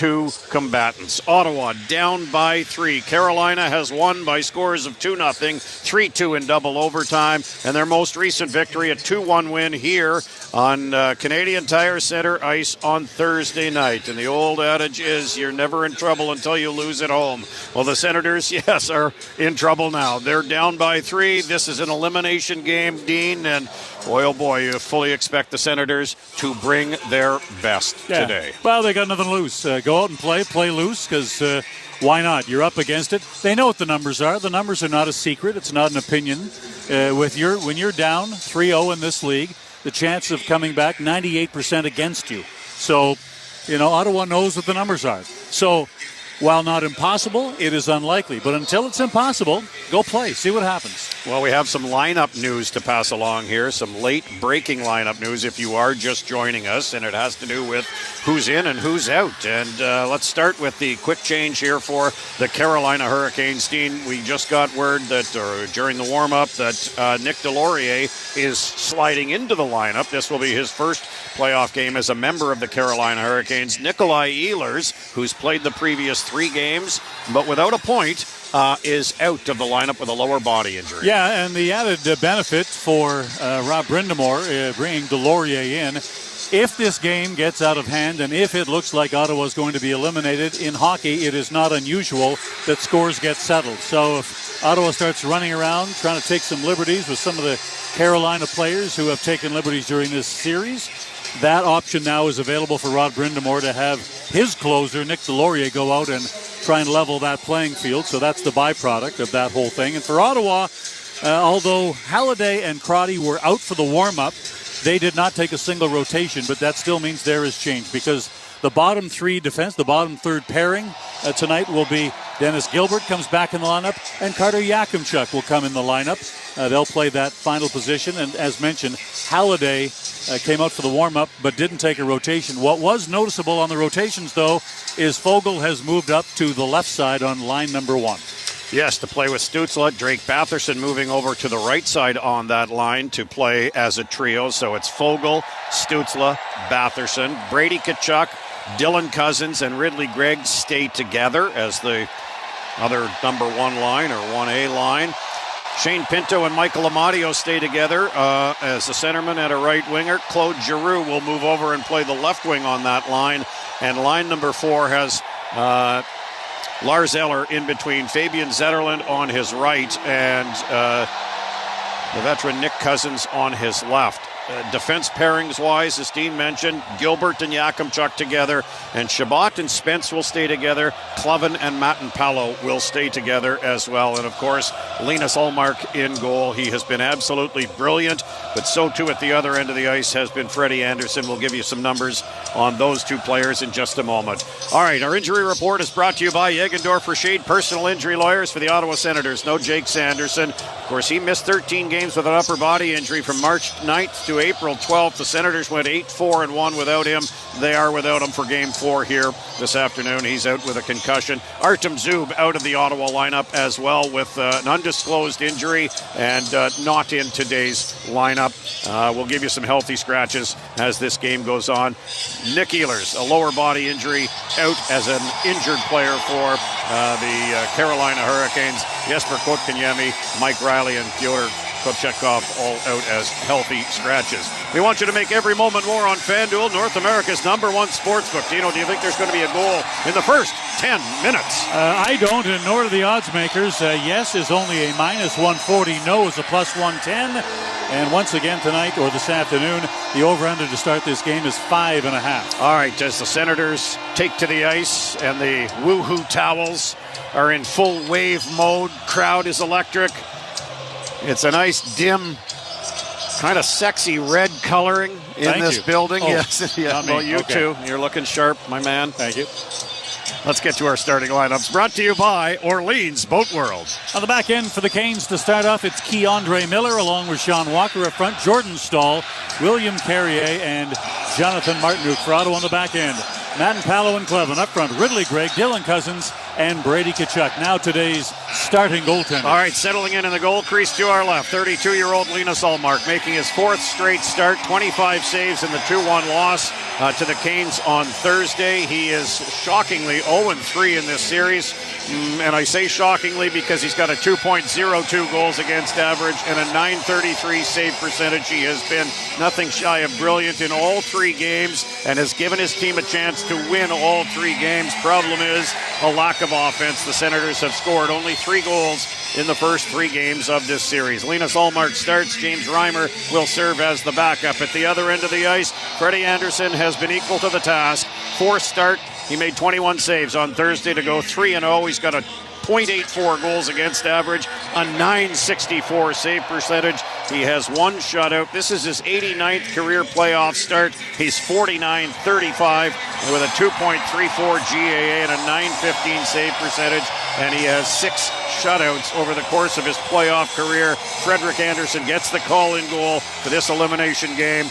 two combatants. Ottawa down by 3. Carolina has won by scores of 2-0, 3-2 in double overtime, and their most recent victory, a 2-1 win here on Canadian Tire Center ice on Thursday night. And the old adage is you're never in trouble until you lose at home. Well, the Senators, yes, are in trouble now. They're down by 3. This is an elimination game, Dean, and boy, oh boy, you fully expect the Senators to bring their best today. Well, they got nothing to lose. Go out and play loose, because why not? You're up against it. They know what the numbers are. The numbers are not a secret. It's not an opinion. When you're down 3-0 in this league, the chance of coming back 98% against you. So, Ottawa knows what the numbers are. So, while not impossible, it is unlikely. But until it's impossible, go play. See what happens. Well, we have some lineup news to pass along here, some late-breaking lineup news if you are just joining us, and it has to do with who's in and who's out. And let's start with the quick change here for the Carolina Hurricanes. Dean, we just got word that during the warm-up that Nick Delorier is sliding into the lineup. This will be his first playoff game as a member of the Carolina Hurricanes. Nikolai Ehlers, who's played the previous 3 games, but without a point, is out of the lineup with a lower body injury. Yeah, and the added benefit for Rob Brind'Amour bringing Delorier in, if this game gets out of hand and if it looks like Ottawa is going to be eliminated, in hockey it is not unusual that scores get settled. So if Ottawa starts running around trying to take some liberties with some of the Carolina players who have taken liberties during this series, that option now is available for Rod Brind'Amour to have his closer, Nick Delorier, go out and try and level that playing field. So that's the byproduct of that whole thing. And for Ottawa, although Halliday and Crotty were out for the warm-up, they did not take a single rotation, but that still means there is change, because the bottom 3 defense, the bottom third pairing tonight will be Dennis Gilbert comes back in the lineup, and Carter Yakimchuk will come in the lineup. They'll play that final position. And as mentioned, Halliday came out for the warm-up but didn't take a rotation. What was noticeable on the rotations, though, is Foegele has moved up to the left side on line number 1. Yes, to play with Stützle. Drake Batherson moving over to the right side on that line to play as a trio. So it's Foegele, Stützle, Batherson. Brady Tkachuk, Dylan Cousins, and Ridley Gregg stay together as the other number 1 line or 1A line. Shane Pinto and Michael Amadio stay together as a centerman and a right winger. Claude Giroux will move over and play the left wing on that line. And line number 4 has Lars Eller in between Fabian Zetterlund on his right and the veteran Nick Cousins on his left. Defense pairings-wise, as Dean mentioned, Gilbert and Yakimchuk together, and Shabbat and Spence will stay together. Cloven and Matenpalo will stay together as well. And, of course, Linus Ullmark in goal. He has been absolutely brilliant, but so, too, at the other end of the ice has been Freddie Anderson. We'll give you some numbers on those 2 players in just a moment. All right, our injury report is brought to you by Yegendorf Rashid, personal injury lawyers for the Ottawa Senators. No Jake Sanderson. Of course, he missed 13 games with an upper body injury from March 9th to April 12th. The Senators went 8-4-1 without him. They are without him for Game 4 here this afternoon. He's out with a concussion. Artem Zub out of the Ottawa lineup as well with an undisclosed injury and not in today's lineup. We'll give you some healthy scratches as this game goes on. Nick Ehlers, a lower body injury, out as an injured player for the Carolina Hurricanes. Jesper Kotkaniemi, Mike Riley, and Fyodor Kochetkov all out as healthy scratches. We want you to make every moment more on FanDuel, North America's #1 sportsbook. Dino, do you think there's going to be a goal in the first 10 minutes? I don't, and nor do the odds makers. Yes is only a -140. No is a +110. And once again tonight, or this afternoon, the over-under to start this game is 5.5. All right, as the Senators take to the ice and the woohoo towels are in full wave mode, crowd is electric. It's a nice, dim, kind of sexy red coloring in this building. Oh, yes, yeah. Well, you too. You're looking sharp, my man. Thank you. Let's get to our starting lineups. Brought to you by Orleans Boat World. On the back end for the Canes to start off, it's Keandre Miller along with Sean Walker up front, Jordan Stahl, William Carrier, and Jonathan Martinook. For Ottawa on the back end, Matenpalo and Cleven up front, Ridley Gregg, Dylan Cousins, and Brady Tkachuk. Now today's starting goaltender. All right, settling in the goal crease to our left, 32-year-old Linus Ullmark making his 4th straight start, 25 saves in the 2-1 loss to the Canes on Thursday. He is shockingly 0-3 in this series. And I say shockingly because he's got a 2.02 goals against average and a .933 save percentage. He has been nothing shy of brilliant in all 3 games and has given his team a chance to win all 3 games. Problem is a lack of offense. The Senators have scored only 3 goals in the first 3 games of this series. Linus Ullmark starts. James Reimer will serve as the backup. At the other end of the ice, Freddie Anderson has been equal to the task. 4th start. He made 21 saves on Thursday to go 3-0. He's got a .84 goals against average, a .964 save percentage. He has 1 shutout. This is his 89th career playoff start. He's 49-35 with a 2.34 GAA and a .915 save percentage, and he has 6 shutouts over the course of his playoff career. Frederik Andersen gets the call-in goal for this elimination game.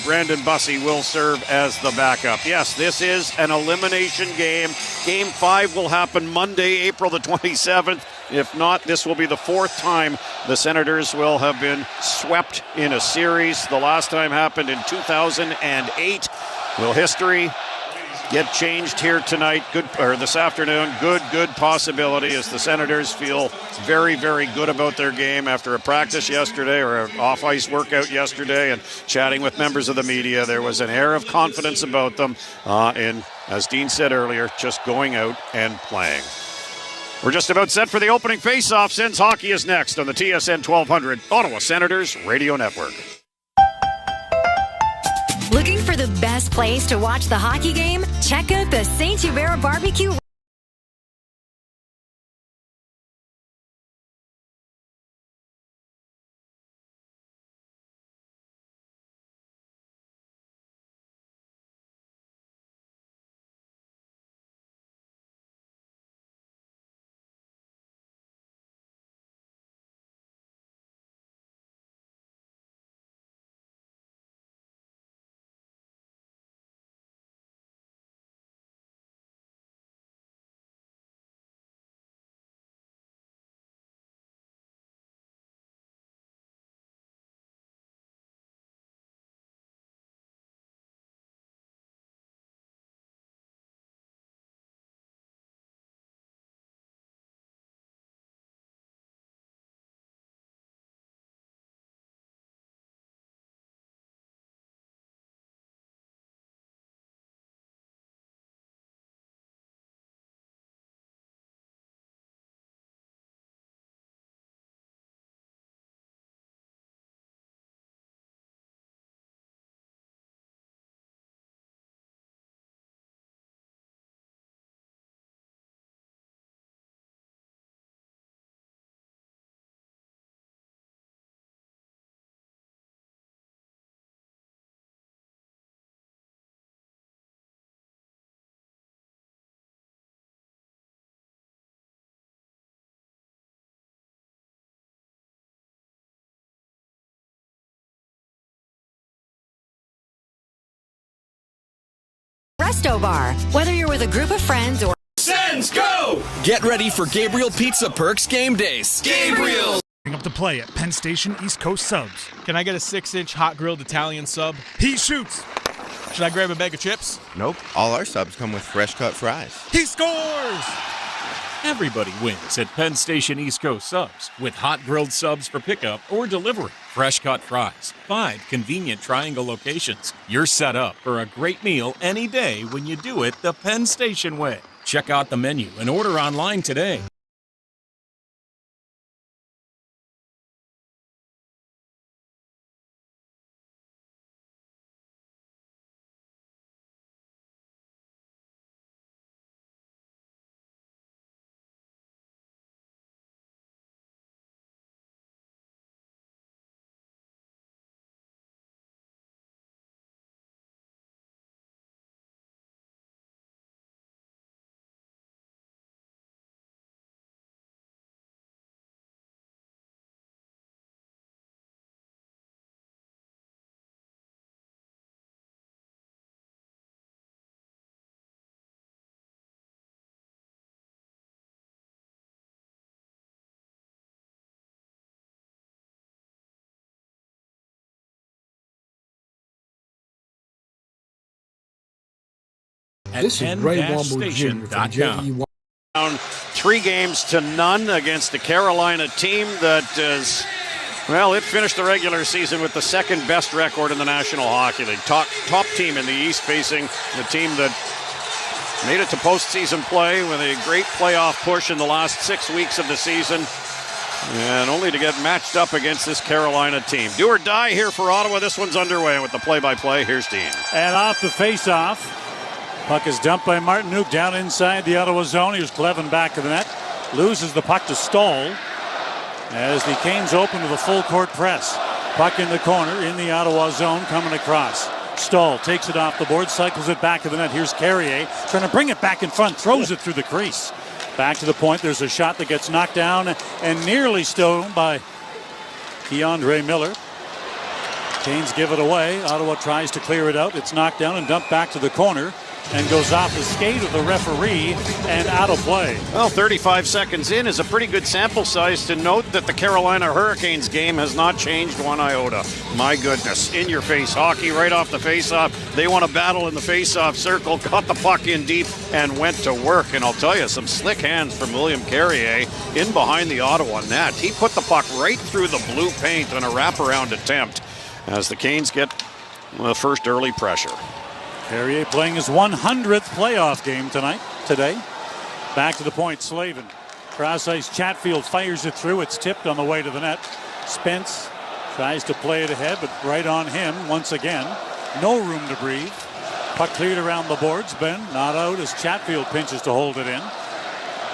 Brandon Bussey will serve as the backup. Yes, this is an elimination game. Game 5 will happen Monday, April the 27th. If not, this will be the 4th time the Senators will have been swept in a series. The last time happened in 2008. Will history get changed here tonight, this afternoon? Good possibility, as the Senators feel very, very good about their game after a practice yesterday or an off-ice workout yesterday, and chatting with members of the media. There was an air of confidence about them, and as Dean said earlier, just going out and playing. We're just about set for the opening face-off. Sens hockey is next on the TSN 1200 Ottawa Senators Radio Network. Looking for the best place to watch the hockey game? Check out the St. Hubert Barbecue. Resto Bar. Whether you're with a group of friends or Sens, go! Get ready for Gabriel Pizza Perks game days. Gabriel! Up to play at Penn Station East Coast Subs. Can I get a 6-inch hot grilled Italian sub? He shoots. Should I grab a bag of chips? Nope. All our subs come with fresh cut fries. He scores! Everybody wins at Penn Station East Coast Subs with hot grilled subs for pickup or delivery, fresh cut fries, 5 convenient triangle locations. You're set up for a great meal any day when you do it the Penn Station way. Check out the menu and order online today. at This is Ray Womble Jr. from 10-station.com. JE1. Down 3-0 against the Carolina team that is, well, it finished the regular season with the second best record in the National Hockey League. Top team in the East, facing the team that made it to postseason play with a great playoff push in the last 6 weeks of the season, and only to get matched up against this Carolina team. Do or die here for Ottawa. This one's underway with the play-by-play. Here's Dean. And off the face-off, puck is dumped by Martinook down inside the Ottawa zone. Here's Clevin back to the net. Loses the puck to Stahl as the Canes open with a full-court press. Puck in the corner in the Ottawa zone coming across. Stahl takes it off the board, cycles it back to the net. Here's Carrier trying to bring it back in front, throws it through the crease. Back to the point. There's a shot that gets knocked down and nearly stolen by Keandre Miller. Canes give it away. Ottawa tries to clear it out. It's knocked down and dumped back to the corner and goes off the skate of the referee and out of play. Well, 35 seconds in is a pretty good sample size to note that the Carolina Hurricanes game has not changed one iota. My goodness, in-your-face hockey right off the face-off. They want to battle in the face-off circle, got the puck in deep, and went to work. And I'll tell you, some slick hands from William Carrier in behind the Ottawa net. He put the puck right through the blue paint on a wraparound attempt as the Canes get the first early pressure. Carrier playing his 100th playoff game today. Back to the point, Slavin. Cross ice, Chatfield fires it through. It's tipped on the way to the net. Spence tries to play it ahead, but right on him once again. No room to breathe. Puck cleared around the boards. Ben not out as Chatfield pinches to hold it in.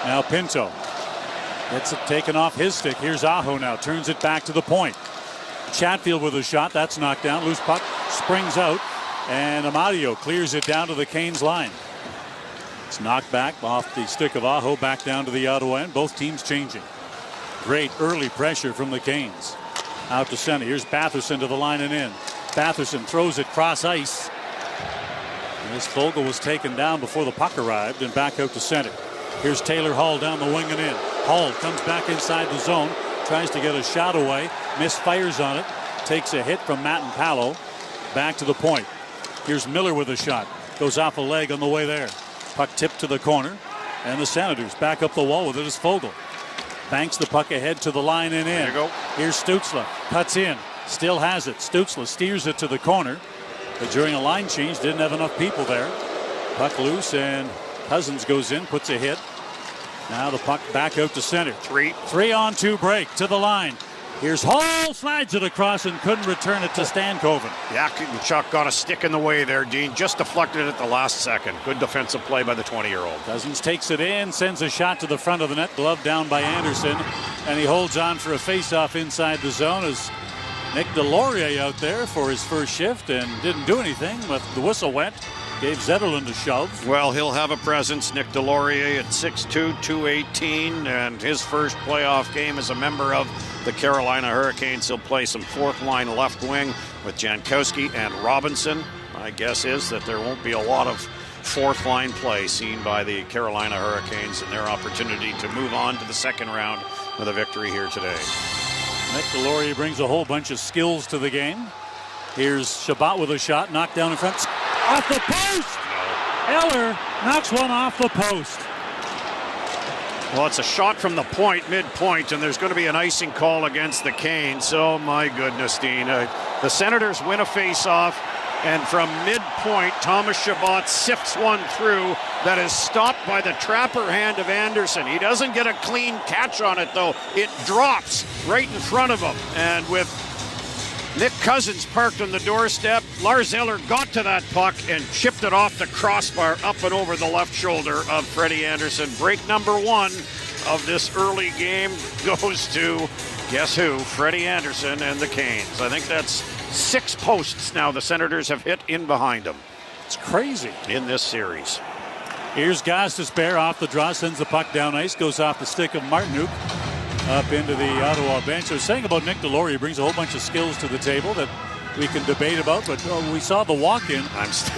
Now Pinto gets it taken off his stick. Here's Aho now. Turns it back to the point. Chatfield with a shot. That's knocked down. Loose puck springs out. And Amadio clears it down to the Canes line. It's knocked back off the stick of Aho back down to the Ottawa end. Both teams changing. Great early pressure from the Canes. Out to center. Here's Batherson to the line and in. Batherson throws it cross ice. And this Fogle was taken down before the puck arrived and back out to center. Here's Taylor Hall down the wing and in. Hall comes back inside the zone. Tries to get a shot away. Misfires on it. Takes a hit from Matt and Palo. Back to the point. Here's Miller with a shot. Goes off a leg on the way there. Puck tipped to the corner. And the Senators back up the wall with it as Fogle. Banks the puck ahead to the line and in. There you go. Here's Stützle. Cuts in. Still has it. Stützle steers it to the corner. But during a line change, didn't have enough people there. Puck loose and Cousins goes in, puts a hit. Now the puck back out to center. 3-on-2 break to the line. Here's Hall, slides it across and couldn't return it to Stankoven. Chuck got a stick in the way there, Dean. Just deflected it at the last second. Good defensive play by the 20-year-old. Cousins takes it in, sends a shot to the front of the net. Glove down by Anderson. And he holds on for a face-off inside the zone as Nick Delorier out there for his first shift and didn't do anything. But the whistle went. Gave Zetterlund a shove. Well, he'll have a presence. Nick Delorier at 6'2", 218, and his first playoff game as a member of the Carolina Hurricanes. He'll play some fourth-line left wing with Jankowski and Robinson. My guess is that there won't be a lot of fourth-line play seen by the Carolina Hurricanes in their opportunity to move on to the second round with a victory here today. Nick Delorier brings a whole bunch of skills to the game. Here's Shabbat with a shot, knocked down in front. Off the post! Eller knocks one off the post. Well, it's a shot from the point, midpoint, and there's going to be an icing call against the Canes. Oh, my goodness, Dean. The Senators win a face-off, and from midpoint, Thomas Shabbat sifts one through that is stopped by the trapper hand of Anderson. He doesn't get a clean catch on it, though. It drops right in front of him, and with Nick Cousins parked on the doorstep, Lars Eller got to that puck and chipped it off the crossbar up and over the left shoulder of Freddie Anderson. Break number one of this early game goes to, guess who? Freddie Anderson and the Canes. I think that's 6 posts now the Senators have hit in behind them. It's crazy. In this series. Here's Gostisbehere off the draw, sends the puck down ice, goes off the stick of Martinook. Up into the Ottawa bench. I was saying about Nick Delorier, he brings a whole bunch of skills to the table that we can debate about, but we saw the walk-in.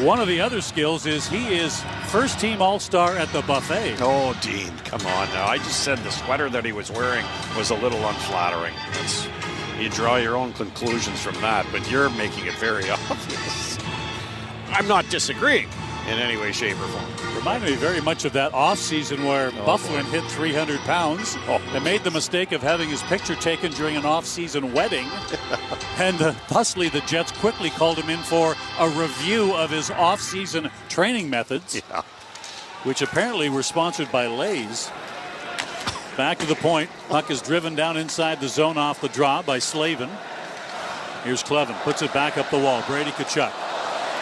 One of the other skills is he is first-team All-Star at the buffet. Oh, Dean, come on now. I just said the sweater that he was wearing was a little unflattering. You draw your own conclusions from that, but you're making it very obvious. I'm not disagreeing. in any way, shape, or form. Reminded me very much of that offseason where Bufflin hit 300 pounds and made the mistake of having his picture taken during an off-season wedding. And thusly, the Jets quickly called him in for a review of his off-season training methods, which apparently were sponsored by Lay's. Back to the point. Puck is driven down inside the zone off the draw by Slavin. Here's Clevin. Puts it back up the wall. Brady Tkachuk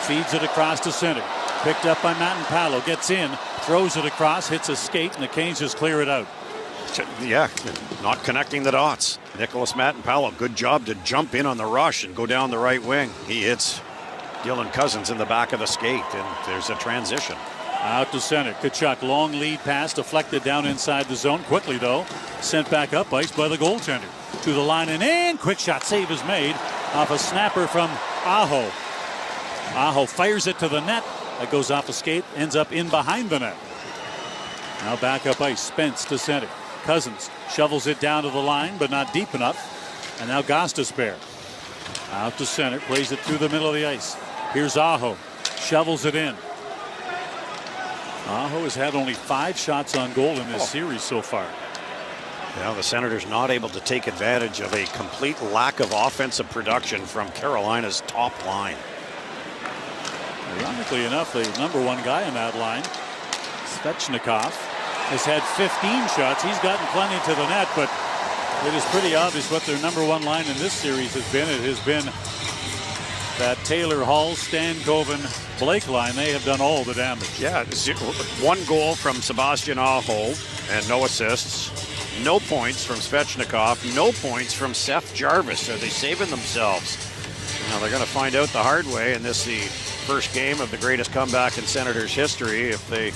feeds it across to center. Picked up by Matt. Gets in. Throws it across. Hits a skate. And the Canes just clear it out. Yeah, not connecting the dots. Nicholas Matt, good job to jump in on the rush and go down the right wing. He hits Dylan Cousins in the back of the skate. And there's a transition. Out to center. Tkachuk, long lead pass, deflected down inside the zone. Quickly, though, sent back up ice by the goaltender. To the line and in. Quick shot save is made off a snapper from Aho. Aho fires it to the net. That goes off a skate, ends up in behind the net. Now back up ice. Spence to center. Cousins shovels it down to the line, but not deep enough. And now Gostisbehere. Out to center. Plays it through the middle of the ice. Here's Aho. Shovels it in. Aho has had only 5 shots on goal in this series so far. Yeah, the Senators not able to take advantage of a complete lack of offensive production from Carolina's top line. Ironically enough, the number 1 guy in that line, Svechnikov, has had 15 shots. He's gotten plenty to the net, but it is pretty obvious what their number 1 line in this series has been. It has been that Taylor Hall, Stankoven, Blake line. They have done all the damage. Yeah, 1 goal from Sebastian Aho and no assists. No points from Svechnikov. No points from Seth Jarvis. Are they saving themselves? Now they're going to find out the hard way in this, the first game of the greatest comeback in Senators history, if they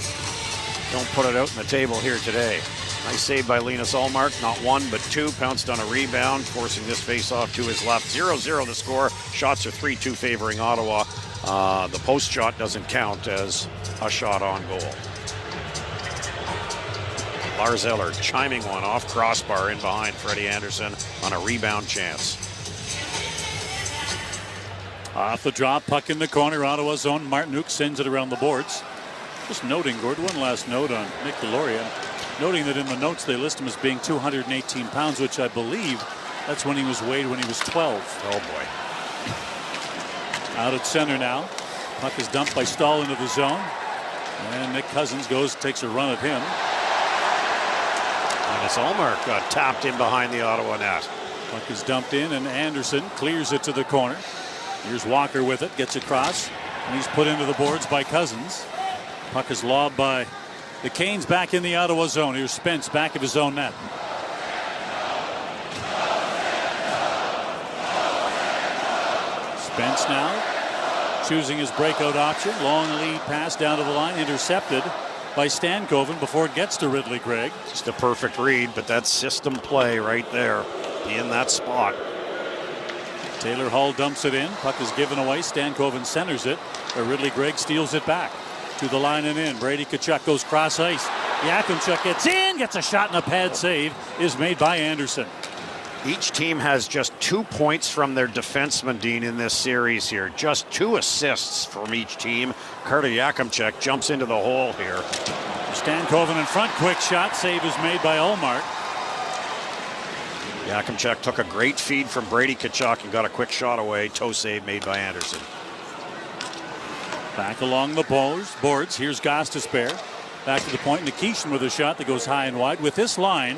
don't put it out on the table here today. Nice save by Linus Ullmark. Not 1, but 2. Pounced on a rebound, forcing this face-off to his left. 0-0 the score. Shots are 3-2 favoring Ottawa. The post shot doesn't count as a shot on goal. Lars Eller chiming one off crossbar in behind Freddie Anderson on a rebound chance. Off the drop, puck in the corner, Ottawa's zone. Martinuk sends it around the boards. Just noting, Gord, one last note on Nick Deslauriers. Noting that in the notes they list him as being 218 pounds, which I believe that's when he was weighed when he was 12. Oh boy. Out at center now. Puck is dumped by Stahl into the zone. And Nick Cousins takes a run at him. Linus Ullmark got tapped in behind the Ottawa net. Puck is dumped in and Anderson clears it to the corner. Here's Walker with it, gets across, and he's put into the boards by Cousins. Puck is lobbed by the Canes back in the Ottawa zone. Here's Spence back of his own net. Spence now choosing his breakout option. Long lead pass down to the line, intercepted by Stankoven before it gets to Ridley Gregg. Just a perfect read, but that's system play right there. Be in that spot. Taylor Hall dumps it in. Puck is given away. Stankoven centers it, but Ridley Gregg steals it back. To the line and in. Brady Tkachuk goes cross ice. Yakimchuk gets in, gets a shot, and a pad save is made by Anderson. Each team has just 2 points from their defenseman, Dean, in this series here. Just 2 assists from each team. Carter Yakimchuk jumps into the hole here. Stankoven in front. Quick shot. Save is made by Ullmark. Yakimchuk took a great feed from Brady Tkachuk and got a quick shot away. Toe save made by Anderson. Back along the boards. Here's Gostisbehere. Back to the point. Nikishin with a shot that goes high and wide. With this line,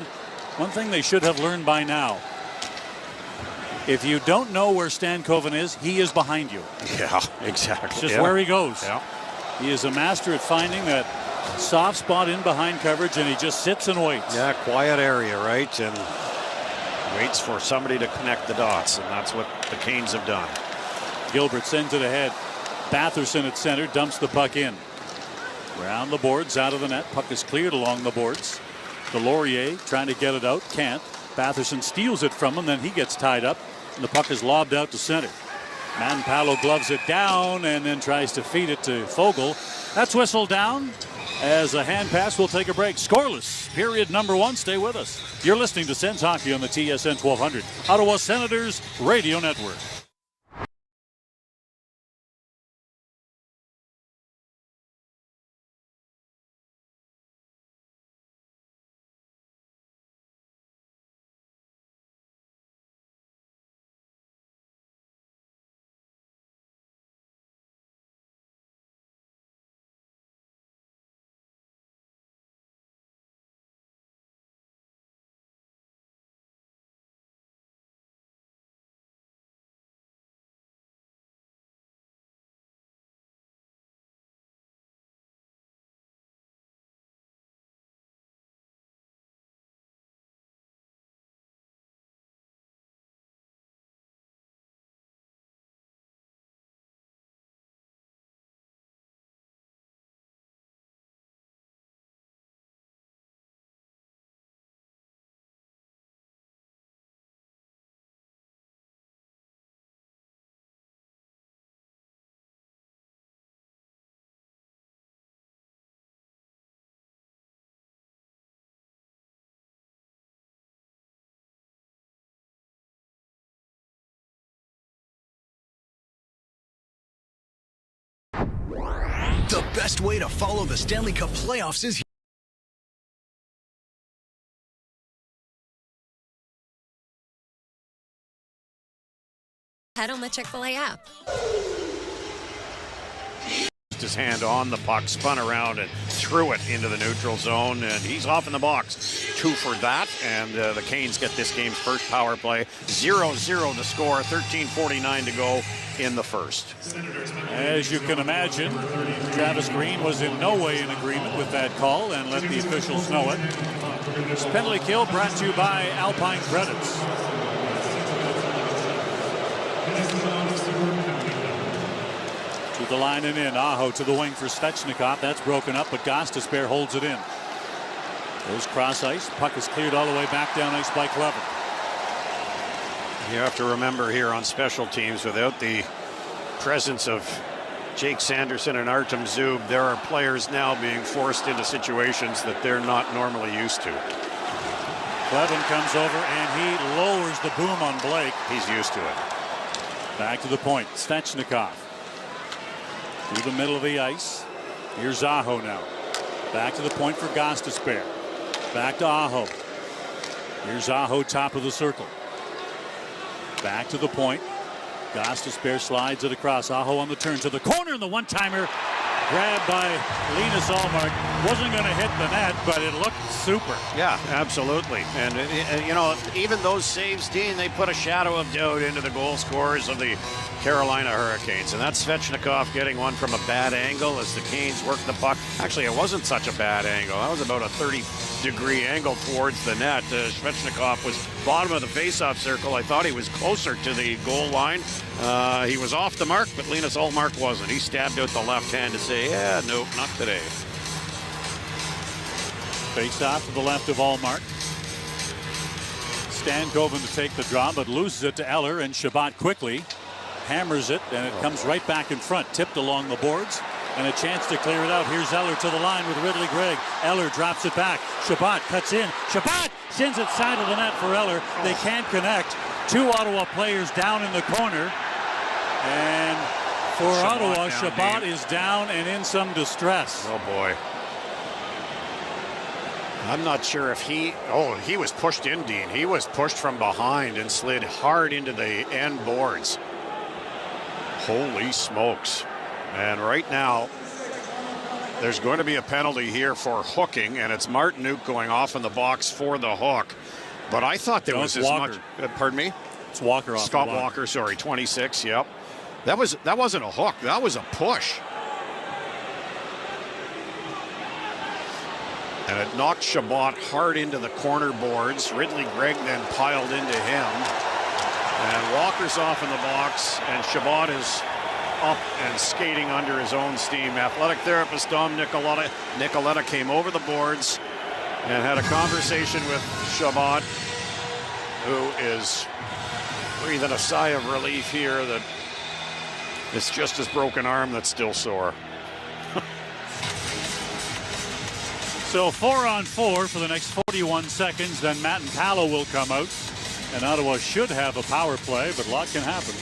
one thing they should have learned by now. If you don't know where Stankoven is, he is behind you. Yeah, exactly. It's just where he goes. Yeah. He is a master at finding that soft spot in behind coverage, and he just sits and waits. Yeah, quiet area, right? And waits for somebody to connect the dots, and that's what the Canes have done. Gilbert sends it ahead. Batherson at center dumps the puck in. Round the boards, out of the net. Puck is cleared along the boards. Deslauriers trying to get it out, can't. Batherson steals it from him, then he gets tied up, and the puck is lobbed out to center. Manpalo gloves it down and then tries to feed it to Foegele. That's whistled down as a hand pass will take a break. Scoreless, period number 1. Stay with us. You're listening to Sens Hockey on the TSN 1200, Ottawa Senators Radio Network. The best way to follow the Stanley Cup playoffs is Head on the Chick-fil-A app. His hand on the puck, spun around and threw it into the neutral zone, and he's off in the box. 2 for that, and the Canes get this game's first power play. 0-0 to score, 13:49 to go in the first. As you can imagine, Travis Green was in no way in agreement with that call and let the officials know it. This penalty kill brought to you by Alpine Credits. To the line and in. Aho to the wing for Svechnikov. That's broken up, but Gostisbehere holds it in. Goes cross ice. Puck is cleared all the way back down ice by Clever. You have to remember here on special teams, without the presence of Jake Sanderson and Artem Zub, there are players now being forced into situations that they're not normally used to. Clevin comes over and he lowers the boom on Blake. He's used to it. Back to the point. Svechnikov. Through the middle of the ice. Here's Aho now. Back to the point for Gostisbehere. Back to Aho. Here's Aho, top of the circle. Back to the point. Gostisbehere slides it across. Aho on the turn to the corner, and the one-timer grabbed by Linus Ullmark. Wasn't going to hit the net, but it looked super. Yeah, absolutely. And you know, even those saves, Dean, they put a shadow of doubt into the goal scorers of the Carolina Hurricanes. And that's Svechnikov getting one from a bad angle as the Canes work the puck. Actually, it wasn't such a bad angle. That was about a 30-degree angle towards the net. Svechnikov was bottom of the face-off circle. I thought he was closer to the goal line. He was off the mark, but Linus Ullmark wasn't. He stabbed out the left hand to say, yeah, nope, not today. Face off to the left of Ullmark. Stankoven to take the draw, but loses it to Eller, and Shabbat quickly hammers it, and it comes right back in front, tipped along the boards, and a chance to clear it out. Here's Eller to the line with Ridley Gregg. Eller drops it back. Shabbat cuts in. Shabbat sends it side of the net for Eller. They can't connect. 2 Ottawa players down in the corner, and for Ottawa, Shabbat is down and in some distress. Oh boy. I'm not sure if he was pushed in, Dean. He was pushed from behind and slid hard into the end boards. Holy smokes. And right now, there's going to be a penalty here for hooking, and it's Martinuk going off in the box for the hook. But I thought there was as Walker. much. Pardon me? It's Walker off. Scott Walker, sorry, 26, yep. That wasn't a hook, that was a push. And it knocked Shabbat hard into the corner boards. Ridley Gregg then piled into him. And Walker's off in the box, and Shabbat is up and skating under his own steam. Athletic therapist Dom Nicoletta came over the boards and had a conversation with Shabbat, who is breathing a sigh of relief here that it's just his broken arm that's still sore. So 4-on-4 for the next 41 seconds, then Matt and Palo will come out. And Ottawa should have a power play, but a lot can happen.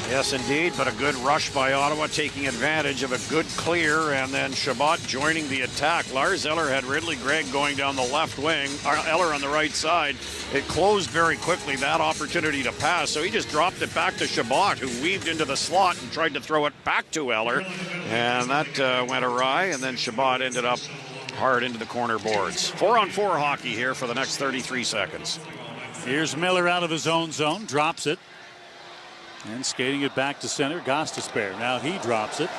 Yes, indeed, but a good rush by Ottawa, taking advantage of a good clear, and then Shabbat joining the attack. Lars Eller had Ridley Gregg going down the left wing, Eller on the right side. It closed very quickly, that opportunity to pass, so he just dropped it back to Shabbat, who weaved into the slot and tried to throw it back to Eller, and that went awry, and then Shabbat ended up hard into the corner boards. 4-on-4 hockey here for the next 33 seconds. Here's Miller out of his own zone, drops it. And skating it back to center, Gostisbehere. Now he drops it.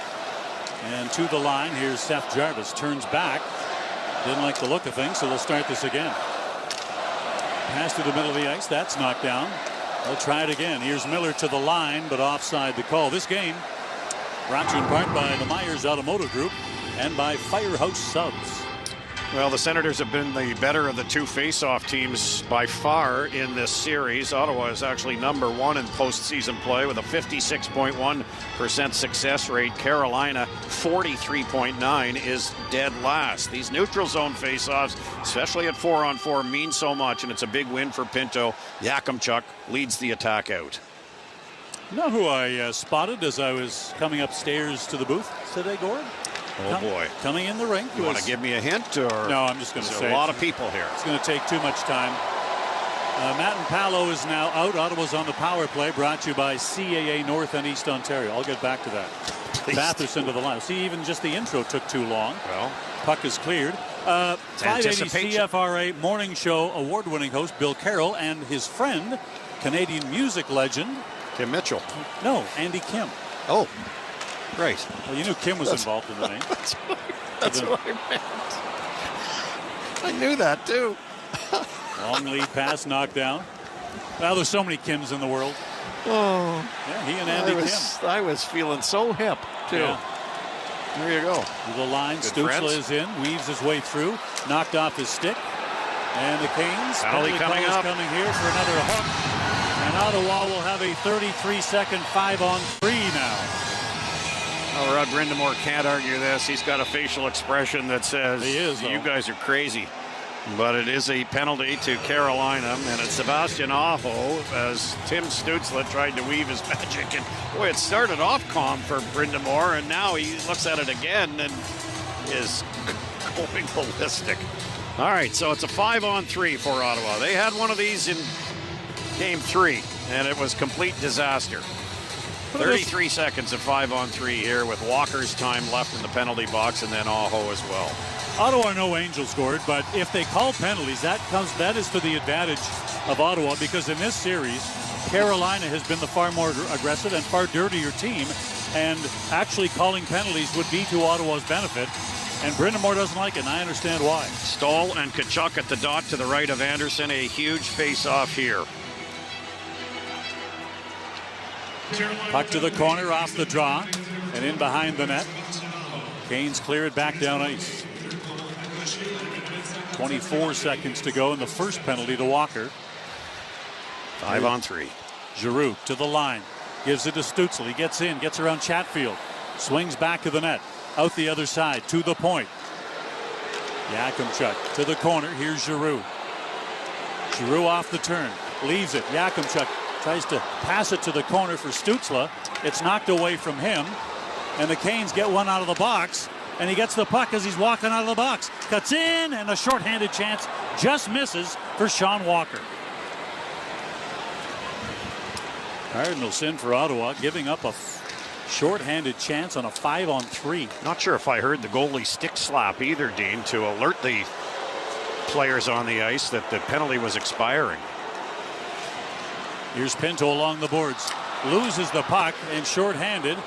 And to the line, here's Seth Jarvis. Turns back. Didn't like the look of things, so they'll start this again. Pass to the middle of the ice. That's knocked down. They'll try it again. Here's Miller to the line, but offside the call. This game brought to you in part by the Myers Automotive Group and by Firehouse Subs. Well, the Senators have been the better of the two face-off teams by far in this series. Ottawa is actually number 1 in postseason play with a 56.1% success rate. Carolina, 43.9%, is dead last. These neutral zone face-offs, especially at 4-on-4, mean so much, and it's a big win for Pinto. Yakimchuk leads the attack out. You know who I spotted as I was coming upstairs to the booth today, Gord? Oh, boy. Coming in the ring. You want to give me a hint? Or no, I'm just going to say a lot of people here. It's going to take too much time. Matt and Palo is now out. Ottawa's on the power play, brought to you by CAA North and East Ontario. I'll get back to that. Batherson to the line. See, even just the intro took too long. Well, puck is cleared. 580 CFRA morning show award-winning host Bill Carroll and his friend, Canadian music legend Kim Mitchell. No, Andy Kim. Oh, right. Well, you knew Kim was involved in the name. That's what I meant. I knew that too. Long lead pass, knocked down. Well, there's so many Kims in the world. Oh, yeah, he and Andy Kim. I was feeling so hip too. Yeah. There you go. The line, Stutzla is in, weaves his way through, knocked off his stick. And the Canes penalty coming up. Coming here for another hook. And Ottawa will have a 33-second 5-on-3 now. Oh, Rod Brindamore can't argue this. He's got a facial expression that says, he is, you guys are crazy. But it is a penalty to Carolina, and it's Sebastian Aho as Tim Stutzla tried to weave his magic. And boy, it started off calm for Brindamore, and now he looks at it again and is going ballistic. All right, so it's a 5-on-3 for Ottawa. They had one of these in Game 3, and it was complete disaster. 33 seconds of 5-on-3 here with Walker's time left in the penalty box, and then Aho as well. Ottawa are no angels, Gord, but if they call penalties, that is to the advantage of Ottawa, because in this series, Carolina has been the far more aggressive and far dirtier team, and actually calling penalties would be to Ottawa's benefit. And Brindamore doesn't like it, and I understand why. Stoll and Tkachuk at the dot to the right of Anderson. A huge face-off here. Puck to the corner, off the draw, and in behind the net. Canes clear it back down ice. 24 seconds to go in the first penalty to Walker. 5-on-3. Giroux to the line. Gives it to Stutzla. He gets in, gets around Chatfield. Swings back to the net. Out the other side, to the point. Yakimchuk to the corner. Here's Giroux. Giroux off the turn. Leaves it. Yakimchuk tries to pass it to the corner for Stutzla. It's knocked away from him. And the Canes get one out of the box. And he gets the puck as he's walking out of the box. Cuts in, and a shorthanded chance just misses for Sean Walker. Cardinals in for Ottawa, giving up a shorthanded chance on a 5-on-3. Not sure if I heard the goalie stick slap either, Dean, to alert the players on the ice that the penalty was expiring. Here's Pinto along the boards. Loses the puck and shorthanded.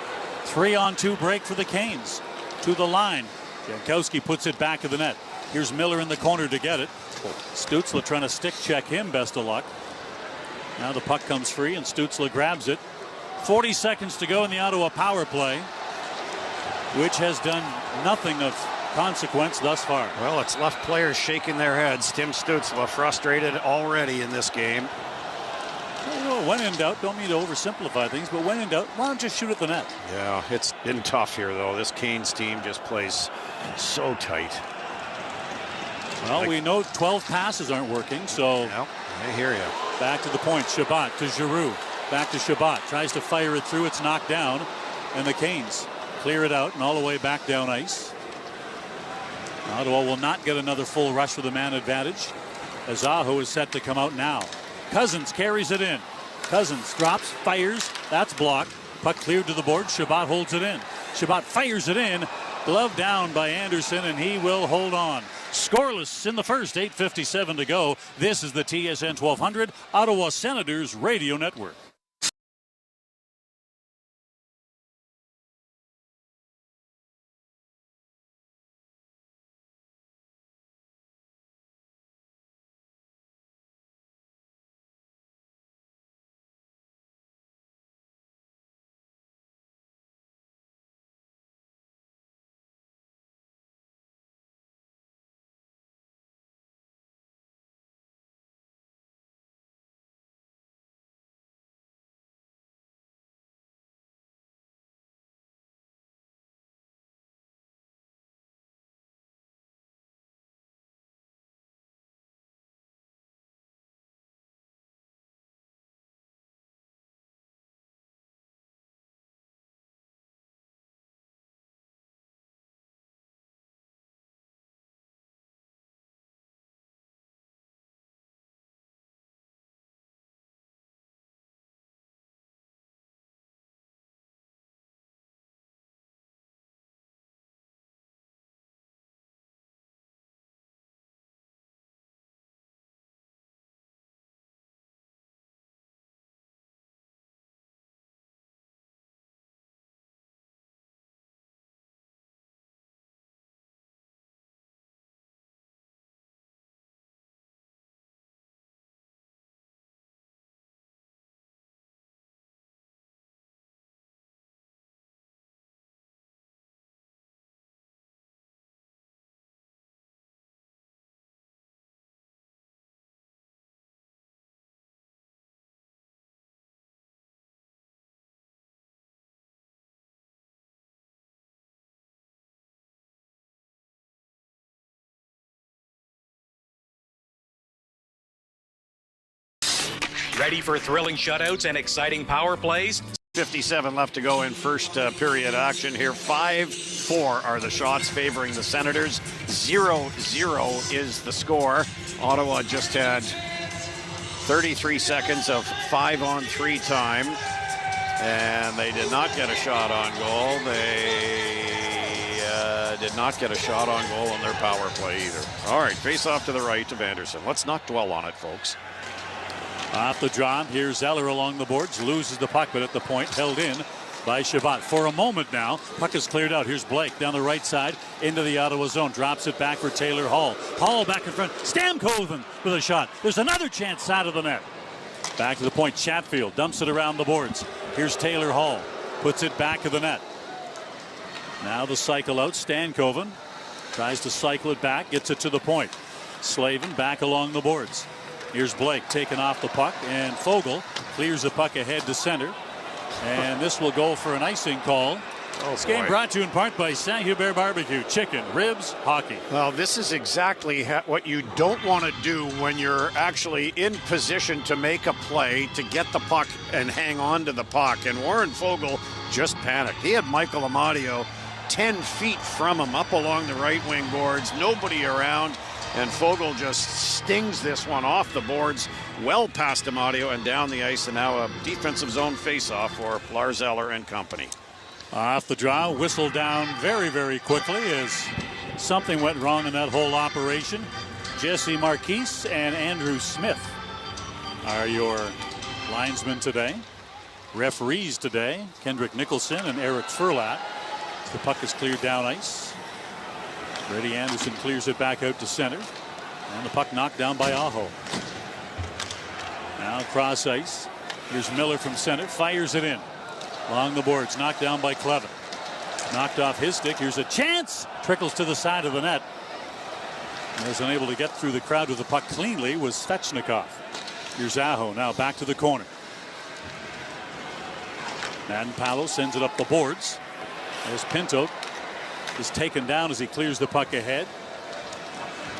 3-on-2 break for the Canes. To the line. Jankowski puts it back of the net. Here's Miller in the corner to get it. Stutzla trying to stick check him. Best of luck. Now the puck comes free and Stutzla grabs it. 40 seconds to go in the Ottawa power play, which has done nothing of consequence thus far. Well, it's left players shaking their heads. Tim Stutzla frustrated already in this game. Well, when in doubt, don't mean to oversimplify things, but when in doubt, why don't you shoot at the net? Yeah, it's been tough here, though. This Canes team just plays so tight. Well, we know 12 passes aren't working, so... Well, I hear you. Back to the point. Shabbat to Giroux. Back to Shabbat. Tries to fire it through. It's knocked down. And the Canes clear it out and all the way back down ice. Ottawa will not get another full rush with a man advantage, as Aho is set to come out now. Cousins carries it in. Cousins drops, fires. That's blocked. Puck cleared to the board. Shabbat holds it in. Shabbat fires it in. Glove down by Anderson, and he will hold on. Scoreless in the first, 8:57 to go. This is the TSN 1200 Ottawa Senators Radio Network. Ready for thrilling shutouts and exciting power plays? 57 left to go in first period action here. 5-4 are the shots favoring the Senators. 0-0 is the score. Ottawa just had 33 seconds of 5-on-3 time, and they did not get a shot on goal. They did not get a shot on goal on their power play either. All right, face off to the right to Anderson. Let's not dwell on it, folks. Off the draw, here's Zeller along the boards, loses the puck, but at the point held in by Shabbat. For a moment now, puck is cleared out. Here's Blake down the right side into the Ottawa zone, drops it back for Taylor Hall. Hall back in front, Stamkoven with a shot. There's another chance side of the net. Back to the point, Chatfield dumps it around the boards. Here's Taylor Hall, puts it back to the net. Now the cycle out, Stankoven tries to cycle it back, gets it to the point. Slavin back along the boards. Here's Blake taking off the puck, and Fogle clears the puck ahead to center. And this will go for an icing call. This game brought to you in part by Saint-Hubert Barbecue. Chicken, ribs, hockey. Well, this is exactly what you don't want to do when you're actually in position to make a play, to get the puck and hang on to the puck. And Warren Fogle just panicked. He had Michael Amadio 10 feet from him up along the right wing boards, nobody around. And Fogle just stings this one off the boards, well past Amadio and down the ice, and now a defensive zone faceoff for Lars Eller and company. Off the draw, whistled down very, very quickly as something went wrong in that whole operation. Jesse Marquise and Andrew Smith are your linesmen today. Referees today, Kendrick Nicholson and Eric Furlat. The puck is cleared down ice. Freddie Anderson clears it back out to center. And the puck knocked down by Aho. Now cross ice. Here's Miller from center. Fires it in. Along the boards. Knocked down by Clevin. Knocked off his stick. Here's a chance. Trickles to the side of the net. And was unable to get through the crowd with the puck cleanly was Svechnikov. Here's Aho now back to the corner. Madden Paolo sends it up the boards. As Pinto is taken down as he clears the puck ahead.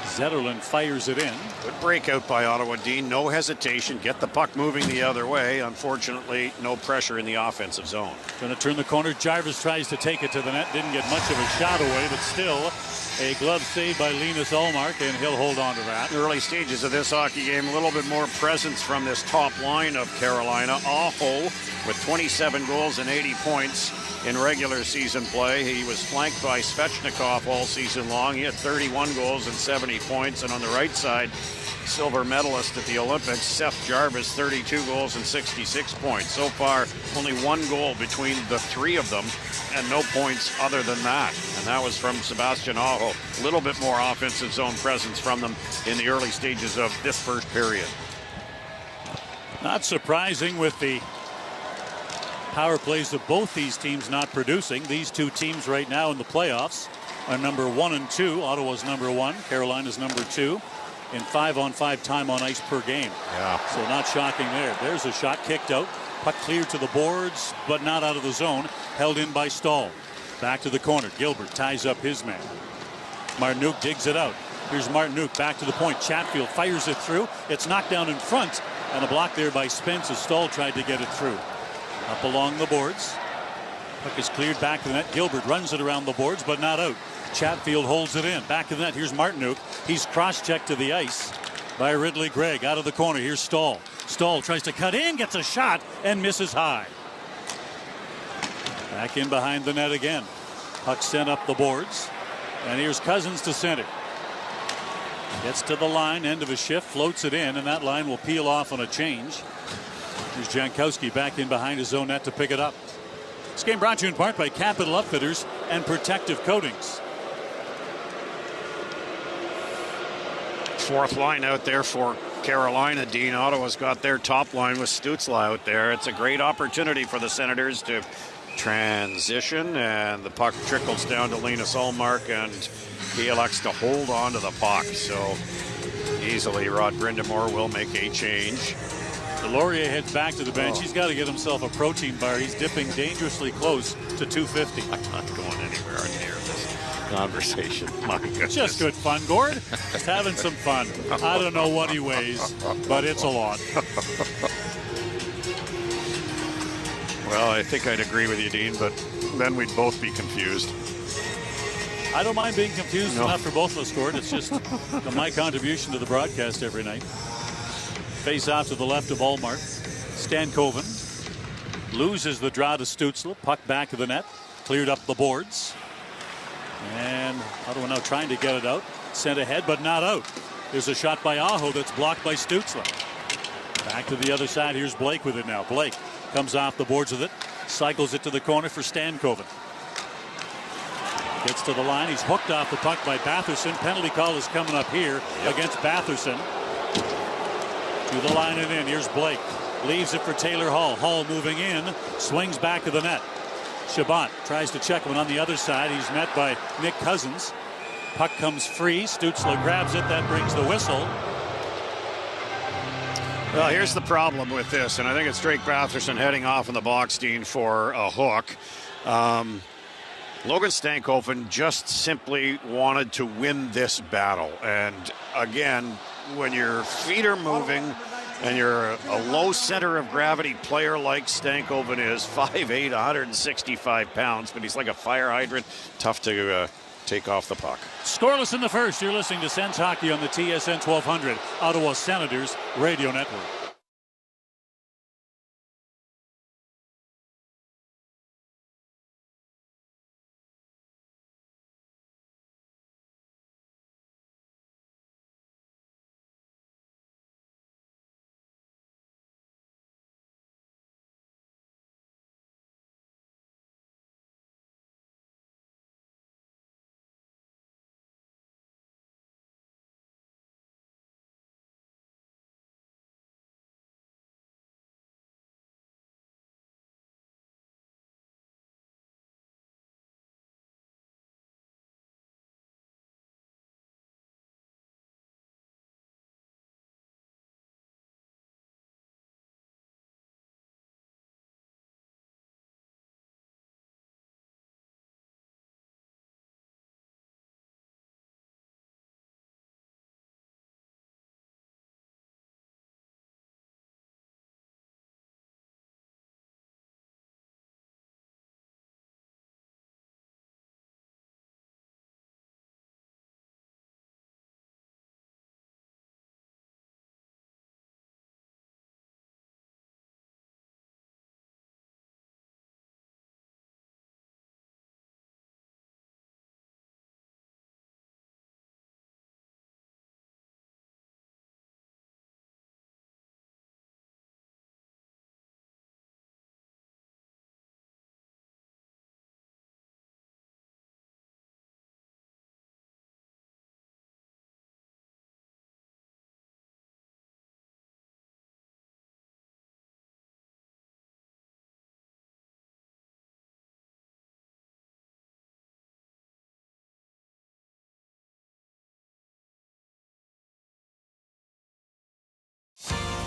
Zetterlund fires it in. Good breakout by Ottawa, Dean. No hesitation. Get the puck moving the other way. Unfortunately, no pressure in the offensive zone. Going to turn the corner. Jarvis tries to take it to the net. Didn't get much of a shot away, but still a glove save by Linus Ullmark, and he'll hold on to that. In the early stages of this hockey game, a little bit more presence from this top line of Carolina. Aho with 27 goals and 80 points in regular season play. He was flanked by Svechnikov all season long. He had 31 goals and 70 points. And on the right side, silver medalist at the Olympics, Seth Jarvis, 32 goals and 66 points. So far, only one goal between the three of them, and no points other than that. And that was from Sebastian Aho. A little bit more offensive zone presence from them in the early stages of this first period. Not surprising with the power plays of both these teams not producing. These two teams right now in the playoffs are number 1 and 2. Ottawa's number 1. Carolina's number 2 in 5-on-5 time on ice per game. Yeah. So not shocking there. There's a shot kicked out. Puck cleared to the boards, but not out of the zone. Held in by Stahl. Back to the corner. Gilbert ties up his man. Martinook digs it out. Here's Martinook back to the point. Chatfield fires it through. It's knocked down in front, and a block there by Spence as Stahl tried to get it through. Up along the boards. Puck is cleared back to the net. Gilbert runs it around the boards, but not out. Chatfield holds it in. Back to the net. Here's Martinook. He's cross-checked to the ice by Ridley Gregg. Out of the corner. Here's Stahl. Stahl tries to cut in, gets a shot, and misses high. Back in behind the net again. Puck sent up the boards. And here's Cousins to center. Gets to the line, end of a shift, floats it in, and that line will peel off on a change. Here's Jankowski back in behind his own net to pick it up. This game brought to you in part by Capital Upfitters and Protective Coatings. Fourth line out there for Carolina, Dean. Ottawa's got their top line with Stützle out there. It's a great opportunity for the Senators to transition, and the puck trickles down to Linus Ullmark, and he elects to hold on to the puck. So easily Rod Brind'Amour will make a change. Laurier heads back to the bench. He's got to get himself a protein bar. He's dipping dangerously close to 250. I'm not going anywhere near this conversation. My goodness. Just good fun, Gord. Just having some fun. I don't know what he weighs, but it's a lot. Well, I think I'd agree with you, Dean, but then we'd both be confused. I don't mind being confused enough for both of us, Gord. It's just my contribution to the broadcast every night. Face off to the left of Allmark. Stankoven loses the draw to Stützle. Puck back of the net. Cleared up the boards. And Ottawa now trying to get it out. Sent ahead, but not out. There's a shot by Aho that's blocked by Stützle. Back to the other side. Here's Blake with it now. Blake comes off the boards with it. Cycles it to the corner for Stankoven. Gets to the line. He's hooked off the puck by Batherson. Penalty call is coming up here against Batherson. To the line and in. Here's Blake. Leaves it for Taylor Hall. Hall moving in. Swings back to the net. Chabot tries to check one on the other side. He's met by Nick Cousins. Puck comes free. Stützle grabs it. That brings the whistle. Well, here's the problem with this, and I think it's Drake Batherson heading off in the box, Dean, for a hook. Logan Stankoven just simply wanted to win this battle. And again, when your feet are moving and you're a low center of gravity player like Stankoven is, 5'8", 165 pounds, but he's like a fire hydrant, tough to take off the puck. Scoreless in the first. You're listening to Sens Hockey on the TSN 1200 Ottawa Senators Radio Network.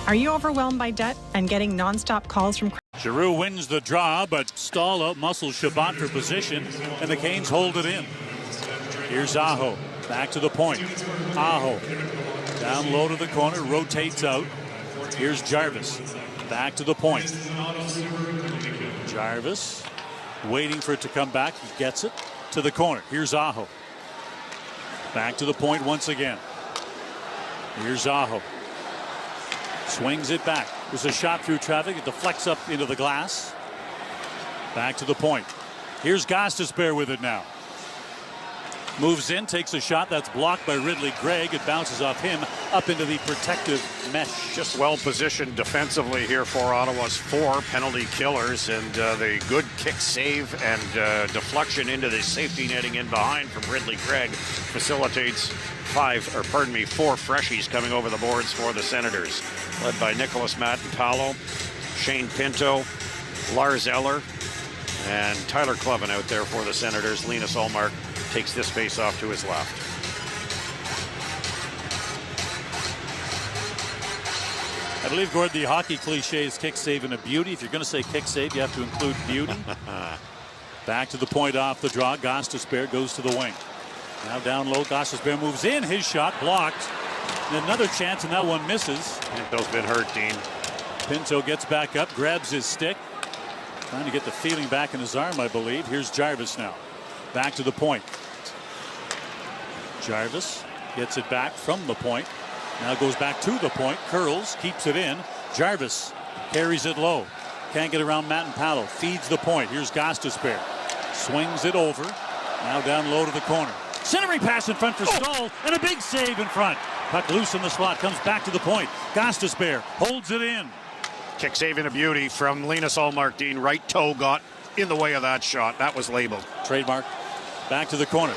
Are you overwhelmed by debt and getting nonstop calls from... Giroux wins the draw, but Stahl outmuscles Chabot for position, and the Canes hold it in. Here's Aho, back to the point. Aho, down low to the corner, rotates out. Here's Jarvis, back to the point. Jarvis, waiting for it to come back. He gets it to the corner. Here's Aho. Back to the point once again. Here's Aho. Swings it back. There's a shot through traffic. It deflects up into the glass. Back to the point. Here's Gostisbehere with it now. Moves in, takes a shot that's blocked by Ridley Gregg. It bounces off him up into the protective mesh. Just well positioned defensively here for Ottawa's 4 penalty killers, and the good kick save and deflection into the safety netting in behind from Ridley Gregg facilitates 4 freshies coming over the boards for the Senators, led by Nicholas Mattapalo, Shane Pinto, Lars Eller, and Tyler Cleven out there for the Senators. Linus Ullmark takes this face-off to his left. I believe, Gord, the hockey cliche is kick save and a beauty. If you're going to say kick save, you have to include beauty. Back to the point off the draw. Gostisbehere goes to the wing. Now down low, Gostisbehere moves in. His shot blocked. And another chance, and that one misses. Pinto's been hurt, Dean. Pinto gets back up, grabs his stick. Trying to get the feeling back in his arm, I believe. Here's Jarvis now. Back to the point. Jarvis gets it back from the point. Now goes back to the point. Curls, keeps it in. Jarvis carries it low. Can't get around Matt and Paolo. Feeds the point. Here's Gostisbehere. Swings it over. Now down low to the corner. Centering pass in front for Stahl, and a big save in front. Puck loose in the slot. Comes back to the point. Gostisbehere holds it in. Kick saving a beauty from Linus Ullmark. Dean, right toe got in the way of that shot. That was labeled. Trademark. Back to the corner.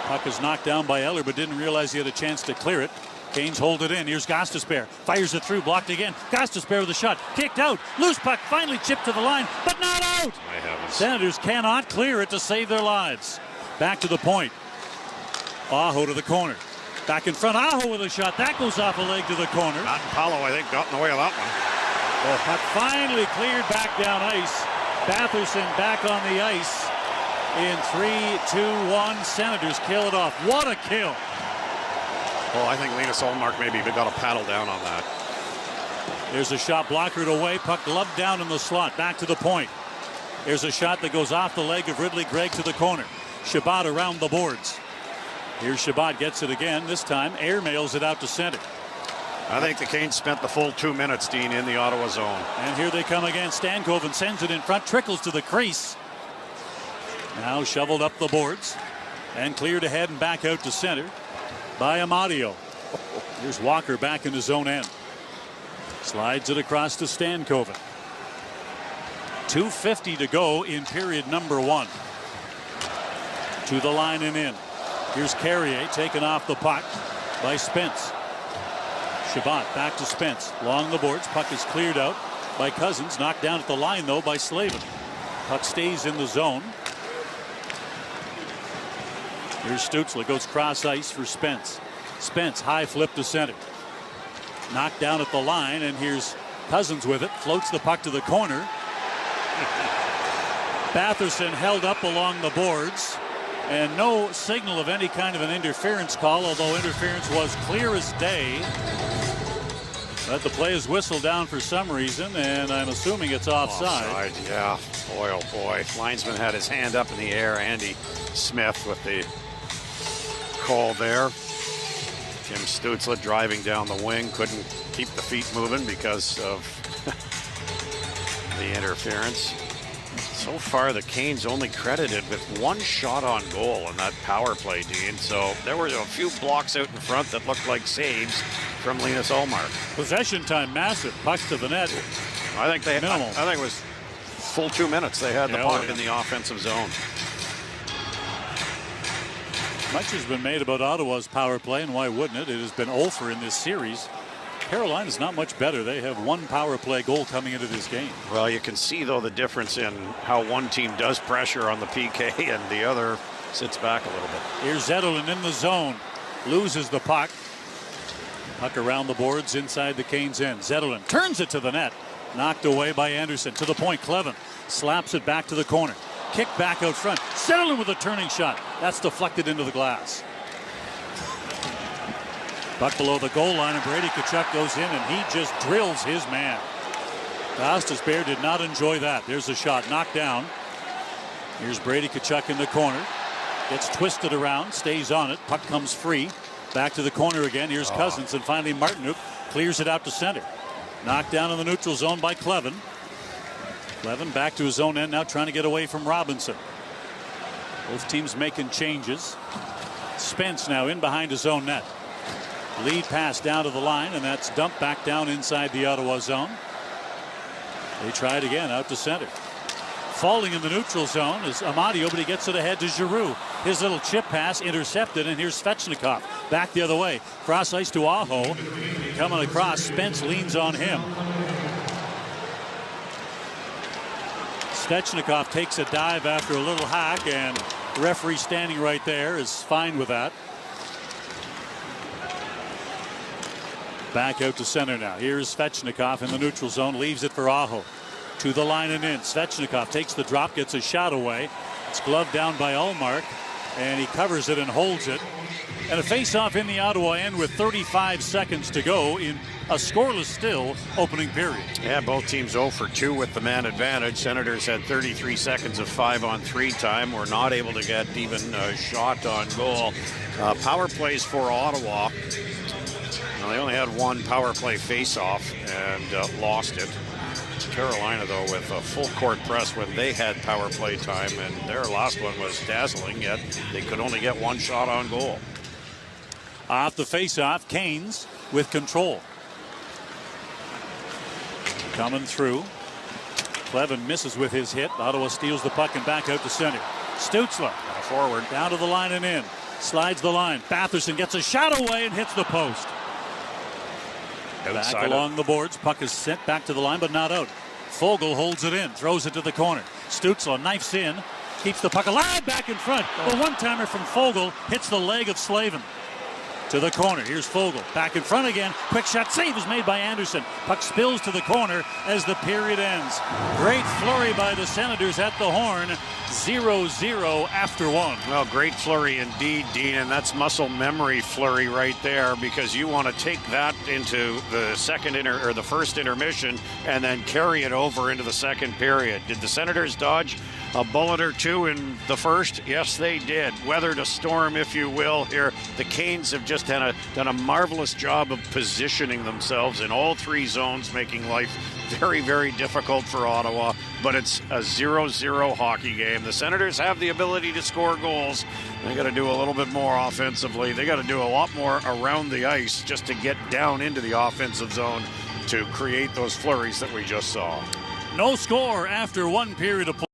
Puck is knocked down by Eller, but didn't realize he had a chance to clear it. Canes hold it in. Here's Gostisbehere. Fires it through. Blocked again. Gostisbehere with a shot. Kicked out. Loose puck. Finally chipped to the line, but not out. Senators cannot clear it to save their lives. Back to the point. Aho to the corner. Back in front. Aho with a shot. That goes off a leg to the corner. Matt and Paolo, I think, got in the way of that one. The puck finally cleared back down ice. Batherson back on the ice. In 3-2-1, Senators kill it off. What a kill. Oh, I think Linus Ullmark maybe got a paddle down on that. There's a shot blockered away. Puck gloved down in the slot. Back to the point. There's a shot that goes off the leg of Ridley Gregg to the corner. Shabbat around the boards. Here's Shabbat, gets it again. This time airmails it out to center. I think the Canes spent the full 2 minutes, Dean, in the Ottawa zone. And here they come again. Stankoven sends it in front. Trickles to the crease. Now shoveled up the boards. And cleared ahead and back out to center by Amadio. Here's Walker back in his own end. Slides it across to Stankoven. 2:50 to go in period number 1. To the line and in. Here's Carrier taken off the puck by Spence. Shabbat back to Spence. Along the boards. Puck is cleared out by Cousins. Knocked down at the line though by Slavin. Puck stays in the zone. Here's Stützle, goes cross ice for Spence. Spence high flip to center. Knocked down at the line, and here's Cousins with it. Floats the puck to the corner. Batherson held up along the boards, and no signal of any kind of an interference call, although interference was clear as day. But the play is whistled down for some reason, and I'm assuming it's offside. Offside, yeah. Boy, oh boy. Linesman had his hand up in the air. Andy Smith with the call there. Tim Stützle driving down the wing, couldn't keep the feet moving because of the interference. So far, the Canes only credited with one shot on goal in that power play, Dean. So there were a few blocks out in front that looked like saves from Linus Ullmark. Possession time massive. Pucks to the net. I think they minimal. I think it was full 2 minutes they had the puck in the offensive zone. Much has been made about Ottawa's power play, and why wouldn't it? It has been 0 for in this series. Carolina's not much better. They have one power play goal coming into this game. Well, you can see, though, the difference in how one team does pressure on the PK and the other sits back a little bit. Here's Zetterlund in the zone. Loses the puck. Puck around the boards inside the Canes' end. Zetterlund turns it to the net. Knocked away by Anderson. To the point, Clevin slaps it back to the corner. Kick back out front. Zetterlund with a turning shot. That's deflected into the glass. Puck below the goal line, and Brady Tkachuk goes in, and he just drills his man. Gostisbehere did not enjoy that. There's a shot knocked down. Here's Brady Tkachuk in the corner. Gets twisted around, stays on it. Puck comes free. Back to the corner again. Here's Cousins, and finally Martinuk clears it out to center. Knocked down in the neutral zone by Clevin. Clevin back to his own end now, trying to get away from Robinson. Both teams making changes. Spence now in behind his own net. Lead pass down to the line, and that's dumped back down inside the Ottawa zone. They try it again out to center. Falling in the neutral zone is Amadio, but he gets it ahead to Giroux. His little chip pass intercepted, and here's Svechnikov back the other way. Cross ice to Aho. Coming across, Spence leans on him. Svechnikov takes a dive after a little hack, and the referee standing right there is fine with that. Back out to center now. Here's Svechnikov in the neutral zone, leaves it for Aho. To the line and in. Svechnikov takes the drop, gets a shot away. It's gloved down by Ullmark, and he covers it and holds it. And a face-off in the Ottawa end with 35 seconds to go in A scoreless still opening period. Yeah, both teams 0 for 2 with the man advantage. Senators had 33 seconds of 5-on-3 time. Were not able to get even a shot on goal. Power plays for Ottawa. Now, they only had one power play face-off and lost it. Carolina, though, with a full court press when they had power play time, and their last one was dazzling, yet they could only get one shot on goal. Off the face-off, Canes with control. Coming through. Clevin misses with his hit. Ottawa steals the puck and back out to center. Stützle forward, down to the line and in. Slides the line. Batherson gets a shot away and hits the post. Back along the boards. Puck is sent back to the line, but not out. Foegele holds it in, throws it to the corner. Stützle knifes in, keeps the puck alive back in front. The one-timer from Foegele hits the leg of Slavin. To the corner. Here's Foegele. Back in front again. Quick shot save is made by Anderson. Puck spills to the corner as the period ends. Great flurry by the Senators at the horn. 0-0 after one. Well, great flurry indeed, Dean, and that's muscle memory flurry right there, because you want to take that into the the first intermission and then carry it over into the second period. Did the Senators dodge a bullet or two in the first? Yes, they did. Weathered a storm, if you will, here. The Canes have just done a marvelous job of positioning themselves in all three zones, making life very, very difficult for Ottawa. But it's a 0-0 hockey game. The Senators have the ability to score goals. They got to do a little bit more offensively. They got to do a lot more around the ice just to get down into the offensive zone to create those flurries that we just saw. No score after one period of play.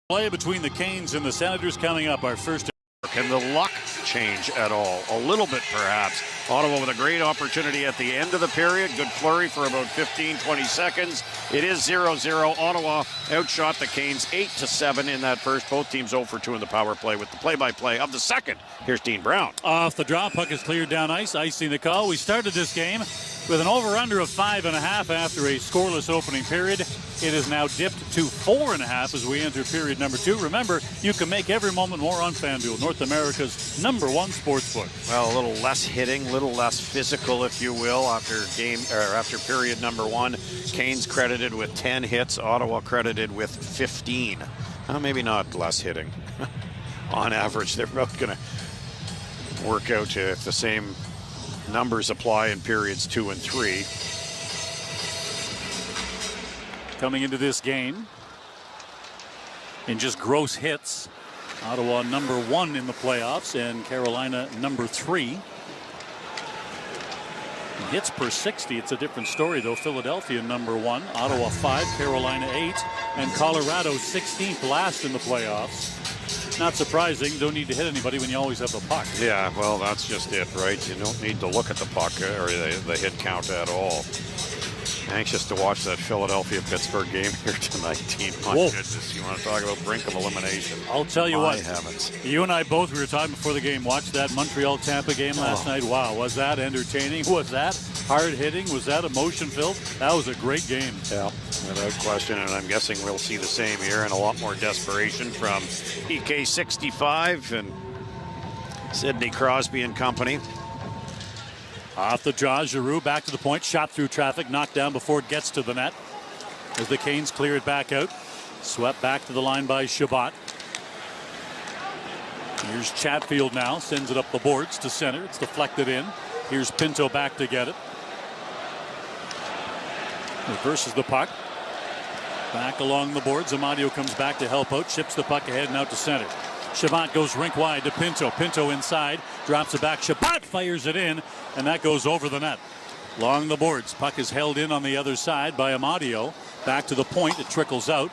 Play between the Canes and the Senators coming up. Our first. Can the luck change at all? A little bit, perhaps. Ottawa with a great opportunity at the end of the period. Good flurry for about 15-20 seconds. It is 0-0. Ottawa outshot the Canes 8-7 in that first. Both teams 0 for 2 in the power play. With the play-by-play of the second, here's Dean Brown. Off the draw, puck is cleared down ice. Icing the call. We started this game with an over-under of 5.5 after a scoreless opening period. It is now dipped to 4.5 as we enter period number 2. Remember, you can make every moment more on FanDuel, North America's #1 sportsbook. Well, a little less hitting, a little less physical, if you will, after period number 1. Canes credited with 10 hits, Ottawa credited with 15. Maybe not less hitting. On average, they're both going to work out to if the same numbers apply in periods 2 and 3. Coming into this game in just gross hits, Ottawa #1 in the playoffs and Carolina #3. Hits per 60, it's a different story though. Philadelphia #1, Ottawa 5, Carolina 8, and Colorado 16th last in the playoffs. Not surprising, don't need to hit anybody when you always have the puck. Yeah, well, that's just it, right? You don't need to look at the puck or the hit count at all. Anxious to watch that Philadelphia-Pittsburgh game here tonight, team. My goodness, you want to talk about brink of elimination. I'll tell you what, heavens. You and I both, we were talking before the game, watched that Montreal-Tampa game last night. Wow, was that entertaining? Was that hard-hitting? Was that emotion-filled? That was a great game. Yeah, without question, and I'm guessing we'll see the same here and a lot more desperation from EK65 and Sidney Crosby and company. Off the draw, Giroux back to the point, shot through traffic, knocked down before it gets to the net. As the Canes clear it back out, swept back to the line by Chabot. Here's Chatfield now, sends it up the boards to center. It's deflected in. Here's Pinto back to get it. Reverses the puck. Back along the boards. Amadio comes back to help out, chips the puck ahead and out to center. Chabot goes rink wide to Pinto. Pinto inside, drops it back. Chabot fires it in, and that goes over the net. Along the boards, puck is held in on the other side by Amadio. Back to the point, it trickles out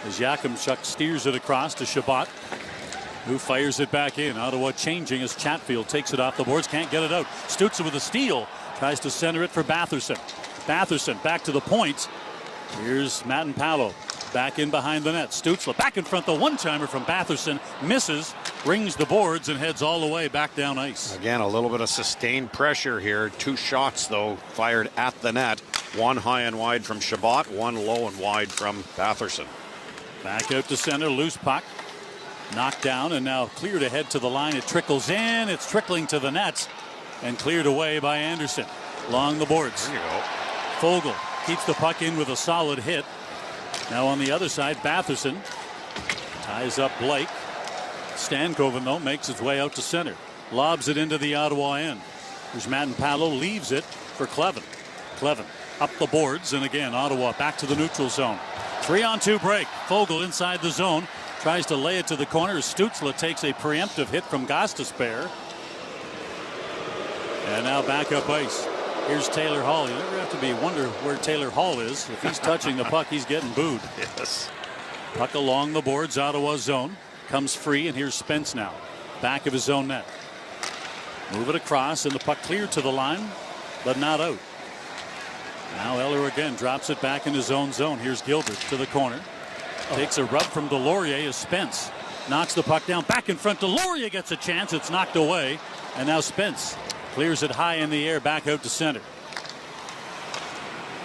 as Yakimchuk steers it across to Chabot, who fires it back in. Ottawa changing as Chatfield takes it off the boards, can't get it out. Stützle with a steal, tries to center it for Batherson. Batherson back to the point. Here's Matenpalo. Back in behind the net. Stützle back in front. The one-timer from Batherson misses, rings the boards, and heads all the way back down ice. Again, a little bit of sustained pressure here. 2 shots, though, fired at the net. One high and wide from Chabot, one low and wide from Batherson. Back out to center. Loose puck. Knocked down and now cleared ahead to the line. It trickles in. It's trickling to the net and cleared away by Anderson. Along the boards. There you go. Fogle keeps the puck in with a solid hit. Now on the other side, Batherson ties up Blake. Stankoven, though, makes his way out to center. Lobs it into the Ottawa end. There's Matenpalo, leaves it for Clevin. Clevin up the boards, and again, Ottawa back to the neutral zone. 3-on-2 break. Fogle inside the zone. Tries to lay it to the corner. Stützle takes a preemptive hit from Gostisbehere. And now back up ice. Here's Taylor Hall. You never have to wonder where Taylor Hall is. If he's touching the puck, he's getting booed. Yes. Puck along the boards, Ottawa zone. Comes free, and here's Spence now. Back of his own net. Move it across, and the puck cleared to the line, but not out. Now Eller again drops it back in his own zone. Here's Gilbert to the corner. Takes a rub from Delorier as Spence knocks the puck down. Back in front, Delorier gets a chance. It's knocked away, and now Spence clears it high in the air, back out to center.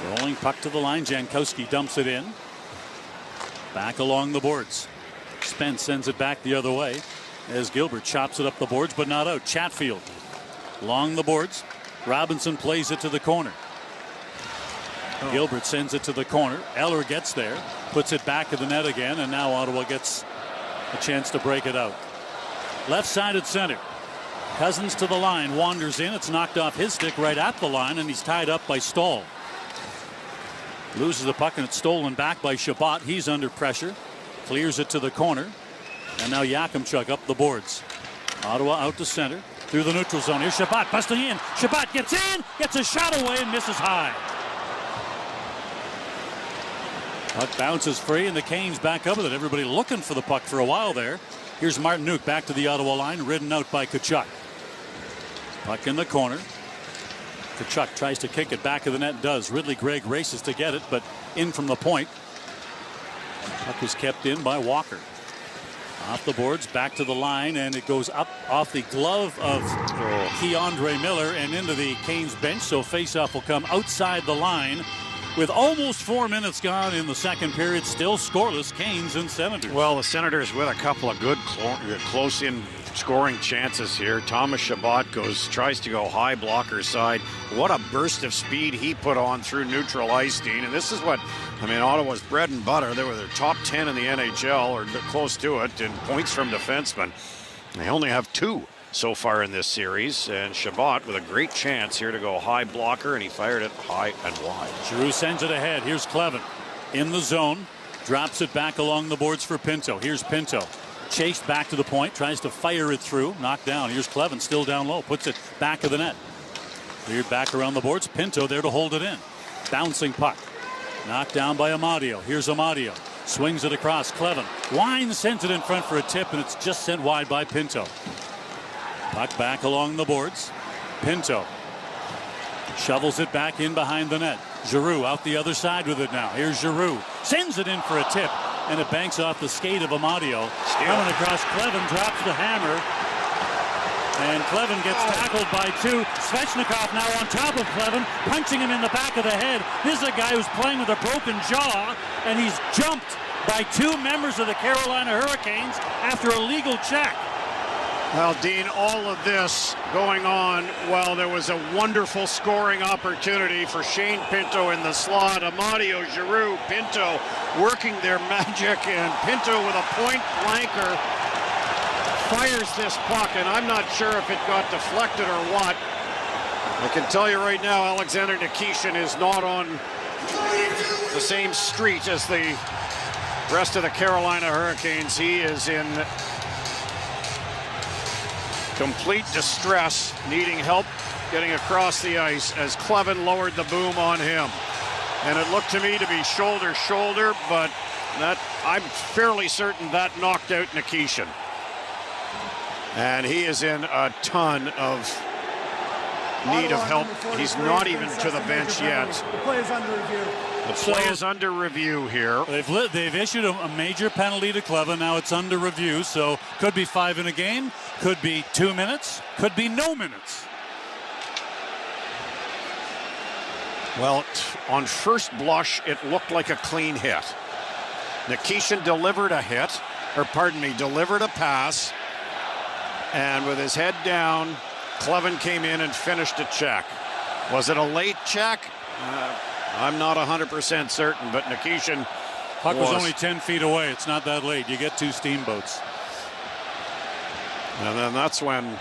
Rolling puck to the line. Jankowski dumps it in. Back along the boards. Spence sends it back the other way as Gilbert chops it up the boards, but not out. Chatfield along the boards. Robinson plays it to the corner. Gilbert sends it to the corner. Eller gets there, puts it back of the net again, and now Ottawa gets a chance to break it out. Left-sided center. Cousins to the line, wanders in. It's knocked off his stick right at the line, and he's tied up by Stahl. Loses the puck, and it's stolen back by Chabot. He's under pressure. Clears it to the corner. And now Yakimchuk up the boards. Ottawa out to center. Through the neutral zone. Here's Chabot busting in. Chabot gets in, gets a shot away, and misses high. Puck bounces free, and the Canes back up with it. Everybody looking for the puck for a while there. Here's Martinook back to the Ottawa line, ridden out by Tkachuk. Puck in the corner. Tkachuk tries to kick it back of the net, does. Ridley Gregg races to get it, but in from the point. Puck was kept in by Walker. Off the boards, back to the line, and it goes up off the glove of Keandre Miller and into the Canes bench. So faceoff will come outside the line. With almost 4 minutes gone in the second period, still scoreless, Canes and Senators. Well, the Senators with a couple of good close-in scoring chances here. Thomas Chabot tries to go high blocker side. What a burst of speed he put on through neutral ice, Dean. And this is what, Ottawa's bread and butter. They were their top 10 in the NHL, or close to it, in points from defensemen. They only have 2 so far in this series, and Chabot with a great chance here to go high blocker, and he fired it high and wide. Giroux sends it ahead. Here's Clevin in the zone, drops it back along the boards for Pinto. Here's Pinto, chased back to the point, tries to fire it through, knocked down. Here's Clevin, still down low, puts it back of the net. Cleared back around the boards. Pinto there to hold it in. Bouncing puck, knocked down by Amadio. Here's Amadio, swings it across. Clevin, Wine sends it in front for a tip, and it's just sent wide by Pinto. Puck back along the boards. Pinto shovels it back in behind the net. Giroux out the other side with it now. Here's Giroux. Sends it in for a tip, and it banks off the skate of Amadio. Coming across, Clevin drops the hammer. And Clevin gets tackled by 2. Svechnikov now on top of Clevin, punching him in the back of the head. This is a guy who's playing with a broken jaw, and he's jumped by 2 members of the Carolina Hurricanes after a legal check. Well, Dean, all of this going on while there was a wonderful scoring opportunity for Shane Pinto in the slot. Amadio, Giroux, Pinto working their magic, and Pinto with a point blanker fires this puck, and I'm not sure if it got deflected or what. I can tell you right now, Alexander Nikishin is not on the same street as the rest of the Carolina Hurricanes. He is in complete distress, needing help getting across the ice as Clevin lowered the boom on him. And it looked to me to be shoulder, but I'm fairly certain that knocked out Nikishin. And he is in a ton of need of help. He's not even to the bench yet. The play is under review. The play is under review here. They've issued a major penalty to Clevin. Now it's under review, so could be 5 in a game, could be 2 minutes, could be no minutes. Well, on first blush, it looked like a clean hit. Nikishin delivered a pass, and with his head down, Clevin came in and finished a check. Was it a late check? I'm not 100% certain, but Nikishin Puck was only 10 feet away. It's not that late. You get 2 steamboats. And then that's when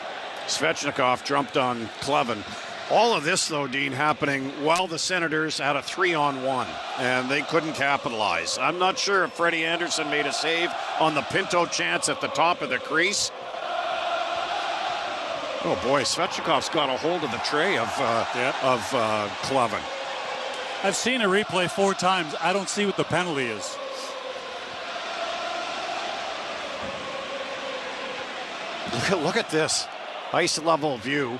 Svechnikov jumped on Clevin. All of this, though, Dean, happening while the Senators had a 3-on-1, and they couldn't capitalize. I'm not sure if Freddie Anderson made a save on the Pinto chance at the top of the crease. Oh, boy, Svechnikov's got a hold of the tray of Clevin. I've seen a replay 4 times. I don't see what the penalty is. Look at this ice level view.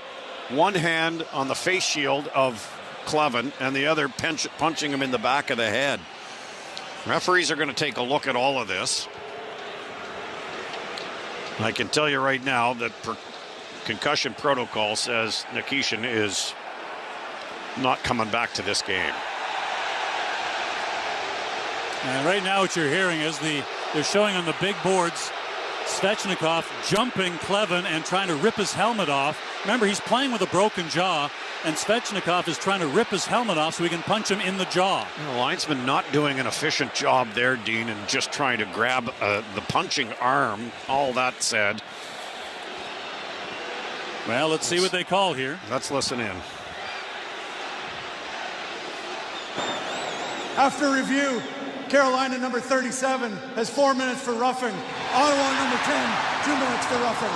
One hand on the face shield of Clevin and the other punching him in the back of the head. Referees are going to take a look at all of this. I can tell you right now that concussion protocol says Nikishin is not coming back to this game. And right now what you're hearing is they're showing on the big boards Svechnikov jumping Clevin and trying to rip his helmet off. Remember, he's playing with a broken jaw, and Svechnikov is trying to rip his helmet off so he can punch him in the jaw. The linesman not doing an efficient job there, Dean, and just trying to grab the punching arm. All that said. Well, let's see what they call here. Let's listen in. After review, Carolina number 37 has 4 minutes for roughing. Ottawa number 10, 2 minutes for roughing.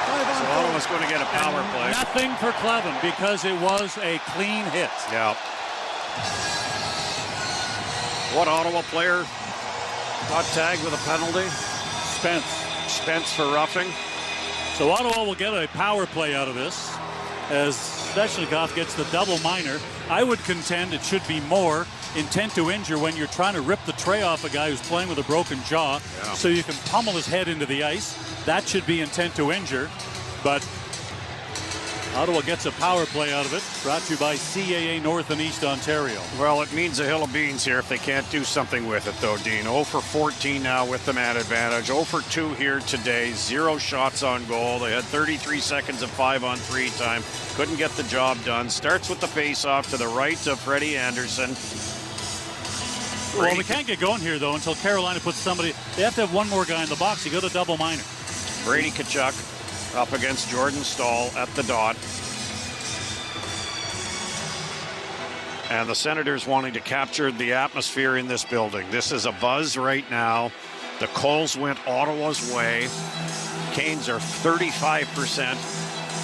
So Ottawa's going to get a power play. Nothing for Clevin because it was a clean hit. Yeah. What Ottawa player got tagged with a penalty? Spence for roughing. So Ottawa will get a power play out of this as Svechnikov gets the double minor. I would contend it should be more intent to injure when you're trying to rip the tray off a guy who's playing with a broken jaw, so you can pummel his head into the ice. That should be intent to injure, but Ottawa gets a power play out of it. Brought to you by CAA North and East Ontario. Well, it means a hill of beans here if they can't do something with it, though, Dean. 0 for 14 now with the man advantage. 0 for 2 here today. 0 shots on goal. They had 33 seconds of 5-on-3 time. Couldn't get the job done. Starts with the face-off to the right of Freddie Anderson. Well, we can't get going here, though, until Carolina puts somebody. They have to have one more guy in the box. You go to double minor. Brady Tkachuk up against Jordan Staal at the dot. And the Senators wanting to capture the atmosphere in this building. This is a buzz right now. The calls went Ottawa's way. Canes are 35%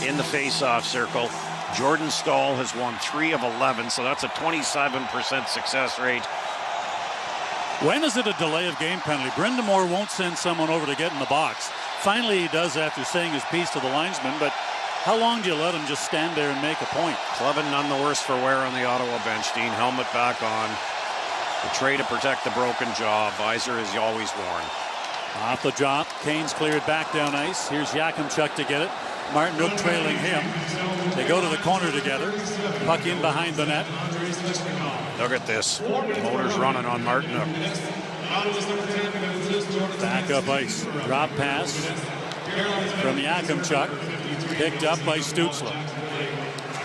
in the face-off circle. Jordan Staal has won 3 of 11, so that's a 27% success rate. When is it a delay of game penalty? Brind'Amour won't send someone over to get in the box. Finally, he does after saying his piece to the linesman, but how long do you let him just stand there and make a point? Clevin none the worse for wear on the Ottawa bench. Dean, helmet back on. The tray to protect the broken jaw. Visor is always worn. Off the drop, Canes cleared back down ice. Here's Yakimchuk to get it. Martinook trailing him. They go to the corner together. Puck in behind the net. Look at this. Motor's running on Martinook. Back up ice. Drop pass from Yakimchuk. Picked up by Stützle.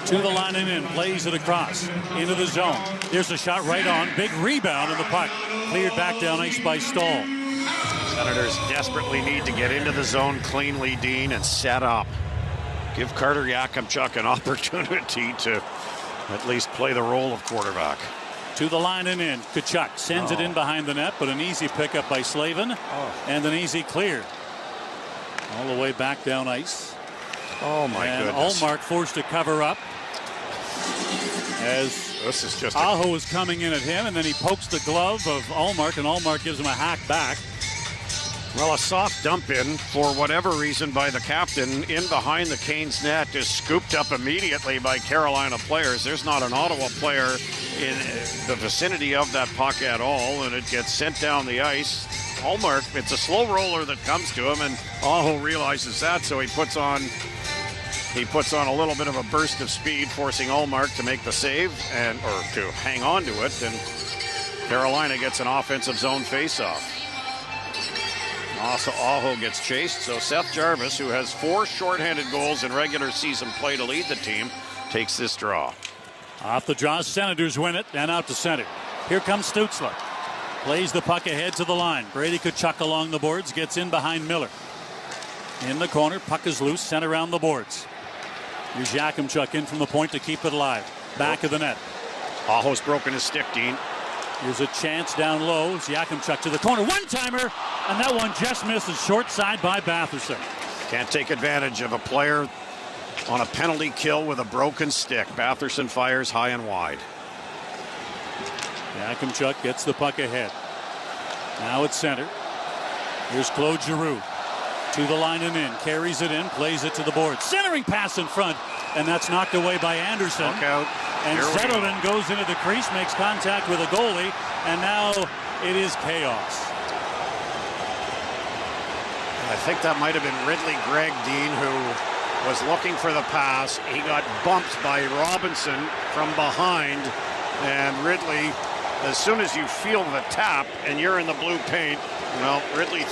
To the line and in. Plays it across. Into the zone. There's a shot right on. Big rebound in the puck. Cleared back down ice by Staal. Senators desperately need to get into the zone cleanly, Dean, and set up. Give Carter Yakimchuk an opportunity to at least play the role of quarterback. To the line and in. Tkachuk sends it in behind the net, but an easy pickup by Slavin. And an easy clear. All the way back down ice. Oh, my goodness. And Ullmark forced to cover up. As this is just Aho is coming in at him, and then he pokes the glove of Ullmark, and Ullmark gives him a hack back. Well, a soft dump in for whatever reason by the captain in behind the Canes net is scooped up immediately by Carolina players. There's not an Ottawa player in the vicinity of that puck at all, and it gets sent down the ice. Ullmark, it's a slow roller that comes to him, and Aho realizes that, so he puts on a little bit of a burst of speed, forcing Ullmark to make the save or to hang on to it, and Carolina gets an offensive zone faceoff. Also, Aho gets chased, so Seth Jarvis, who has 4 shorthanded goals in regular season play to lead the team, takes this draw. Off the draw, Senators win it, and out to center. Here comes Stützle. Plays the puck ahead to the line. Brady Tkachuk along the boards, gets in behind Miller. In the corner, puck is loose, sent around the boards. Here's Yakimchuk in from the point to keep it alive. Back of the net. Aho's broken his stick, Dean. Here's a chance down low. It's Yakimchuk to the corner. One-timer, and that one just misses short side by Batherson. Can't take advantage of a player on a penalty kill with a broken stick. Batherson fires high and wide. Yakimchuk gets the puck ahead. Now it's center. Here's Claude Giroux. To the line and in. Carries it in. Plays it to the board. Centering pass in front. And that's knocked away by Anderson. Look out. And Zetterlund goes into the crease. Makes contact with a goalie. And now it is chaos. I think that might have been Ridley Gregg, Dean, who was looking for the pass. He got bumped by Robinson from behind. And Ridley, as soon as you feel the tap and you're in the blue paint, well, Ridley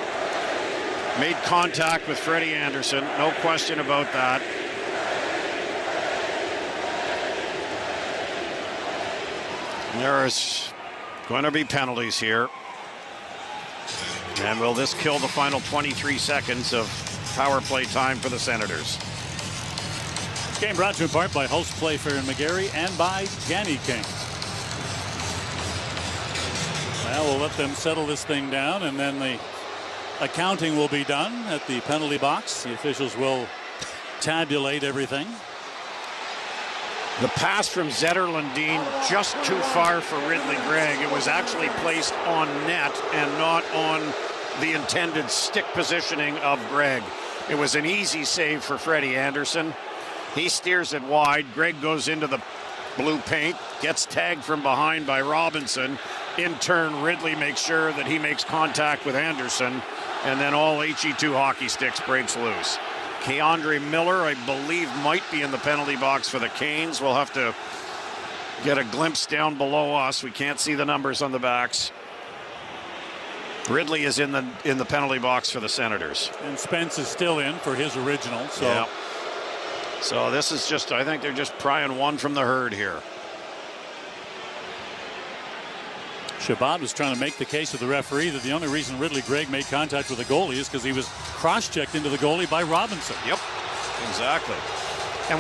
made contact with Freddie Anderson. No question about that. There's going to be penalties here. And will this kill the final 23 seconds of power play time for the Senators? Game brought to you in part by Hulse Playfair and McGarry and by Janny King. Well, we'll let them settle this thing down, and then the accounting will be done at the penalty box. The officials will tabulate everything. The pass from Zetterlundin just too far for Ridley Gregg. It was actually placed on net and not on the intended stick positioning of Gregg. It was an easy save for Freddie Anderson. He steers it wide. Gregg goes into the blue paint, gets tagged from behind by Robinson. In turn, Ridley makes sure that he makes contact with Anderson, and then all HE2 hockey sticks breaks loose. Keandre Miller, I believe, might be in the penalty box for the Canes. We'll have to get a glimpse down below us. We can't see the numbers on the backs. Ridley is in the penalty box for the Senators. And Spence is still in for his original. So, yeah. So this is just, I think they're just prying one from the herd here. Shabbat was trying to make the case to the referee that the only reason Ridley Gregg made contact with the goalie is because he was cross-checked into the goalie by Robinson. Yep, exactly. And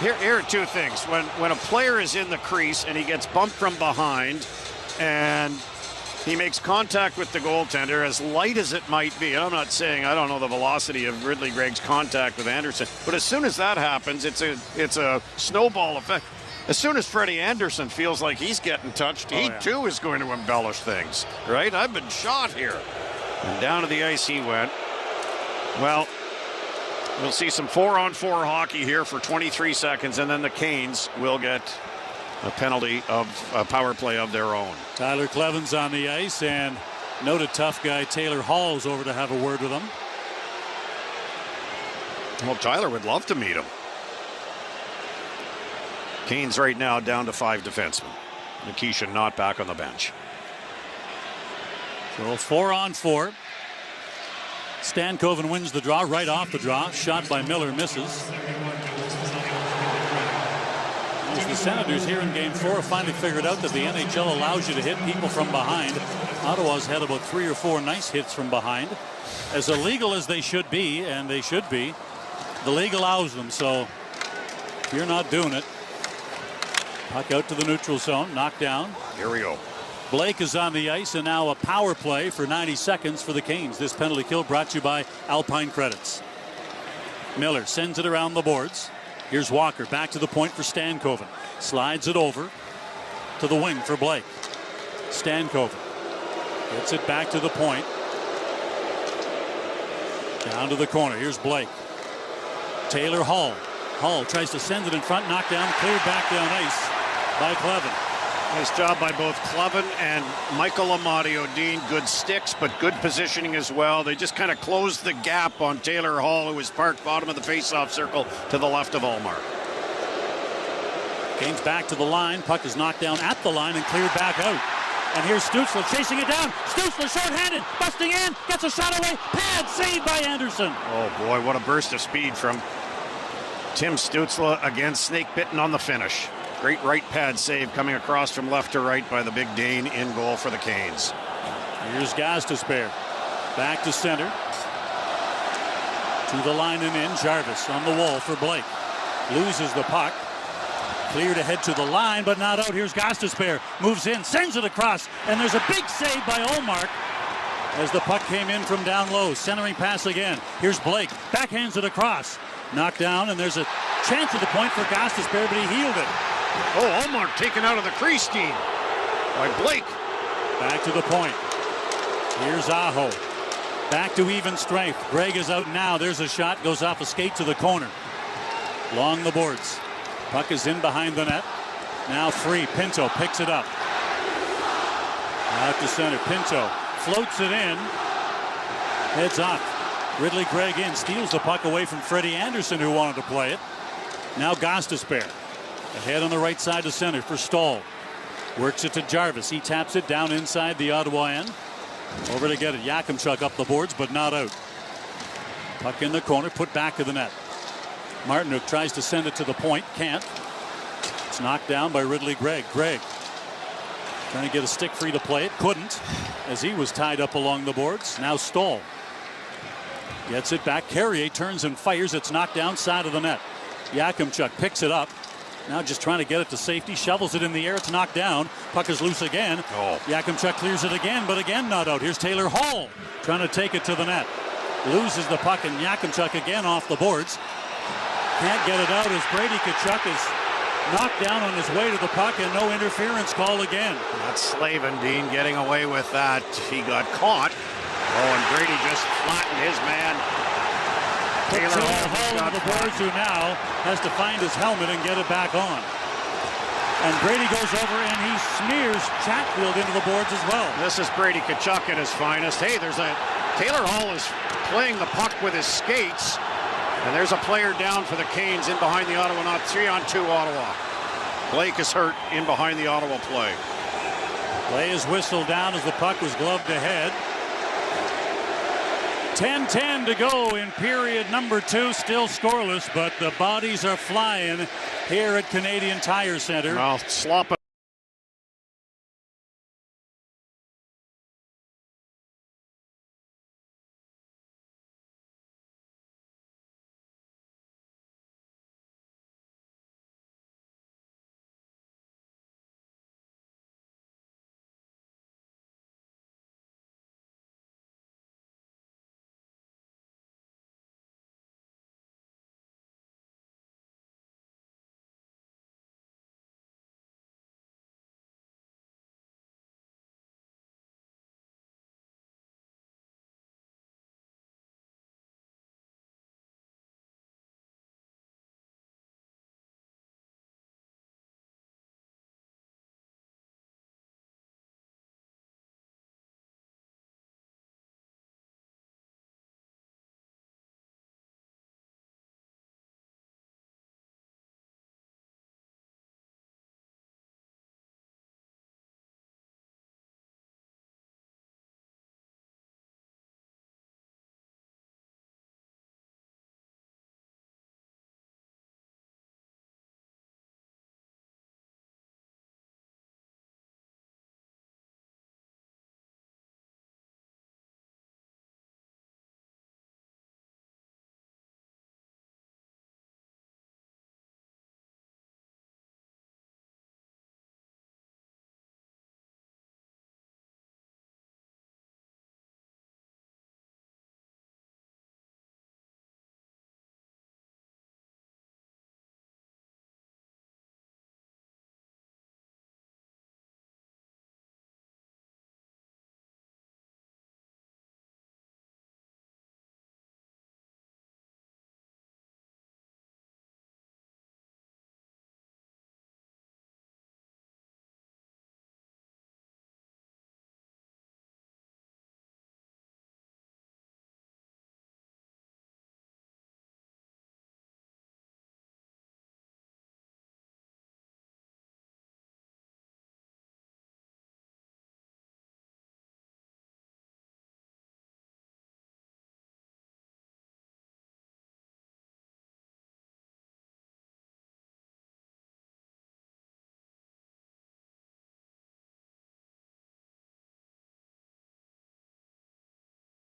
here are two things. When a player is in the crease and he gets bumped from behind and he makes contact with the goaltender, as light as it might be, and I'm not saying I don't know the velocity of Ridley Gregg's contact with Anderson, but as soon as that happens, it's a snowball effect. As soon as Freddie Anderson feels like he's getting touched, he too is going to embellish things, right? I've been shot here. And down to the ice he went. Well, we'll see some 4-on-4 hockey here for 23 seconds, and then the Canes will get a penalty of a power play of their own. Tyler Cleven's on the ice, and noted tough guy Taylor Hall's over to have a word with him. Well, Tyler would love to meet him. Canes right now down to 5 defensemen. Nikishin not back on the bench. So 4-on-4. Stankoven wins the draw, right off the draw. Shot by Miller misses. As the Senators here in Game 4 have finally figured out that the NHL allows you to hit people from behind. Ottawa's had about 3 or 4 nice hits from behind. As illegal as they should be, and they should be, the league allows them. So if you're not doing it, puck out to the neutral zone, knocked down. Here we go. Blake is on the ice, and now a power play for 90 seconds for the Canes. This penalty kill brought to you by Alpine Credits. Miller sends it around the boards. Here's Walker back to the point for Stankoven. Slides it over to the wing for Blake. Stankoven gets it back to the point. Down to the corner. Here's Blake. Taylor Hall. Hall tries to send it in front, knocked down, cleared back down ice by Cleven. Nice job by both Cleven and Michael Amadio. Dean, good sticks, but good positioning as well. They just kind of closed the gap on Taylor Hall, who was parked bottom of the faceoff circle to the left of Ullmark. Canes back to the line. Puck is knocked down at the line and cleared back out. And here's Stützle chasing it down. Stützle short-handed, busting in, gets a shot away. Pad saved by Anderson. Oh boy, what a burst of speed from Tim Stützle, again snake bitten on the finish. Great right pad save coming across from left to right by the big Dane in goal for the Canes. Here's Gazdaspere. Back to center. To the line and in. Jarvis on the wall for Blake. Loses the puck. Cleared ahead to the line, but not out. Here's Gazdaspere. Moves in, sends it across, and there's a big save by Ullmark as the puck came in from down low. Centering pass again. Here's Blake. Backhands it across. Knocked down, and there's a chance at the point for Gazdaspere, but he healed it. Oh, Ullmark taken out of the crease, Dean, by Blake. Back to the point. Here's Aho. Back to even strength. Gregg is out now. There's a shot. Goes off a skate to the corner. Along the boards. Puck is in behind the net. Now free. Pinto picks it up. Out to center. Pinto floats it in. Heads off. Ridley Gregg in. Steals the puck away from Freddie Anderson, who wanted to play it. Now Gazdaspere. Ahead on the right side to center for Stahl. Works it to Jarvis. He taps it down inside the Ottawa end. Over to get it. Yakimchuk up the boards, but not out. Puck in the corner, put back to the net. Martinuk tries to send it to the point. Can't. It's knocked down by Ridley Gregg. Gregg trying to get a stick free to play it. Couldn't, as he was tied up along the boards. Now Stahl gets it back. Carrier turns and fires. It's knocked down side of the net. Yakimchuk picks it up. Now just trying to get it to safety. Shovels it in the air. It's knocked down. Puck is loose again. Yakimchuk clears it again, but again not out. Here's Taylor Hall trying to take it to the net. Loses the puck, and Yakimchuk again off the boards. Can't get it out as Brady Tkachuk is knocked down on his way to the puck, and no interference call again. That's Slavin, Dean, getting away with that. He got caught. Oh, and Brady just flattened his man. Taylor Hall on the boards, who now has to find his helmet and get it back on. And Brady goes over and he smears Chatfield into the boards as well. This is Brady Tkachuk at his finest. Hey, Taylor Hall is playing the puck with his skates. And there's a player down for the Canes in behind the Ottawa, not 3-on-2 Ottawa. Blake is hurt in behind the Ottawa play. Play is whistled down as the puck was gloved ahead. 10-10 to go in period number 2, still scoreless, but the bodies are flying here at Canadian Tire Center. Well, slop it.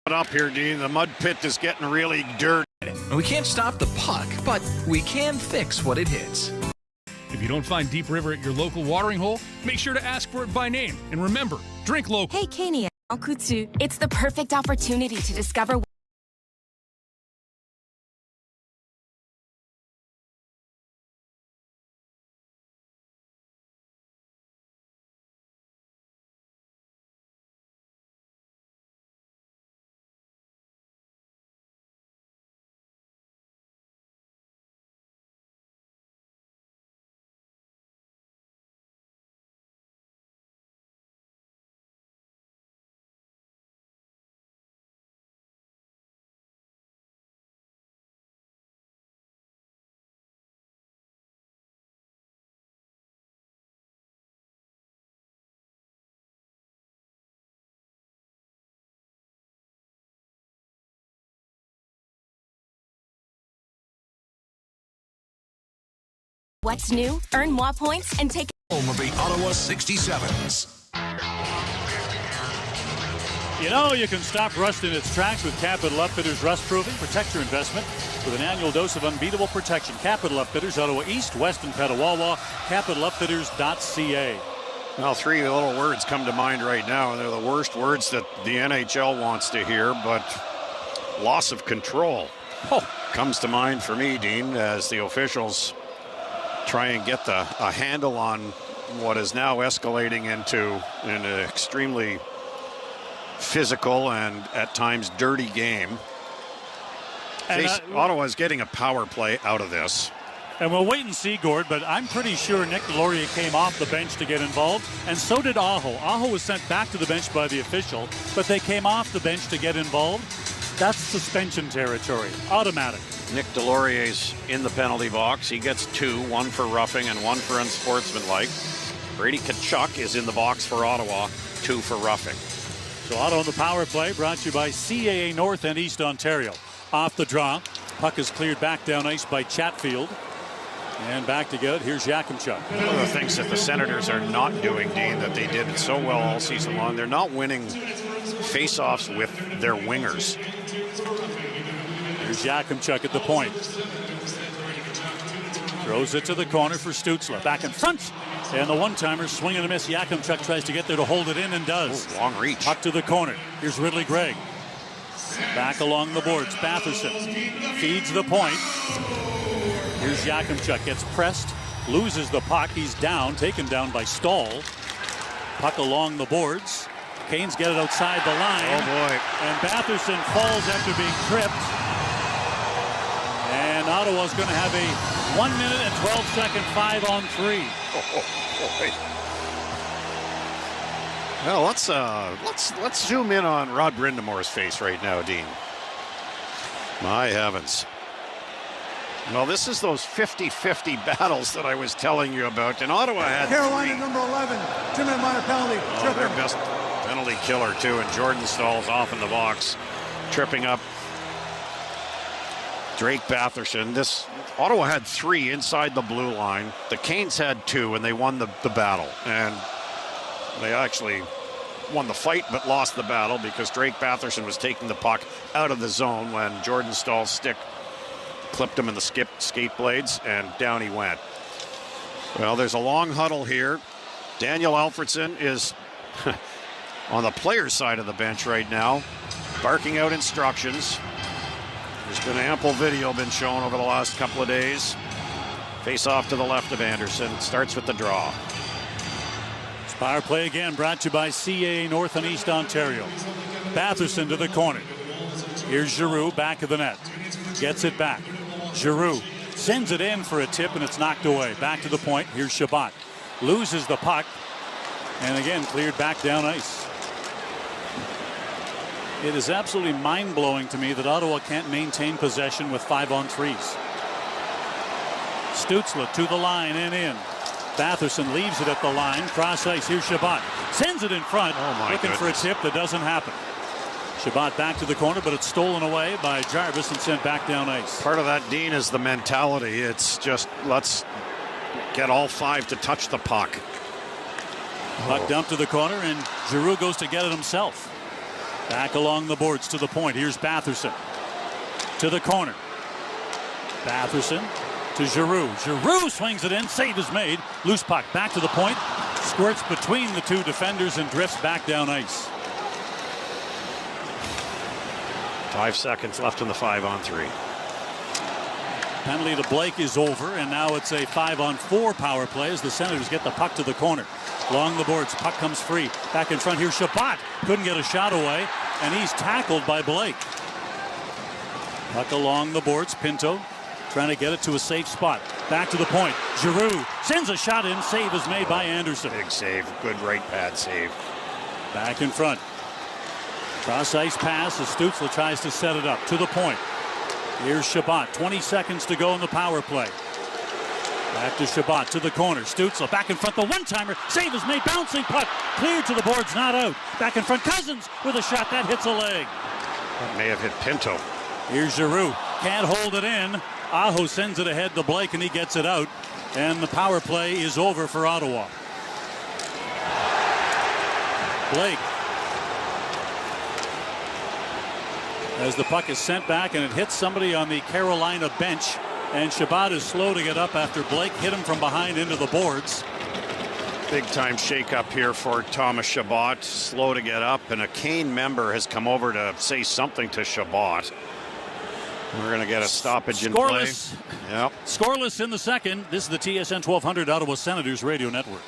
Up here, Dean. The mud pit is getting really dirty. We can't stop the puck, but we can fix what it hits. If you don't find Deep River at your local watering hole, make sure to ask for it by name. And remember, drink local. Hey, Kania. It's the perfect opportunity to discover what's new, earn more points, and take home of the Ottawa 67s. You know, you can stop rust in its tracks with Capital Upfitters Rust Proofing. Protect your investment with an annual dose of unbeatable protection. Capital Upfitters, Ottawa East, West, and Petawawa. CapitalUpfitters.ca. Well, 3 little words come to mind right now, and they're the worst words that the NHL wants to hear, but loss of control comes to mind for me, Dean, as the officials try and get a handle on what is now escalating into an extremely physical and at times dirty game. Ottawa's getting a power play out of this. And we'll wait and see, Gord, but I'm pretty sure Nick Delorier came off the bench to get involved, and so did Aho. Aho was sent back to the bench by the official, but they came off the bench to get involved. That's suspension territory, automatic. Nick Delorier's in the penalty box. He gets 2, 1 for roughing and 1 for unsportsmanlike. Brady Tkachuk is in the box for Ottawa, 2 for roughing. So Ottawa on the power play, brought to you by CAA North and East Ontario. Off the draw, puck is cleared back down ice by Chatfield. And back to good. Here's Yakimchuk. One of the things that the Senators are not doing, Dean, that they did so well all season long, they're not winning face-offs with their wingers. Here's Yakimchuk at the point. Throws it to the corner for Stützle. Back in front. And the one-timer swing and a miss. Yakimchuk tries to get there to hold it in and does. Ooh, long reach. Puck to the corner. Here's Ridley Gregg. Back along the boards. Batherson feeds the point. Here's Yakimchuk, gets pressed, loses the puck. He's down, taken down by Stahl. Puck along the boards. Canes get it outside the line. Oh, boy. And Batherson falls after being tripped. And Ottawa's going to have a 1 minute and 12-second 5-on-3. Oh, boy. Well, let's zoom in on Rod Brindamore's face right now, Dean. My heavens. Well, this is those 50-50 battles that I was telling you about. And Ottawa had Carolina 3. number 11, 2-minute minor penalty. Their best penalty killer, too. And Jordan Stahl's off in the box, tripping up Drake Batherson. Ottawa had 3 inside the blue line. The Canes had 2, and they won the battle. And they actually won the fight, but lost the battle because Drake Batherson was taking the puck out of the zone when Jordan Stahl's stick clipped him in the skate blades, and down he went. Well, there's a long huddle here. Daniel Alfredson is on the player's side of the bench right now, barking out instructions. There's been ample video been shown over the last couple of days. Face off to the left of Anderson. Starts with the draw. This power play again brought to you by CAA North and East Ontario. Batherson to the corner. Here's Giroux back of the net. Gets it back. Giroux sends it in for a tip, and it's knocked away. Back to the point. Here's Shabbat. Loses the puck. And again, cleared back down ice. It is absolutely mind-blowing to me that Ottawa can't maintain possession with 5-on-3s. Stützle to the line and in. Batherson leaves it at the line. Cross ice. Here's Shabbat. Sends it in front. Looking for a tip that doesn't happen. Shabbat back to the corner, but it's stolen away by Jarvis and sent back down ice. Part of that, Dean, is the mentality. It's just, let's get all 5 to touch the puck. Puck dumped to the corner, and Giroux goes to get it himself. Back along the boards to the point. Here's Batherson. To the corner. Batherson to Giroux. Giroux swings it in. Save is made. Loose puck back to the point. Squirts between the 2 defenders and drifts back down ice. 5 seconds left in the 5-on-3. Penalty to Blake is over, and now it's a 5-on-4 power play as the Senators get the puck to the corner. Along the boards, puck comes free. Back in front here, Shabbat couldn't get a shot away, and he's tackled by Blake. Puck along the boards, Pinto trying to get it to a safe spot. Back to the point, Giroux sends a shot in. Save is made by Anderson. Big save, good right pad save. Back in front. Cross ice pass as Stützle tries to set it up to the point. Here's Shabbat. 20 seconds to go in the power play. Back to Shabbat to the corner. Stützle back in front. The one-timer. Save is made. Bouncing puck. Cleared to the boards. Not out. Back in front. Cousins with a shot. That hits a leg. That may have hit Pinto. Here's Giroux. Can't hold it in. Aho sends it ahead to Blake, and he gets it out. And the power play is over for Ottawa. Blake. As the puck is sent back, and it hits somebody on the Carolina bench. And Shabbat is slow to get up after Blake hit him from behind into the boards. Big time shake-up here for Thomas Shabbat. Slow to get up, and a Kane member has come over to say something to Shabbat. We're going to get a stoppage in Scoreless. play. Yep. Scoreless in the second. This is the TSN 1200 Ottawa Senators Radio Network.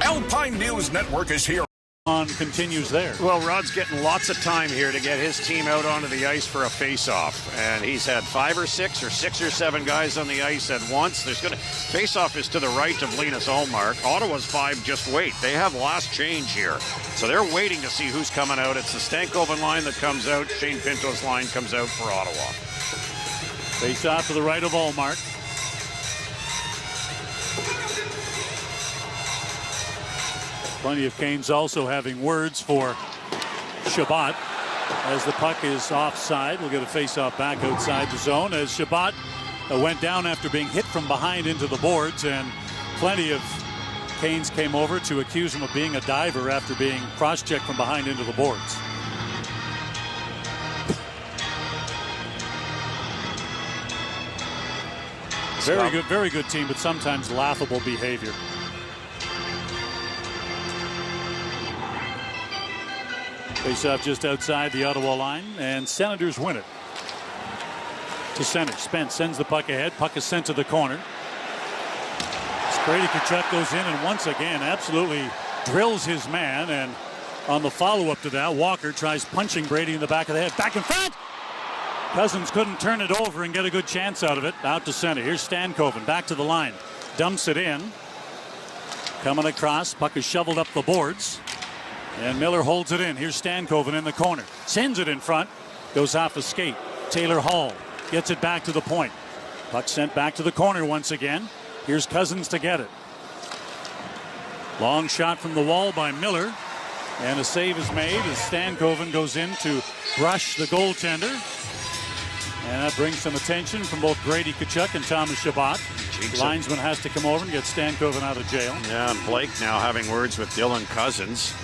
Alpine News Network is here. On continues there. Well, Rod's getting lots of time here to get his team out onto the ice for a face-off. And he's had 5 or 6 or 6 or 7 guys on the ice at once. Face-off is to the right of Linus Ullmark. Ottawa's 5 just wait. They have last change here. So they're waiting to see who's coming out. It's the Stankoven line that comes out. Shane Pinto's line comes out for Ottawa. Face-off to the right of Ullmark. Plenty of Canes also having words for Chabot as the puck is offside. We'll get a face-off back outside the zone as Chabot went down after being hit from behind into the boards, and plenty of Canes came over to accuse him of being a diver after being cross-checked from behind into the boards. Very good team, but sometimes laughable behavior. Face-off just outside the Ottawa line, and Senators win it. To center. Spence sends the puck ahead. Puck is sent to the corner. Brady Tkachuk goes in and once again absolutely drills his man, and on the follow-up to that, Walker tries punching Brady in the back of the head. Back in front! Cousins couldn't turn it over and get a good chance out of it. Out to center. Here's Stankoven back to the line. Dumps it in. Coming across. Puck is shoveled up the boards. And Miller holds it in. Here's Stankoven in the corner. Sends it in front. Goes off a skate. Taylor Hall gets it back to the point. Puck sent back to the corner once again. Here's Cousins to get it. Long shot from the wall by Miller. And a save is made as Stankoven goes in to brush the goaltender. And that brings some attention from both Brady Tkachuk and Thomas Chabot. Linesman has to come over and get Stankoven out of jail. Yeah, and Blake now having words with Dylan Cousins.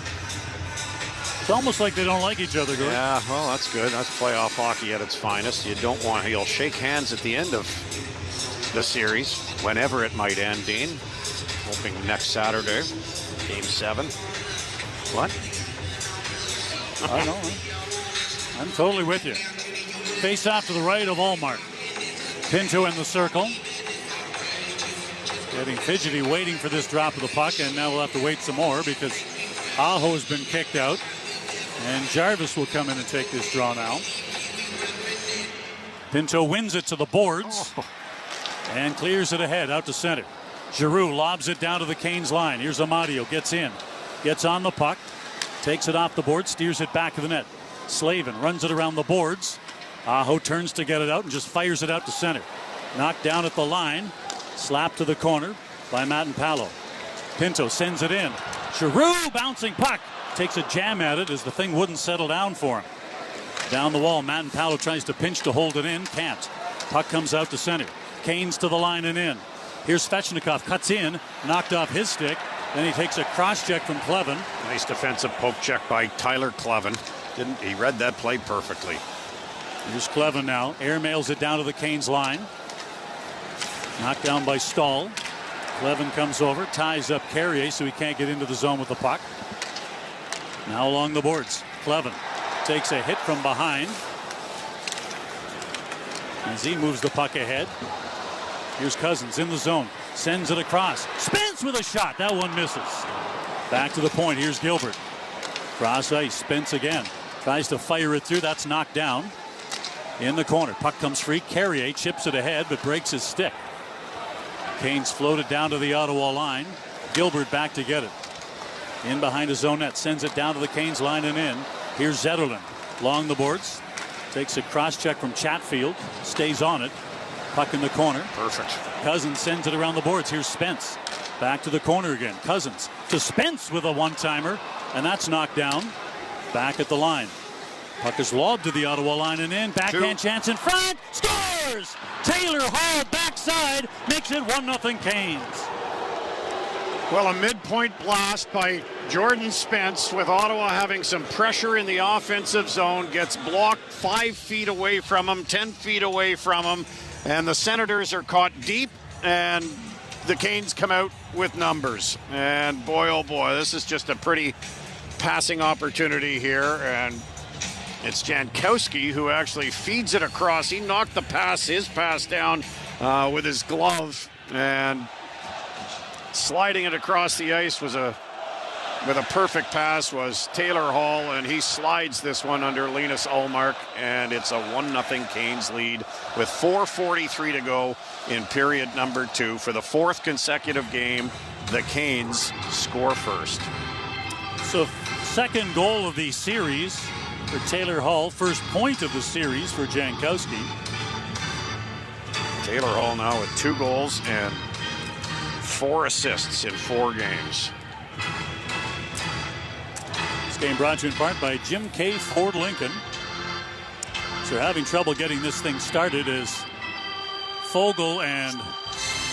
It's almost like they don't like each other, Gordon. Yeah, well, that's good. That's playoff hockey at its finest. You don't want, you'll shake hands at the end of the series, whenever it might end, Dean. Hoping next Saturday, Game 7. What? I know. I'm totally with you. Face off to the right of Allmark. Pinto in the circle. Getting fidgety, waiting for this drop of the puck, and now we'll have to wait some more because Aho has been kicked out. And Jarvis will come in and take this draw now. Pinto wins it to the boards and clears it ahead out to center. Giroux lobs it down to the Canes line. Here's Amadio, gets in, gets on the puck, takes it off the board, steers it back to the net. Slavin runs it around the boards. Aho turns to get it out and just fires it out to center. Knocked down at the line, slapped to the corner by Matt and Palo. Pinto sends it in. Giroux bouncing puck. Takes a jam at it as the thing wouldn't settle down for him. Down the wall, Matt and Palo tries to pinch to hold it in. Can't. Puck comes out to center. Canes to the line and in. Here's Svechnikov, cuts in, knocked off his stick. Then he takes a cross check from Clevin. Nice defensive poke check by Tyler Clevin. He read that play perfectly. Here's Clevin now. Airmails it down to the Canes line. Knocked down by Stahl. Clevin comes over, ties up Carrier so he can't get into the zone with the puck. Now along the boards, Clevin takes a hit from behind as he moves the puck ahead. Here's Cousins in the zone, sends it across, spins with a shot. That one misses. Back to the point. Here's Gilbert. Cross ice, Spence again. Tries to fire it through. That's knocked down. In the corner, puck comes free. Carrier chips it ahead, but breaks his stick. Canes floated down to the Ottawa line. Gilbert back to get it. In behind his own net, sends it down to the Canes line and in. Here's Zetterlund along the boards. Takes a cross check from Chatfield. Stays on it. Puck in the corner. Perfect. Cousins sends it around the boards. Here's Spence. Back to the corner again. Cousins to Spence with a one-timer. And that's knocked down. Back at the line. Puck is lobbed to the Ottawa line and in. Backhand chance in front. Scores! Taylor Hall backside makes it 1-0 Canes. Well, a midpoint blast by Jordan Spence with Ottawa having some pressure in the offensive zone. Gets blocked 5 feet away from him, 10 feet away from him. And the Senators are caught deep, and the Canes come out with numbers. And boy, oh boy, this is just a pretty passing opportunity here. And it's Jankowski who actually feeds it across. He knocked his pass down with his glove, and sliding it across the ice with a perfect pass was Taylor Hall, and he slides this one under Linus Ullmark, and it's a 1-0 Canes lead with 4:43 to go in period number 2. For the 4th consecutive game, the Canes score first. So, second goal of the series for Taylor Hall, first point of the series for Jankowski. Taylor Hall now with 2 goals and 4 assists in 4 games. This game brought to you in part by Jim K. Ford Lincoln. So they're having trouble getting this thing started as Fogle and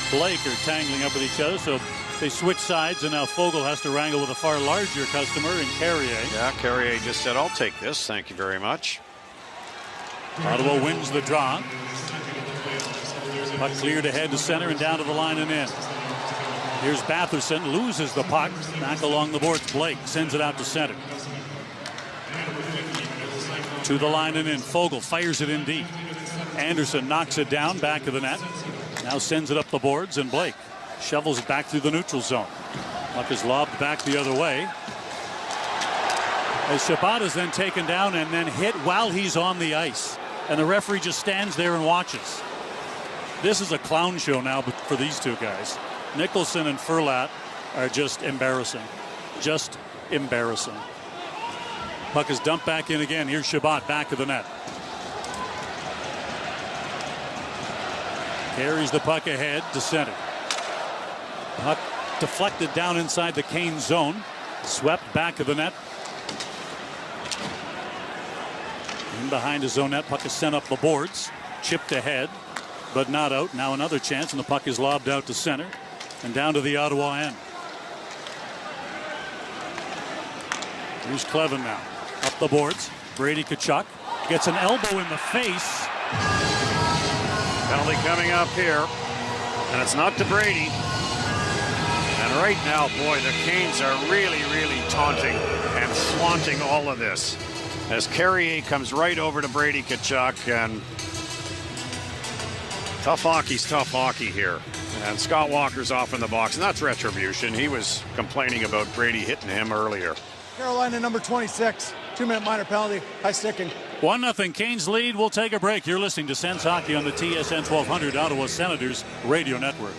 Blake are tangling up with each other. So they switch sides, and now Fogle has to wrangle with a far larger customer in Carrier. Yeah, Carrier just said, "I'll take this. Thank you very much." Ottawa wins the draw. Puck cleared ahead to center and down to the line and in. Here's Batherson, loses the puck. Back along the boards, Blake sends it out to center. To the line and in. Fogle fires it in deep. Anderson knocks it down, back of the net. Now sends it up the boards, and Blake shovels it back through the neutral zone. Puck is lobbed back the other way. As Shabbat is then taken down and then hit while he's on the ice. And the referee just stands there and watches. This is a clown show now for these two guys. Nicholson and Furlat are just embarrassing. Just embarrassing. Puck is dumped back in again. Here's Shabbat, back of the net. Carries the puck ahead to center. Puck deflected down inside the Canes zone. Swept back of the net. In behind his own net, puck is sent up the boards. Chipped ahead, but not out. Now another chance, and the puck is lobbed out to center and down to the Ottawa end. Here's Clevin now. the boards. Brady Tkachuk gets an elbow in the face. Penalty coming up here, and it's not to Brady. And right now, boy, the Canes are really, really taunting and flaunting all of this. As Carrier comes right over to Brady Tkachuk, and tough hockey here. And Scott Walker's off in the box, and that's retribution. He was complaining about Brady hitting him earlier. Carolina number 26, 2-minute minor penalty, high sticking. 1-0 Canes lead. We'll take a break. You're listening to Sens Hockey on the TSN 1200 Ottawa Senators Radio Network.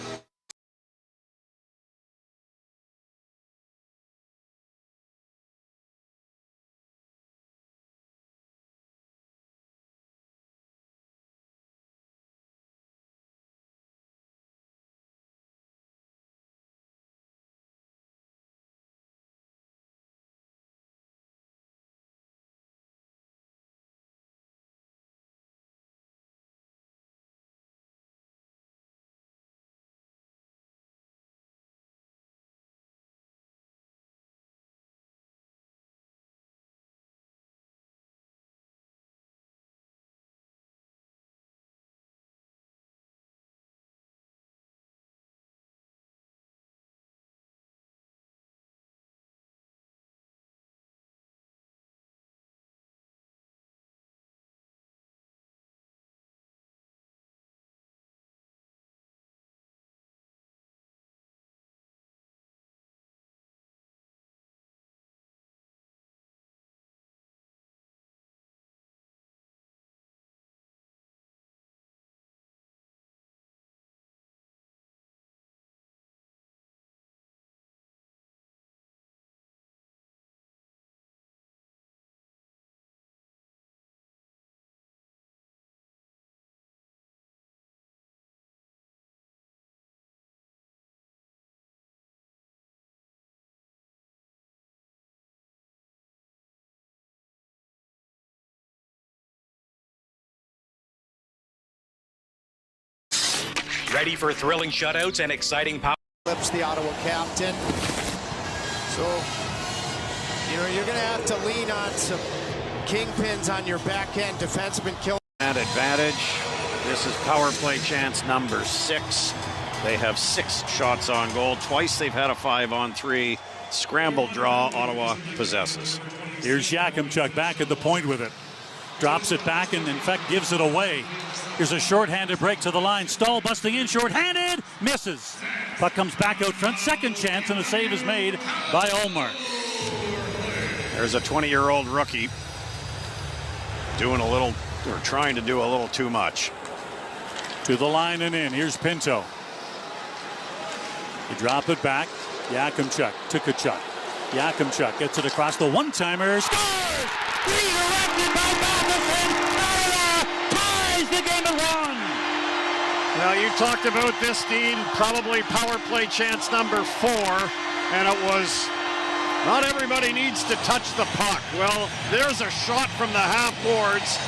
Ready for thrilling shutouts and exciting power. Lips the Ottawa captain. So, you're going to have to lean on some kingpins on your backhand defenseman kill. And advantage. This is power play chance number 6. They have 6 shots on goal. Twice they've had a 5-on-3 scramble draw. Ottawa possesses. Here's Yakimchuk back at the point with it. Drops it back and, in fact, gives it away. Here's a shorthanded break to the line. Stahl busting in, shorthanded, misses. Puck comes back out front. Second chance, and a save is made by Ullmark. There's a 20-year-old rookie trying to do a little too much. To the line and in. Here's Pinto. They drop it back. Yakimchuk to Tkachuk. Yakimchuk gets it across the one-timer. Scores! Redirected by Matheson. Ottawa ties the game at 1. Now, you talked about this, Dean, probably power play chance number 4, and it was not everybody needs to touch the puck. Well, there's a shot from the half boards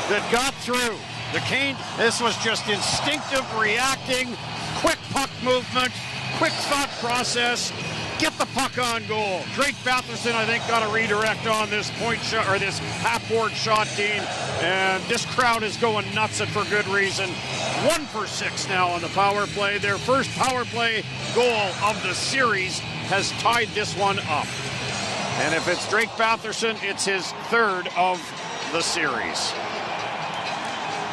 that got through. The Canes, this was just instinctive reacting, quick puck movement, quick thought process. Get the puck on goal. Drake Batherson, I think, got a redirect on this point shot, or this half-board shot, Dean. And this crowd is going nuts, and for good reason. 1 for 6 now on the power play. Their first power play goal of the series has tied this one up. And if it's Drake Batherson, it's his 3rd of the series.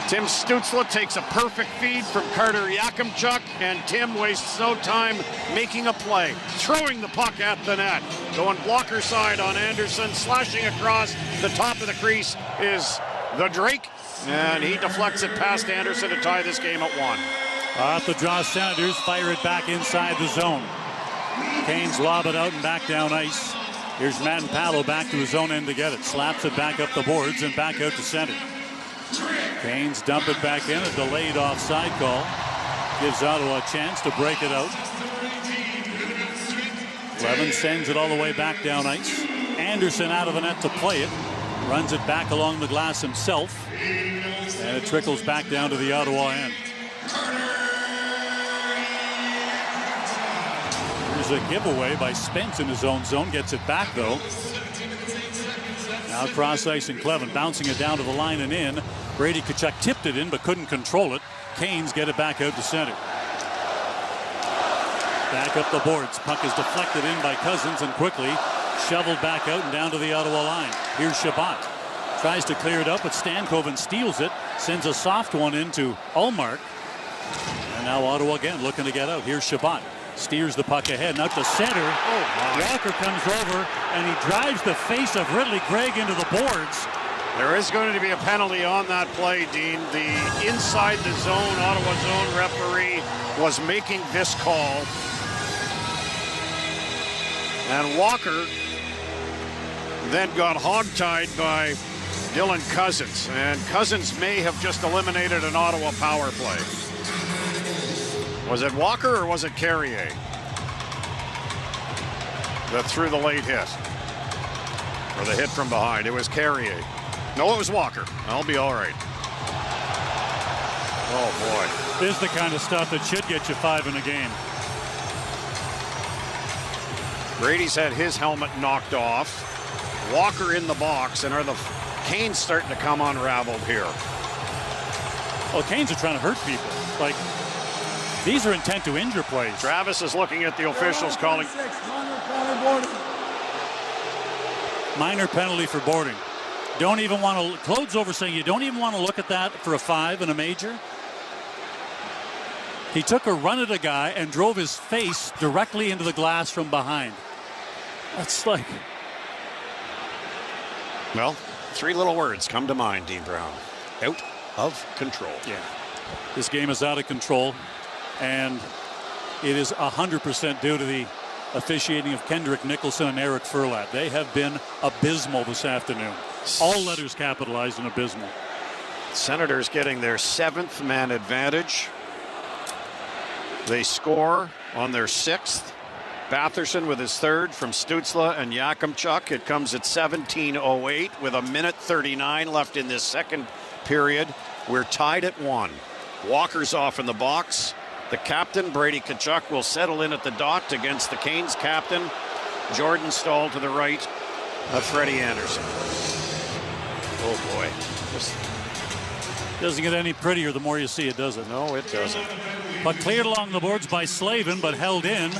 Tim Stützle takes a perfect feed from Carter Yakimchuk, and Tim wastes no time making a play, throwing the puck at the net. Going blocker side on Anderson, slashing across the top of the crease is the Drake, and he deflects it past Anderson to tie this game at 1. Off the draw, Senators fire it back inside the zone. Canes lob it out and back down ice. Here's Matt Palo back to his own end to get it. Slaps it back up the boards and back out to center. Canes dump it back in. A delayed offside call gives Ottawa a chance to break it out. Levin sends it all the way back down ice. Anderson out of the net to play it. Runs it back along the glass himself. And it trickles back down to the Ottawa end. Here's a giveaway by Spence in his own zone. Gets it back, though. Now cross ice and Clevin bouncing it down to the line and in. Brady Tkachuk tipped it in but couldn't control it. Canes get it back out to center. Back up the boards. Puck is deflected in by Cousins and quickly shoveled back out and down to the Ottawa line. Here's Shabbat. Tries to clear it up, but Stankoven steals it. Sends a soft one into Ullmark. And now Ottawa again looking to get out. Here's Shabbat. Steers the puck ahead, out to center. Walker comes over, and he drives the face of Ridley Gregg into the boards. There is going to be a penalty on that play, Dean. The inside the zone, Ottawa zone referee was making this call. And Walker then got hogtied by Dylan Cousins. And Cousins may have just eliminated an Ottawa power play. Was it Walker or was it Carrier that threw the late hit? Or the hit from behind? It was Carrier. No, it was Walker. I'll be all right. Oh, boy. This is the kind of stuff that should get you 5 in a game. Brady's had his helmet knocked off. Walker in the box, and are the Canes starting to come unraveled here? Well, Canes are trying to hurt people. Like, these are intent to injure plays. Travis is looking at the officials calling. Minor penalty for boarding. Don't even want to. Claude's over saying you don't even want to look at that for a 5 in a major. He took a run at a guy and drove his face directly into the glass from behind. That's like. Well, 3 little words come to mind, Dean Brown. Out of control. Yeah. This game is out of control, and it is 100% due to the officiating of Kendrick Nicholson and Eric Furlat. They have been abysmal this afternoon. All letters capitalized in abysmal. Senators getting their 7th man advantage. They score on their 6th. Batherson with his 3rd from Stützle and Yakimchuk. It comes at 17:08 with 1:39 left in this second period. We're tied at 1. Walker's off in the box. The captain, Brady Tkachuk, will settle in at the dot against the Canes captain, Jordan Stahl, to the right of Freddie Anderson. Oh, boy. This doesn't get any prettier the more you see it, does it? No, it doesn't. But cleared along the boards by Slavin, but held in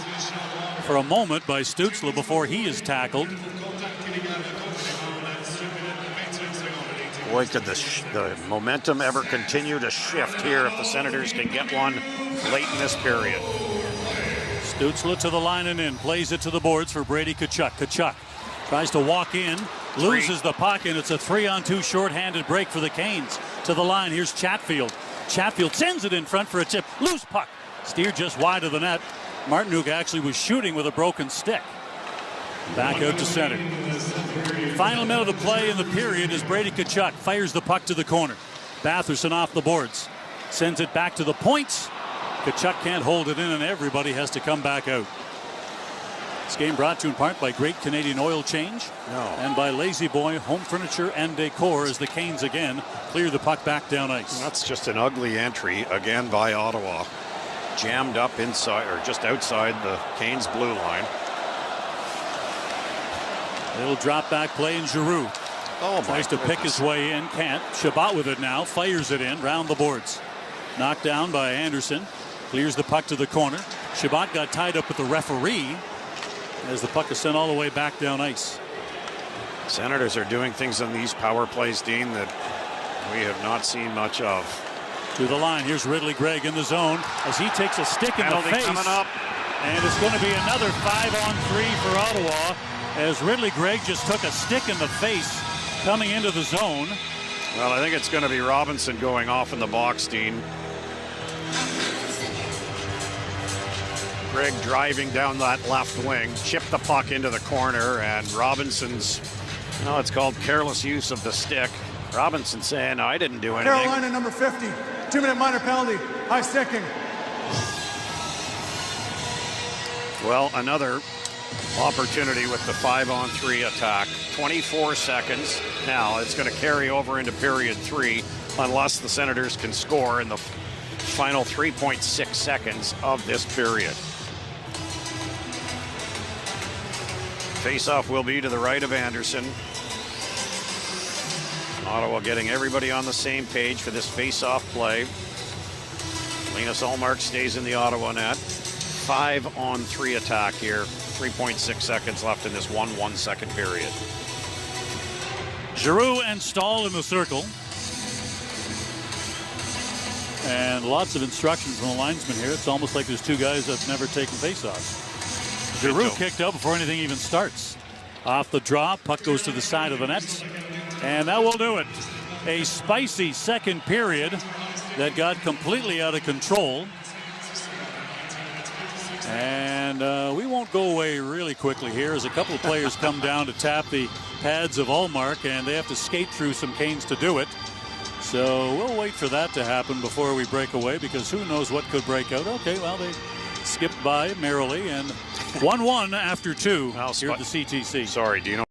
for a moment by Stützle before he is tackled. Boy, could the momentum ever continue to shift here if the Senators can get one late in this period. Stützle to the line and in. Plays it to the boards for Brady Tkachuk. Tkachuk tries to walk in. Loses the puck, and it's a 3-on-2 shorthanded break for the Canes. To the line, here's Chatfield. Chatfield sends it in front for a tip. Loose puck. Steered just wide of the net. Martinuk actually was shooting with a broken stick. Back out to center. Final minute of play in the period as Brady Tkachuk fires the puck to the corner. Batherson off the boards. Sends it back to the points. Tkachuk can't hold it in, and everybody has to come back out. This game brought to you in part by Great Canadian Oil Change and by Lazy Boy Home Furniture and Decor as the Canes again clear the puck back down ice. That's just an ugly entry again by Ottawa. Jammed up inside or just outside the Canes blue line. Little drop back play in Giroux. Tries to pick his way in, can't. Shabbat with it now, fires it in, round the boards. Knocked down by Anderson. Clears the puck to the corner. Shabbat got tied up with the referee as the puck is sent all the way back down ice. Senators are doing things on these power plays, Dean, that we have not seen much of. To the line, here's Ridley Gregg in the zone as he takes a stick in the face. Coming up. And it's going to be another 5-on-3 for Ottawa as Ridley Gregg just took a stick in the face coming into the zone. Well, I think it's going to be Robinson going off in the box, Dean. Gregg driving down that left wing, chipped the puck into the corner, and Robinson's, it's called careless use of the stick. Robinson saying, no, I didn't do anything. Carolina, number 50, 2-minute minor penalty, high sticking. Well, another opportunity with the 5-on-3 attack. 24 seconds. Now it's going to carry over into period 3 unless the Senators can score in the final 3.6 seconds of this period. Face-off will be to the right of Anderson. Ottawa getting everybody on the same page for this face-off play. Linus Ullmark stays in the Ottawa net. 5-on-3 attack here. 3.6 seconds left in this 1 second period. Giroux and Stahl in the circle. And lots of instructions from the linesman here. It's almost like there's two guys that have never taken face-offs. Giroux kicked up before anything even starts. Off the draw, puck goes to the side of the net. And that will do it. A spicy second period that got completely out of control. And we won't go away really quickly here as a couple of players come down to tap the pads of Ullmark, and they have to skate through some canes to do it. So we'll wait for that to happen before we break away, because who knows what could break out. Okay, well, they skipped by merrily, and 1-1 after 2 here at the CTC. Sorry, do you know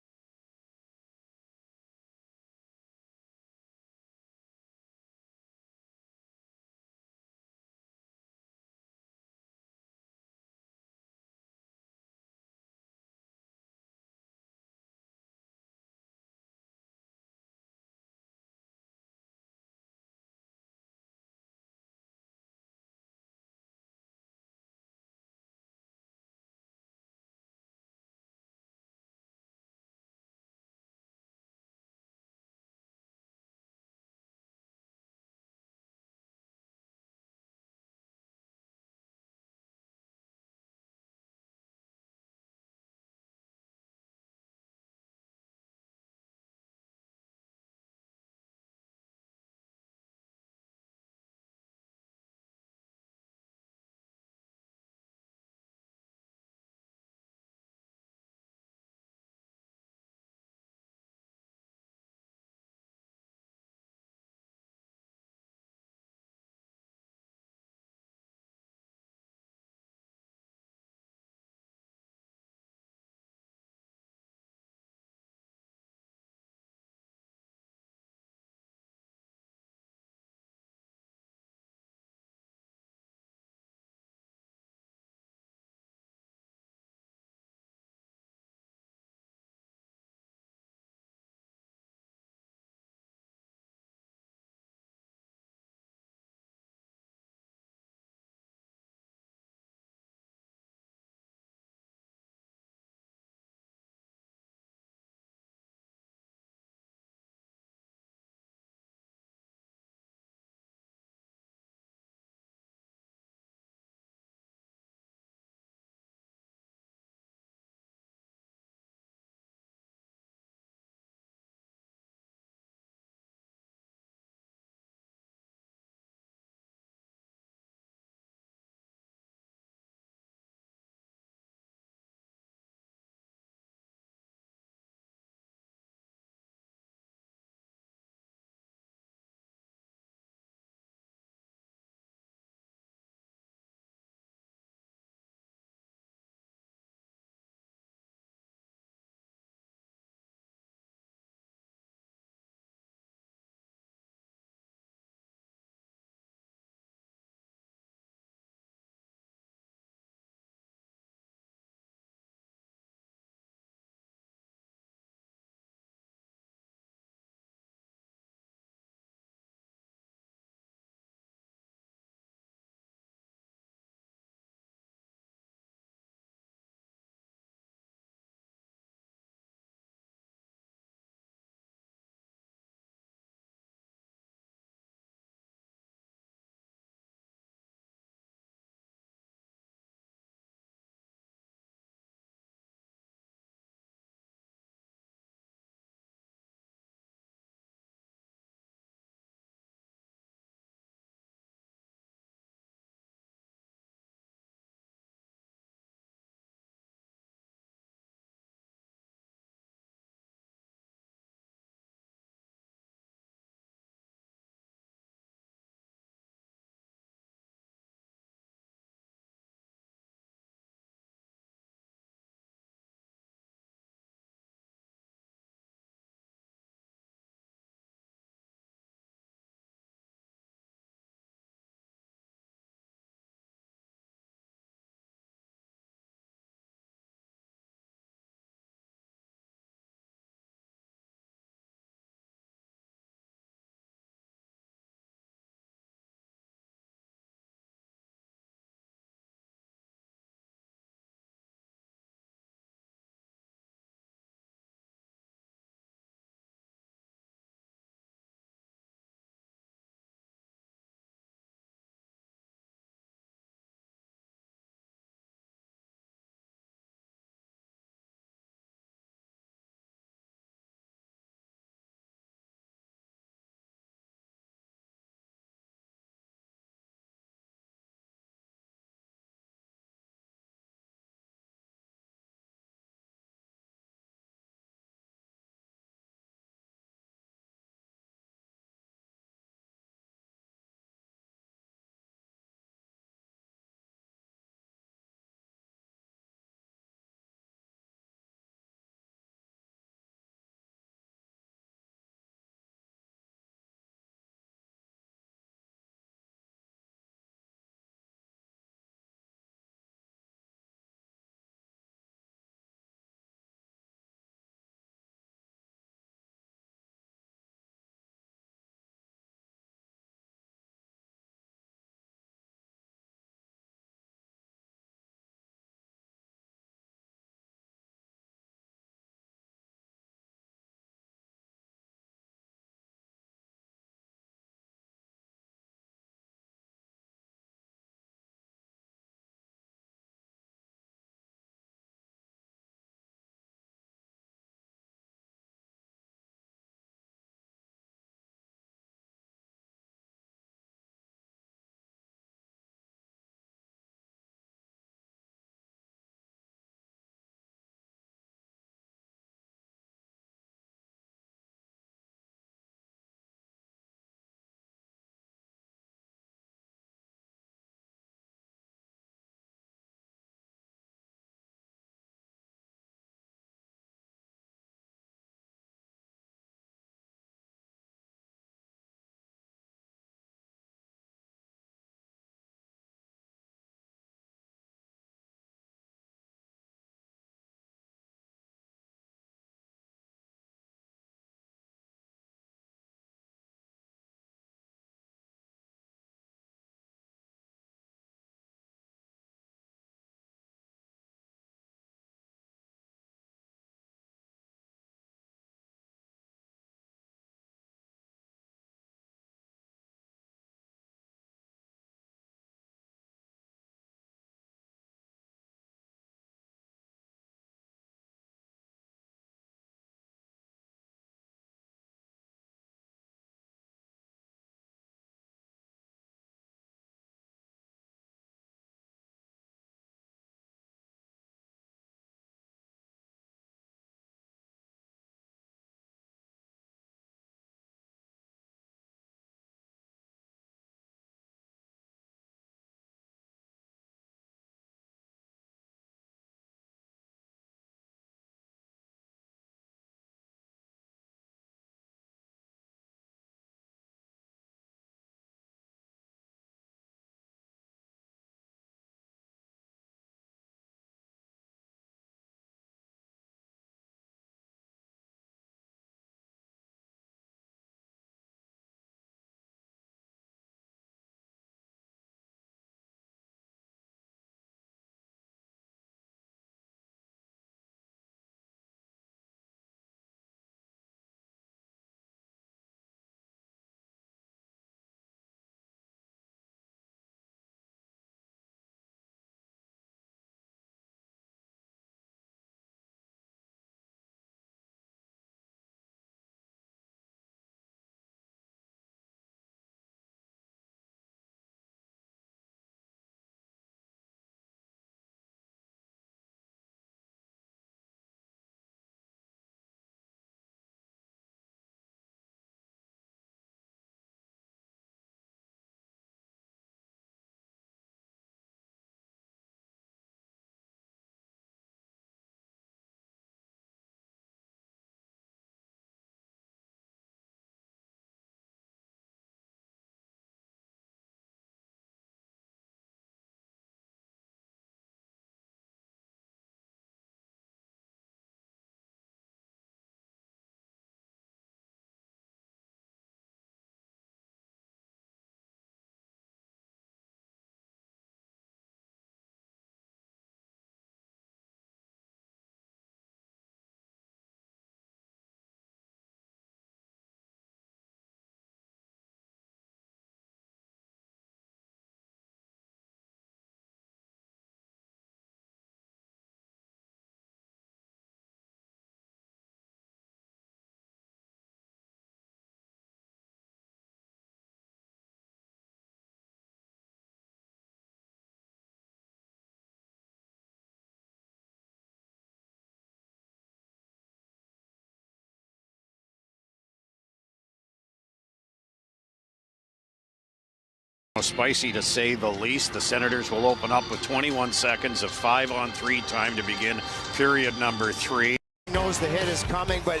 Spicy to say the least. The Senators will open up with 21 seconds of 5-on-3 time to begin period number 3. He knows the hit is coming, but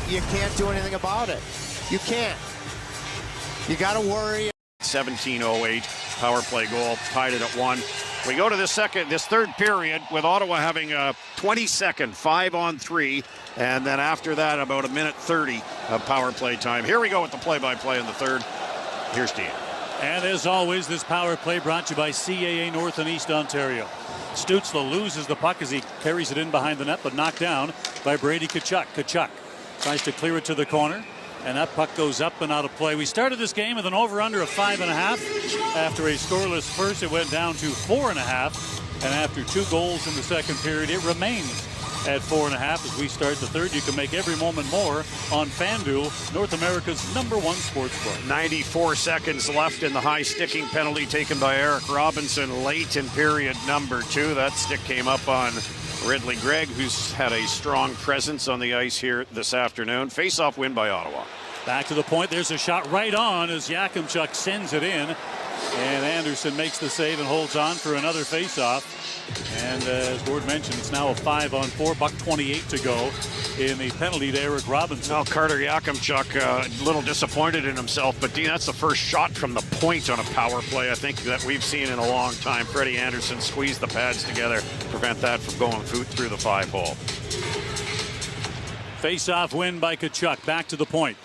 you can't do anything about it. You can't. You got to worry. 17:08 power play goal, tied it at 1. We go to this third period with Ottawa having a 20-second 5-on-3, and then after that about a minute 30 of power play time. Here we go with the play-by-play in the third. Here's Dean. And as always, this power play brought to you by CAA North and East Ontario. Stützle loses the puck as he carries it in behind the net, but knocked down by Brady Tkachuk. Tkachuk tries to clear it to the corner, and that puck goes up and out of play. We started this game with an over-under of 5.5. After a scoreless first, it went down to 4.5. And after 2 goals in the second period, it remains at 4.5 as we start the third. You can make every moment more on FanDuel, North America's #1 sportsbook. 94 seconds left in the high sticking penalty taken by Eric Robinson late in period number 2. That stick came up on Ridley Gregg, who's had a strong presence on the ice here this afternoon. Face-off win by Ottawa. Back to the point. There's a shot right on as Yakimchuk sends it in. And Anderson makes the save and holds on for another face-off. And as Gord mentioned, it's now a 5-on-4, $1:28 to go in the penalty to Eric Robinson. Now Carter Yakimchuk a little disappointed in himself, but Dean, that's the first shot from the point on a power play I think that we've seen in a long time. Freddie Anderson squeezed the pads together, prevent that from going through the 5-hole. Face-off win by Tkachuk. Back to the point.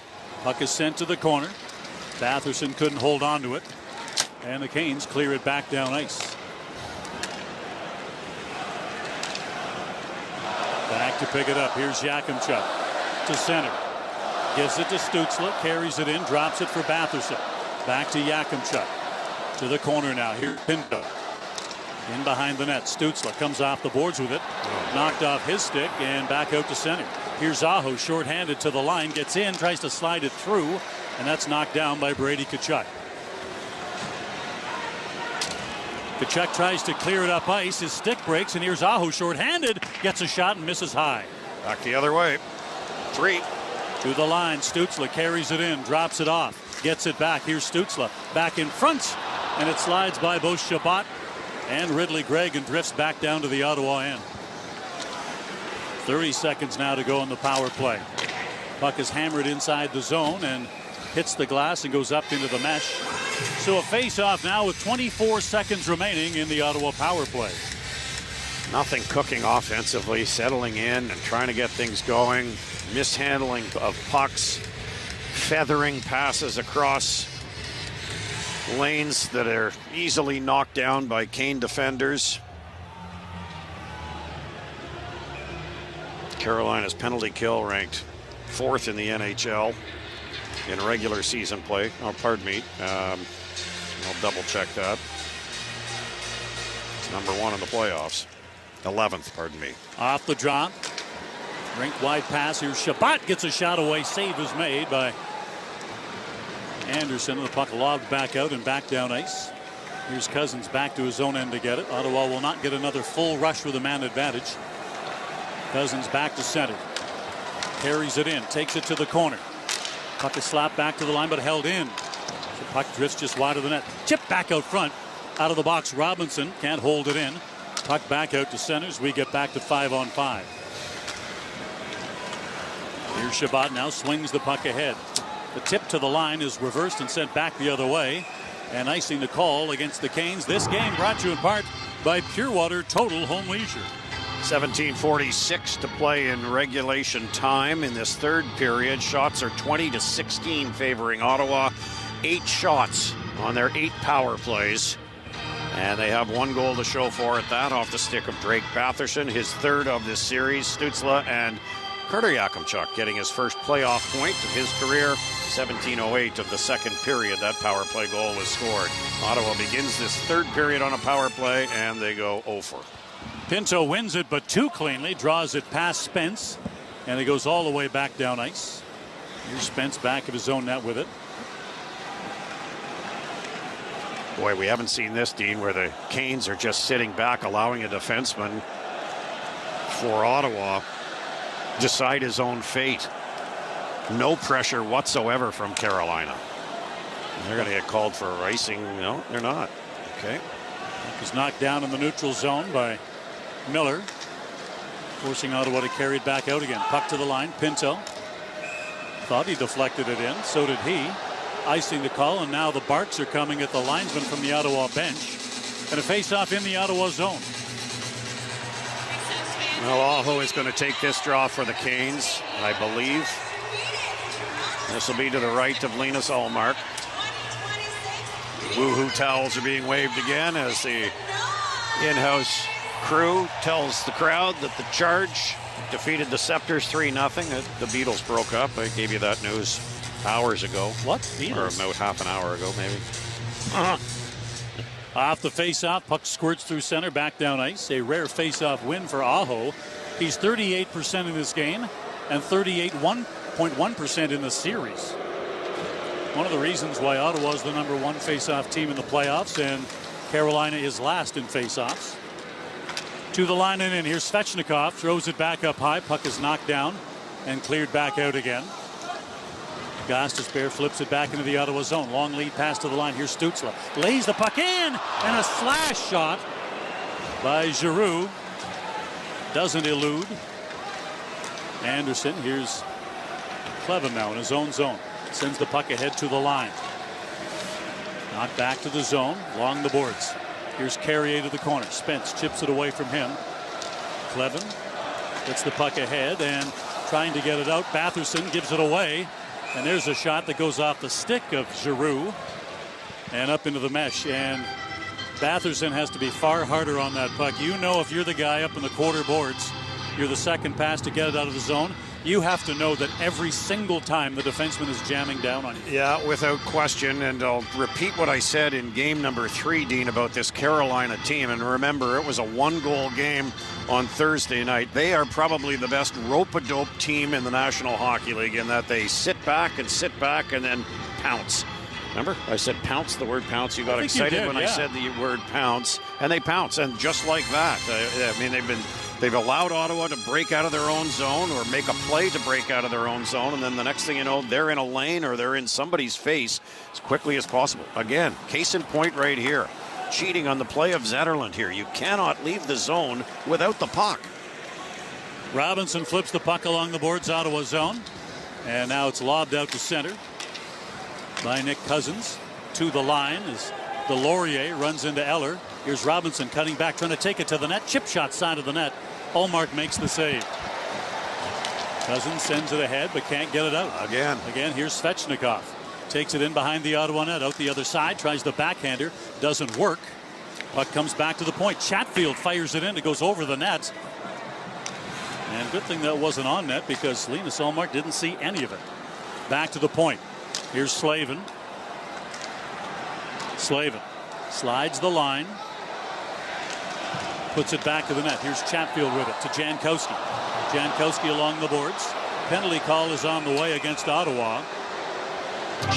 Puck is sent to the corner. Batherson couldn't hold on to it. And the Canes clear it back down ice. Back to pick it up. Here's Yakimchuk to center. Gives it to Stützle. Carries it in. Drops it for Batherson. Back to Yakimchuk. To the corner now. Here's Pinto. In behind the net. Stützle comes off the boards with it. Knocked off his stick and back out to center. Here's Aho shorthanded to the line. Gets in. Tries to slide it through. And that's knocked down by Brady Tkachuk. Tkachuk tries to clear it up ice. His stick breaks, and here's Aho shorthanded. Gets a shot and misses high. Back the other way. 3. To the line. Stützle carries it in. Drops it off. Gets it back. Here's Stützle. Back in front. And it slides by both Chabot and Ridley Gregg and drifts back down to the Ottawa end. 30 seconds now to go in the power play. Puck is hammered inside the zone and hits the glass and goes up into the mesh. So a face-off now with 24 seconds remaining in the Ottawa power play. Nothing cooking offensively, settling in and trying to get things going. Mishandling of pucks, feathering passes across lanes that are easily knocked down by Kane defenders. Carolina's penalty kill ranked 4th in the NHL in regular season play. Oh, pardon me. I'll double check that. It's number 1 in the playoffs. 11th, pardon me. Off the drop. Rink wide pass. Here Chabot gets a shot away. Save is made by Anderson. The puck lobbed back out and back down ice. Here's Cousins back to his own end to get it. Ottawa will not get another full rush with a man advantage. Cousins back to center. Carries it in. Takes it to the corner. Puck is slapped back to the line but held in. The puck drifts just wide of the net. Chip back out front. Out of the box. Robinson can't hold it in. Puck back out to centers. We get back to 5-on-5. Here's Chabot now swings the puck ahead. The tip to the line is reversed and sent back the other way. And icing the call against the Canes. This game brought to you in part by Pure Water Total Home Leisure. 17:46 to play in regulation time in this third period. Shots are 20-16 favoring Ottawa. 8 shots on their 8 power plays. And they have 1 goal to show for it. That off the stick of Drake Batherson, his 3rd of this series. Stützle and Carter Yakimchuk getting his first playoff point of his career. 17:08 of the second period. That power play goal was scored. Ottawa begins this third period on a power play, and they go 0-for. Pinto wins it, but too cleanly. Draws it past Spence, and it goes all the way back down ice. Here's Spence back of his own net with it. Boy, we haven't seen this, Dean, where the Canes are just sitting back, allowing a defenseman for Ottawa decide his own fate. No pressure whatsoever from Carolina. They're going to get called for icing. No, they're not. Okay. Puck is knocked down in the neutral zone by Miller, forcing Ottawa to carry it back out again. Puck to the line. Pinto thought he deflected it in. So did he. Icing the call, and now the barks are coming at the linesman from the Ottawa bench. And a face-off in the Ottawa zone. Well, Aho is going to take this draw for the Canes, I believe. This will be to the right of Linus Ullmark. Woohoo towels are being waved again as the in-house crew tells the crowd that the Charge defeated the Scepters 3-0. The Beatles broke up. I gave you that news hours ago. What? Beatles? Or about half an hour ago, maybe. Off the face-off, puck squirts through center, back down ice. A rare face-off win for Aho. He's 38% in this game and 38.1% in the series. One of the reasons why Ottawa is the #1 face-off team in the playoffs, and Carolina is last in face-offs. To the line and in. Here's Svechnikov, throws it back up high. Puck is knocked down and cleared back out again. Gostisbehere flips it back into the Ottawa zone. Long lead pass to the line. Here's Stützle. Lays the puck in, and a slash shot by Giroux. Doesn't elude. Anderson. Here's Clevin now in his own zone. Sends the puck ahead to the line. Knocked back to the zone, along the boards. Here's Carrier to the corner. Spence chips it away from him. Clevin gets the puck ahead and trying to get it out. Batherson gives it away. And there's a shot that goes off the stick of Giroux and up into the mesh. And Batherson has to be far harder on that puck. You know, if you're the guy up in the quarter boards, you're the second pass to get it out of the zone. You have to know that every single time the defenseman is jamming down on you. Yeah, without question. And I'll repeat what I said in game number 3, Dean, about this Carolina team. And remember, it was a 1-goal game on Thursday night. They are probably the best rope-a-dope team in the National Hockey League in that they sit back and then pounce. Remember? I said pounce, the word pounce. You got excited when I said the word pounce. And they pounce. And just like that, I mean, they've allowed Ottawa to break out of their own zone or make a play to break out of their own zone. And then the next thing you know, they're in a lane or they're in somebody's face as quickly as possible. Again, case in point right here. Cheating on the play of Zetterlund here. You cannot leave the zone without the puck. Robinson flips the puck along the boards, Ottawa zone. And now it's lobbed out to center by Nick Cousins. To the line as Delorier runs into Eller. Here's Robinson cutting back, trying to take it to the net. Chip shot side of the net. Ullmark makes the save. Cousins sends it ahead, but can't get it out. Again, here's Svechnikov. Takes it in behind the Ottawa net. Out the other side. Tries the backhander. Doesn't work. Puck comes back to the point. Chatfield fires it in. It goes over the net. And good thing that wasn't on net because Linus Ullmark didn't see any of it. Back to the point. Here's Slavin. Slavin slides the line. Puts it back to the net. Here's Chatfield with it to Jankowski. Jankowski along the boards. Penalty call is on the way against Ottawa.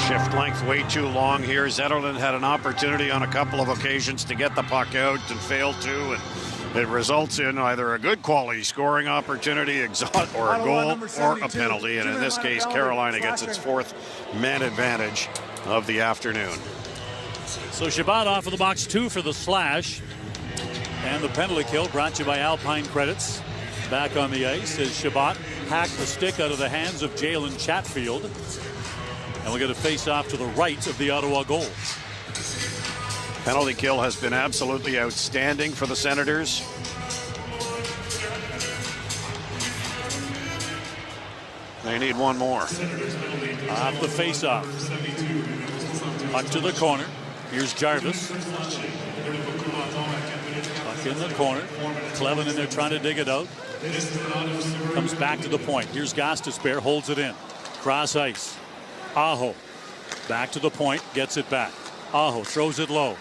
Shift length way too long here. Zetterlund had an opportunity on a couple of occasions to get the puck out and failed to. And it results in either a good quality scoring opportunity, exhaust, or a goal, or a penalty. And in this case, Carolina gets its 4th man advantage of the afternoon. So Shabbat off of the box 2 for the slash. And the penalty kill brought to you by Alpine Credits. Back on the ice as Shabbat hacked the stick out of the hands of Jalen Chatfield. And we're going to face off to the right of the Ottawa goal. Penalty kill has been absolutely outstanding for the Senators. They need one more. Off the face-off. Puck to the corner. Here's Jarvis. Puck in the corner. Clevin in there trying to dig it out. Comes back to the point. Here's Gostisbehere. Holds it in. Cross ice. Aho. Back to the point. Gets it back. Aho throws it low.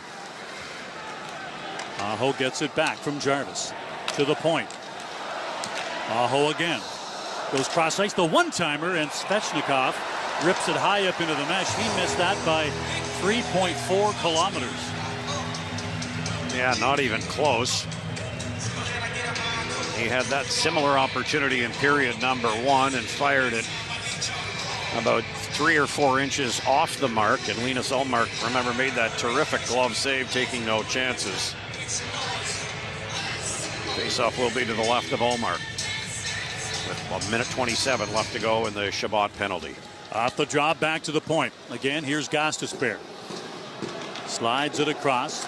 Aho gets it back from Jarvis. To the point. Aho again. Goes cross ice. The one-timer, and Svechnikov rips it high up into the mesh. He missed that by 3.4 kilometers. Yeah, not even close. He had that similar opportunity in period number 1 and fired it about 3 or 4 inches off the mark, and Linus Ullmark, remember, made that terrific glove save, taking no chances. Faceoff will be to the left of Ullmark with 1:27 left to go in the Chabot penalty. Off the draw, back to the point. Again, here's Gostisbehere. Slides it across.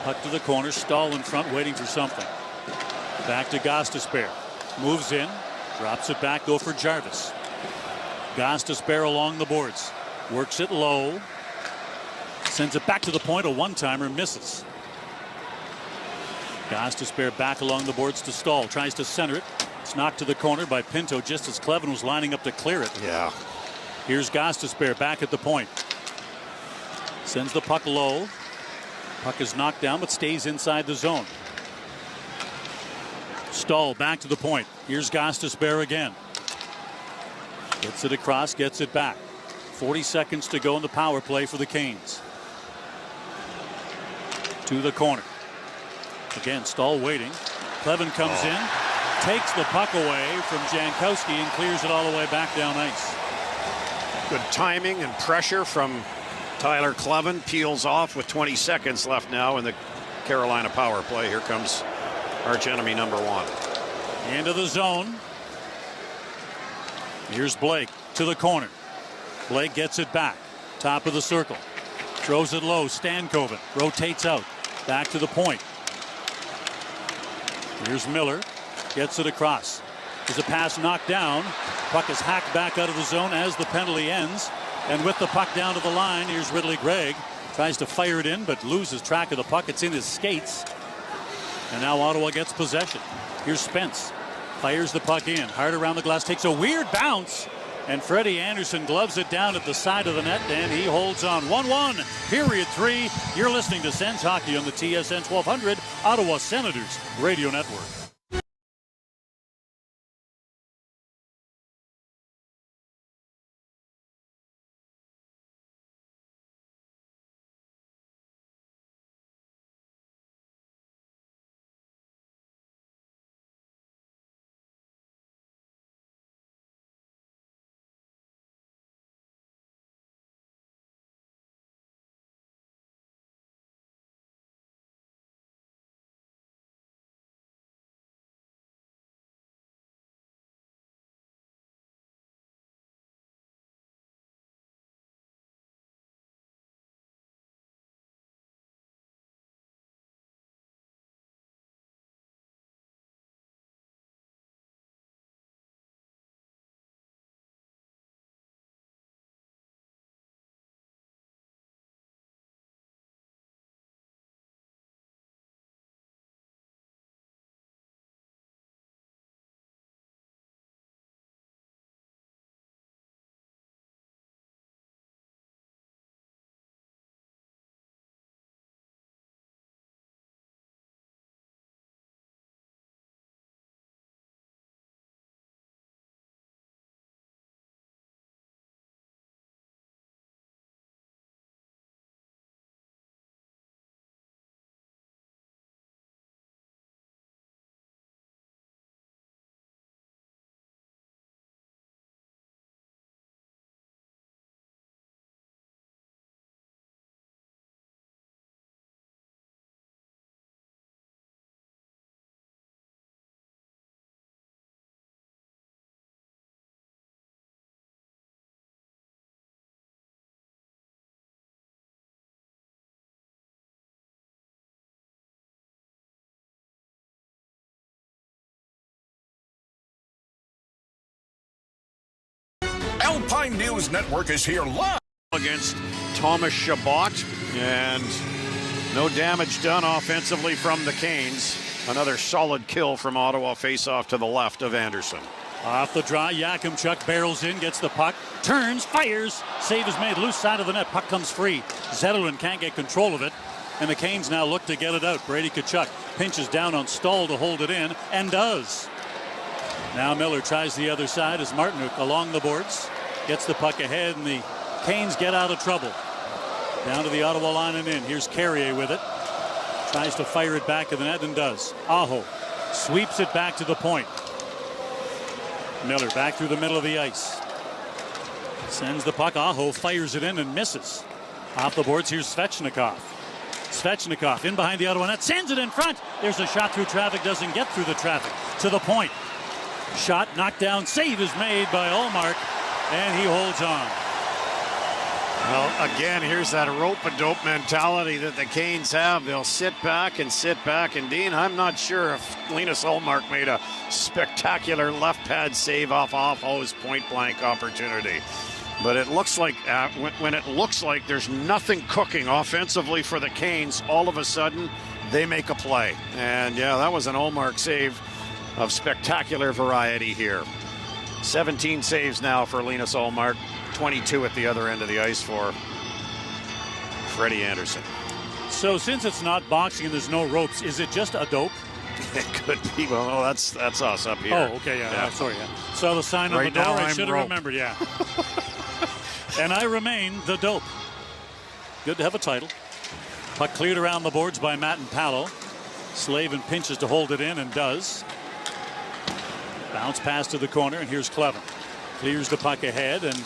Puck to the corner. Stahl in front, waiting for something. Back to Gostisbehere. Moves in. Drops it back, go for Jarvis. Gostisbehere along the boards. Works it low. Sends it back to the point. A one-timer, misses. Gostisbehere back along the boards to Stahl. Tries to center it. It's knocked to the corner by Pinto just as Cleven was lining up to clear it. Yeah. Here's Gostisbehere back at the point. Sends the puck low. Puck is knocked down but stays inside the zone. Stahl back to the point. Here's Gostisbehere again. Gets it across, gets it back. 40 seconds to go in the power play for the Canes. To the corner. Again, Stahl waiting. Cleven comes in, takes the puck away from Jankowski and clears it all the way back down ice. Good timing and pressure from Tyler Cleven. Peels off with 20 seconds left now in the Carolina power play. Here comes arch enemy number 1. Into the zone. Here's Blake to the corner. Blake gets it back. Top of the circle. Throws it low. Stankoven rotates out. Back to the point. Here's Miller. Gets it across. There's a pass knocked down. Puck is hacked back out of the zone as the penalty ends. And with the puck down to the line, here's Ridley Gregg. Tries to fire it in, but loses track of the puck. It's in his skates. And now Ottawa gets possession. Here's Spence. Fires the puck in. Hard around the glass. Takes a weird bounce. And Freddie Anderson gloves it down at the side of the net. And he holds on. 1-1. Period 3. You're listening to Sens Hockey on the TSN 1200 Ottawa Senators Radio Network. Alpine News Network is here live against Thomas Chabot, and no damage done offensively from the Canes. Another solid kill from Ottawa. Face-off to the left of Anderson. Off the draw, Yakimchuk barrels in, gets the puck, turns, fires. Save is made, loose side of the net. Puck comes free. Zetterlund can't get control of it, and the Canes now look to get it out. Brady Tkachuk pinches down on Stahl to hold it in, and does. Now Miller tries the other side as Martinuk along the boards. Gets the puck ahead, and the Canes get out of trouble. Down to the Ottawa line and in. Here's Carrier with it. Tries to fire it back to the net and does. Aho sweeps it back to the point. Miller back through the middle of the ice. Sends the puck. Aho fires it in and misses. Off the boards, here's Svechnikov. Svechnikov in behind the Ottawa net. Sends it in front. There's a shot through traffic. Doesn't get through the traffic. To the point. Shot knocked down. Save is made by Ullmark. And he holds on. Well, again, here's that rope-a-dope mentality that the Canes have. They'll sit back. And Dean, I'm not sure if Linus Ullmark made a spectacular left pad save off Aho's point-blank opportunity. But it looks like when it looks like there's nothing cooking offensively for the Canes, all of a sudden they make a play. And yeah, that was an Ullmark save of spectacular variety here. 17 saves now for Linus Ullmark. 22 at the other end of the ice for Freddie Anderson. So since it's not boxing and there's no ropes, is it just a dope? It could be. Well, no, that's us up here. Oh, okay, yeah. Sorry, yeah. Saw the sign on right the door. Now I should have remembered, yeah. And I remain the dope. Good to have a title. Puck cleared around the boards by Matt and Palo. Slavin pinches to hold it in and does. Bounce pass to the corner, and here's Clevin. Clears the puck ahead, and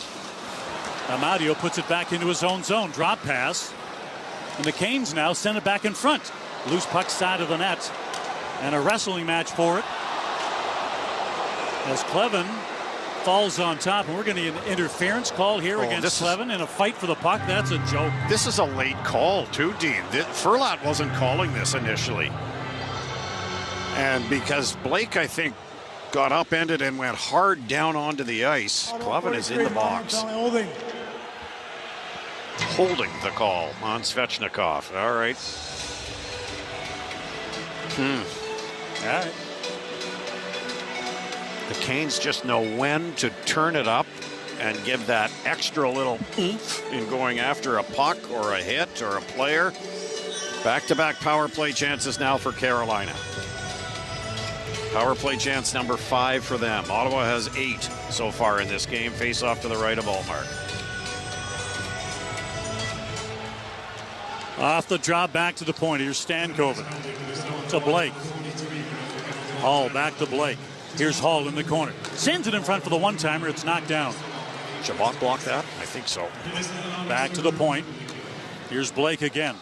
Amadio puts it back into his own zone. Drop pass. And the Canes now send it back in front. Loose puck side of the net. And a wrestling match for it. As Clevin falls on top. And we're going to get an interference call here against Clevin in a fight for the puck. That's a joke. This is a late call too, Dean. Furlat wasn't calling this initially. And because Blake, I think, got upended and went hard down onto the ice. Clevin is in the box. Holding the call on Svechnikov. All right. All right. The Canes just know when to turn it up and give that extra little oomph in going after a puck or a hit or a player. Back-to-back power play chances now for Carolina. Power play chance number 5 for them. Ottawa has 8 so far in this game. Face off to the right of Ullmark. Off the drop, back to the point. Here's Stankoven to Blake. Hall back to Blake. Here's Hall in the corner. Sends it in front for the one-timer. It's knocked down. Shabbat block that? I think so. Back to the point. Here's Blake again.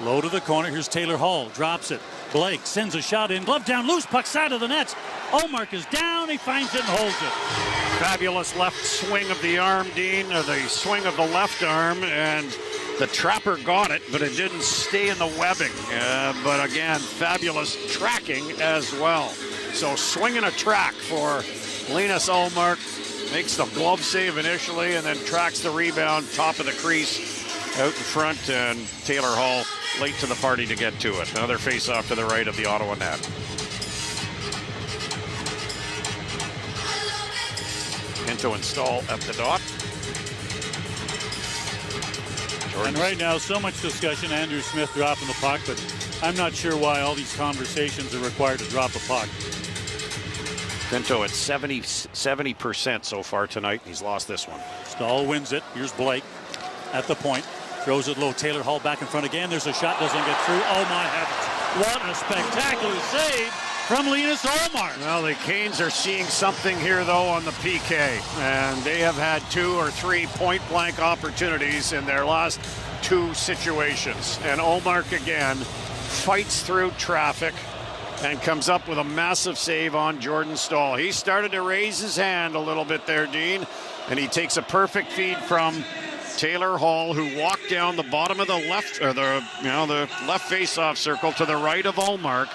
Low to the corner. Here's Taylor Hall. Drops it. Blake sends a shot in. Glove down. Loose puck side of the net. Ullmark is down. He finds it and holds it. Fabulous left swing of the arm, Dean. Or the swing of the left arm. And the trapper got it, but it didn't stay in the webbing. But again, fabulous tracking as well. So swinging a track for Linus Ullmark. Makes the glove save initially and then tracks the rebound, top of the crease, out in front, and Taylor Hall late to the party to get to it. Another face-off to the right of the Ottawa net. Pinto and Stahl at the dot. And right now, so much discussion. Andrew Smith dropping the puck, but I'm not sure why all these conversations are required to drop a puck. Pinto at 70% so far tonight. He's lost this one. Stahl wins it. Here's Blake at the point. Throws it low. Taylor Hall back in front again. There's a shot. Doesn't get through. Oh, my heavens. What a spectacular save from Linus Ullmark. Well, the Canes are seeing something here, though, on the PK. And they have had 2 or 3 point-blank opportunities in their last 2 situations. And Ullmark, again, fights through traffic and comes up with a massive save on Jordan Stahl. He started to raise his hand a little bit there, Dean, and he takes a perfect feed from Taylor Hall, who walked down the bottom of the left, or the left face-off circle to the right of Ullmark.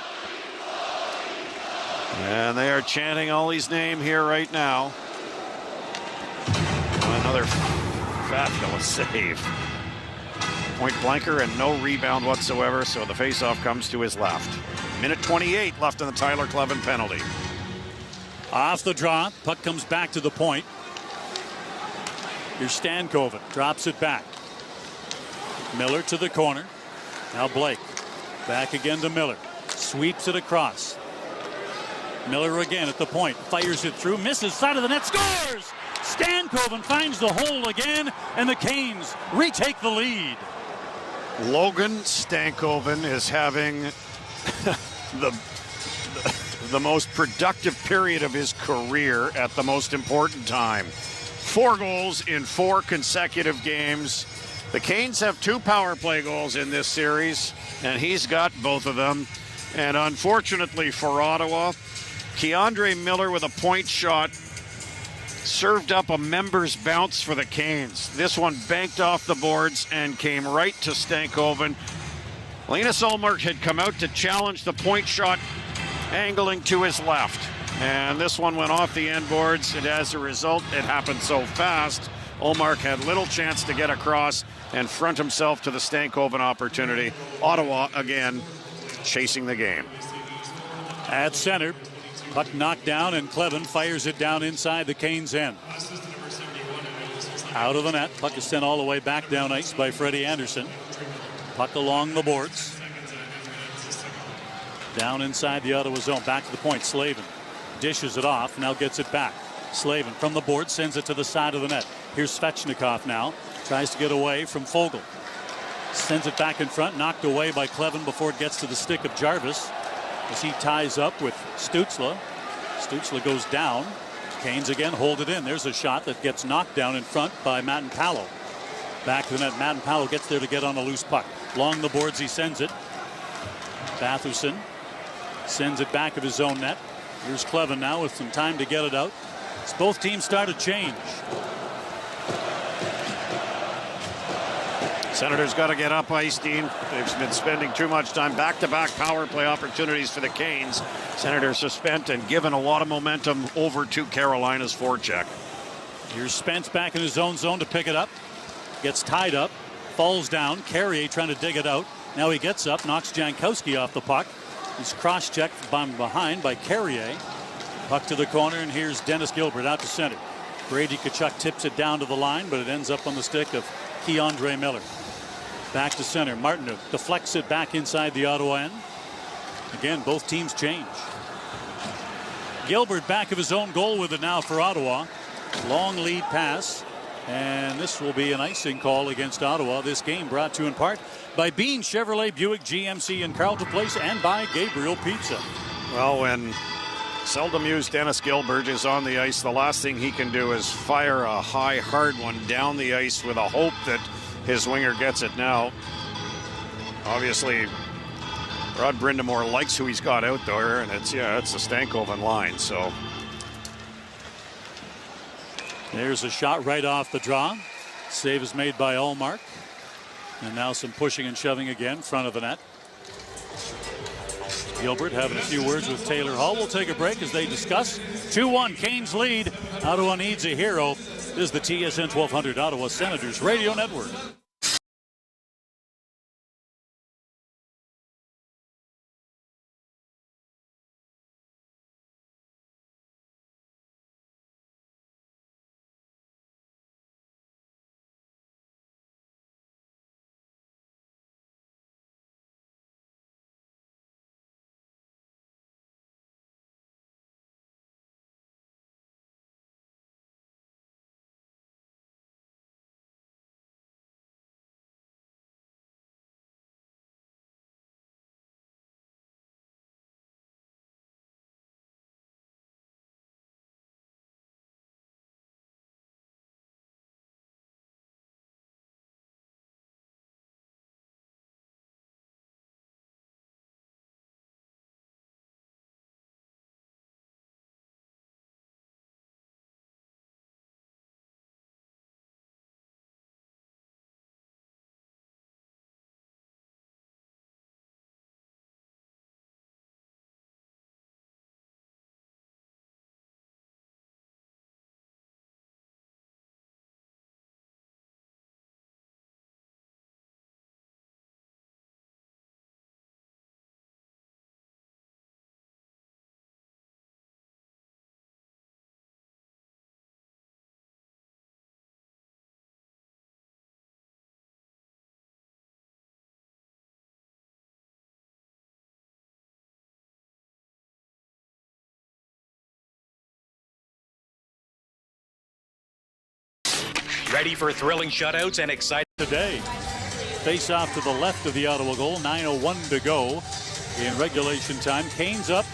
And they are chanting Ollie's name here right now. Another fabulous save. Point blanker and no rebound whatsoever, so the face-off comes to his left. Minute 28 left on the Tyler Clevin penalty. Off the draw, puck comes back to the point. Here's Stankoven, drops it back. Miller to the corner. Now Blake, back again to Miller. Sweeps it across. Miller again at the point, fires it through, misses, side of the net, scores! Stankoven finds the hole again, and the Canes retake the lead. Logan Stankoven is having the most productive period of his career at the most important time. 4 goals in 4 consecutive games. The Canes have 2 power play goals in this series, and he's got both of them. And unfortunately for Ottawa, Keandre Miller with a point shot served up a member's bounce for the Canes. This one banked off the boards and came right to Stankoven. Linus Ullmark had come out to challenge the point shot, angling to his left. And this one went off the end boards, and as a result, it happened so fast, Ullmark had little chance to get across and front himself to the Stankoven opportunity. Ottawa, again, chasing the game. At center, puck knocked down, and Clevin fires it down inside the Canes' end. Out of the net, puck is sent all the way back down ice by Freddie Anderson. Puck along the boards. Down inside the Ottawa zone, back to the point. Slavin dishes it off, now gets it back. Slavin from the board sends it to the side of the net. Here's Svechnikov now, tries to get away from Foegele. Sends it back in front, knocked away by Clevin before it gets to the stick of Jarvis as he ties up with Stützle. Stützle goes down. Canes again hold it in. There's a shot that gets knocked down in front by Matten-Palo. Back to the net. Matten-Palo gets there to get on a loose puck. Along the boards he sends it. Batherson sends it back of his own net. Here's Clevin now with some time to get it out. As both teams start a change. Senators got to get up ice, Dean. They've been spending too much time. Back-to-back power play opportunities for the Canes. Senators have spent and given a lot of momentum over to Carolina's forecheck. Here's Spence back in his own zone to pick it up. Gets tied up. Falls down. Carrier trying to dig it out. Now he gets up. Knocks Jankowski off the puck. He's cross-checked from behind by Carrier. Puck to the corner, and here's Dennis Gilbert out to center. Brady Tkachuk tips it down to the line, but it ends up on the stick of Keandre Miller. Back to center. Martineau deflects it back inside the Ottawa end. Again, both teams change. Gilbert back of his own goal with it now for Ottawa. Long lead pass. And this will be an icing call against Ottawa. This game brought to you in part by Bean Chevrolet Buick GMC in Carleton Place and by Gabriel Pizza. Well, when seldom used Dennis Gilbert is on the ice, the last thing he can do is fire a high, hard one down the ice with a hope that his winger gets it now. Obviously, Rod Brind'Amour likes who he's got out there, and it's the Stankoven line. So there's a shot right off the draw. Save is made by Ullmark. And now some pushing and shoving again, front of the net. Gilbert having a few words with Taylor Hall. We'll take a break as they discuss. 2-1 Canes lead. Ottawa needs a hero. This is the TSN 1200 Ottawa Senators Radio Network. Ready for thrilling shutouts and exciting today. Face off to the left of the Ottawa goal. 9:01 to go in regulation time. Canes up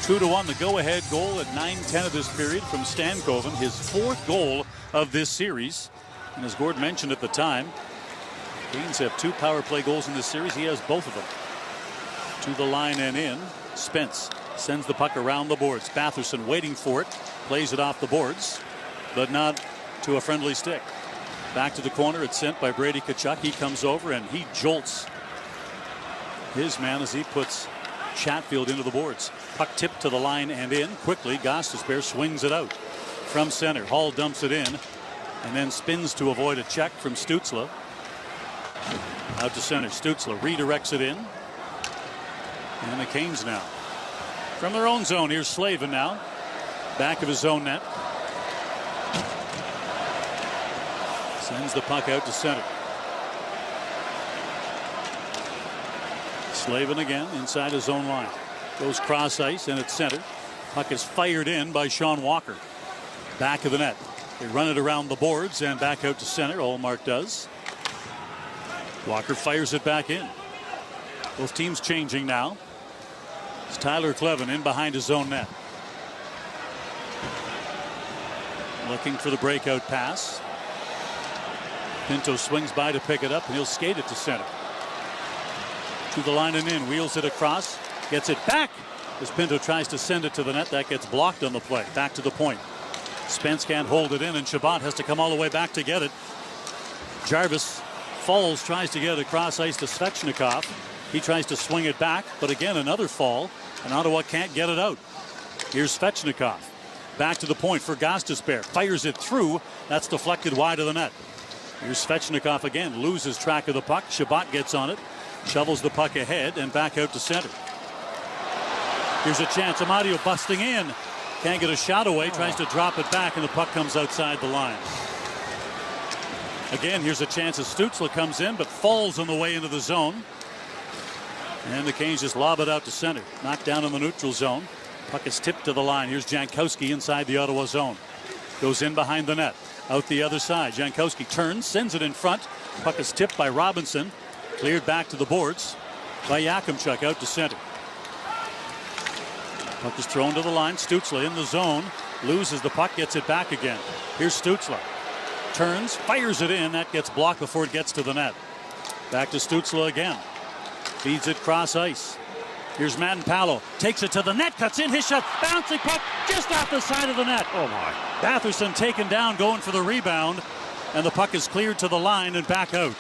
2-1, the go-ahead goal at 9:10 of this period from Stankoven, his 4th goal of this series. And as Gord mentioned at the time, Canes have 2 power play goals in this series. He has both of them. To the line and in. Spence sends the puck around the boards. Batherson waiting for it. Plays it off the boards, but not to a friendly stick. Back to the corner. It's sent by Brady Tkachuk. He comes over and he jolts his man as he puts Chatfield into the boards. Puck tipped to the line and in. Quickly, Gostisbehere swings it out from center. Hall dumps it in and then spins to avoid a check from Stützle. Out to center. Stützle redirects it in. And the Canes now from their own zone. Here's Slavin now. Back of his own net. Sends the puck out to center. Slavin again inside his own line. Goes cross ice and it's center. Puck is fired in by Sean Walker. Back of the net. They run it around the boards and back out to center. Ullmark does. Walker fires it back in. Both teams changing now. It's Tyler Clevin in behind his own net. Looking for the breakout pass. Pinto swings by to pick it up and he'll skate it to center. To the line and in. Wheels it across. Gets it back as Pinto tries to send it to the net. That gets blocked on the play. Back to the point. Spence can't hold it in and Chabot has to come all the way back to get it. Jarvis falls, tries to get it across ice to Svechnikov. He tries to swing it back, but again another fall, and Ottawa can't get it out. Here's Svechnikov. Back to the point for Gostisbehere. Fires it through. That's deflected wide of the net. Here's Svechnikov again. Loses track of the puck. Chabot gets on it. Shovels the puck ahead and back out to center. Here's a chance. Amadio busting in. Can't get a shot away. Tries to drop it back and the puck comes outside the line. Again, here's a chance as Stützle comes in but falls on the way into the zone. And the Canes just lob it out to center. Knocked down in the neutral zone. Puck is tipped to the line. Here's Jankowski inside the Ottawa zone. Goes in behind the net. Out the other side. Jankowski turns, sends it in front. Puck is tipped by Robinson. Cleared back to the boards by Yakimchuk out to center. Puck is thrown to the line. Stützle in the zone. Loses the puck, gets it back again. Here's Stützle. Turns, fires it in. That gets blocked before it gets to the net. Back to Stützle again. Feeds it cross ice. Here's Madden Palo. Takes it to the net. Cuts in his shot. Bouncing puck just off the side of the net. Oh my. Batherson taken down going for the rebound. And the puck is cleared to the line and back out.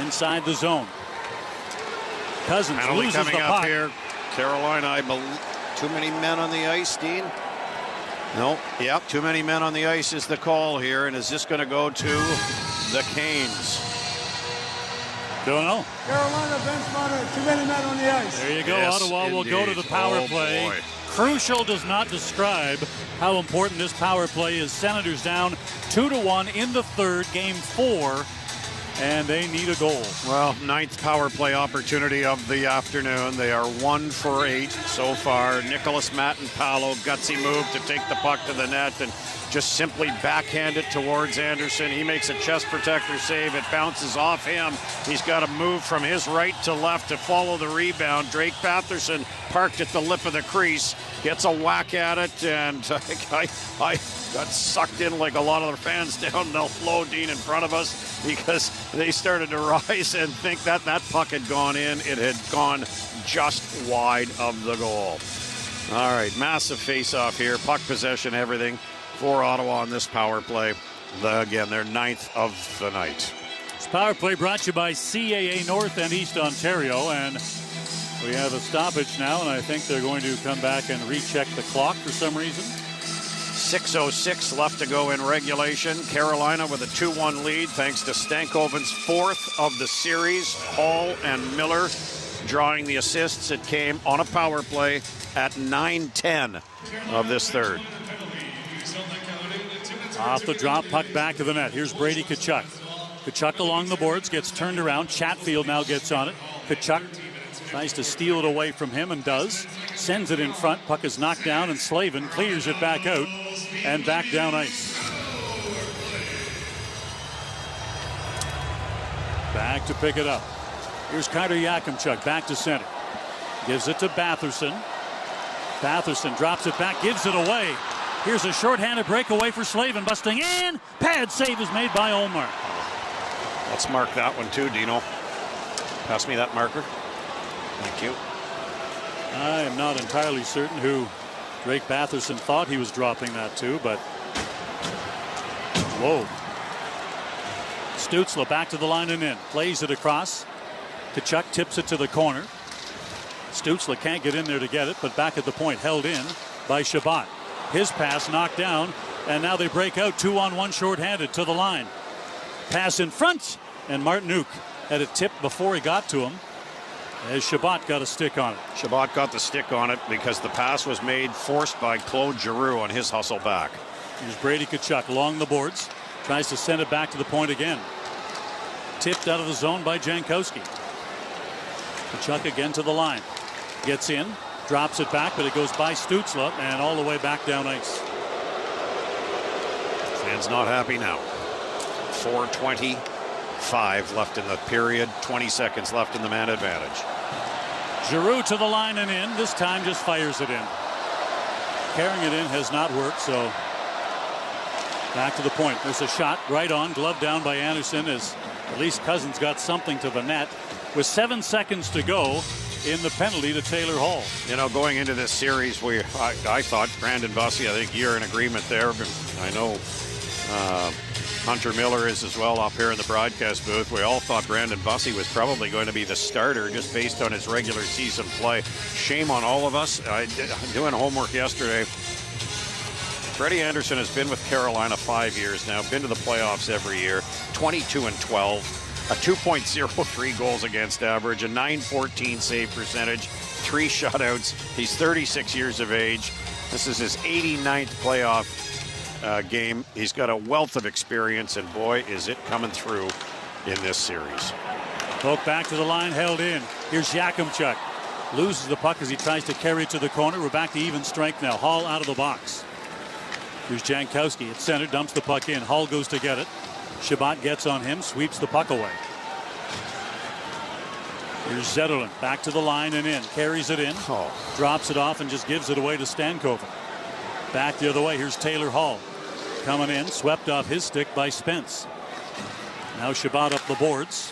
Inside the zone. Cousins penalty loses coming the up puck. Here. Carolina, I believe. Too many men on the ice, Dean? No. Yep, too many men on the ice is the call here. And is this going to go to the Canes? Don't know. Carolina bench monitor, too many men on the ice. There you go. Yes, Ottawa will indeed. go to the power Oh, play. boy. Crucial does not describe how important this power play is. Senators down 2-1 in the third, game 4, and they need a goal. Well, 9th power play opportunity of the afternoon. They are 1 for 8 so far. Nicholas Matten-Palo, gutsy move to take the puck to the net and just simply backhand it towards Anderson. He makes a chest protector save. It bounces off him. He's got to move from his right to left to follow the rebound. Drake Batherson parked at the lip of the crease, gets a whack at it, and I got sucked in like a lot of the fans down the low, Dean, in front of us, because they started to rise and think that puck had gone in. It had gone just wide of the goal. All right, massive face-off here. Puck possession, everything for Ottawa on this power play. Again, their 9th of the night. This power play brought to you by CAA North and East Ontario, and we have a stoppage now, and I think they're going to come back and recheck the clock for some reason. 6:06 left to go in regulation. Carolina with a 2-1 lead thanks to Stankoven's 4th of the series. Hall and Miller drawing the assists. It came on a power play at 9:10 of this third. Off the drop, puck back to the net. Here's Brady Tkachuk. Tkachuk along the boards, gets turned around. Chatfield now gets on it. Tkachuk tries to steal it away from him and does. Sends it in front. Puck is knocked down and Slavin clears it back out and back down ice. Back to pick it up. Here's Carter Yakimchuk back to center. Gives it to Batherson. Batherson drops it back, gives it away. Here's a shorthanded breakaway for Slavin, busting in. Pad save is made by Ullmark. Let's mark that one too, Dino. Pass me that marker. Thank you. I am not entirely certain who Drake Batherson thought he was dropping that to, but whoa. Stützle back to the line and in. Plays it across. Tkachuk tips it to the corner. Stützle can't get in there to get it, but back at the point held in by Chabot. His pass knocked down, and now they break out 2-on-1 shorthanded to the line. Pass in front, and Martinook had it tipped before he got to him, as Chabot got a stick on it. Chabot got the stick on it because the pass was made forced by Claude Giroux on his hustle back. Here's Brady Tkachuk along the boards. Tries to send it back to the point again. Tipped out of the zone by Jankowski. Tkachuk again to the line. Gets in, drops it back, but it goes by Stützle and all the way back down ice. Fans not happy now. 4:25 left in the period. 20 seconds left in the man advantage. Giroux to the line and in. This time just fires it in. Carrying it in has not worked, so back to the point. There's a shot right on, glove down by Anderson as at least Cousins got something to the net. With 7 seconds to go in the penalty to Taylor Hall. You know, going into this series, I thought Brandon Bussey, I think you're in agreement there. I know Hunter Miller is as well up here in the broadcast booth. We all thought Brandon Bussey was probably going to be the starter just based on his regular season play. Shame on all of us. Doing homework yesterday. Freddie Anderson has been with Carolina 5 years now, been to the playoffs every year, 22-12, a 2.03 goals against average, a .914 save percentage, 3 shutouts. He's 36 years of age. This is his 89th playoff game. He's got a wealth of experience, and boy, is it coming through in this series. Poke back to the line, held in. Here's Yakimchuk. Loses the puck as he tries to carry it to the corner. We're back to even strength now. Hall out of the box. Here's Jankowski at center, dumps the puck in. Hall goes to get it. Chabot gets on him, sweeps the puck away. Here's Zetterlund back to the line and in. Carries it in. Drops it off and just gives it away to Stankoven. Back the other way. Here's Taylor Hall. Coming in, swept off his stick by Spence. Now Chabot up the boards.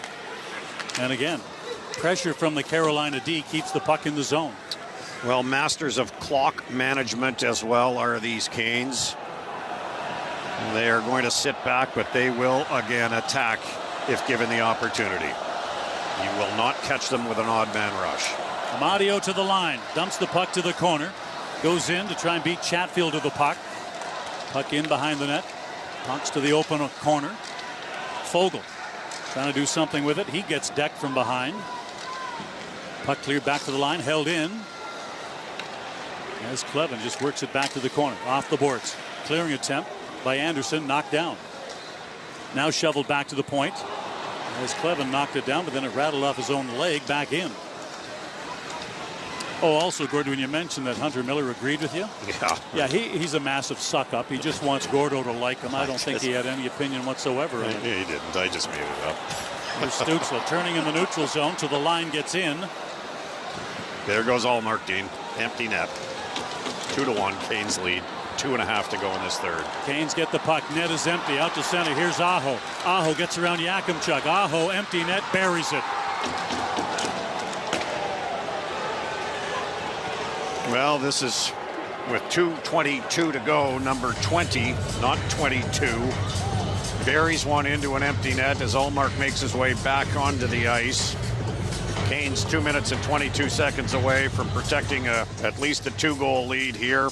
And again, pressure from the Carolina D keeps the puck in the zone. Well, masters of clock management as well are these Canes. They are going to sit back, but they will again attack if given the opportunity. You will not catch them with an odd man rush. Amadio to the line, dumps the puck to the corner, goes in to try and beat Chatfield to the puck. Puck in behind the net, pucks to the open corner. Fogle trying to do something with it. He gets decked from behind. Puck cleared back to the line, held in. As Clevin just works it back to the corner, off the boards. Clearing attempt by Anderson, knocked down. Now shoveled back to the point. As Clevin knocked it down, but then it rattled off his own leg back in. Oh, also, Gordon, when you mentioned that Hunter Miller agreed with you. Yeah, he's a massive suck-up. He just wants Gordo to like him. I don't think he had any opinion whatsoever. He didn't. I just made it up. Here's Stützle turning in the neutral zone to the line, gets in. There goes Ullmark, Dean. Empty net. 2-1, Canes lead. 2.5 to go in this third. Canes get the puck. Net is empty. Out to center. Here's Aho. Aho gets around Yakimchuk. Aho, empty net, buries it. Well, this is with 2:22 to go. Number 20, not 22. Buries one into an empty net as Ullmark makes his way back onto the ice. Canes 2 minutes and 22 seconds away from protecting at least a 2-goal lead here.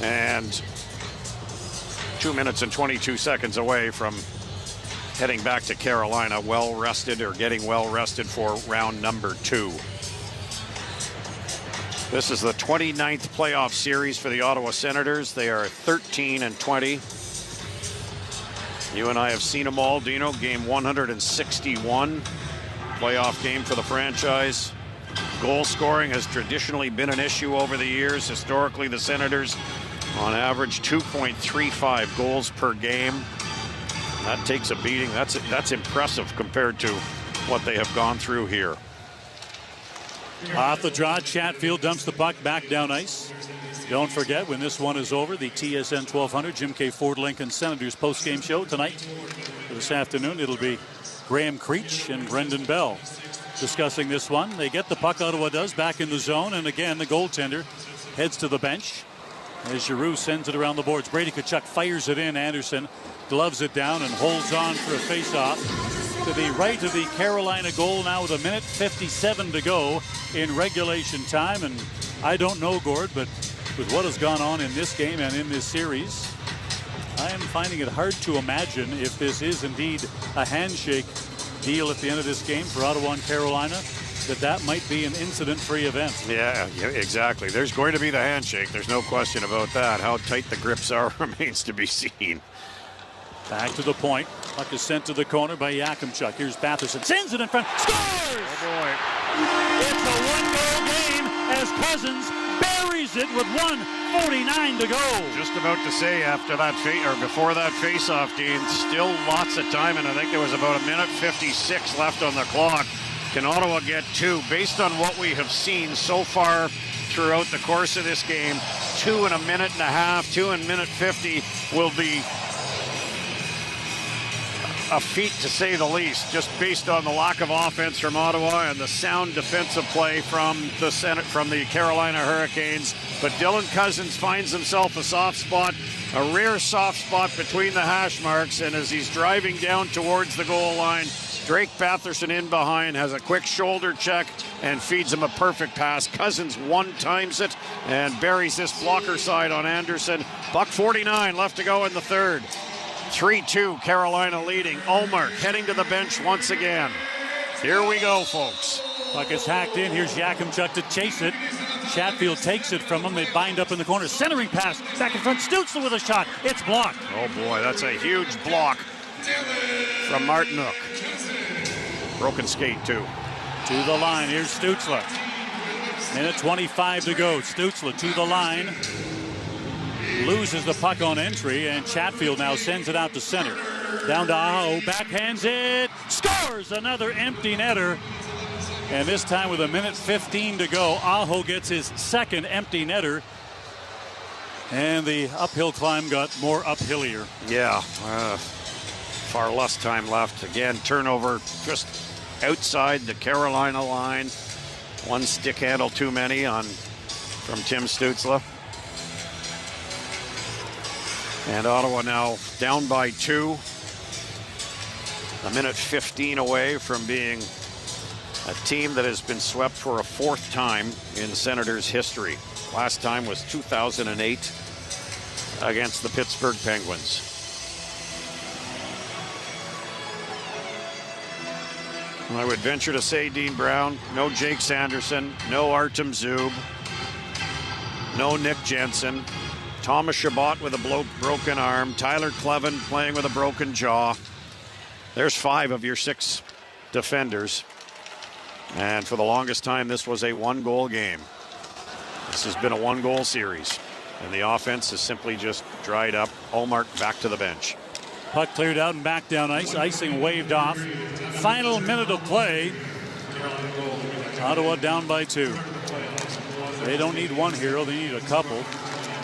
And 2 minutes and 22 seconds away from heading back to Carolina well rested or getting well rested for round number 2. This is the 29th playoff series for the Ottawa Senators. They are 13-20. You and I have seen them all, Dino. Game 161. Playoff game for the franchise. Goal scoring has traditionally been an issue over the years. Historically, the Senators, on average, 2.35 goals per game. That takes a beating. That's impressive compared to what they have gone through here. Off the draw, Chatfield dumps the puck back down ice. Don't forget, when this one is over, the TSN 1200 Jim K. Ford Lincoln Senators post-game show tonight. This afternoon, it'll be Graham Creech and Brendan Bell discussing this one. They get the puck, Ottawa does, back in the zone, and again, the goaltender heads to the bench as Giroux sends it around the boards. Brady Tkachuk fires it in. Anderson gloves it down and holds on for a face-off to the right of the Carolina goal now with 1:57 to go in regulation time. And I don't know, Gord, but with what has gone on in this game and in this series, I am finding it hard to imagine if this is indeed a handshake deal at the end of this game for Ottawa and Carolina, that might be an incident-free event. Yeah, exactly. There's going to be the handshake. There's no question about that. How tight the grips are remains to be seen. Back to the point. Puck is sent to the corner by Yakimchuk. Here's Batherson. Sends it in front. Scores! Oh, boy. It's a one-goal game as Cousins buries it with 1:49 to go. Just about to say, after that before that face-off, Dean, still lots of time, and I think there was about 1:56 left on the clock. Can Ottawa get two? Based on what we have seen so far throughout the course of this game, 2 in a minute and a half, 2 in minute 50 will be a feat to say the least, just based on the lack of offense from Ottawa and the sound defensive play from the Carolina Hurricanes. But Dylan Cousins finds himself a soft spot, a rare soft spot between the hash marks, and as he's driving down towards the goal line, Drake Batherson in behind has a quick shoulder check and feeds him a perfect pass. Cousins one-times it and buries this blocker side on Anderson. $1:49 left to go in the third. 3-2, Carolina leading. Ullmark heading to the bench once again. Here we go, folks. Puck is hacked in. Here's Yakimchuk to chase it. Chatfield takes it from him. They bind up in the corner. Centering pass. Back in front. Stützle with a shot. It's blocked. Oh, boy, that's a huge block from Martinook. Broken skate, too. To the line. Here's Stützle. Minute 25 to go. Stützle to the line. Loses the puck on entry, and Chatfield now sends it out to center. Down to Aho, backhands it, scores! Another empty netter. And this time with 1:15 to go, Aho gets his second empty netter. And the uphill climb got more uphillier. Yeah, far less time left. Again, turnover just outside the Carolina line. One stick handle too many from Tim Stützle. And Ottawa now down by 2. 1:15 away from being a team that has been swept for a 4th time in Senators history. Last time was 2008 against the Pittsburgh Penguins. I would venture to say, Dean Brown, no Jake Sanderson, no Artem Zub, no Nick Jensen, Thomas Chabot with a broken arm, Tyler Clevin playing with a broken jaw. There's 5 of your 6 defenders. And for the longest time, this was a 1-goal game. This has been a 1-goal series. And the offense has simply just dried up. Ullmark back to the bench. Puck cleared out and back down ice. Icing waved off. Final minute of play. Ottawa down by 2. They don't need one hero, they need a couple.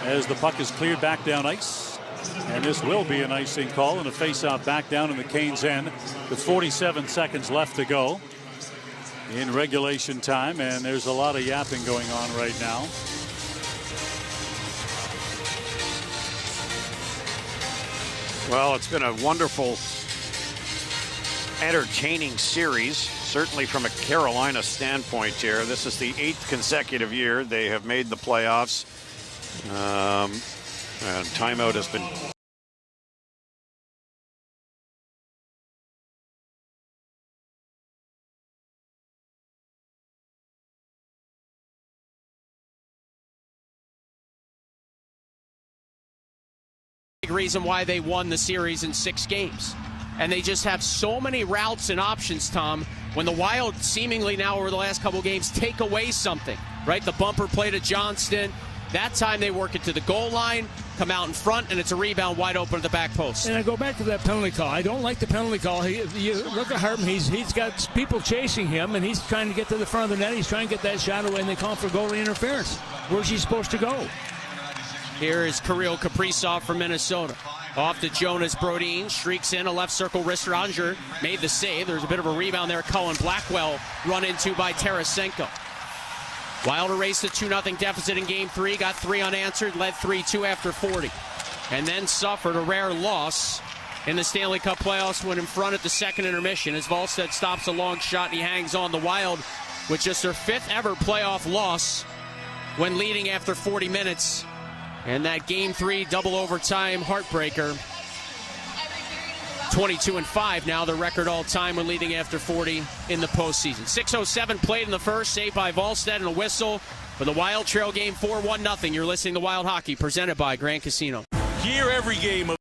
As the puck is cleared back down ice. And this will be an icing call and a face-off back down in the Canes' end with 47 seconds left to go in regulation time. And there's a lot of yapping going on right now. Well, it's been a wonderful, entertaining series, certainly from a Carolina standpoint here. This is the 8th consecutive year they have made the playoffs. And timeout has been big reason why they won the series in 6 games. And they just have so many routes and options, Tom, when the Wild seemingly now over the last couple games take away something, right? The bumper play to Johnston. That time they work it to the goal line. come out in front, and it's a rebound wide open at the back post. And I go back to that penalty call. I don't like the penalty call. You look at Hartman. He's got people chasing him, and he's trying to get to the front of the net. He's trying to get that shot away, and they call for goalie interference. Where's he supposed to go? Here is Kirill Kaprizov from Minnesota. Off to Jonas Brodin, streaks in a left circle wrist. Ranger made the save. There's a bit of a rebound there. Cullen Blackwell run into by Tarasenko. Wild erased the 2-0 deficit in Game 3, got 3 unanswered, led 3-2 after 40. And then suffered a rare loss in the Stanley Cup playoffs when in front at the second intermission as Wallstedt stops a long shot and he hangs on. The Wild with just their 5th ever playoff loss when leading after 40 minutes. And that Game 3 double overtime heartbreaker. 22-5 now, the record all-time when leading after 40 in the postseason. 6:07 played in the first, saved by Wallstedt and a whistle for the Wild trail game 4-1-0. You're listening to Wild Hockey, presented by Grand Casino. Hear every game of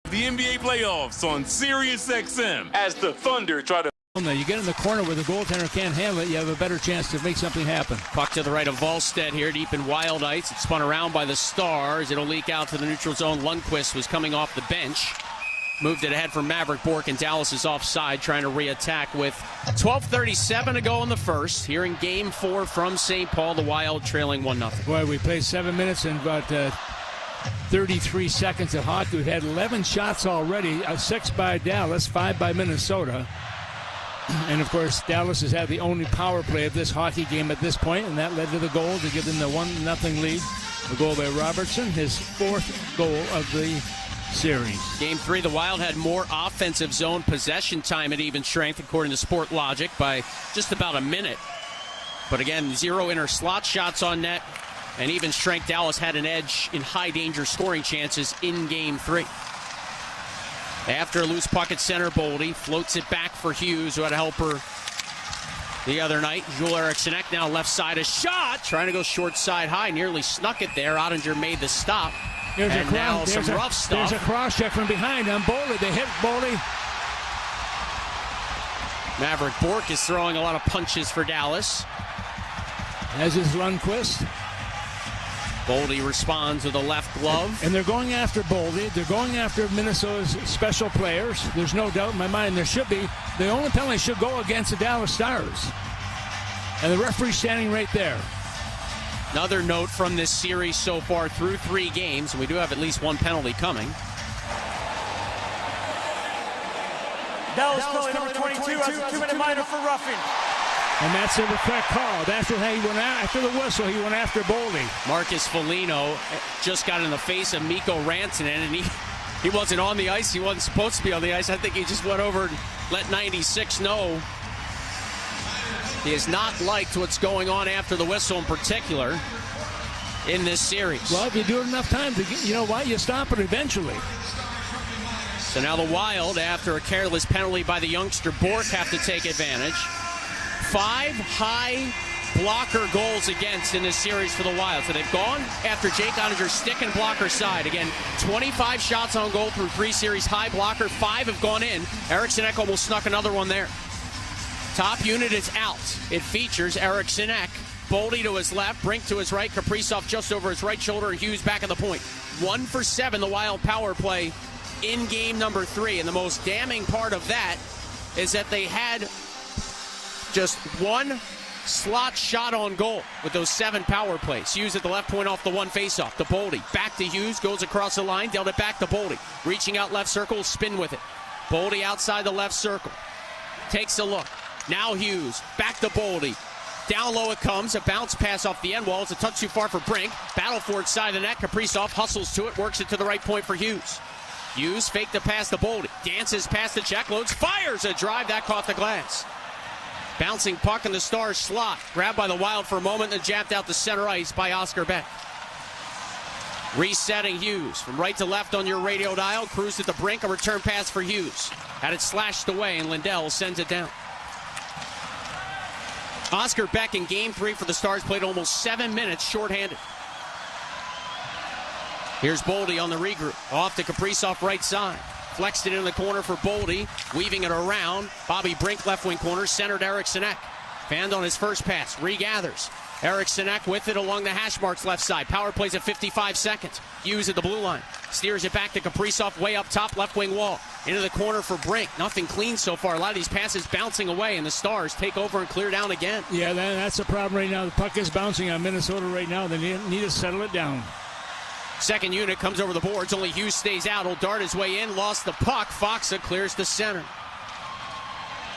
the NBA playoffs on Sirius XM as the Thunder try to... Now you get in the corner where the goaltender can't handle it, you have a better chance to make something happen. Puck to the right of Wallstedt here, deep in Wild Ice. It's spun around by the Stars. It'll leak out to the neutral zone. Lundqvist was coming off the bench. Moved it ahead for Maverick Bourque, and Dallas is offside, trying to re-attack with 12:37 to go in the first. Here in Game 4 from St. Paul, the Wild trailing 1-0. Boy, we played 7 minutes and about 33 seconds of hockey. We've had 11 shots already, 6 by Dallas, 5 by Minnesota. And, of course, Dallas has had the only power play of this hockey game at this point, and that led to the goal to give them the 1-0 lead. A goal by Robertson, his 4th goal of the series. Game 3, the Wild had more offensive zone possession time at even strength, according to Sport Logic, by just about a minute. But again, 0 inner slot shots on net, and even strength. Dallas had an edge in high danger scoring chances in Game 3. After a loose puck at center, Boldy floats it back for Hughes, who had a helper the other night. Joel Eriksson-Ek now left side, a shot, trying to go short side high, nearly snuck it there. Ottinger made the stop. There's and now some rough stuff. There's a cross check from behind on Boldy. They hit Boldy. Maverick Bourque is throwing a lot of punches for Dallas. As is Lundqvist. Boldy responds with a left glove. And they're going after Boldy. They're going after Minnesota's special players. There's no doubt in my mind there should be. The only penalty should go against the Dallas Stars. And the referee's standing right there. Another note from this series so far through 3 games. We do have at least one penalty coming. Dallas penalty number 22 has a 2-minute minor for roughing. And that's the correct call. That's what he went after the whistle. He went after Boldy. Marcus Foligno just got in the face of Mikko Rantanen, and he wasn't on the ice. He wasn't supposed to be on the ice. I think he just went over and let 96 know he has not liked what's going on after the whistle in particular in this series. Well, if you do it enough times, you know what? You stop it eventually. So now the Wild, after a careless penalty by the youngster Bourque, have to take advantage. 5 high blocker goals against in this series for the Wild. So they've gone after Jake Ottinger's stick and blocker side. Again, 25 shots on goal through 3 series. High blocker, 5 have gone in. Eriksson-Ek almost snuck another one there. Top unit is out. It features Eriksson-Ek, Boldy to his left, Brink to his right, Kaprizov just over his right shoulder, and Hughes back at the point. 1 for 7, the Wild power play in game number 3. And the most damning part of that is that they had just 1 slot shot on goal with those 7 power plays. Hughes at the left point off the 1 faceoff. To Boldy. Back to Hughes. Goes across the line. Dealt it back to Boldy. Reaching out left circle. Spin with it. Boldy outside the left circle. Takes a look. Now Hughes. Back to Boldy. Down low it comes. A bounce pass off the end wall. It's a touch too far for Brink. Battle for it side of the net. Kaprizov hustles to it. Works it to the right point for Hughes. Hughes faked the pass to Boldy. Dances past the check. Loads. Fires a drive. That caught the glass. Bouncing puck in the Stars slot. Grabbed by the Wild for a moment and jabbed out to center ice by Oscar Beck. Resetting Hughes. From right to left on your radio dial. Cruised at the brink. A return pass for Hughes. Had it slashed away and Lindell sends it down. Oscar Beck in game 3 for the Stars played almost 7 minutes shorthanded. Here's Boldy on the regroup. Off to Kaprizov right side. Flexed it in the corner for Boldy. Weaving it around. Bobby Brink left wing corner. Centered Eriksson-Ek. Fanned on his first pass. Regathers. Eriksson-Ek with it along the hash marks left side. Power plays at 55 seconds. Hughes at the blue line. Steers it back to Kaprizov way up top left wing wall. Into the corner for Brink. Nothing clean so far. A lot of these passes bouncing away, and the Stars take over and clear down again. Yeah, that's the problem right now. The puck is bouncing on Minnesota right now. They need to settle it down. Second unit comes over the boards. Only Hughes stays out. He'll dart his way in. Lost the puck. Foxa clears the center.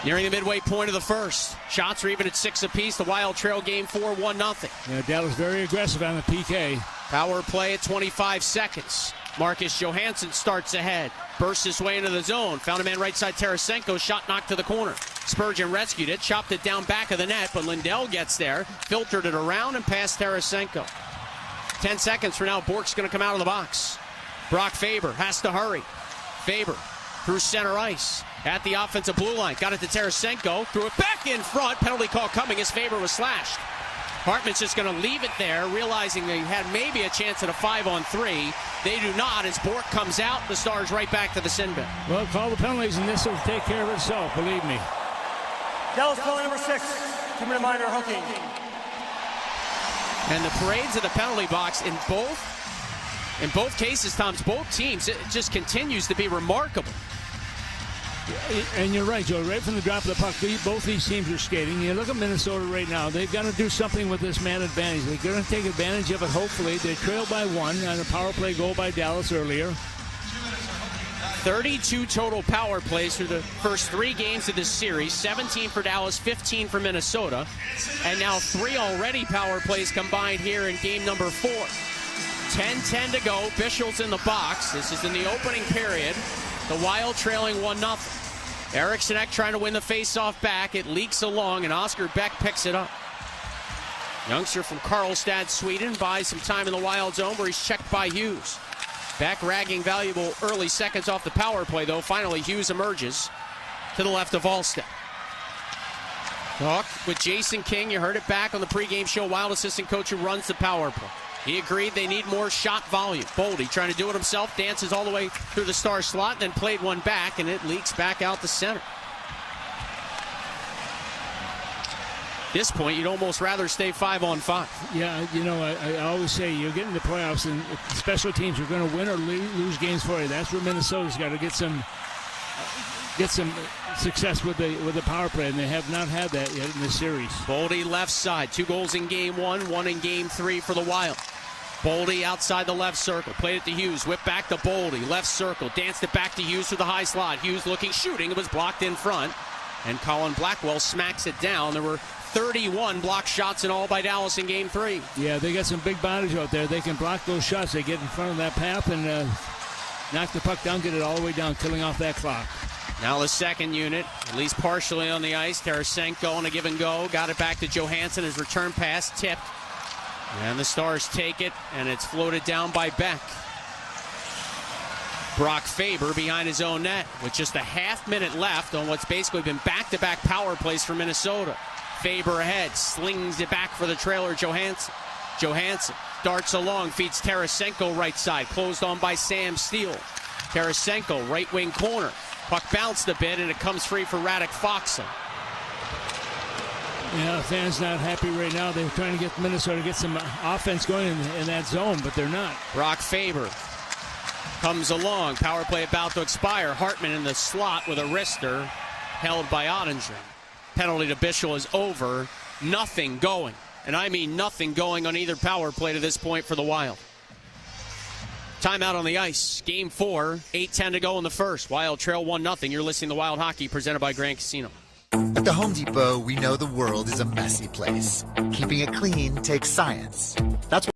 Nearing the midway point of the first. Shots are even at 6 apiece. The Wild trail game 4-1-0. Yeah, Dallas very aggressive on the PK. Power play at 25 seconds. Marcus Johansson starts ahead. Bursts his way into the zone. Found a man right side Tarasenko. Shot knocked to the corner. Spurgeon rescued it. Chopped it down back of the net. But Lindell gets there. Filtered it around and past Tarasenko. 10 seconds from now, Bourque's going to come out of the box. Brock Faber has to hurry. Faber through center ice at the offensive blue line. Got it to Tarasenko. Threw it back in front. Penalty call coming as Faber was slashed. Hartman's just going to leave it there, realizing they had maybe a chance at a 5-on-3. They do not as Bourque comes out. The Stars right back to the sin bin. Well, call the penalties, and this will take care of itself, believe me. Dallas penalty number 6. 2-minute minor hooking. And the parades of the penalty box in both cases, Tom's, both teams, it just continues to be remarkable. And you're right, Joe. Right from the drop of the puck, both these teams are skating. You look at Minnesota right now. They've got to do something with this man advantage. They're going to take advantage of it, hopefully. They trailed by 1 on a power play goal by Dallas earlier. 32 total power plays through the first 3 games of this series. 17 for Dallas, 15 for Minnesota. And now 3 already power plays combined here in game number 4. 10-10 to go. Bischel's in the box. This is in the opening period. The Wild trailing 1-0. Eriksson-Ek trying to win the face-off back. It leaks along, and Oscar Beck picks it up. Youngster from Karlstad, Sweden, buys some time in the Wild zone where he's checked by Hughes. Beck ragging valuable early seconds off the power play, though. Finally, Hughes emerges to the left of Alstead. Talk with Jason King. You heard it back on the pregame show. Wild assistant coach who runs the power play. He agreed they need more shot volume. Boldy trying to do it himself, dances all the way through the star slot, and then played one back, and it leaks back out the center. At this point, you'd almost rather stay 5-on-5. Yeah, you know, I always say you get into the playoffs and special teams are going to win or lose games for you. That's where Minnesota's got to get some success with the power play, and they have not had that yet in this series. Boldy left side. 2 goals in game 1, 1 in game 3 for the Wild. Boldy outside the left circle. Played it to Hughes. Whipped back to Boldy. Left circle. Danced it back to Hughes through the high slot. Hughes looking, shooting. It was blocked in front. And Colin Blackwell smacks it down. There were 31 block shots in all by Dallas in game 3. Yeah, they got some big bodies out there. They can block those shots. They get in front of that path and knock the puck down, get it all the way down, killing off that clock. Now the second unit, at least partially on the ice. Tarasenko on a give and go. Got it back to Johansson. His return pass tipped. And the Stars take it, and it's floated down by Beck. Brock Faber behind his own net with just a half-minute left on what's basically been back-to-back power plays for Minnesota. Faber ahead, slings it back for the trailer, Johansson. Johansson darts along, feeds Tarasenko right side, closed on by Sam Steele. Tarasenko, right wing corner. Puck bounced a bit, and it comes free for Radek Faksa. Yeah, the fans not happy right now. They're trying to get Minnesota to get some offense going in that zone, but they're not. Brock Faber comes along. Power play about to expire. Hartman in the slot with a wrister held by Ottinger. Penalty to Bischel is over. Nothing going. And I mean nothing going on either power play to this point for the Wild. Timeout on the ice. Game 4, 8:10 to go in the first. Wild trail 1-0. You're listening to Wild Hockey presented by Grand Casino. At the Home Depot, we know the world is a messy place. Keeping it clean takes science. That's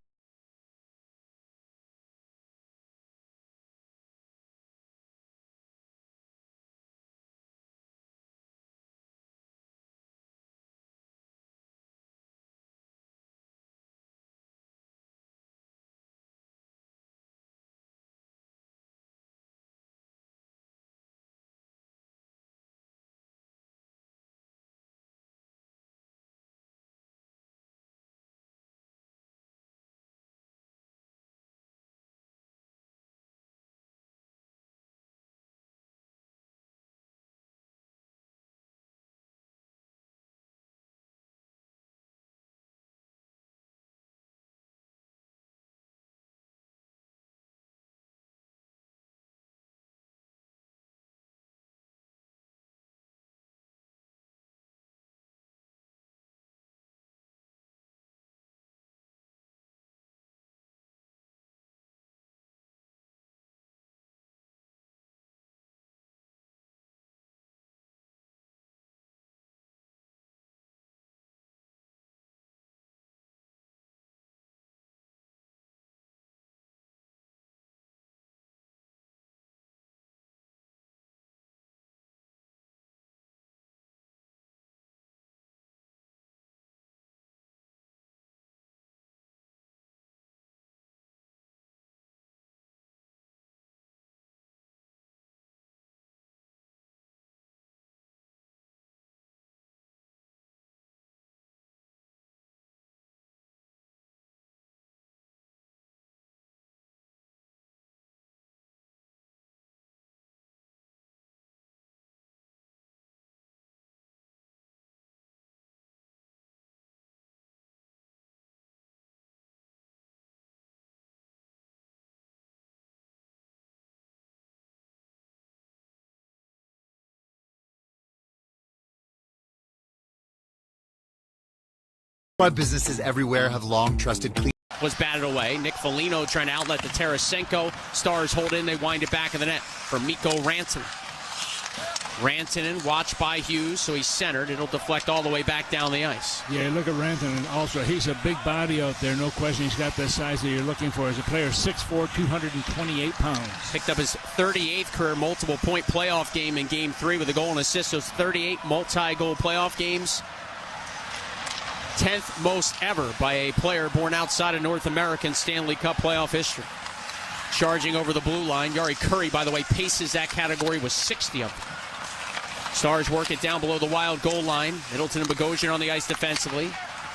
why businesses everywhere have long trusted clean. Was batted away. Nick Foligno trying to outlet to Tarasenko. Stars hold in. They wind it back in the net for Mikko Rantanen. Rantanen watched by Hughes, so he's centered. It'll deflect all the way back down the ice. Yeah, look at Rantanen also. He's a big body out there. No question he's got the size that you're looking for as a player. 6'4", 228 pounds. Picked up his 38th career multiple point playoff game in game 3 with a goal and assist. So 38 multi-goal playoff games. 10th most ever by a player born outside of North American Stanley Cup playoff history. Charging over the blue line. Yari Curry, by the way, paces that category with 60 of them. Stars work it down below the Wild goal line. Middleton and Bogosian on the ice defensively.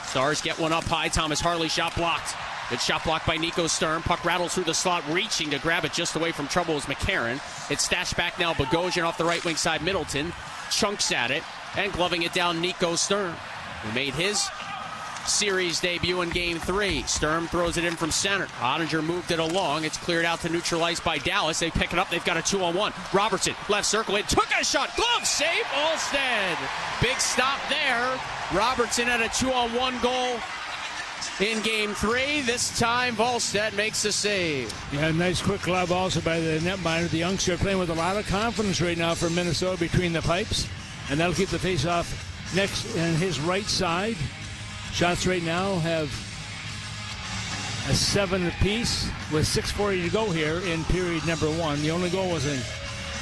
Stars get one up high. Thomas Harley shot blocked. Good shot blocked by Nico Sturm. Puck rattles through the slot, reaching to grab it just away from trouble is McCarron. It's stashed back now. Bogosian off the right wing side. Middleton chunks at it and gloving it down Nico Sturm, who made his series debut in Game 3. Sturm throws it in from center. Ottinger moved it along. It's cleared out to neutral ice by Dallas. They pick it up. They've got a 2-on-1. Robertson, left circle. It took a shot. Glove save. Alstead. Big stop there. Robertson had a 2-on-1 goal in Game 3. This time, Volstead makes the save. Yeah, nice quick glove also by the netminder. The youngster playing with a lot of confidence right now for Minnesota between the pipes. And that'll keep the face-off next in his right side. Shots right now have a 7 apiece with 6:40 to go here in period number 1. The only goal was a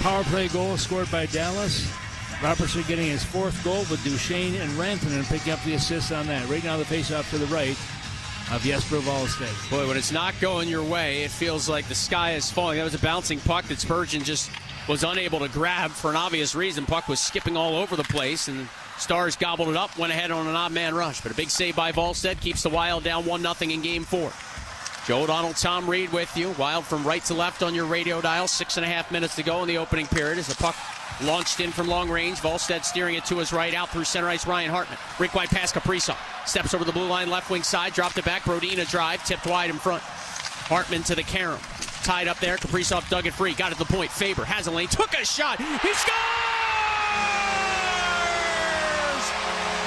power play goal scored by Dallas. Robertson getting his 4th goal with Duchesne and Rantanen picking up the assist on that. Right now the face-off to the right of Jesper Wallstedt. Boy, when it's not going your way, it feels like the sky is falling. That was a bouncing puck that Spurgeon just was unable to grab for an obvious reason. Puck was skipping all over the place, and Stars gobbled it up, went ahead on an odd man rush. But a big save by Volstead keeps the Wild down 1-0 in Game 4. Joe O'Donnell, Tom Reed with you. Wild from right to left on your radio dial. 6.5 minutes to go in the opening period as the puck launched in from long range. Volstead steering it to his right, out through center ice. Ryan Hartman. Rink wide pass, Kaprizov. Steps over the blue line, left wing side, dropped it back. Brodin a drive, tipped wide in front. Hartman to the carom. Tied up there. Kaprizov dug it free. Got it to the point. Faber has a lane. Took a shot. He scores!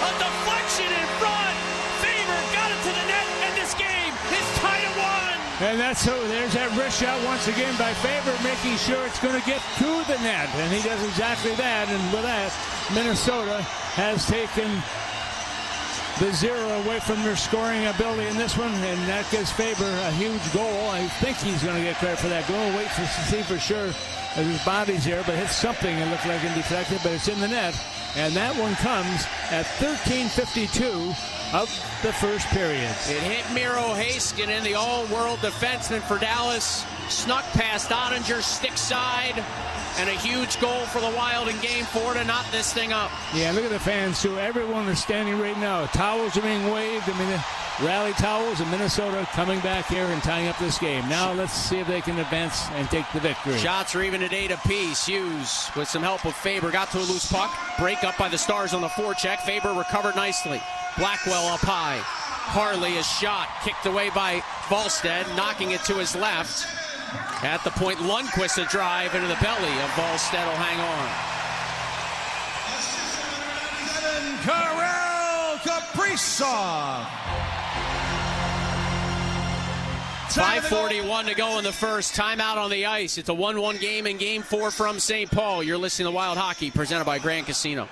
A deflection in front. Faber got it to the net, and this game is tied at 1. And that's so. There's that wrist shot once again by Faber, making sure it's going to get to the net. And he does exactly that. And with that, Minnesota has taken the 0 away from their scoring ability in this one, and that gives Faber a huge goal. I think he's going to get credit for that goal. Wait to see for sure as his body's there, but hits something it looked like and deflected, but it's in the net. And that one comes at 13:52 of the first period. It hit Miro Heiskanen, the all-world defenseman for Dallas. Snuck past Ottinger, stick side, and a huge goal for the Wild in Game 4 to knot this thing up. Yeah, look at the fans, too. Everyone is standing right now. Towels are being waved. I mean, the rally towels in Minnesota coming back here and tying up this game. Now let's see if they can advance and take the victory. Shots are even at 8 apiece. Hughes, with some help of Faber, got to a loose puck. Break up by the Stars on the forecheck. Faber recovered nicely. Blackwell up high. Harley is shot, kicked away by Volstead, knocking it to his left. At the point, Lundqvist a drive into the belly of Volstead will hang on. Kirill Kaprizov. 5:41 to go in the first. Timeout on the ice. It's a 1-1 game in Game 4 from St. Paul. You're listening to Wild Hockey, presented by Grand Casino.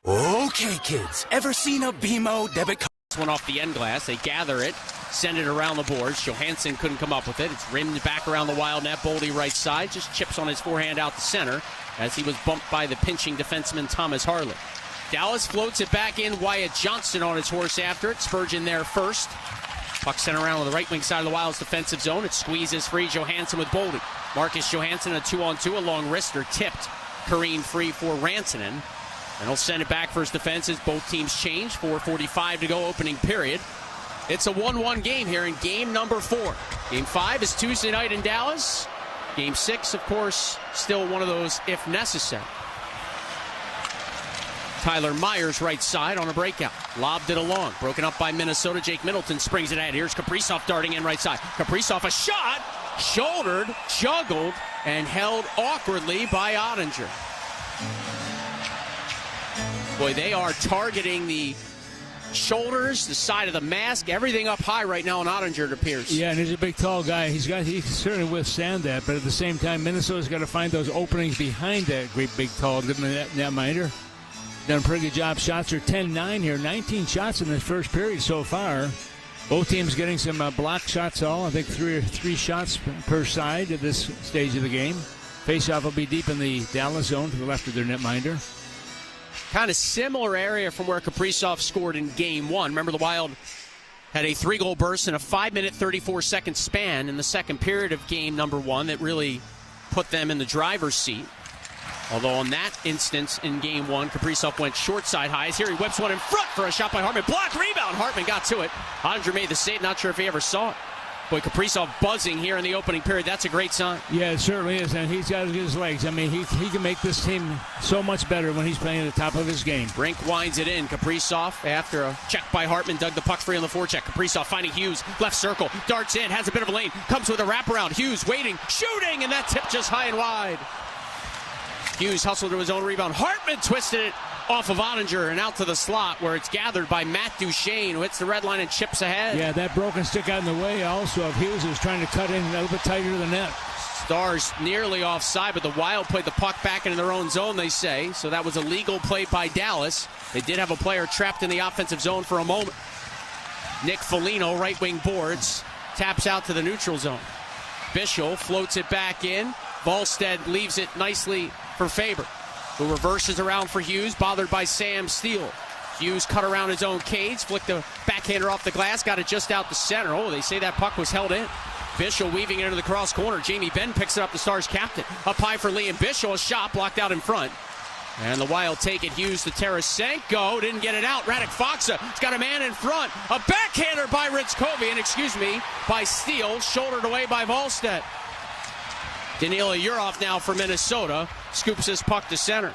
Okay, kids, ever seen a BMO debit card? One off the end glass. They gather it, send it around the boards. Johansson couldn't come up with it. It's rimmed back around the Wild net. Boldy right side, just chips on his forehand out the center as he was bumped by the pinching defenseman Thomas Harley. Dallas floats it back in. Wyatt Johnston on his horse after it. Spurgeon there first. Puck sent around on the right wing side of the Wild's defensive zone. It squeezes free. Johansson with Boldy. Marcus Johansson, a 2-on-2, a long wrister tipped. Kareen free for Rantanen. And he'll send it back for his defense as both teams change. 4:45 to go, opening period. It's a 1-1 game here in game number 4. Game 5 is Tuesday night in Dallas. Game 6, of course, still one of those if necessary. Tyler Myers right side on a breakout. Lobbed it along. Broken up by Minnesota. Jake Middleton springs it ahead. Here's Kaprizov darting in right side. Kaprizov a shot. Shouldered, juggled, and held awkwardly by Ottinger. Boy, they are targeting the shoulders, the side of the mask, everything up high right now on Ottinger, it appears. Yeah, and he's a big, tall guy. He can certainly withstand that, but at the same time, Minnesota's got to find those openings behind that great, big, tall netminder. Done a pretty good job. Shots are 10-9 here. 19 shots in the first period so far. Both teams getting some block shots all. I think three shots per side at this stage of the game. Faceoff will be deep in the Dallas zone to the left of their netminder. Kind of similar area from where Kaprizov scored in Game 1. Remember, the Wild had a 3-goal burst in a 5-minute, 34-second span in the second period of Game number 1 that really put them in the driver's seat. Although on that instance in Game 1, Kaprizov went short side highs. Here he whips one in front for a shot by Hartman. Blocked rebound. Hartman got to it. Ottinger made the save. Not sure if he ever saw it. Boy, Kaprizov buzzing here in the opening period. That's a great sign. Yeah, it certainly is, and he's got his legs. I mean, he can make this team so much better when he's playing at the top of his game. Brink winds it in. Kaprizov, after a check by Hartman, dug the puck free on the forecheck. Kaprizov finding Hughes, left circle, darts in, has a bit of a lane, comes with a wraparound. Hughes waiting, shooting, and that tip just high and wide. Hughes hustled to his own rebound. Hartman twisted it off of Ottinger and out to the slot where it's gathered by Matt Duchene, who hits the red line and chips ahead. Yeah, that broken stick got in the way also of Hughes, who's trying to cut in a little bit tighter to the net. Stars nearly offside, but the Wild played the puck back into their own zone, they say. So that was a legal play by Dallas. They did have a player trapped in the offensive zone for a moment. Nick Foligno, right wing boards, taps out to the neutral zone. Bischel floats it back in. Volstead leaves it nicely for Faber, who reverses around for Hughes, bothered by Sam Steele. Hughes cut around his own cage, flicked the backhander off the glass, got it just out the center. Oh, they say that puck was held in. Bischel weaving it into the cross corner. Jamie Benn picks it up, the Stars' captain. Up high for Liam Bischel, a shot blocked out in front. And the Wild take it. Hughes to Tarasenko, didn't get it out. Radek Faksa has got a man in front. A backhander by Ritzkovian, by Steele, shouldered away by Volstead. Danila Yurov now for Minnesota scoops his puck to center.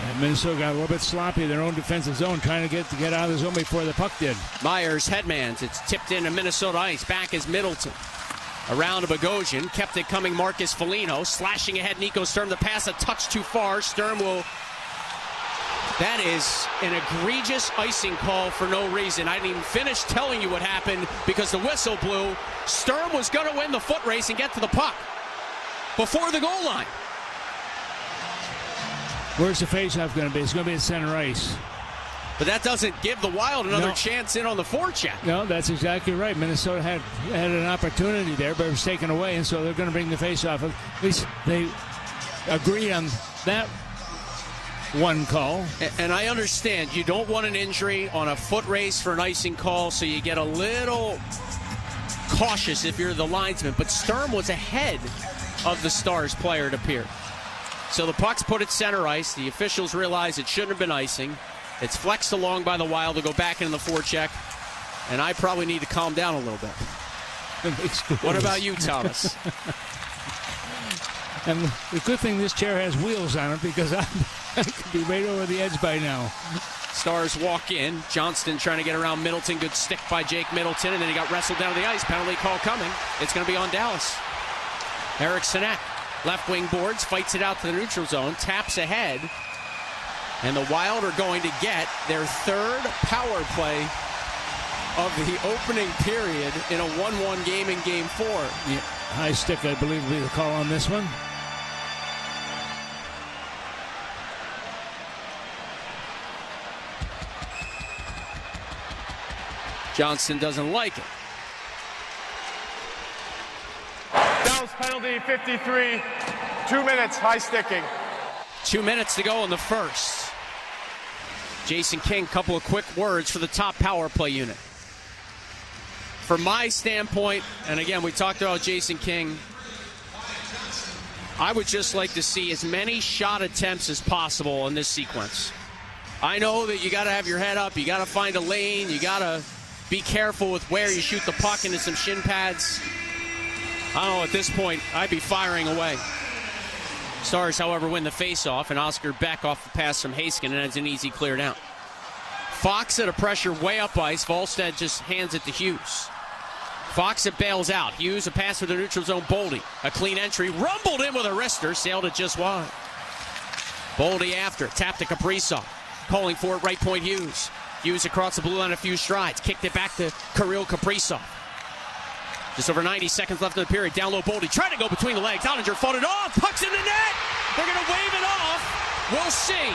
And Minnesota got a little bit sloppy in their own defensive zone, trying to get out of the zone before the puck did. Myers headmans. It's tipped into Minnesota ice. Back is Middleton. Around to Bogosian. Kept it coming Marcus Foligno. Slashing ahead Nico Sturm. The pass a touch too far. Sturm will... That is an egregious icing call for no reason. I didn't even finish telling you what happened because the whistle blew. Sturm was going to win the foot race and get to the puck before the goal line. Where's the faceoff going to be? It's going to be at center ice. But that doesn't give the Wild another chance in on the forecheck. No, that's exactly right. Minnesota had an opportunity there, but it was taken away, and so they're going to bring the faceoff. At least they agreed on that one call. And I understand you don't want an injury on a foot race for an icing call, so you get a little cautious if you're the linesman. But Sturm was ahead of the Stars player, it appeared. So the puck's put at center ice. The officials realize it shouldn't have been icing. It's flexed along by the Wild to go back into the forecheck. And I probably need to calm down a little bit. What about you, Thomas? And the good thing this chair has wheels on it, because I could be right over the edge by now. Stars walk in. Johnston trying to get around Middleton. Good stick by Jake Middleton, and then he got wrestled down to the ice. Penalty call coming. It's going to be on Dallas. Eric Sinek, left wing boards, fights it out to the neutral zone, taps ahead. And the Wild are going to get their third power play of the opening period in a 1-1 game in Game 4. Yeah, high stick, I believe, will be the call on this one. Johnston doesn't like it. Dallas penalty 53. 2 minutes, high sticking. 2 minutes to go in the first. Jason King, couple of quick words for the top power play unit. From my standpoint, and again, we talked about Jason King, I would just like to see as many shot attempts as possible in this sequence. I know that you got to have your head up, you got to find a lane, you got to be careful with where you shoot the puck into some shin pads. I don't know, at this point, I'd be firing away. Stars, however, win the faceoff, and Oscar Beck off the pass from Haskin, and it's an easy clear down. Fox at a pressure way up ice. Volstead just hands it to Hughes. Fox it bails out. Hughes a pass to the neutral zone. Boldy, a clean entry, rumbled in with a wrister, sailed it just wide. Boldy after, tapped to Kaprizov, calling for it, right point Hughes. Hughes across the blue line a few strides, kicked it back to Kirill Kaprizov. Just over 90 seconds left in the period. Down low, Boldy trying to go between the legs. Ottinger fought it off. Puck's in the net. They're going to wave it off. We'll see.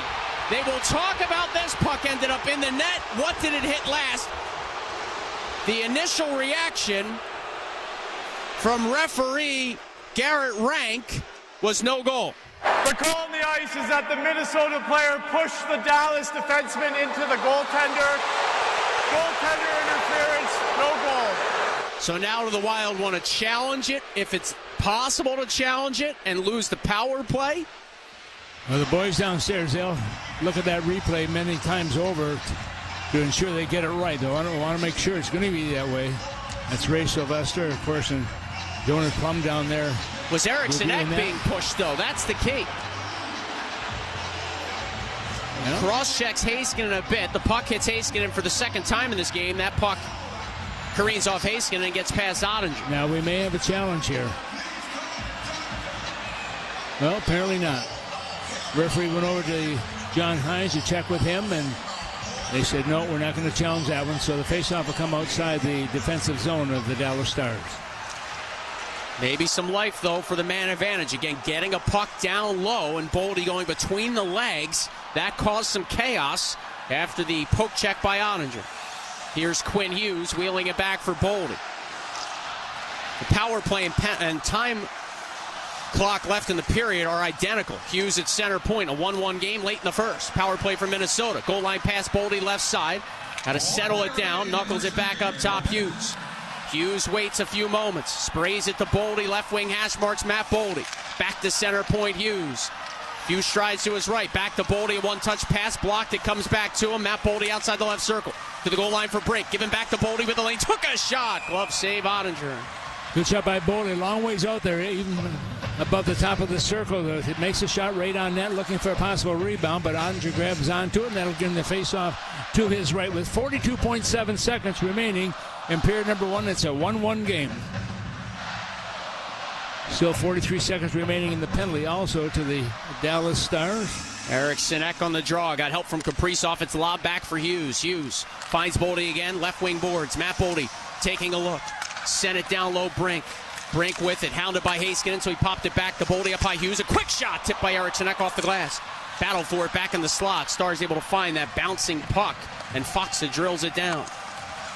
They will talk about this. Puck ended up in the net. What did it hit last? The initial reaction from referee Garrett Rank was no goal. The call on the ice is that the Minnesota player pushed the Dallas defenseman into the goaltender. Goaltender interference, no goal. So now do the Wild want to challenge it, if it's possible to challenge it, and lose the power play? Well, the boys downstairs, they'll look at that replay many times over to ensure they get it right. Though I don't want to make sure it's going to be that way. That's Ray Sylvester, of course, and Jonas Plum down there. Was Eriksson Ek being pushed, though? That's the key. Yeah. Cross-checks Heiskanen a bit. The puck hits Heiskanen for the second time in this game. That puck careens off Heiskanen and gets past Ottinger. Now we may have a challenge here. Well, apparently not. Referee went over to John Hines to check with him, and they said, no, we're not going to challenge that one. So the faceoff will come outside the defensive zone of the Dallas Stars. Maybe some life, though, for the man advantage. Again, getting a puck down low and Boldy going between the legs. That caused some chaos after the poke check by Ottinger. Here's Quinn Hughes wheeling it back for Boldy. The power play and time clock left in the period are identical. Hughes at center point, a 1-1 game late in the first. Power play for Minnesota. Goal line pass Boldy left side. Had to settle it down, knuckles it back up top Hughes. Hughes waits a few moments, sprays it to Boldy, left wing hash marks Matt Boldy. Back to center point Hughes. Hughes strides to his right, back to Boldy, a one-touch pass blocked, it comes back to him. Matt Boldy outside the left circle, to the goal line for Brink, giving back to Boldy with the lane, took a shot, glove save Ottinger. Good shot by Boldy, long ways out there, even above the top of the circle. It makes a shot right on net, looking for a possible rebound, but Ottinger grabs onto it, and that'll give him the face-off to his right with 42.7 seconds remaining in period number one. It's a 1-1 game. Still 43 seconds remaining in the penalty also to the Dallas Stars. Eriksson Ek on the draw. Got help from Kaprizov. It's lob back for Hughes. Hughes finds Boldy again. Left wing boards. Matt Boldy taking a look. Sent it down low. Brink. Brink with it. Hounded by Heiskanen, so he popped it back to Boldy up high. Hughes. A quick shot tipped by Eriksson Ek off the glass. Battle for it back in the slot. Stars able to find that bouncing puck, and Fox drills it down.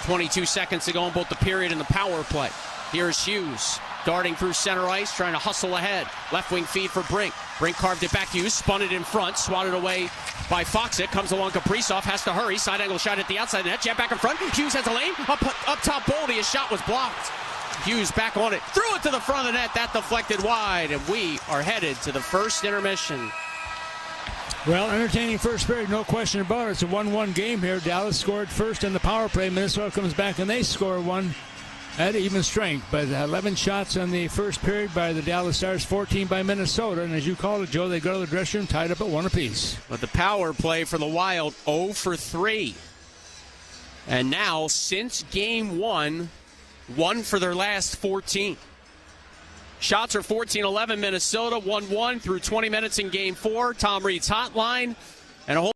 22 seconds to go in both the period and the power play. Here's Hughes darting through center ice, trying to hustle ahead. Left wing feed for Brink. Brink carved it back. Hughes spun it in front, swatted away by Fox. It comes along. Kaprizov has to hurry. Side angle shot at the outside net. Jet back in front. Hughes has a lane. Up top, Boldy. His shot was blocked. Hughes back on it. Threw it to the front of the net. That deflected wide, and we are headed to the first intermission. Well, entertaining first period, no question about it. It's a 1-1 game here. Dallas scored first in the power play. Minnesota comes back and they score one at even strength. But 11 shots on the first period by the Dallas Stars, 14 by Minnesota. And as you called it, Joe, they go to the dressing room tied up at 1 apiece. But the power play for the Wild, 0 for 3. And now, since game one for their last 14. Shots are 14-11 Minnesota, 1-1 through 20 minutes in game 4. Tom Reed's hotline and a whole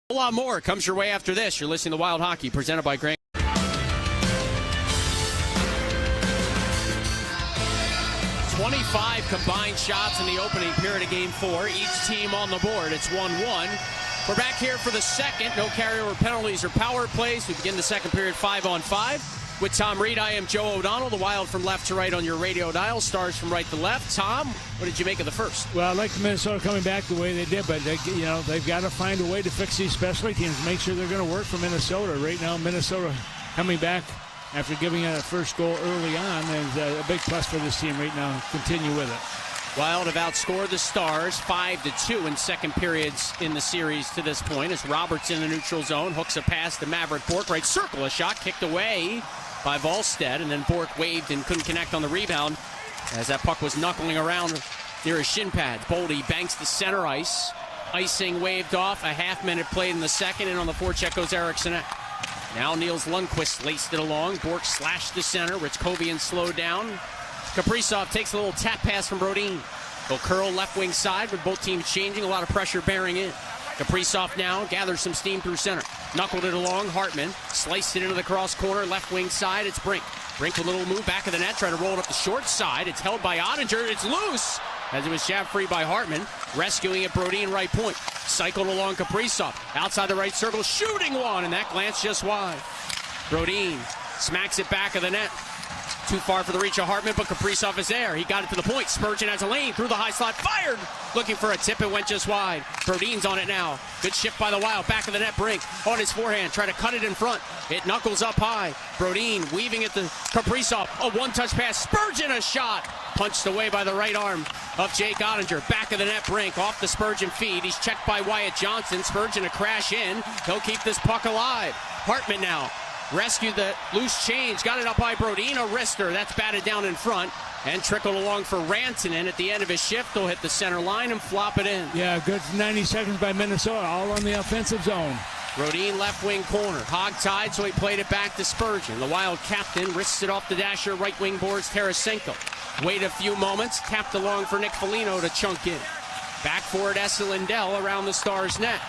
A lot more comes your way after this. You're listening to Wild Hockey, presented by Grant. 25 combined shots in the opening period of Game 4. Each team on the board. It's 1-1. We're back here for the second. No carryover penalties or power plays. We begin the second period 5-on-5. With Tom Reed, I am Joe O'Donnell. The Wild from left to right on your radio dial. Stars from right to left. Tom, what did you make of the first? Well, I like Minnesota coming back the way they did, but they've got to find a way to fix these specialty teams. Make sure they're going to work for Minnesota. Right now, Minnesota coming back after giving a first goal early on is a big plus for this team right now. Continue with it. Wild have outscored the Stars 5-2 in second periods in the series to this point. As Roberts in the neutral zone hooks a pass to Maverick Bourque, right circle, a shot kicked away by Volstead, and then Bourque waved and couldn't connect on the rebound as that puck was knuckling around near his shin pads. Boldy banks to center ice. Icing waved off. A half-minute played in the second, and on the forecheck goes Eriksson. Now Niels Lundqvist laced it along. Bourque slashed to center. Ritchkovian slowed down. Kaprizov takes a little tap pass from Brodin. He'll curl left wing side with both teams changing. A lot of pressure bearing in. Kaprizov now gathers some steam through center. Knuckled it along. Hartman sliced it into the cross corner. Left wing side. It's Brink. Brink a little move back of the net. Trying to roll it up the short side. It's held by Ottinger. It's loose as it was jabbed free by Hartman. Rescuing it, Brodin right point. Cycled along Kaprizov. Outside the right circle. Shooting one. And that glance just wide. Brodin smacks it back of the net. Too far for the reach of Hartman, but Kaprizov is there. He got it to the point. Spurgeon has a lane through the high slot. Fired! Looking for a tip. It went just wide. Brodin's on it now. Good shift by the Wild. Back of the net. Brink on his forehand. Try to cut it in front. It knuckles up high. Brodin weaving it to Kaprizov. A one-touch pass. Spurgeon a shot. Punched away by the right arm of Jake Ottinger. Back of the net. Brink off the Spurgeon feed. He's checked by Wyatt Johnson. Spurgeon a crash in. He'll keep this puck alive. Hartman now. Rescued the loose change. Got it up by Brodin. A wrister. That's batted down in front. And trickled along for Rantanen. At the end of his shift, they'll hit the center line and flop it in. Yeah, good 90 seconds by Minnesota. All on the offensive zone. Brodin left wing corner. Hog tied, so he played it back to Spurgeon. The Wild captain wrists it off the dasher. Right wing boards Tarasenko. Wait a few moments. Tapped along for Nick Foligno to chunk in. Back for it, Esa Lindell around the Stars' net.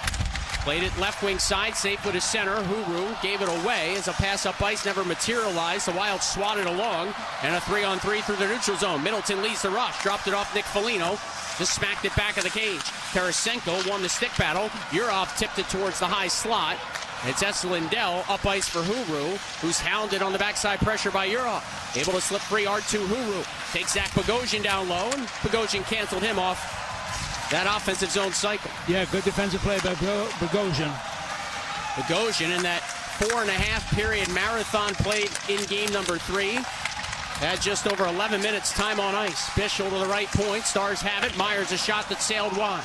Played it left wing side, safe with his center. Huru gave it away as a pass up ice never materialized. The Wild swatted along, and a 3-on-3 through the neutral zone. Middleton leads the rush, dropped it off Nick Foligno. Just smacked it back of the cage. Tarasenko won the stick battle. Urov tipped it towards the high slot. It's Esa Lindell up ice for Huru, who's hounded on the backside pressure by Urov. Able to slip free R2 Huru. Takes Zach Bogosian down low, and Bogosian canceled him off that offensive zone cycle. Yeah, good defensive play by Bogosian. Bogosian in that 4.5 period marathon played in game number 3. Had just over 11 minutes time on ice. Bischel to the right point. Stars have it. Myers a shot that sailed wide.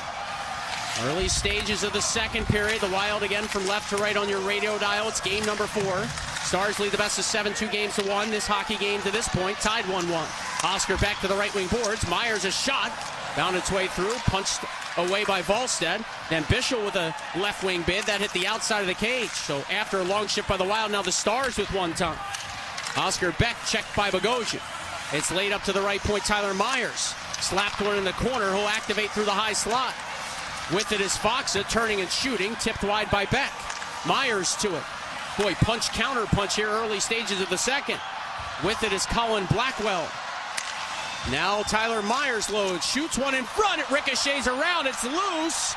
Early stages of the second period. The Wild again from left to right on your radio dial. It's game number 4. Stars lead the best of 7, 2-1. This hockey game to this point tied 1-1. Oscar back to the right wing boards. Myers a shot. Found its way through, punched away by Volstead. Then Bischel with a left wing bid that hit the outside of the cage. So after a long shift by the Wild, now the Stars with one time. Oscar Beck checked by Bogosian. It's laid up to the right point, Tyler Myers. Slapped one in the corner, who'll activate through the high slot. With it is Foxa, turning and shooting, tipped wide by Beck. Myers to it. Boy, punch, counter punch here, early stages of the second. With it is Colin Blackwell. Now Tyler Myers loads, shoots one in front, it ricochets around, it's loose.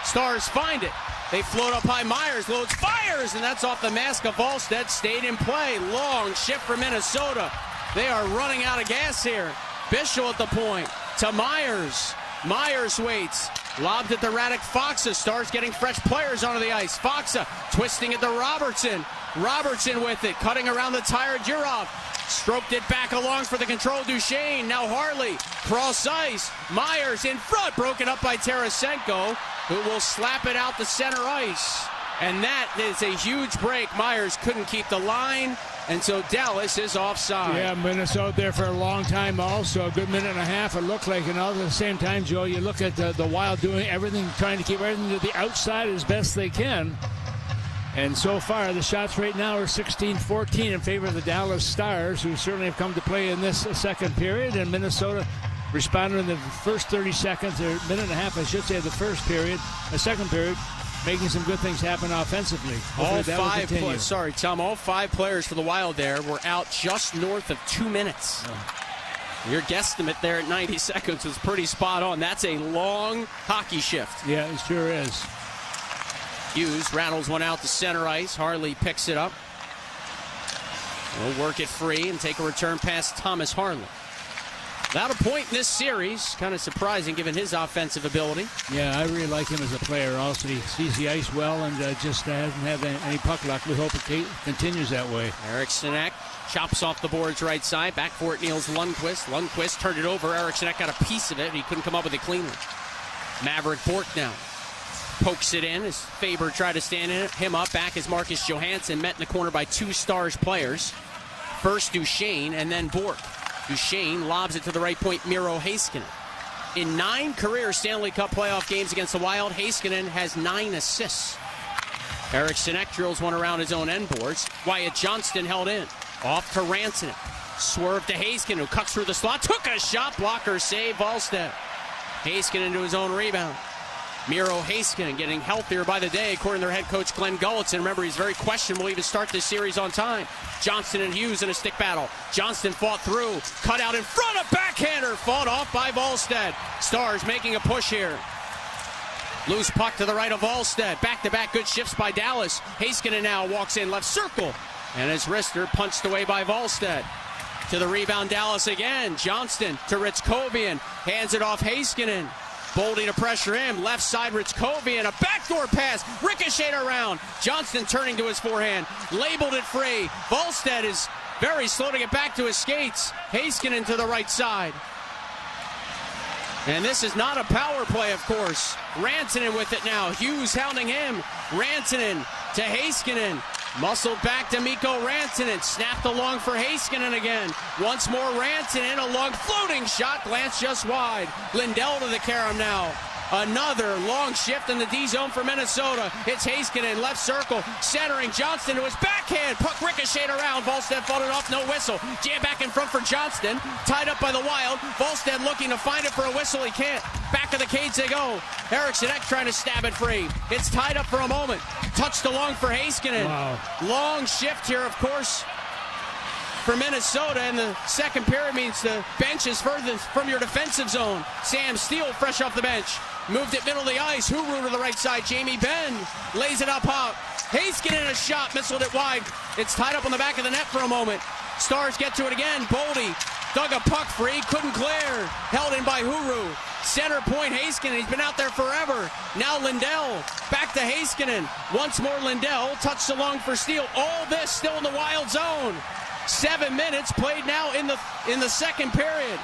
Stars find it. They float up high, Myers loads, fires, and that's off the mask of Volstead, stayed in play. Long shift for Minnesota. They are running out of gas here. Bischel at the point to Myers. Myers waits, lobbed it to Radek Foxa. Stars getting fresh players onto the ice. Foxa twisting it to Robertson. Robertson with it, cutting around the tired Urov. Stroked it back along for the control, Duchesne. Now Harley, cross ice. Myers in front, broken up by Tarasenko, who will slap it out to center ice. And that is a huge break. Myers couldn't keep the line, and so Dallas is offside. Yeah, Minnesota there for a long time also. A good minute and a half, it looked like. And all at the same time, Joe, you look at the Wild doing everything, trying to keep everything to the outside as best they can. And so far, the shots right now are 16-14 in favor of the Dallas Stars, who certainly have come to play in this second period. And Minnesota responded in the first 30 seconds, or minute and a half, I should say, of the first period, the second period, making some good things happen offensively. Hopefully that will continue. Sorry, Tom. All 5 players for the Wild there were out just north of 2 minutes. Your guesstimate there at 90 seconds was pretty spot on. That's a long hockey shift. Yeah, it sure is. Hughes rattles one out to center ice. Harley picks it up. We'll work it free and take a return past Thomas Harley. Without a point in this series, kind of surprising given his offensive ability. Yeah, I really like him as a player. Also, he sees the ice well and just hasn't had any puck luck. We hope it continues that way. Eriksson chops off the boards right side. Back for it, Niels Lundqvist. Lundqvist turned it over. Eriksson got a piece of it. He couldn't come up with it cleanly. Maverick Bork now pokes it in as Faber tried to stand in it. Him up, back is Marcus Johansson, met in the corner by 2 Stars players. First Duchesne and then Bork. Duchesne lobs it to the right point, Miro Heiskanen. In 9 career Stanley Cup playoff games against the Wild, Heiskanen has 9 assists. Eriksson drills one around his own end boards. Wyatt Johnston held in. Off to Rantanen. Swerve to Heiskanen, who cuts through the slot. Took a shot, blocker save, Wallstedt. Heiskanen to his own rebound. Miro Heiskanen getting healthier by the day, according to their head coach Glenn Gulletson. Remember, he's very questionable even start this series on time. Johnston and Hughes in a stick battle. Johnston fought through, cut out in front, a backhander, fought off by Wallstedt. Stars making a push here. Loose puck to the right of Wallstedt. Back-to-back good shifts by Dallas. Heiskanen now walks in left circle. And his wrister punched away by Wallstedt. To the rebound, Dallas again. Johnston to Ritzkovian. Hands it off Heiskanen. Boldy to pressure him. Left side, Ritzkovian. A backdoor pass. Ricocheted around. Johnston turning to his forehand. Labeled it free. Wallstedt is very slow to get back to his skates. Heiskanen to the right side. And this is not a power play, of course. Rantanen with it now. Hughes hounding him. Rantanen to Heiskanen. Muscled back to Mikko Rantanen. Snapped along for Heiskanen again. Once more Rantanen. A long floating shot. Glance just wide. Lindell to the carom now. Another long shift in the D zone for Minnesota. It's Heiskanen, left circle, centering Johnston to his backhand. Puck ricocheted around. Wallstedt fought it off, no whistle. Jam back in front for Johnston. Tied up by the Wild. Wallstedt looking to find it for a whistle. He can't. Back of the cage they go. Eriksson trying to stab it free. It's tied up for a moment. Touched along for Heiskanen. Wow. Long shift here, of course, for Minnesota, and the second period means the bench is furthest from your defensive zone. Sam Steele fresh off the bench. Moved it middle of the ice. Huru to the right side. Jamie Benn lays it up hop. Heiskanen a shot. Missiled it wide. It's tied up on the back of the net for a moment. Stars get to it again. Boldy dug a puck free. Couldn't clear. Held in by Huru. Center point Heiskanen. He's been out there forever. Now Lindell. Back to Heiskanen. Once more Lindell. Touched along for Steele. All this still in the Wild zone. 7 minutes played now in the second period.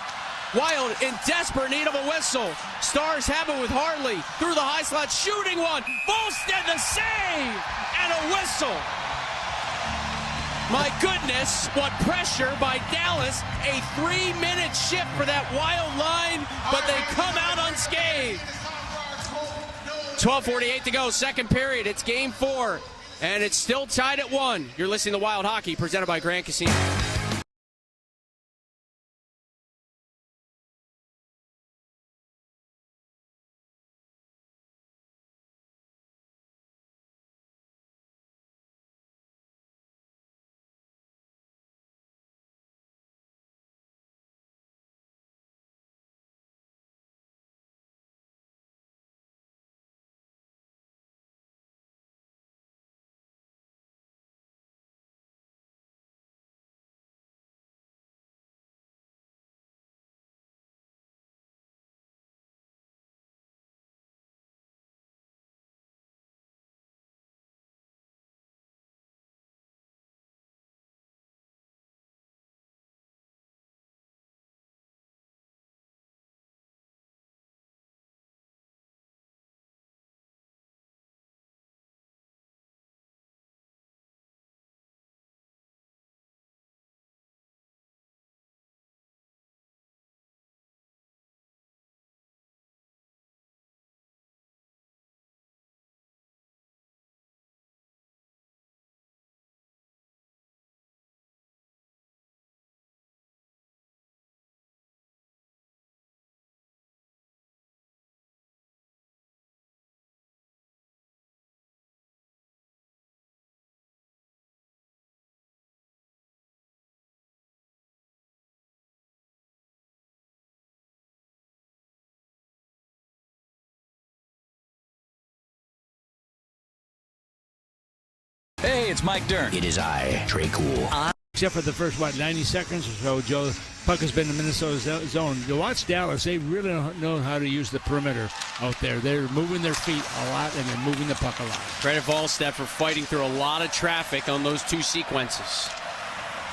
Wild in desperate need of a whistle. Stars have it with Harley. Through the high slot, shooting one. Wallstedt the save! And a whistle. My goodness, what pressure by Dallas. A 3-minute shift for that Wild line, but they come out unscathed. 12:48 to go, second period. It's game 4, and it's still tied at 1. You're listening to Wild Hockey, presented by Grand Casino. it's Mike Dern. It is I, Trey Cool. Except for the first, 90 seconds or so, Joe, puck has been in Minnesota's zone. You watch Dallas, they really don't know how to use the perimeter out there. They're moving their feet a lot, and they're moving the puck a lot. Credit Volstead for fighting through a lot of traffic on those two sequences.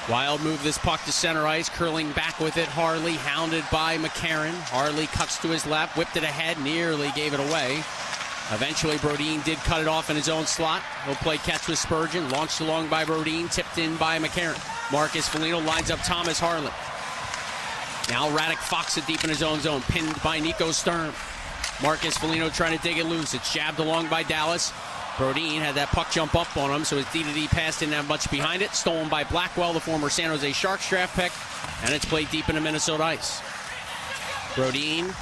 Wild move this puck to center ice, curling back with it. Harley hounded by McCarron. Harley cuts to his left, whipped it ahead, nearly gave it away. Eventually, Brodin did cut it off in his own slot. He'll play catch with Spurgeon. Launched along by Brodin, tipped in by McCarron. Marcus Foligno lines up Thomas Harley. Now Radek Fox it deep in his own zone, pinned by Nico Sturm. Marcus Foligno trying to dig it loose. It's jabbed along by Dallas. Brodin had that puck jump up on him, so his D-to-D pass didn't have much behind it. Stolen by Blackwell, the former San Jose Sharks draft pick, and it's played deep into Minnesota ice. Brodin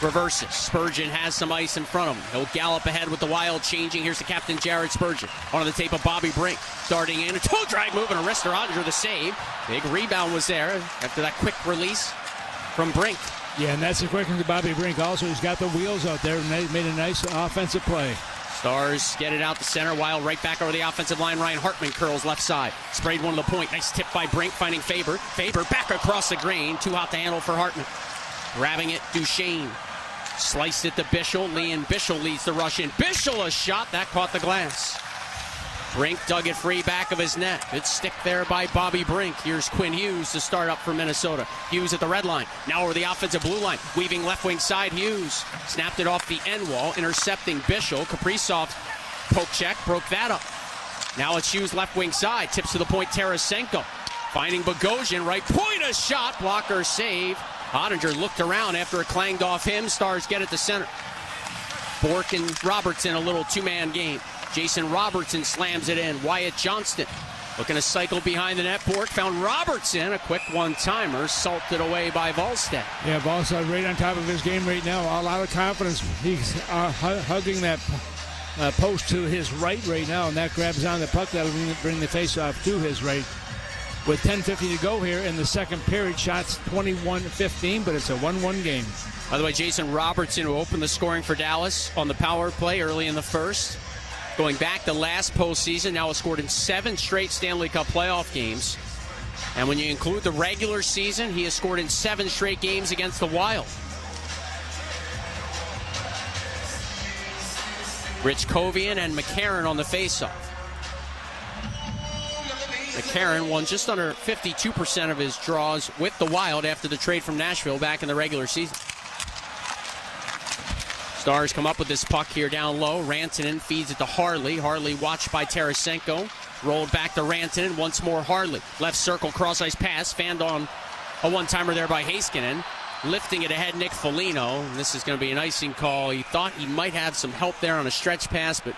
reverses. Spurgeon has some ice in front of him. He'll gallop ahead with the Wild changing. Here's the captain, Jared Spurgeon. On the tape of Bobby Brink. Darting in. A toe drag move and a wrist around the save. Big rebound was there after that quick release from Brink. Yeah, and that's the quickness of Bobby Brink. Also, he's got the wheels out there, and they made a nice offensive play. Stars get it out the center. Wild right back over the offensive line. Ryan Hartman curls left side. Sprayed one to the point. Nice tip by Brink, finding Faber. Faber back across the grain. Too hot to handle for Hartman. Grabbing it, Duchesne. Sliced it to Bischel. Leon Bischel leads the rush in. Bischel a shot. That caught the glass. Brink dug it free back of his net. Good stick there by Bobby Brink. Here's Quinn Hughes to start up for Minnesota. Hughes at the red line. Now over the offensive blue line. Weaving left wing side. Hughes snapped it off the end wall. Intercepting Bischel. Kaprizov poke check. Broke that up. Now it's Hughes left wing side. Tips to the point. Tarasenko. Finding Bogosian. Right point. A shot. Blocker save. Ottinger looked around after it clanged off him. Stars get it to center. Bork and Robertson a little two-man game. Jason Robertson slams it in. Wyatt Johnston looking to cycle behind the net. Bork found Robertson. A quick one-timer. Salted away by Volstead. Yeah, Volstead right on top of his game right now. A lot of confidence. He's hugging that post to his right now, and that grabs on the puck. That'll bring the faceoff to his right. With 10:50 to go here in the second period, shots 21-15, but it's a 1-1 game. By the way, Jason Robertson, who opened the scoring for Dallas on the power play early in the first, going back to last postseason, now has scored in 7 straight Stanley Cup playoff games. And when you include the regular season, he has scored in 7 straight games against the Wild. Rich Kovian and McCarron on the faceoff. McCarron won just under 52% of his draws with the Wild after the trade from Nashville back in the regular season. Stars come up with this puck here down low. Rantanen feeds it to Harley. Harley watched by Tarasenko. Rolled back to Rantanen. Once more Harley. Left circle cross-ice pass. Fanned on a one-timer there by Heiskanen. Lifting it ahead, Nick Foligno. And this is going to be an icing call. He thought he might have some help there on a stretch pass, but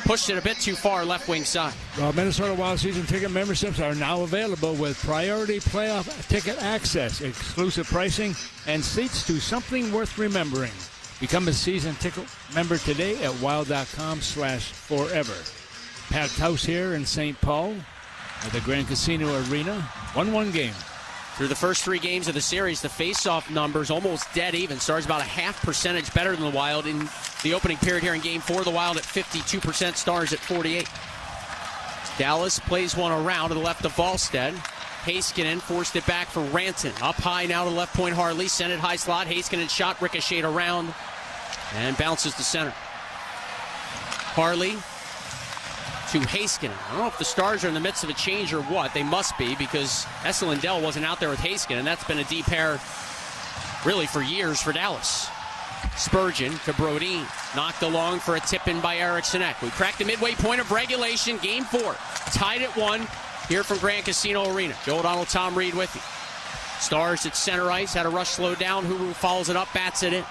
pushed it a bit too far left wing side. Well, Minnesota Wild season ticket memberships are now available with priority playoff ticket access, exclusive pricing, and seats to something worth remembering. Become a season ticket member today at wild.com/forever. Packed house here in St. Paul at the Grand Casino Arena. 1-1 game. Through the first 3 games of the series, the face-off numbers almost dead even. Stars about a half percentage better than the Wild in the opening period here in Game 4. The Wild at 52%, Stars at 48%. Dallas plays one around to the left of Volstead. Heiskanen forced it back for Rantanen. Up high now to the left point. Harley sent it high slot. Heiskanen shot ricocheted around and bounces to center. Harley to Heiskanen. I don't know if the Stars are in the midst of a change or what. They must be, because Esa Lindell wasn't out there with Heiskanen. That's been a deep pair really for years for Dallas. Spurgeon to Brodin. Knocked along for a tip-in by Eriksson Ek. We cracked the midway point of regulation. Game 4. Tied at 1 here from Grand Casino Arena. Joe O'Donnell, Tom Reed with you. Stars at center ice. Had a rush slowed down. Huru follows it up, bats it in.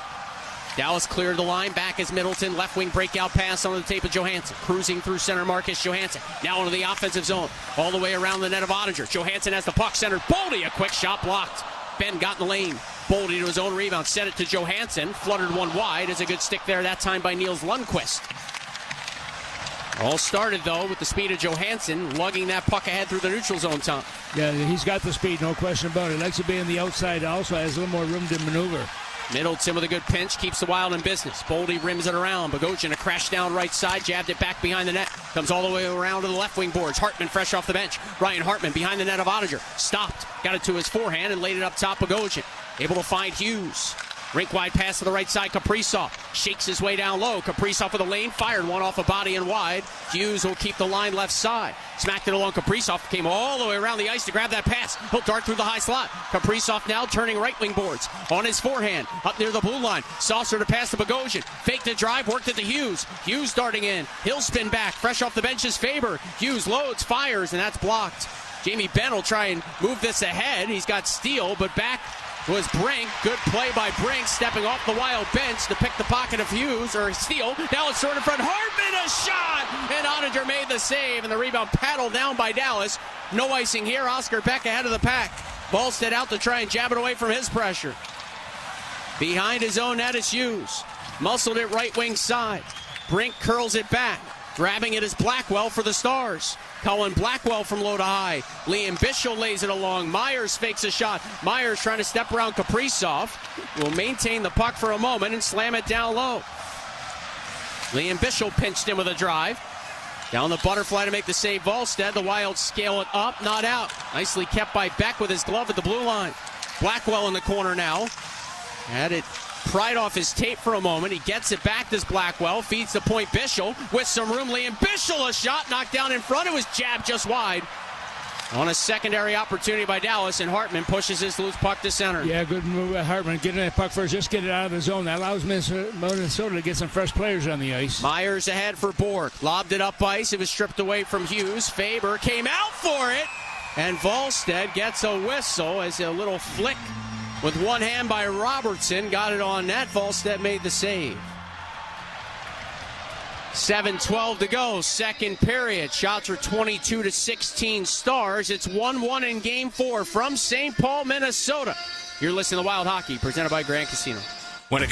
Dallas cleared the line. Back is Middleton. Left wing breakout pass on the tape of Johansson. Cruising through center, Marcus Johansson. Now into the offensive zone. All the way around the net of Ottinger. Johansson has the puck centered. Boldy, a quick shot blocked. Ben got in the lane. Boldy to his own rebound. Sent it to Johansson. Fluttered one wide. Is a good stick there that time by Niels Lundqvist. All started, though, with the speed of Johansson lugging that puck ahead through the neutral zone, Tom. Yeah, he's got the speed, no question about it. Likes to be on the outside, also has a little more room to maneuver. Middleton with a good pinch, keeps the Wild in business. Boldy rims it around. Bogosian a crash down right side, jabbed it back behind the net. Comes all the way around to the left wing boards. Hartman fresh off the bench. Ryan Hartman behind the net of Ottinger. Stopped, got it to his forehand and laid it up top. Bogosian able to find Hughes. Rink wide pass to the right side. Kaprizov shakes his way down low. Kaprizov with a lane, fired one off a body and wide. Hughes will keep the line left side. Smacked it along. Kaprizov came all the way around the ice to grab that pass. He'll dart through the high slot. Kaprizov now turning right wing boards on his forehand up near the blue line. Saucer to pass to Bogosian. Faked the drive, worked it to Hughes. Hughes darting in. He'll spin back. Fresh off the bench is Faber. Hughes loads, fires, and that's blocked. Jamie Benn will try and move this ahead. He's got Steele, but back was Brink. Good play by Brink, stepping off the Wild bench to pick the pocket of Hughes, or Steele. Now it's thrown in front. Hartman, a shot! And Ottinger made the save, and the rebound paddled down by Dallas. No icing here. Oscar Beck ahead of the pack. Ballstead out to try and jab it away from his pressure. Behind his own net is Hughes. Muscled it right wing side. Brink curls it back. Grabbing it is Blackwell for the Stars. Colin Blackwell from low to high. Liam Bischel lays it along. Myers fakes a shot. Myers trying to step around Kaprizov. Will maintain the puck for a moment and slam it down low. Liam Bischel pinched in with a drive. Down the butterfly to make the save. Volstead. The Wild scale it up, not out. Nicely kept by Beck with his glove at the blue line. Blackwell in the corner now. Had it pried off his tape for a moment. He gets it back to Blackwell. Feeds the point Bischel with some room. Liam Bischel, a shot knocked down in front. It was jabbed just wide. On a secondary opportunity by Dallas, and Hartman pushes his loose puck to center. Yeah, good move by Hartman. Getting that puck first, just get it out of the zone. That allows Minnesota to get some fresh players on the ice. Myers ahead for Bork. Lobbed it up ice. It was stripped away from Hughes. Faber came out for it. And Volstead gets a whistle as a little flick with one hand by Robertson. Got it on net. Volstead made the save. 7:12 to go, second period. Shots are 22-16 Stars. It's 1-1 in Game 4 from St. Paul, Minnesota. You're listening to Wild Hockey, presented by Grand Casino. When it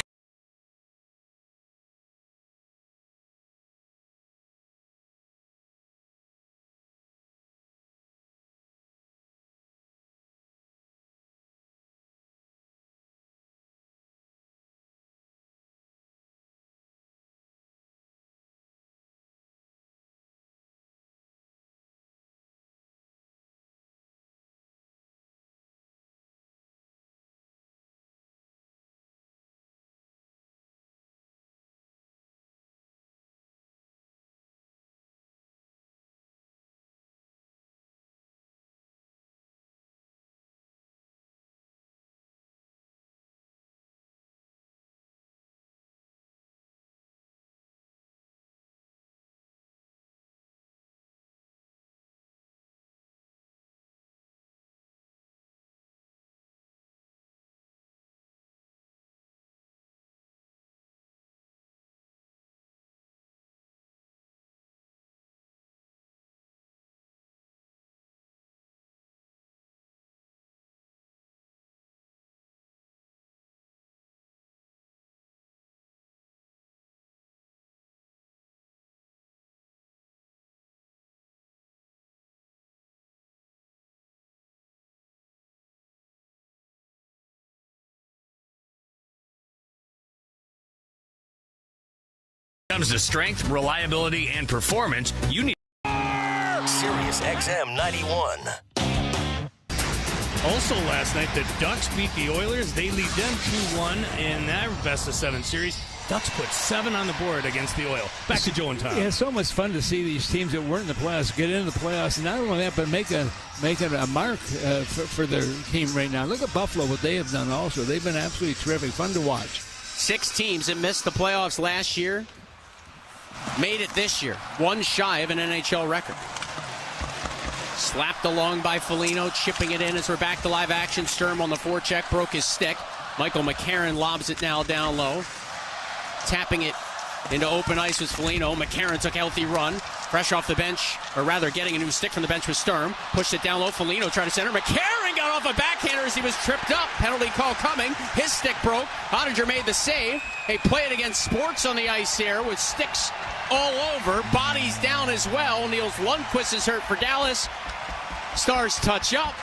comes to strength, reliability, and performance, you need Sirius XM 91. Also last night, the Ducks beat the Oilers. They lead them 2-1 in that best-of-7 series. Ducks put 7 on the board against the Oil. Back to Joe and Tom. Yeah, it's so much fun to see these teams that weren't in the playoffs get into the playoffs. And not only that, but make a mark for their team right now. Look at Buffalo, what they have done also. They've been absolutely terrific. Fun to watch. 6 teams that missed the playoffs last year made it this year. One shy of an NHL record. Slapped along by Foligno, chipping it in as we're back to live action. Sturm on the forecheck, broke his stick. Michael McCarron lobs it now down low. Tapping it into open ice was Foligno. McCarron took a healthy run. Fresh off the bench, or rather getting a new stick from the bench was Sturm. Pushed it down low. Foligno tried to center. McCarron got off a backhander as he was tripped up. Penalty call coming. His stick broke. Ottinger made the save. They play it against Sports on the ice here with sticks all over. Bodies down as well. Niels Lundqvist is hurt for Dallas. Stars touch up.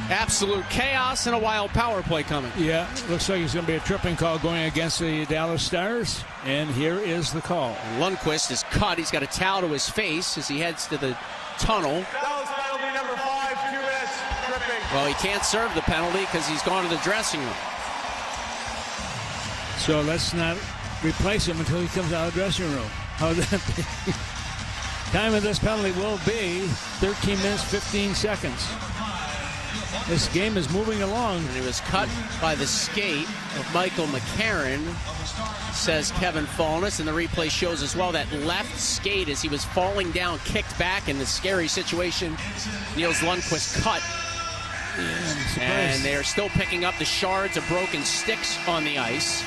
Absolute chaos and a wild power play coming. Yeah, looks like it's going to be a tripping call going against the Dallas Stars. And here is the call. Lundqvist is cut. He's got a towel to his face as he heads to the tunnel. That was penalty number 5, 2 minutes, tripping. Well, he can't serve the penalty because he's gone to the dressing room. So let's not replace him until he comes out of the dressing room. How would that be? Time of this penalty will be 13 minutes, 15 seconds. This game is moving along. And he was cut by the skate of Michael McCarron, says Kevin Fallness, and the replay shows as well that left skate as he was falling down, kicked back in the scary situation. Niels Lundqvist cut. Yeah, and they are still picking up the shards of broken sticks on the ice.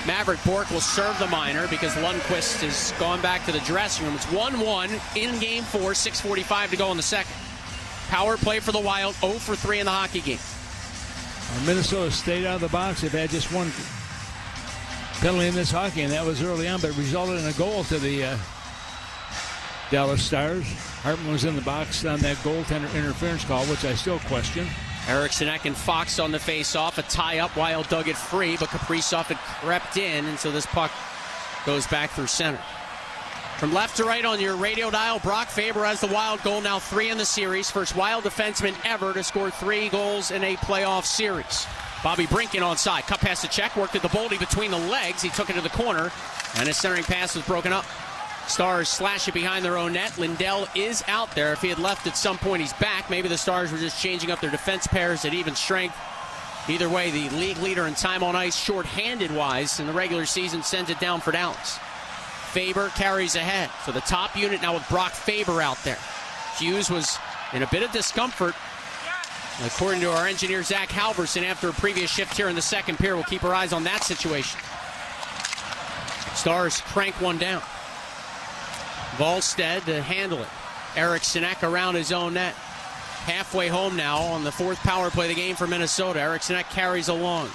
Maverick Bourque will serve the minor because Lundqvist has gone back to the dressing room. It's 1-1 in Game 4, 6:45 to go in the second. Power play for the Wild, 0 for 3 in the hockey game. Minnesota stayed out of the box. They've had just one penalty in this hockey, and that was early on, but it resulted in a goal to the Dallas Stars. Hartman was in the box on that goaltender interference call, which I still question. Eriksson and Fox on the face-off. A tie-up. Wild dug it free, but Kaprizov had crept in, and so this puck goes back through center. From left to right on your radio dial, Brock Faber has the Wild goal, now 3 in the series. First Wild defenseman ever to score 3 goals in a playoff series. Bobby Brinkin onside. Cut past the check, worked at the Boldy between the legs. He took it to the corner, and his centering pass was broken up. Stars slash it behind their own net. Lindell is out there. If he had left at some point, he's back. Maybe the Stars were just changing up their defense pairs at even strength. Either way, the league leader in time on ice, shorthanded-wise, in the regular season, sends it down for Dallas. Faber carries ahead. So the top unit now with Brock Faber out there. Hughes was in a bit of discomfort, according to our engineer, Zach Halverson, after a previous shift here in the second period. We'll keep our eyes on that situation. Stars crank one down. Volstead to handle it. Eriksson around his own net. Halfway home now on the 4th power play of the game for Minnesota. Eriksson carries along.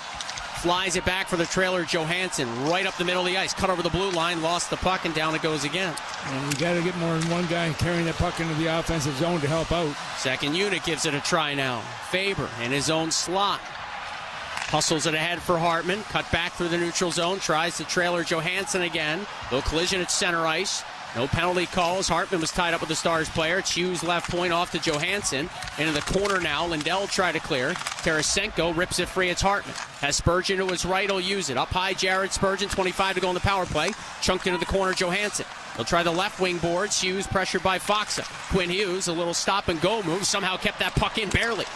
Flies it back for the trailer, Johansson, right up the middle of the ice. Cut over the blue line, lost the puck, and down it goes again. And you got to get more than one guy carrying the puck into the offensive zone to help out. Second unit gives it a try now. Faber in his own slot. Hustles it ahead for Hartman. Cut back through the neutral zone. Tries to trailer Johansson again. Little collision at center ice. No penalty calls. Hartman was tied up with the Stars player. It's Hughes left point off to Johansson. Into the corner now. Lindell try to clear. Tarasenko rips it free. It's Hartman. Has Spurgeon to his right. He'll use it. Up high, Jared Spurgeon. 25 to go on the power play. Chunked into the corner, Johansson. He'll try the left wing boards. Hughes pressured by Foxa. Quinn Hughes, a little stop and go move. Somehow kept that puck in barely.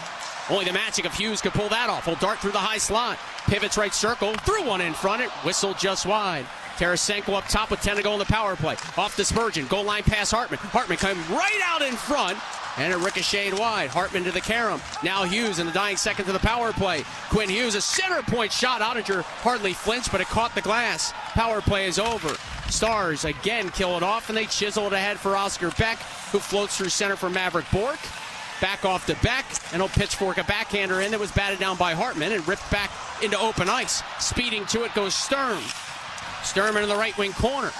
Only the magic of Hughes could pull that off. He'll dart through the high slot. Pivots right circle. Threw one in front. It whistled just wide. Tarasenko up top with 10 to go in the power play. Off to Spurgeon. Goal line pass Hartman. Hartman came right out in front. And it ricocheted wide. Hartman to the carom. Now Hughes in the dying second to the power play. Quinn Hughes, a center point shot. Oettinger hardly flinched, but it caught the glass. Power play is over. Stars again kill it off, and they chisel it ahead for Oscar Beck, who floats through center for Maverick Bourque. Back off to Beck, and he'll pitchfork a backhander in that was batted down by Hartman and ripped back into open ice. Speeding to it goes Sturm. Sturman in the right wing corner.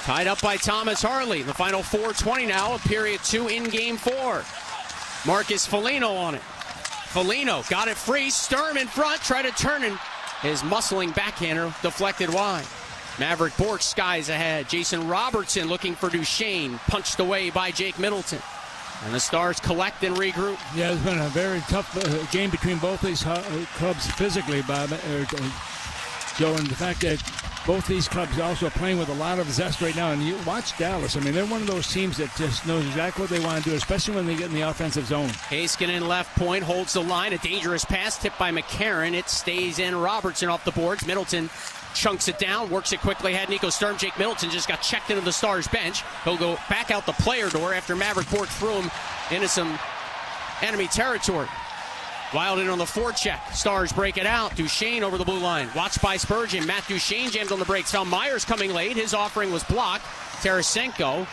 Tied up by Thomas Harley. The final 4:20 now of period 2 in game 4. Marcus Foligno on it. Foligno got it free. Sturm in front. Tried to turn and his muscling backhander deflected wide. Maverick Bourque skies ahead. Jason Robertson looking for Duchesne. Punched away by Jake Middleton. And the Stars collect and regroup. Yeah, it's been a very tough game between both these clubs physically, Bob. Joe, and the fact that both these clubs are also playing with a lot of zest right now. And you watch Dallas. I mean, they're one of those teams that just knows exactly what they want to do, especially when they get in the offensive zone. Heiskanen left point, holds the line. A dangerous pass tipped by McCarron. It stays in. Robertson off the boards. Middleton chunks it down, works it quickly ahead. Nico Sturm. Jake Middleton just got checked into the Stars bench. He'll go back out the player door after Maverick Bourque threw him into some enemy territory. Wild in on the forecheck. Stars break it out. Duchesne over the blue line. Watched by Spurgeon. Matt Duchesne jammed on the brakes. Found Myers coming late. His offering was blocked. Tarasenko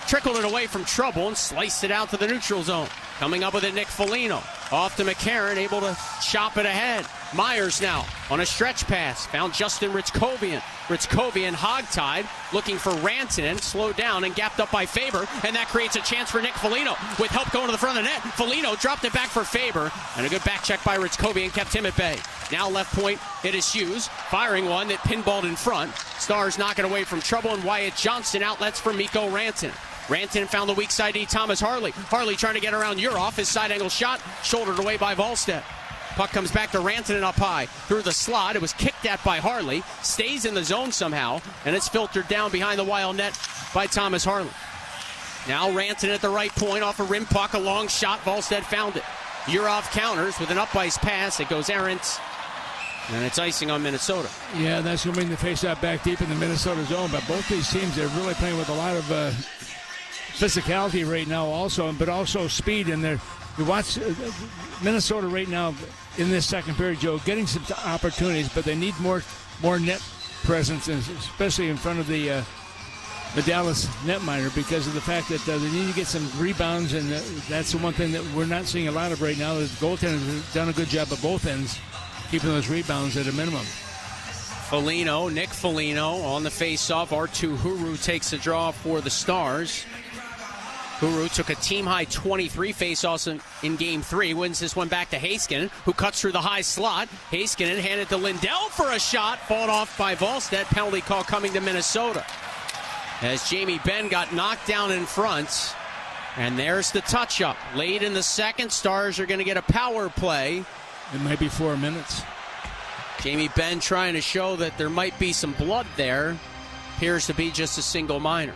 trickled it away from trouble and sliced it out to the neutral zone. Coming up with it, Nick Foligno. Off to McCarron, able to chop it ahead. Myers now on a stretch pass. Found Justin Ritzkovian. Ritzkovian hogtied, looking for Rantanen, slowed down and gapped up by Faber, and that creates a chance for Nick Foligno. With help going to the front of the net, Foligno dropped it back for Faber, and a good back check by Ritzkovian kept him at bay. Now left point, it is Hughes, firing one that pinballed in front. Stars knocking away from trouble, and Wyatt Johnston outlets for Mikko Rantanen. Rantanen found the weak side D, Thomas Harley. Harley trying to get around Urhoff, his side angle shot, shouldered away by Wallstedt. Puck comes back to Rantanen up high through the slot. It was kicked at by Harley, stays in the zone somehow, and it's filtered down behind the Wild net by Thomas Harley. Now Rantanen at the right point off a rim puck, a long shot. Wallstedt found it. Urhoff counters with an up ice pass. It goes errant, and it's icing on Minnesota. Yeah, that's going to bring the faceoff back deep in the Minnesota zone. But both these teams, they're really playing with a lot of physicality right now, also, but also speed. And you watch Minnesota right now in this second period, Joe, getting some opportunities, but they need more net presence, especially in front of the Dallas netminder, because of the fact that they need to get some rebounds, and that's the one thing that we're not seeing a lot of right now. The goaltenders have done a good job at both ends, keeping those rebounds at a minimum. Nick Foligno on the face-off. R2 Huru takes the draw for the Stars. Huru took a team-high 23 face-offs in Game 3, wins this one back to Heiskanen, who cuts through the high slot. Heiskanen handed to Lindell for a shot, fought off by Wallstedt. Penalty call coming to Minnesota, as Jamie Benn got knocked down in front. And there's the touch-up. Late in the second, Stars are going to get a power play. It might be 4 minutes. Jamie Benn trying to show that there might be some blood there. Appears to be just a single minor.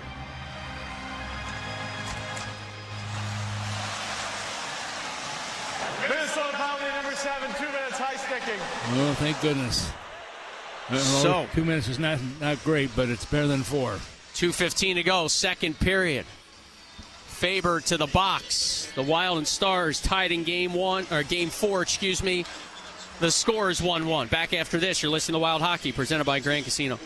Minnesota penalty number 7, 2 minutes high sticking. Oh, thank goodness. So 2 minutes is not great, but it's better than 4. 2:15 to go, second period. Faber to the box. The Wild and Stars tied in Game 4, excuse me. The score is 1-1. Back after this, you're listening to Wild Hockey, presented by Grand Casino.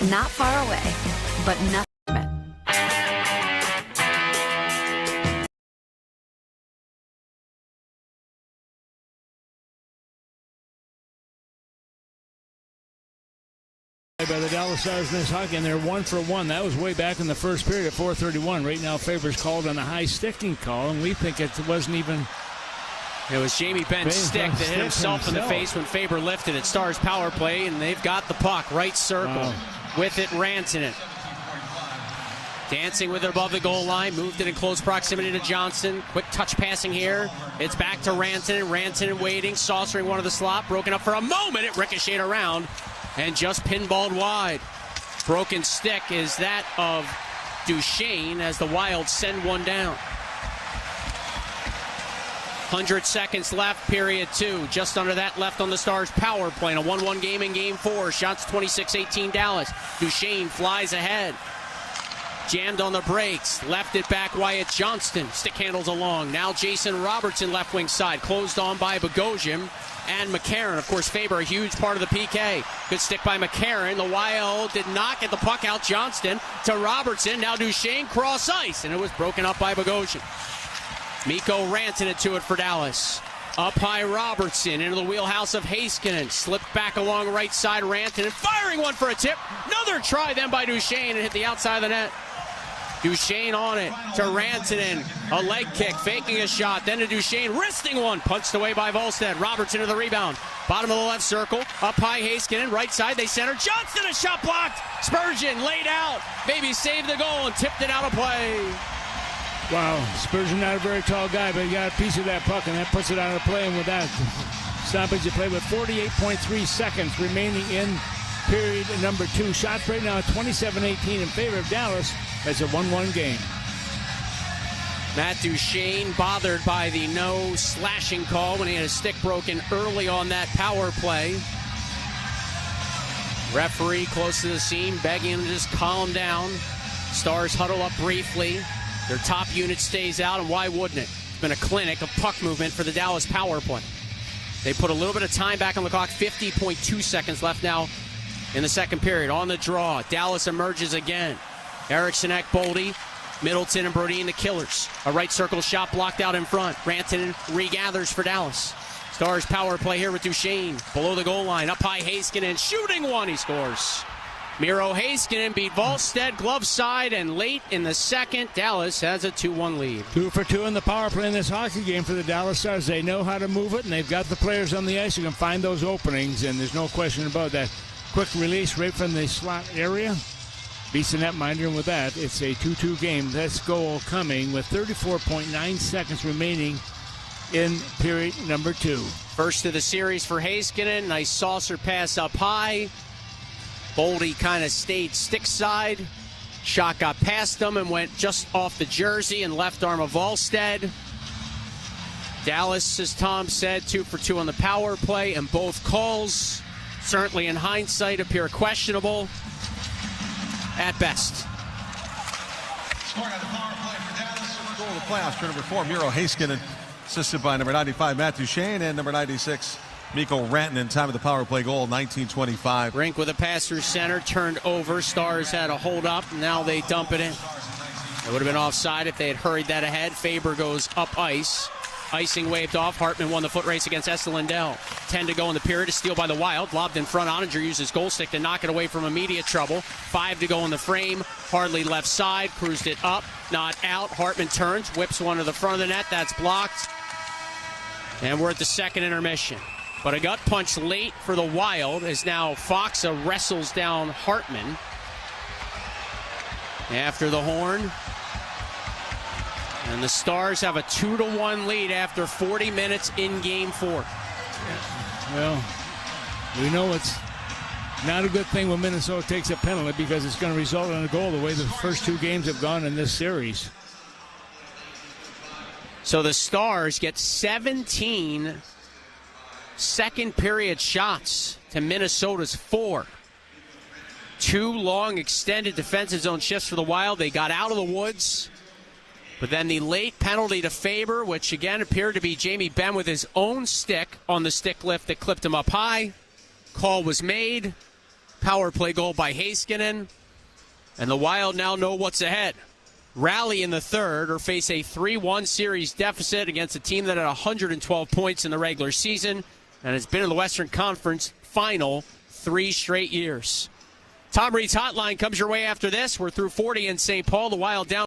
Not far away, but nothing. By the Dallas Stars in this hockey, and they're 1-for-1. That was way back in the first period at 4:31. Right now, Faber's called on a high sticking call, and we think it wasn't even. It was Jamie Benn's stick that hit himself in the face when Faber lifted it. Stars power play, and they've got the puck. Right circle. Wow. With it, Rantanen. Dancing with it above the goal line. Moved it in close proximity to Johnson. Quick touch passing here. It's back to Rantanen. Rantanen waiting, saucering one of the slot. Broken up for a moment. It ricocheted around and just pinballed wide. Broken stick is that of Duchesne as the Wild send one down. 100 seconds left, period 2. Just under that left on the Stars power play. In a 1-1 game in Game 4. Shots 26-18 Dallas. Duchesne flies ahead. jammed on the brakes, left it back. Wyatt Johnston stick handles along. Now Jason Robertson left wing side, closed on by Bogosian and McCarron. Of course, Faber a huge part of the PK. Good stick by McCarron. The Wild did not get the puck out. Johnston to Robertson. Now Duchesne cross ice, and it was broken up by Bogosian. Mikko Rantanen to it for Dallas. Up high Robertson into the wheelhouse of Heiskanen. Slipped back along right side Rantanen. Firing one for a tip. Another try then by Duchesne and hit the outside of the net. Duchesne on it to Rantanen. A leg kick, faking a shot. Then to Duchesne, wristing one. Punched away by Volstead. Robertson to the rebound. Bottom of the left circle. Up high Heiskanen. Right side they center. Johnston, a shot blocked. Spurgeon laid out. Maybe saved the goal and tipped it out of play. Wow, Spurgeon not a very tall guy, but he got a piece of that puck, and that puts it out of play. And with that stoppage of play with 48.3 seconds remaining in period number 2. Shots right now 27-18 in favor of Dallas. It's a 1-1 game. Matt Duchesne bothered by the no slashing call when he had his stick broken early on that power play. Referee close to the scene, begging him to just calm down. Stars huddle up briefly. Their top unit stays out, and why wouldn't it? It's been a clinic of puck movement for the Dallas power play. They put a little bit of time back on the clock, 50.2 seconds left now in the second period. On the draw, Dallas emerges again. Eriksson, Boldy, Middleton, and Brodin, the killers. A right circle shot blocked out in front. Rantanen regathers for Dallas. Stars power play here with Duchesne. Below the goal line, up high Heiskanen, shooting one, he scores. Miro Heiskanen beat Volstead glove side, and late in the second, Dallas has a 2-1 lead. 2 for 2 in the power play in this hockey game for the Dallas Stars. They know how to move it, and they've got the players on the ice who can find those openings, and there's no question about that. Quick release right from the slot area. Beats the netminder, and with that, it's a 2-2 game. This goal coming with 34.9 seconds remaining in period number 2. First of the series for Heiskanen. Nice saucer pass up high. Boldy kind of stayed stick side. Shot got past him and went just off the jersey and left arm of Volstead. Dallas, as Tom said, 2 for 2 on the power play, and both calls, certainly in hindsight, appear questionable at best. Scoring on the power play for Dallas. Goal of the playoffs for number 4, Miro Heiskanen, assisted by number 95, Matt Duchesne, and number 96, Mikko Rantanen. Time of the power play goal, 19:25. Rink with a pass through center, turned over. Stars had a hold up. Now they dump it in. It would have been offside if they had hurried that ahead. Faber goes up ice. Icing waved off. Hartman won the foot race against Esther Lindell. 10 to go in the period. A steal by the Wild. Lobbed in front. Oettinger uses goal stick to knock it away from immediate trouble. 5 to go in the frame. Hardly left side. Cruised it up. Not out. Hartman turns. Whips one to the front of the net. That's blocked. And we're at the second intermission. But a gut punch late for the Wild as now Foxa wrestles down Hartman. After the horn. And the Stars have a 2-1 lead after 40 minutes in Game 4. Well, we know it's not a good thing when Minnesota takes a penalty because it's going to result in a goal the way the first 2 games have gone in this series. So the Stars get 17 second period shots to Minnesota's 4. 2 long extended defensive zone shifts for the Wild. They got out of the woods. But then the late penalty to Faber, which again appeared to be Jamie Benn with his own stick on the stick lift that clipped him up high. Call was made. Power play goal by Heiskanen. And the Wild now know what's ahead. Rally in the third or face a 3-1 series deficit against a team that had 112 points in the regular season and has been in the Western Conference Final 3 straight years. Tom Reed's Hotline comes your way after this. We're through 40 in St. Paul. The Wild down.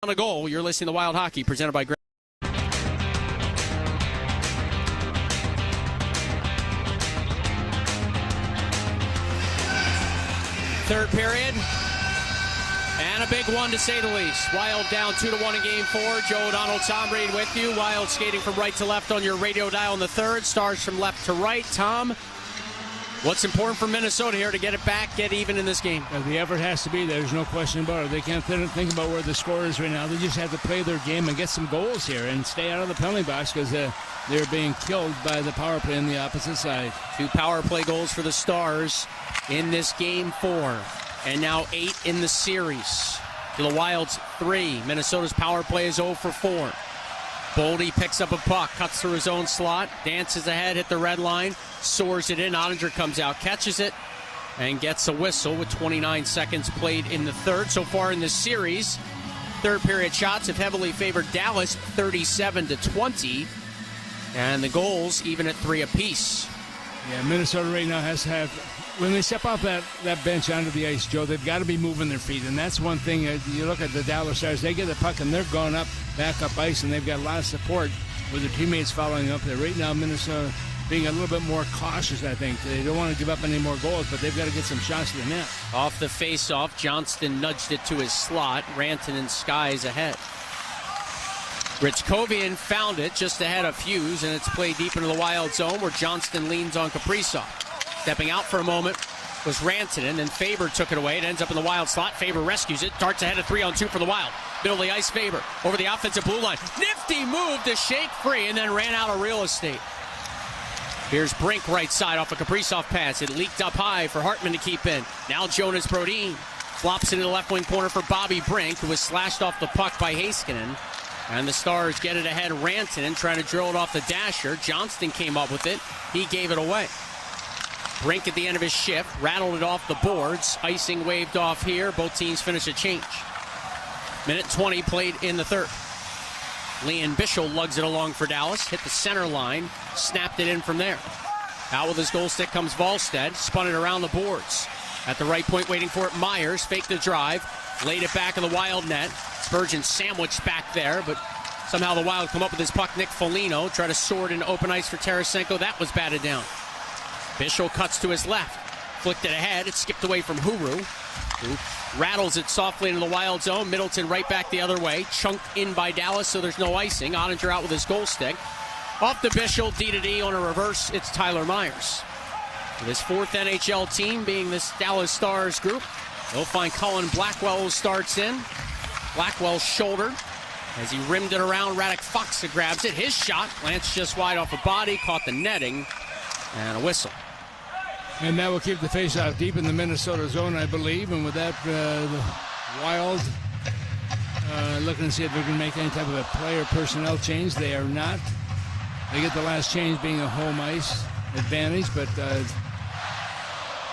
On a goal, you're listening to Wild Hockey, presented by Greg. Third period, and a big one to say the least. Wild down 2-1 in Game 4. Joe O'Donnell, Tom Reed with you. Wild skating from right to left on your radio dial in the third. Stars from left to right. Tom, what's important for Minnesota here to get it back, get even in this game? The effort has to be there. There's no question about it. They can't think about where the score is right now. They just have to play their game and get some goals here and stay out of the penalty box because they're being killed by the power play on the opposite side. 2 power play goals for the Stars in this Game 4. And now 8 in the series. To the Wild's 3. Minnesota's power play is 0 for 4. Boldy picks up a puck, cuts through his own slot, dances ahead, hit the red line, soars it in. Ottinger comes out, catches it, and gets a whistle with 29 seconds played in the third. So far in this series, third period shots have heavily favored Dallas, 37-20. And the goals even at 3 apiece. Yeah, Minnesota right now has to have, when they step off that bench onto the ice, Joe, they've got to be moving their feet. And that's one thing. You look at the Dallas Stars, they get the puck and they're going back up ice, and they've got a lot of support with their teammates following up there. Right now, Minnesota being a little bit more cautious, I think. They don't want to give up any more goals, but they've got to get some shots to the net. Off the face-off, Johnston nudged it to his slot. Rantanen skies ahead. Richkovian found it just ahead of Hughes, and it's played deep into the Wild zone where Johnston leans on Kaprizov. Stepping out for a moment was Rantanen, and Faber took it away. It ends up in the Wild slot. Faber rescues it, darts ahead of 3-on-2 for the Wild. Middle of the ice, Faber over the offensive blue line. Nifty move to shake free, and then ran out of real estate. Here's Brink right side off a Kaprizov pass. It leaked up high for Hartman to keep in. Now Jonas Brodin flops it into the left wing corner for Bobby Brink, who was slashed off the puck by Heiskanen. And the Stars get it ahead. Rantanen trying to drill it off the dasher. Johnston came up with it. He gave it away. Brink at the end of his shift rattled it off the boards. Icing waved off here. Both teams finish a change. Minute 20 played in the third. Leon Bischel lugs it along for Dallas. Hit the center line. Snapped it in from there. Out with his goal stick comes Volstead. Spun it around the boards. At the right point waiting for it, Myers faked the drive. Laid it back in the Wild net. Spurgeon sandwiched back there, but somehow the Wild come up with his puck. Nick Foligno try to sword into open ice for Tarasenko. That was batted down. Bischel cuts to his left. Flicked it ahead. It skipped away from Huru. Who rattles it softly into the Wild zone. Middleton right back the other way. Chunked in by Dallas, so there's no icing. Ottinger out with his goal stick. Off the Bischel, D-to-D on a reverse. It's Tyler Myers. With his 4th NHL team being this Dallas Stars group. They'll find Colin Blackwell who starts in. Blackwell's shoulder as he rimmed it around. Radek Faksa grabs it. His shot glanced just wide off the body, caught the netting, and a whistle. And that will keep the face-off deep in the Minnesota zone, I believe. And with that, the Wild looking to see if they're going to make any type of a player personnel change. They are not. They get the last change being a home ice advantage, but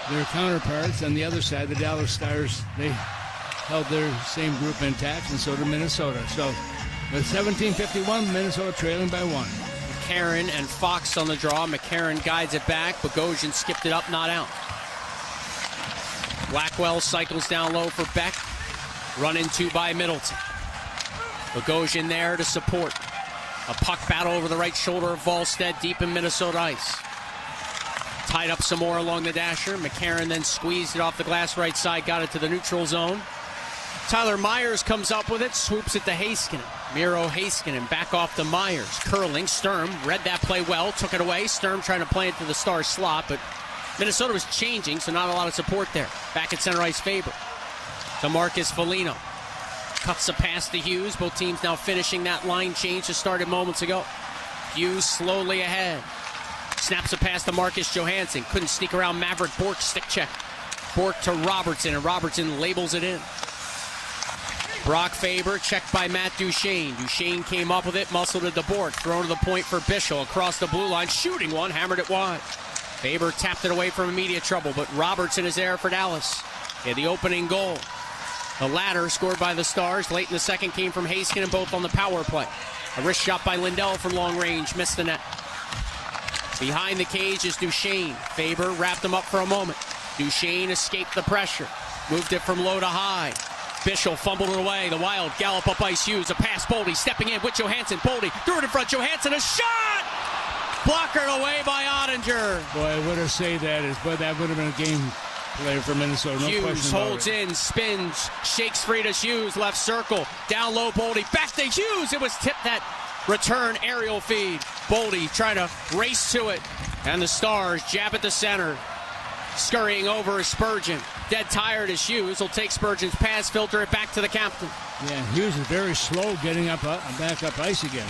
their counterparts on the other side, the Dallas Stars, they held their same group intact, and so did Minnesota. So with 17:51, Minnesota trailing by 1. McCarron and Fox on the draw. McCarron guides it back. Bogosian skipped it up, not out. Blackwell cycles down low for Beck. Run into by Middleton. Bogosian there to support. A puck battle over the right shoulder of Volstead deep in Minnesota ice. Tied up some more along the dasher. McCarron then squeezed it off the glass right side, got it to the neutral zone. Tyler Myers comes up with it, swoops it to Heiskanen. Miro Heiskanen back off to Myers. Curling, Sturm read that play well, took it away. Sturm trying to play it to the Stars slot, but Minnesota was changing, so not a lot of support there. Back at center ice, Faber. To Marcus Foligno. Cuts a pass to Hughes. Both teams now finishing that line change that started moments ago. Hughes slowly ahead. Snaps a pass to Marcus Johansson. Couldn't sneak around Maverick Bork's stick check. Bork to Robertson, and Robertson labels it in. Brock Faber checked by Matt Duchene. Duchene came up with it, muscled it to Bork. Thrown to the point for Bischel across the blue line. Shooting one, hammered it wide. Faber tapped it away from immediate trouble, but Robertson is there for Dallas. Yeah, the opening goal. The latter scored by the Stars. Late in the second came from Heiskanen, both on the power play. A wrist shot by Lindell from long range, missed the net. Behind the cage is Duchene. Faber wrapped him up for a moment. Duchene escaped the pressure. Moved it from low to high. Bischel fumbled it away. The Wild gallop up ice. Hughes, a pass. Boldy stepping in with Johansson. Boldy threw it in front. Johansson, a shot! Blockered away by Ottinger. Boy, what a save that is. But that would have been a game player for Minnesota. No Hughes holds in, spins, shakes free to Hughes. Left circle. Down low, Boldy. Back to Hughes. It was tipped that return aerial feed. Boldy trying to race to it. And the Stars jab at the center. Scurrying over is Spurgeon. Dead tired as Hughes will take Spurgeon's pass, filter it back to the captain. Yeah, Hughes is very slow getting up back up ice again.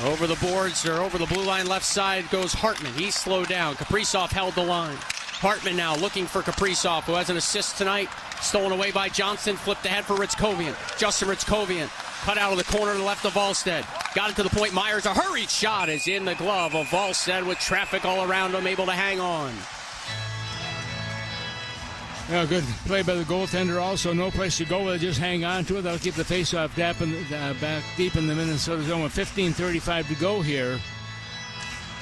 Over the boards, or over the blue line left side goes Hartman. He's slowed down. Kaprizov held the line. Hartman now looking for Kaprizov, who has an assist tonight. Stolen away by Johnson. Flipped ahead for Ritzkovian. Justin Ritzkovian cut out of the corner to the left of Volstead. Got it to the point. Myers, a hurried shot is in the glove of Volstead with traffic all around him, able to hang on. Yeah, good play by the goaltender also. No place to go. They'll just hang on to it. They'll keep the faceoff back deep in the Minnesota zone with 15:35 to go here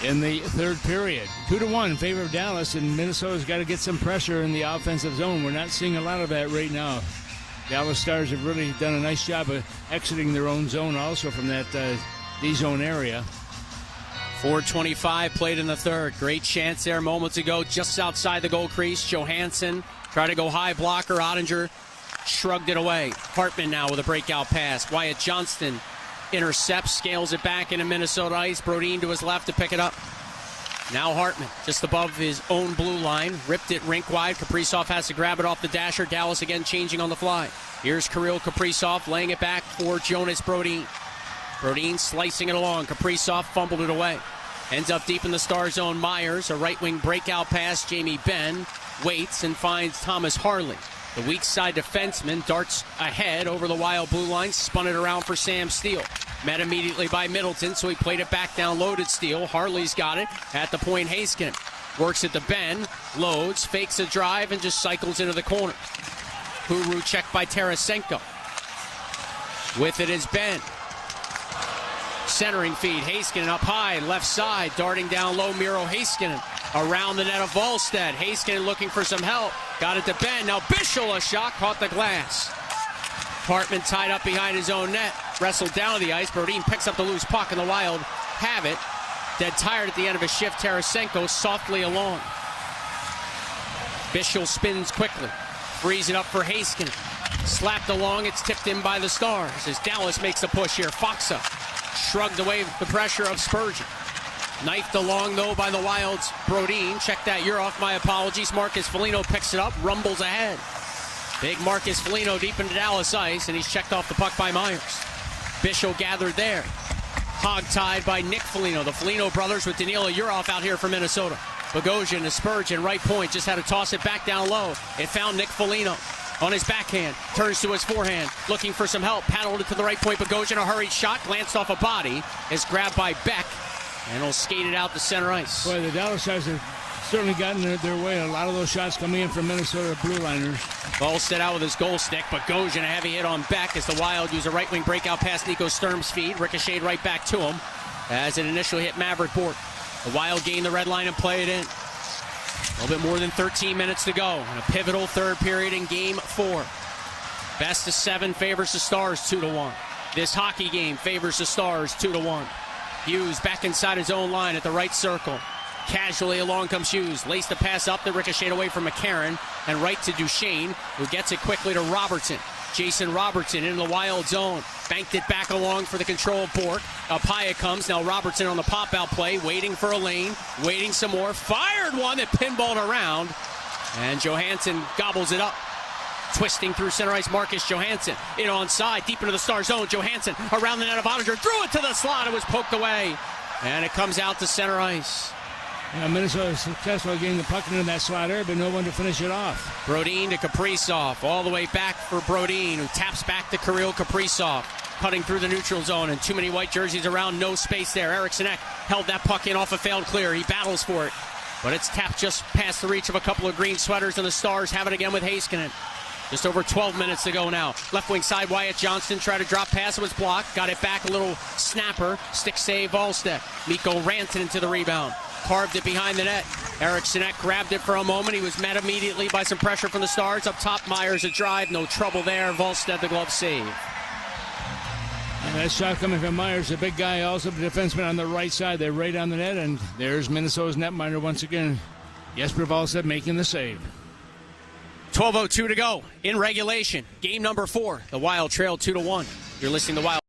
in the third period. 2-1 in favor of Dallas, and Minnesota's got to get some pressure in the offensive zone. We're not seeing a lot of that right now. Dallas Stars have really done a nice job of exiting their own zone also from that D-zone area. 4:25 played in the third. Great chance there moments ago just outside the goal crease. Johansson tried to go high blocker. Ottinger shrugged it away. Hartman now with a breakout pass. Wyatt Johnston intercepts, scales it back into Minnesota ice. Brodin to his left to pick it up. Now Hartman just above his own blue line. Ripped it rink wide. Kaprizov has to grab it off the dasher. Dallas again changing on the fly. Here's Kirill Kaprizov laying it back for Jonas Brodin. Brodin slicing it along. Kaprizov fumbled it away. Ends up deep in the Star zone. Myers, a right-wing breakout pass. Jamie Benn waits and finds Thomas Harley. The weak side defenseman darts ahead over the Wild blue line. Spun it around for Sam Steele. Met immediately by Middleton, so he played it back down low to Steele. Harley's got it at the point. Heiskanen works at the Benn. Loads, fakes a drive, and just cycles into the corner. Huru checked by Tarasenko. With it is Benn. Centering feed, Heiskanen up high, left side, darting down low, Miro Heiskanen. Around the net of Volstead. Heiskanen looking for some help. Got it to Ben. Now Bischel, a shot, caught the glass. Hartman tied up behind his own net. Wrestled down to the ice. Brodin picks up the loose puck, and the Wild have it. Dead tired at the end of his shift. Tarasenko softly along. Bischel spins quickly. Frees it up for Heiskanen. Slapped along. It's tipped in by the Stars as Dallas makes the push here. Foxa shrugged away the pressure of Spurgeon. Knifed along, though, by the Wild's Brodin. Check that. You're off. My apologies. Marcus Foligno picks it up. Rumbles ahead. Big Marcus Foligno deep into Dallas ice, and he's checked off the puck by Myers. Bischel gathered there. Hog-tied by Nick Foligno. The Foligno brothers with Danila Yuroff out here for Minnesota. Bogosian to Spurgeon, right point. Just had to toss it back down low. It found Nick Foligno on his backhand. Turns to his forehand. Looking for some help. Paddled it to the right point. Bogosian, a hurried shot. Glanced off a body. Is grabbed by Beck. And he'll skate it out to center ice. Boy, the Dallas Stars have certainly gotten their way. A lot of those shots coming in from Minnesota blue liners. Volstead out with his goal stick. Bogosian, a heavy hit on Beck as the Wild use a right wing breakout pass. Nico Sturm's feed. Ricocheted right back to him as it initially hit Maverick Bourque. The Wild gain the red line and play it in. A little bit more than 13 minutes to go in a pivotal third period in Game 4. Best of 7 favors the Stars 2-1. This hockey game favors the Stars 2-1. Hughes back inside his own line at the right circle. Casually along comes Hughes. Laced the pass up, the ricochet away from McCarron and right to Duchesne, who gets it quickly to Robertson. Jason Robertson in the Wild zone. Banked it back along for the control of Bourque. Up high it comes. Now Robertson on the pop-out play, waiting for a lane, waiting some more. Fired one that pinballed around, and Johansson gobbles it up. Twisting through center ice, Marcus Johansson. In onside, deep into the Star zone. Johansson around the net of Ottinger. Threw it to the slot. It was poked away. And it comes out to center ice. Minnesota is successful getting the puck into that slot there, but no one to finish it off. Brodin to Kaprizov. All the way back for Brodin, who taps back to Kirill Kaprizov. Cutting through the neutral zone, and too many white jerseys around. No space there. Eriksson Ek held that puck in off a failed clear. He battles for it. But it's tapped just past the reach of a couple of green sweaters, and the Stars have it again with Heiskanen. Just over 12 minutes to go now. Left wing side, Wyatt Johnston tried to drop pass. It was blocked. Got it back, a little snapper. Stick save, Volstead. Mikko Rantanen into the rebound. Carved it behind the net. Eric Sinek grabbed it for a moment. He was met immediately by some pressure from the Stars. Up top, Myers a drive. No trouble there. Volstead the glove save. And that shot coming from Myers, a big guy, also the defenseman on the right side. They're right on the net, and there's Minnesota's netminder once again. Jesper Volstead making the save. 12:02 to go in regulation. Game number 4. The Wild trail 2-1. You're listening to Wild.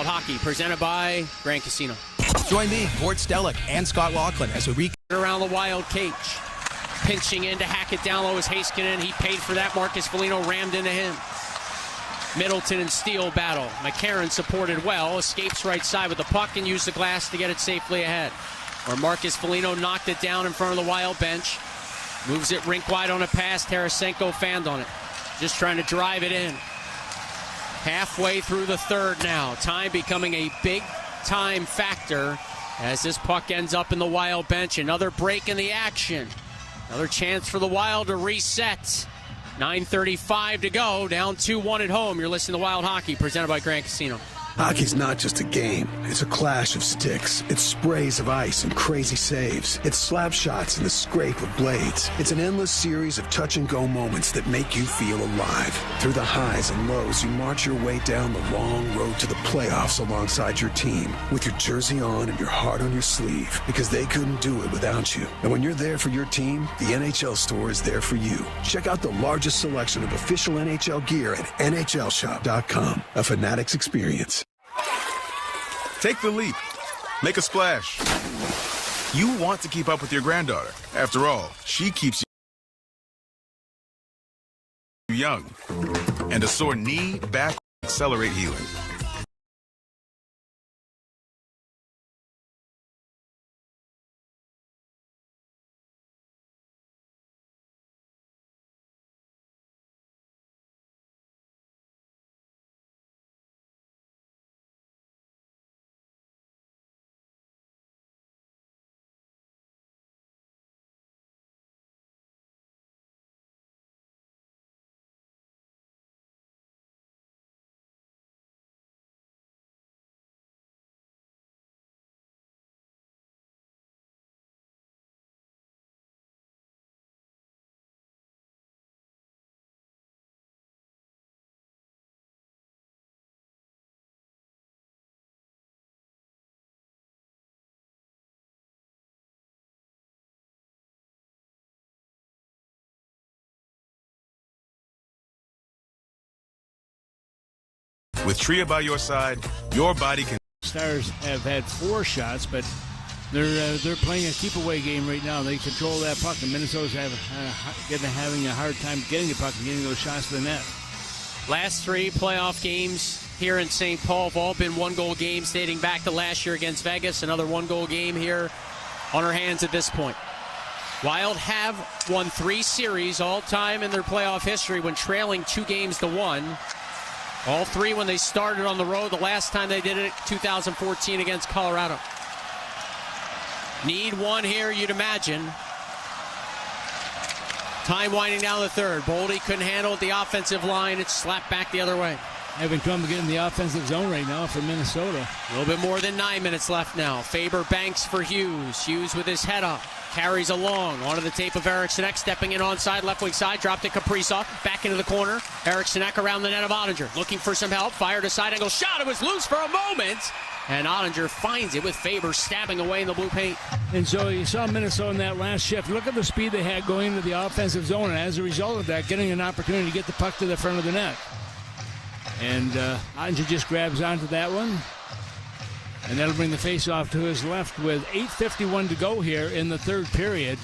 Hockey presented by Grand Casino. Join me, Gord Stellick, and Scott Laughlin as we around the Wild cage. Pinching in to hack it down low is Heiskanen. He paid for that. Marcus Foligno rammed into him. Middleton and Steele battle. McCarron supported well. Escapes right side with the puck and used the glass to get it safely ahead. Or Marcus Foligno knocked it down in front of the Wild bench. Moves it rink wide on a pass. Tarasenko fanned on it. just trying to drive it in. Halfway through the third now. Time becoming a big time factor as this puck ends up in the Wild bench. Another break in the action. Another chance for the Wild to reset. 9:35 to go. Down 2-1 at home. You're listening to Wild Hockey, presented by Grand Casino. Hockey's not just a game. It's a clash of sticks. It's sprays of ice and crazy saves. It's slap shots and the scrape of blades. It's an endless series of touch-and-go moments that make you feel alive. Through the highs and lows, you march your way down the long road to the playoffs alongside your team, with your jersey on and your heart on your sleeve, because they couldn't do it without you. And when you're there for your team, the NHL store is there for you. Check out the largest selection of official NHL gear at NHLShop.com. A Fanatics experience. Take the leap. Make a splash. You want to keep up with your granddaughter. After all, she keeps you young. And a sore knee, back, accelerate healing. With Tria by your side, your body can... Stars have had 4 shots, but they're playing a keep-away game right now. They control that puck, and Minnesota's having a hard time getting the puck and getting those shots to the net. Last 3 playoff games here in St. Paul have all been one-goal games dating back to last year against Vegas. Another one-goal game here on our hands at this point. Wild have won 3 series all-time in their playoff history when trailing 2-1. All 3 when they started on the road. The last time they did it, 2014 against Colorado. Need one here, you'd imagine. Time winding down the third. Boldy couldn't handle it. The offensive line, it's slapped back the other way. Having trouble getting the offensive zone right now for Minnesota. A little bit more than 9 minutes left now. Faber banks for Hughes. Hughes with his head up. Carries along. Onto the tape of Eric Sinek. Stepping in onside. Left wing side. Dropped to Kaprizov. Back into the corner. Eric Sinek around the net of Ottinger. Looking for some help. Fired a side angle shot. It was loose for a moment. And Ottinger finds it with Faber stabbing away in the blue paint. And so you saw Minnesota in that last shift. Look at the speed they had going into the offensive zone. And as a result of that, getting an opportunity to get the puck to the front of the net. And Ottinger just grabs onto that one. And that'll bring the face-off to his left with 8:51 to go here in the third period.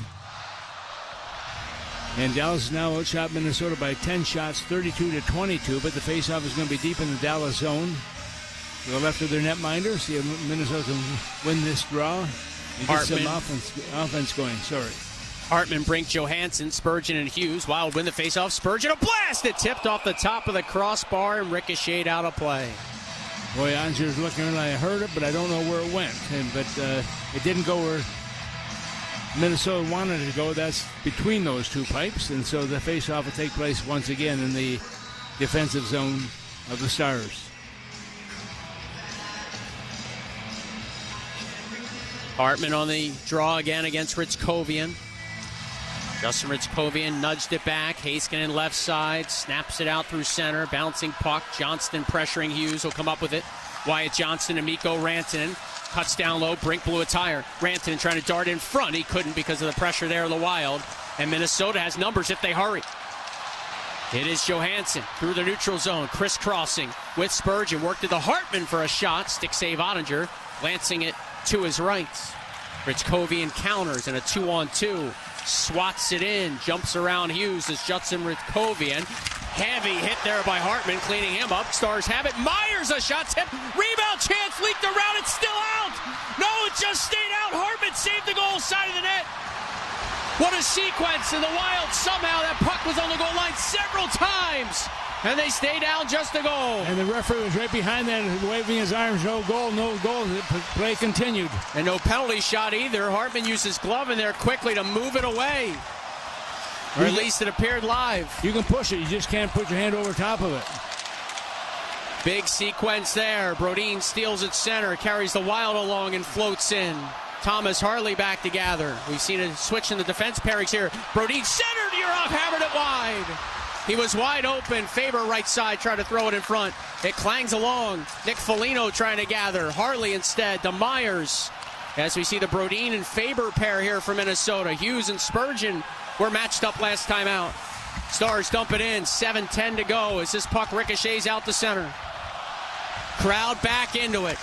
And Dallas is now outshot Minnesota by 10 shots, 32-22. But the face-off is going to be deep in the Dallas zone. To the left of their netminder. See if Minnesota can win this draw and get some offense going. Sorry. Hartman, Brink, Johansson, Spurgeon, and Hughes. Wild win the faceoff. Spurgeon, a blast! It tipped off the top of the crossbar and ricocheted out of play. Boy, Ottinger's looking and I heard it, but I don't know where it went. But it didn't go where Minnesota wanted it to go. That's between those 2 pipes. And so the faceoff will take place once again in the defensive zone of the Stars. Hartman on the draw again against Ritzkovian. Justin Ritzkovian nudged it back. Heiskanen left side. Snaps it out through center. Bouncing puck. Johnston pressuring Hughes. Will come up with it. Wyatt Johnston and Mikko Rantanen. Cuts down low. Brink blew a tire. Rantanen trying to dart in front. He couldn't because of the pressure there of the Wild. And Minnesota has numbers if they hurry. It is Johansson through the neutral zone. Crisscrossing with Spurgeon. Worked to the Hartman for a shot. Stick save Ottinger. Lancing it to his right. Ritzkovian counters and a 2-on-2. Swats it in, jumps around Hughes as Judson Ritzkovian. Heavy hit there by Hartman, cleaning him up. Stars have it. Myers a shot tip. Rebound chance leaked around. It's still out. No, it just stayed out. Hartman saved the goal side of the net. What a sequence, and the Wild somehow, that puck was on the goal line several times, and they stay down just a goal. And the referee was right behind that, waving his arms, no goal, no goal. The play continued. And no penalty shot either. Hartman used his glove in there quickly to move it away. Or at least it appeared live. You can push it, you just can't put your hand over top of it. Big sequence there. Brodin steals at center, carries the Wild along and floats in. Thomas Harley back to gather. We've seen a switch in the defense pairings here. Brodin centered, you're off, hammered it wide. He was wide open. Faber right side, tried to throw it in front. It clangs along. Nick Foligno trying to gather. Harley instead to Myers. As we see the Brodin and Faber pair here for Minnesota. Hughes and Spurgeon were matched up last time out. Stars dump it in. 7:10 to go as this puck ricochets out the center. Crowd back into it.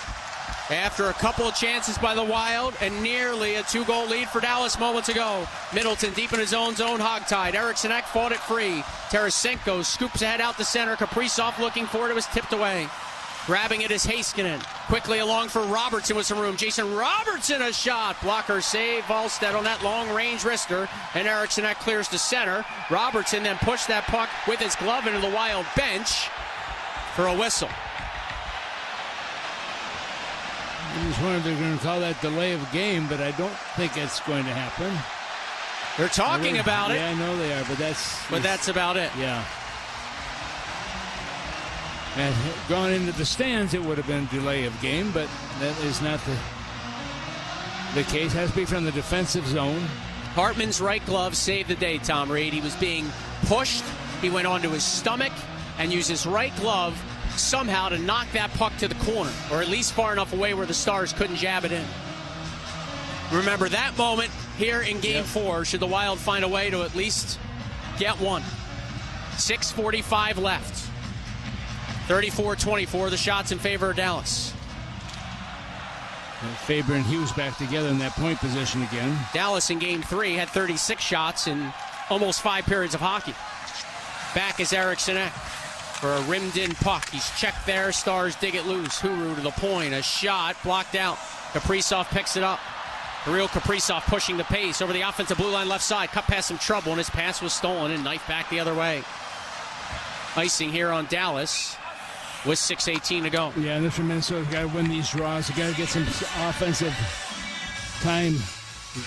After a couple of chances by the Wild and nearly a 2-goal lead for Dallas moments ago. Middleton deep in his own zone, hogtied. Eriksson Ek fought it free. Tarasenko scoops ahead out the center. Kaprizov looking for it. It was tipped away. Grabbing it is Heiskanen. Quickly along for Robertson with some room. Jason Robertson a shot. Blocker save. Wallstedt on that long-range wrister. And Eriksson Ek clears to center. Robertson then pushed that puck with his glove into the Wild bench for a whistle. I just wondered if they're going to call that delay of game, but I don't think it's going to happen. They're talking about it. Yeah, I know they are, but that's about it. Yeah. And gone into the stands, it would have been delay of game, but that is not the case. Has to be from the defensive zone. Hartman's right glove saved the day, Tom Reed. He was being pushed. He went onto his stomach and used his right glove somehow to knock that puck to the corner, or at least far enough away where the Stars couldn't jab it in. Remember that moment here in Game 4, should the Wild find a way to at least get one. 6:45 left. 34-24, the shots in favor of Dallas. And Faber and Hughes back together in that point position again. Dallas in Game 3 had 36 shots in almost 5 periods of hockey. Back is Eriksson Ek for a rimmed-in puck. He's checked there. Stars dig it loose. Huru to the point. A shot blocked out. Kaprizov picks it up. Kirill Kaprizov pushing the pace over the offensive blue line left side. Cut past some trouble, and his pass was stolen and knifed back the other way. Icing here on Dallas with 6:18 to go. Yeah, and this from Minnesota. Got to win these draws. You got to get some offensive time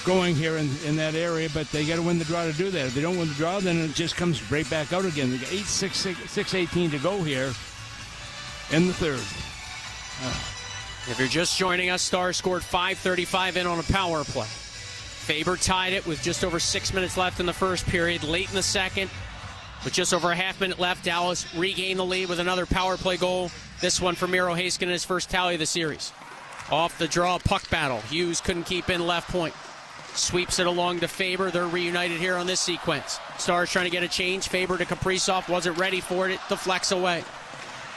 going here in that area, but they got to win the draw to do that. If they don't win the draw, then it just comes right back out again. They got 6:18 to go here in the third. If you're just joining us, Stars scored 5:35 in on a power play. Faber tied it with just over 6 minutes left in the first period. Late in the second, with just over a half minute left, Dallas regained the lead with another power play goal. This one for Miro Heiskanen, his first tally of the series. Off the draw, puck battle. Hughes couldn't keep in left point. Sweeps it along to Faber. They're reunited here on this sequence. Stars trying to get a change. Faber to Kaprizov. Wasn't ready for it. It deflects away.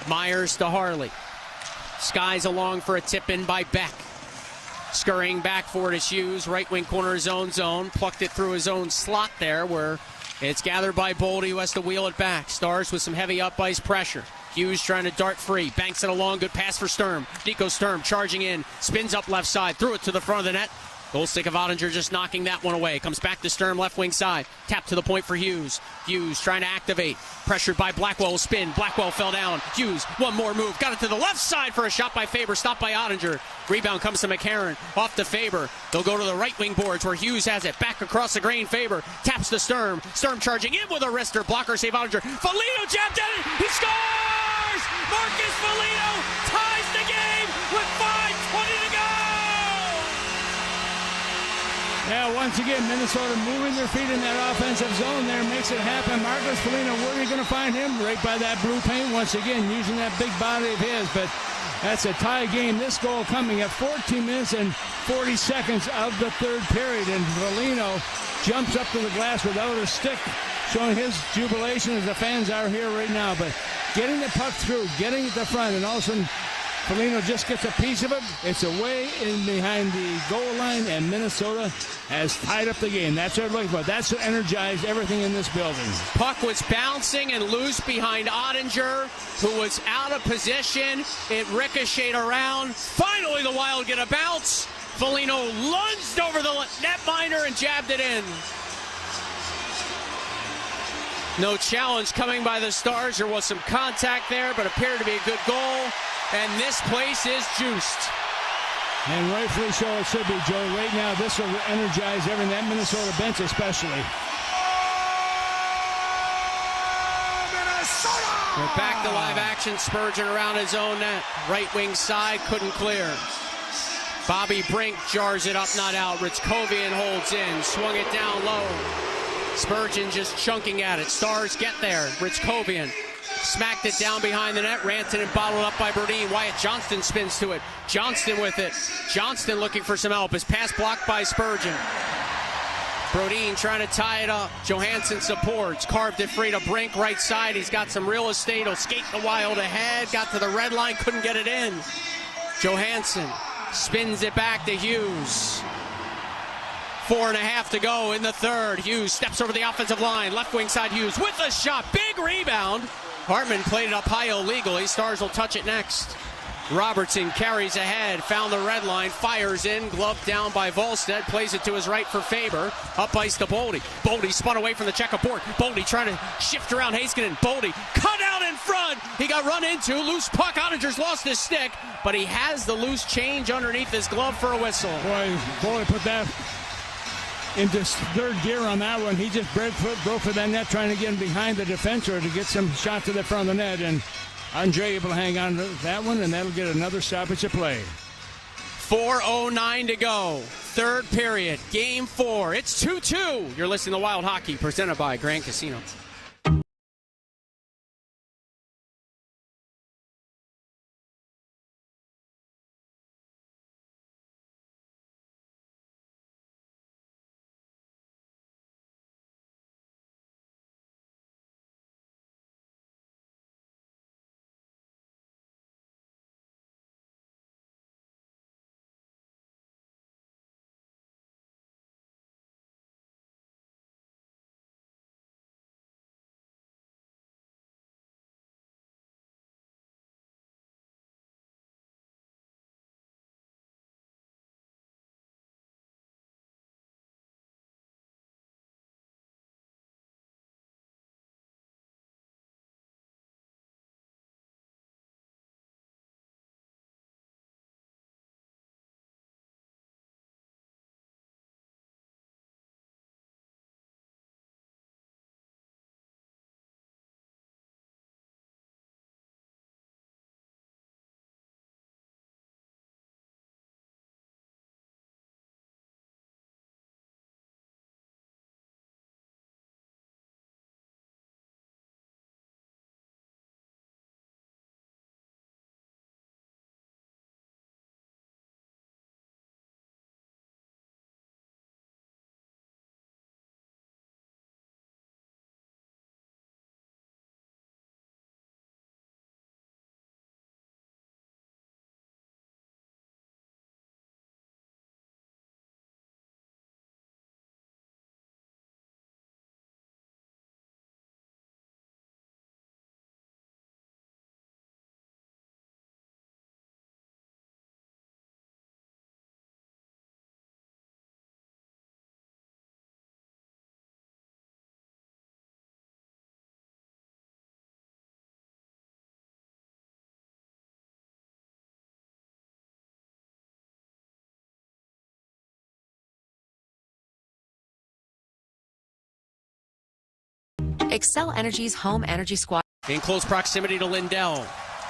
Myers to Harley. Skies along for a tip in by Beck. Scurrying back for it is Hughes. Right wing corner his own zone. Plucked it through his own slot there where it's gathered by Boldy, who has to wheel it back. Stars with some heavy up ice pressure. Hughes trying to dart free. Banks it along. Good pass for Sturm. Nico Sturm charging in. Spins up left side. Threw it to the front of the net. Goal stick of Ottinger just knocking that one away. Comes back to Sturm, left wing side. Tap to the point for Hughes. Hughes trying to activate. Pressured by Blackwell. Spin. Blackwell fell down. Hughes, one more move. Got it to the left side for a shot by Faber. Stopped by Ottinger. Rebound comes to McCarron. Off to Faber. They'll go to the right wing boards where Hughes has it. Back across the grain. Faber taps to Sturm. Sturm charging in with a wrister. Blocker save Ottinger. Foligno jabbed at it. He scores! Marcus Foligno ties the game with 5:20 to go! Yeah, once again, Minnesota moving their feet in that offensive zone there makes it happen. Marcus Foligno, where are you going to find him? Right by that blue paint once again, using that big body of his. But that's a tie game. This goal coming at 14 minutes and 40 seconds of the third period. And Foligno jumps up to the glass without a stick, showing his jubilation as the fans are here right now. But getting the puck through, getting it to the front, and all of a sudden Foligno just gets a piece of it. It's away in behind the goal line, and Minnesota has tied up the game. That's what they're looking for. That's what energized everything in this building. Puck was bouncing and loose behind Ottinger, who was out of position. It ricocheted around. Finally, the Wild get a bounce. Foligno lunged over the netminder and jabbed it in. No challenge coming by the Stars. There was some contact there, but appeared to be a good goal. And this place is juiced. And rightfully so it should be, Joe. Right now, this will energize everything, that Minnesota bench especially. We're back to live action. Spurgeon around his own net. Right wing side, couldn't clear. Bobby Brink jars it up, not out. Ritzkovian holds in, swung it down low. Spurgeon just chunking at it. Stars get there. Ritzkovian smacked it down behind the net. Rantanen bottled up by Brodin. Wyatt Johnston spins to it. Johnston with it. Johnston looking for some help. His pass blocked by Spurgeon. Brodin trying to tie it up. Johansson supports. Carved it free to Brink, right side. He's got some real estate. He'll skate the Wild ahead. Got to the red line. Couldn't get it in. Johansson spins it back to Hughes. 4.5 to go in the third. Hughes steps over the offensive line. Left wing side Hughes with a shot. Big rebound. Hartman played it up high illegally. Stars will touch it next. Robertson carries ahead. Found the red line. Fires in. Glove down by Volstead. Plays it to his right for Faber. Up ice to Boldy. Boldy spun away from the checkerboard. Boldy trying to shift around Heiskanen. Boldy cut out in front. He got run into. Loose puck. Ottinger's lost his stick. But he has the loose change underneath his glove for a whistle. Boy, Boldy put that into third gear on that one. He just broke for that net, trying to get in behind the defender to get some shot to the front of the net, and Andre able to hang on to that one, and that'll get another stoppage of play. 4:09 to go. Third period. Game 4. It's 2-2. You're listening to Wild Hockey, presented by Grand Casino. Xcel Energy's Home Energy Squad. In close proximity to Lindell,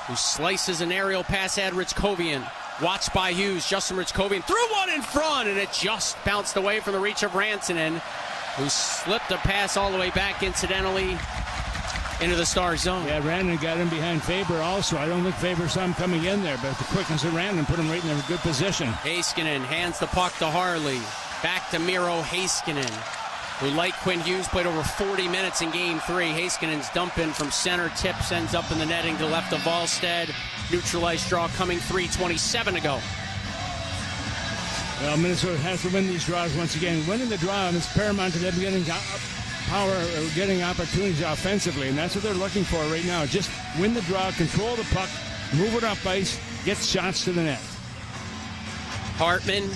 who slices an aerial pass at Ritzkovian. Watched by Hughes. Justin Ritzkovian threw one in front, and it just bounced away from the reach of Rantanen, who slipped a pass all the way back, incidentally, into the Star zone. Yeah, Rantanen got in behind Faber also. I don't think Faber saw him coming in there, but the quickness of Rantanen put him right in a good position. Heiskanen hands the puck to Harley. Back to Miro Heiskanen, who, like Quinn Hughes, played over 40 minutes in Game 3. Heiskanen's dump in from center, tips, ends up in the netting to left of Volstead. Neutralized draw coming 3:27 to go. Well, Minnesota has to win these draws once again. Winning the draw is paramount to them getting power, getting opportunities offensively, and that's what they're looking for right now. Just win the draw, control the puck, move it up ice, get shots to the net. Hartman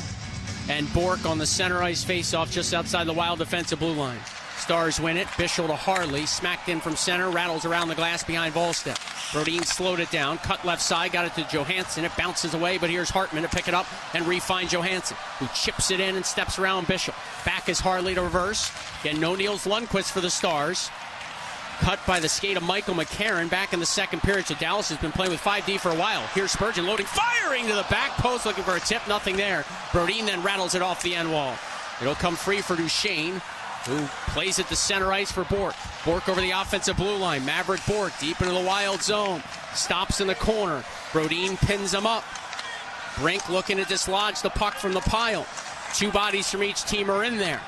and Bork on the center ice face-off just outside the Wild defensive blue line. Stars win it. Bischel to Harley. Smacked in from center. Rattles around the glass behind Volstead. Brodin slowed it down. Cut left side. Got it to Johansson. It bounces away, but here's Hartman to pick it up and re-find Johansson, who chips it in and steps around Bischel. Back is Harley to reverse. Again, no Niels Lundqvist for the Stars. Cut by the skate of Michael McCarron back in the second period. So Dallas has been playing with 5D for a while. Here's Spurgeon loading, firing to the back post, looking for a tip. Nothing there. Brodin then rattles it off the end wall. It'll come free for Duchesne, who plays it to center ice for Bork. Bork over the offensive blue line. Maverick Bork deep into the Wild zone. Stops in the corner. Brodin pins him up. Brink looking to dislodge the puck from the pile. 2 bodies from each team are in there.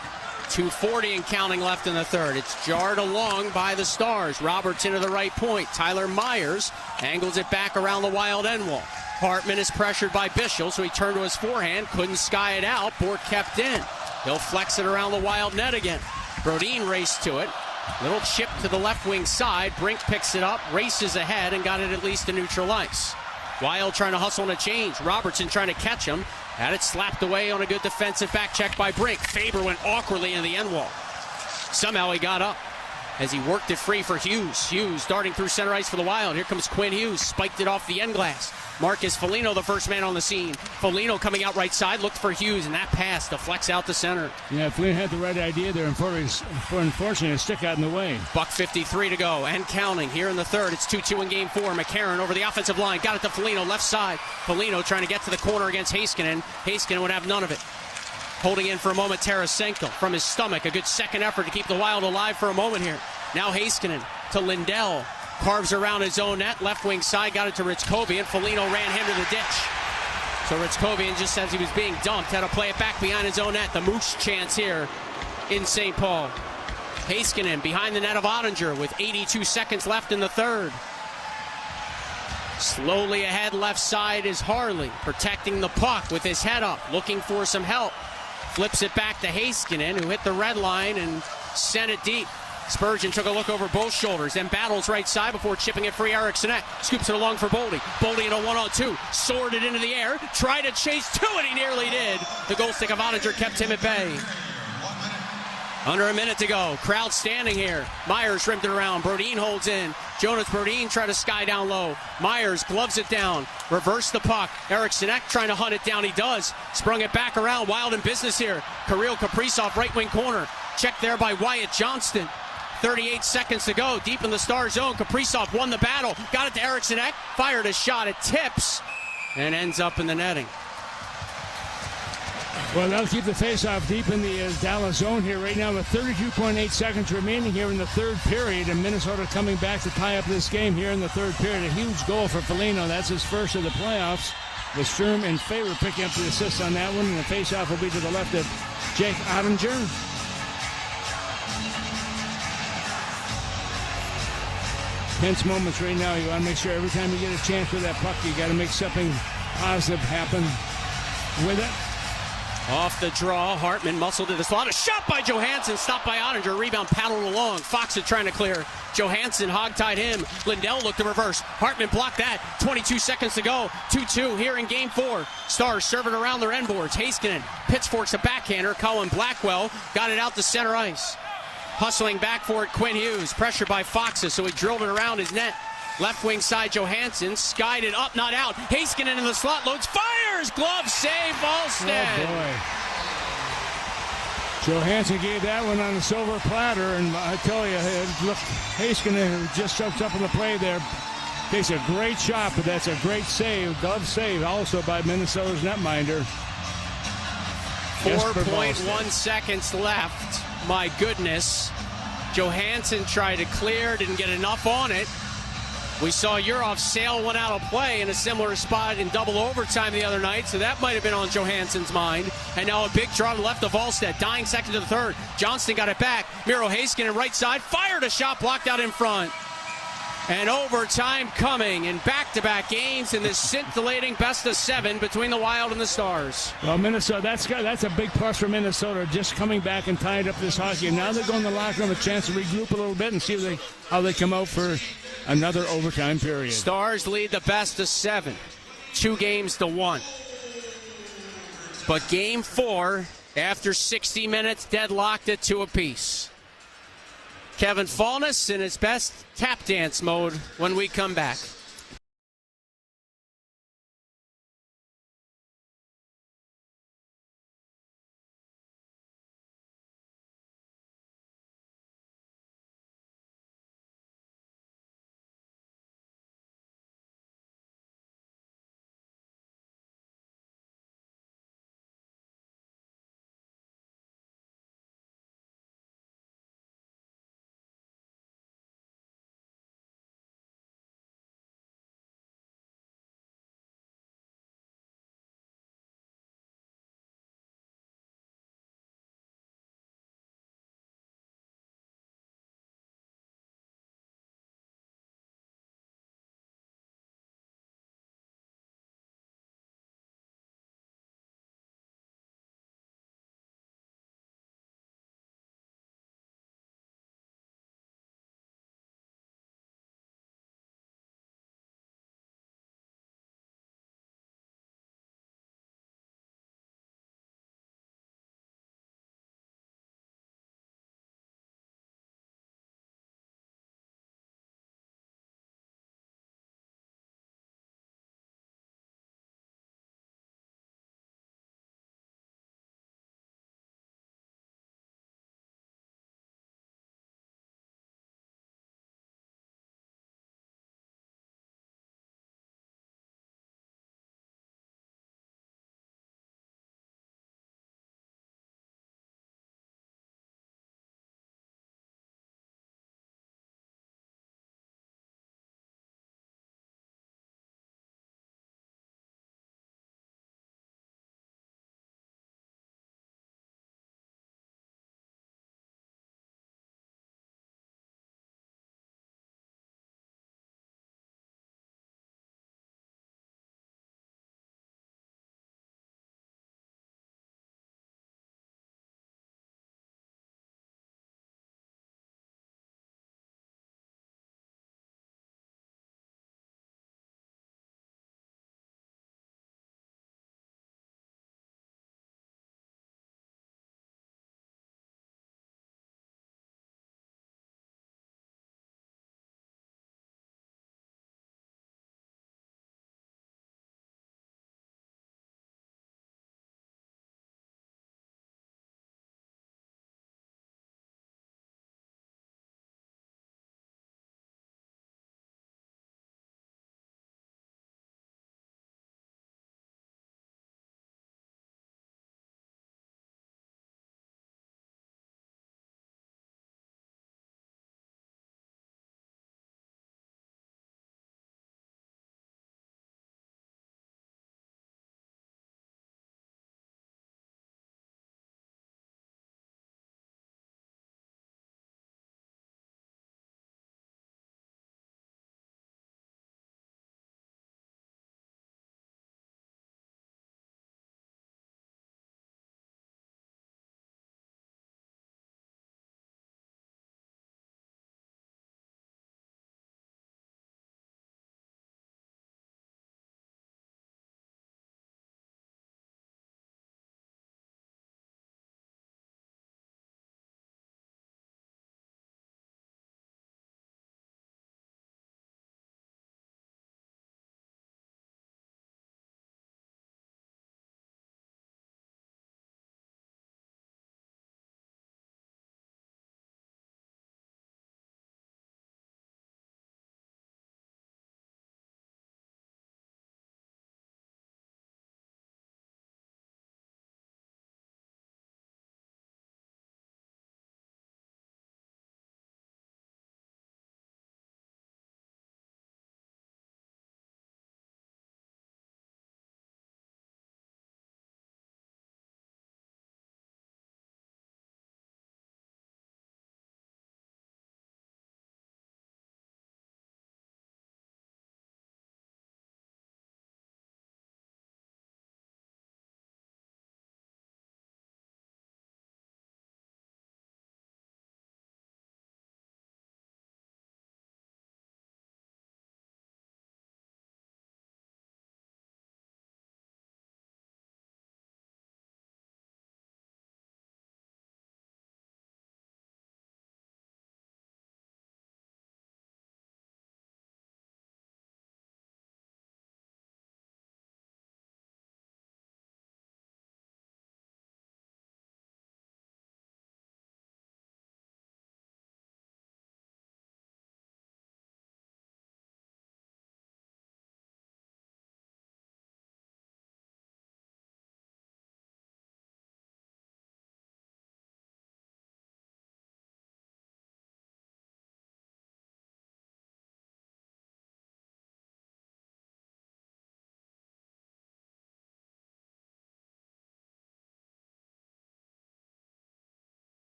2:40 and counting left in the third. It's jarred along by the Stars. Robertson to the right point. Tyler Myers angles it back around the Wild end wall. Hartman is pressured by Bischel, so he turned to his forehand. Couldn't sky it out. Bork kept in. He'll flex it around the Wild net again. Brodin raced to it. Little chip to the left wing side. Brink picks it up, races ahead, and got it at least to neutral ice. Wild trying to hustle on a change. Robertson trying to catch him. Had it slapped away on a good defensive back check by Brink. Faber went awkwardly into the end wall. Somehow he got up as he worked it free for Hughes. Hughes darting through center ice for the Wild. Here comes Quinn Hughes. Spiked it off the end glass. Marcus Foligno, the first man on the scene. Foligno coming out right side, looked for Hughes, and that pass deflects out to center. Yeah, Foligno had the right idea there, and for unfortunately, a stick out in the way. $1:53 to go, and counting here in the third. It's 2-2 in game 4. McCarron over the offensive line. Got it to Foligno, left side. Foligno trying to get to the corner against Heiskanen. Heiskanen would have none of it. Holding in for a moment, Tarasenko from his stomach. A good second effort to keep the Wild alive for a moment here. Now Heiskanen to Lindell. Carves around his own net. Left wing side. Got it to Ritzkovian. Foligno ran him to the ditch. So Ritzkovian, just as he was being dumped, had to play it back behind his own net. The Moose chance here in St. Paul. Heiskanen behind the net of Ottinger with 82 seconds left in the third. Slowly ahead left side is Harley, protecting the puck with his head up, looking for some help. Flips it back to Heiskanen, who hit the red line and sent it deep. Spurgeon took a look over both shoulders, then battles right side before chipping it free. Eriksson scoops it along for Boldy. Boldy in a 1-on-2, soared it into the air, tried to chase to it, he nearly did. The goal stick of Ottinger kept him at bay. Under a minute to go. Crowd standing here. Myers rimmed it around. Brodin holds in. Jonas Brodin tried to sky down low. Myers gloves it down. Reverse the puck. Eriksson trying to hunt it down. He does. Sprung it back around. Wild in business here. Kirill Kaprizov, right wing corner. Checked there by Wyatt Johnston. 38 seconds to go. Deep in the Star zone. Kaprizov won the battle. Got it to Eriksson. Fired a shot. It tips and ends up in the netting. Well, they'll keep the faceoff deep in the Dallas zone here right now with 32.8 seconds remaining here in the third period, and Minnesota coming back to tie up this game here in the third period. A huge goal for Foligno. That's his first of the playoffs. With Sturm and Faber picking up the assist on that one, and the faceoff will be to the left of Jake Ottinger. Tense moments right now. You want to make sure every time you get a chance with that puck, you got to make something positive happen with it. Off the draw, Hartman muscled to the slot. A shot by Johansson, stopped by Ottinger. Rebound paddled along. Fox is trying to clear. Johansson hog-tied him. Lindell looked to reverse. Hartman blocked that. 22 seconds to go. 2-2 here in game 4. Stars serving around their end boards. Heiskanen pitchforks a backhander. Colin Blackwell got it out to center ice. Hustling back for it, Quinn Hughes. Pressured by Foxes, so he drilled it around his net. Left wing side, Johansson skied it up, not out. Heiskanen in the slot, loads, fires! Glove save, Volstead. Oh, boy. Johansson gave that one on a silver platter, and I tell you, look, Heiskanen just choked up on the play there. Takes a great shot, but that's a great save. Glove save also by Minnesota's netminder. 4.1 seconds left. My goodness. Johansson tried to clear, didn't get enough on it. We saw Urov sail one out of play in a similar spot in double overtime the other night, so that might have been on Johansson's mind. And now a big draw to the left of Volstead. Dying second to the third. Johnston got it back. Miro Heiskanen right side. Fired a shot blocked out in front. And overtime coming in back-to-back games in this scintillating best-of-7 between the Wild and the Stars. Well, Minnesota, that's a big plus for Minnesota, just coming back and tying up this hockey. And now they're going to the locker room, a chance to regroup a little bit and see how they come out for another overtime period. Stars lead the best-of-7, 2-1. But game 4, after 60 minutes, deadlocked at 2 apiece. Kevin Fallness in his best tap dance mode when we come back.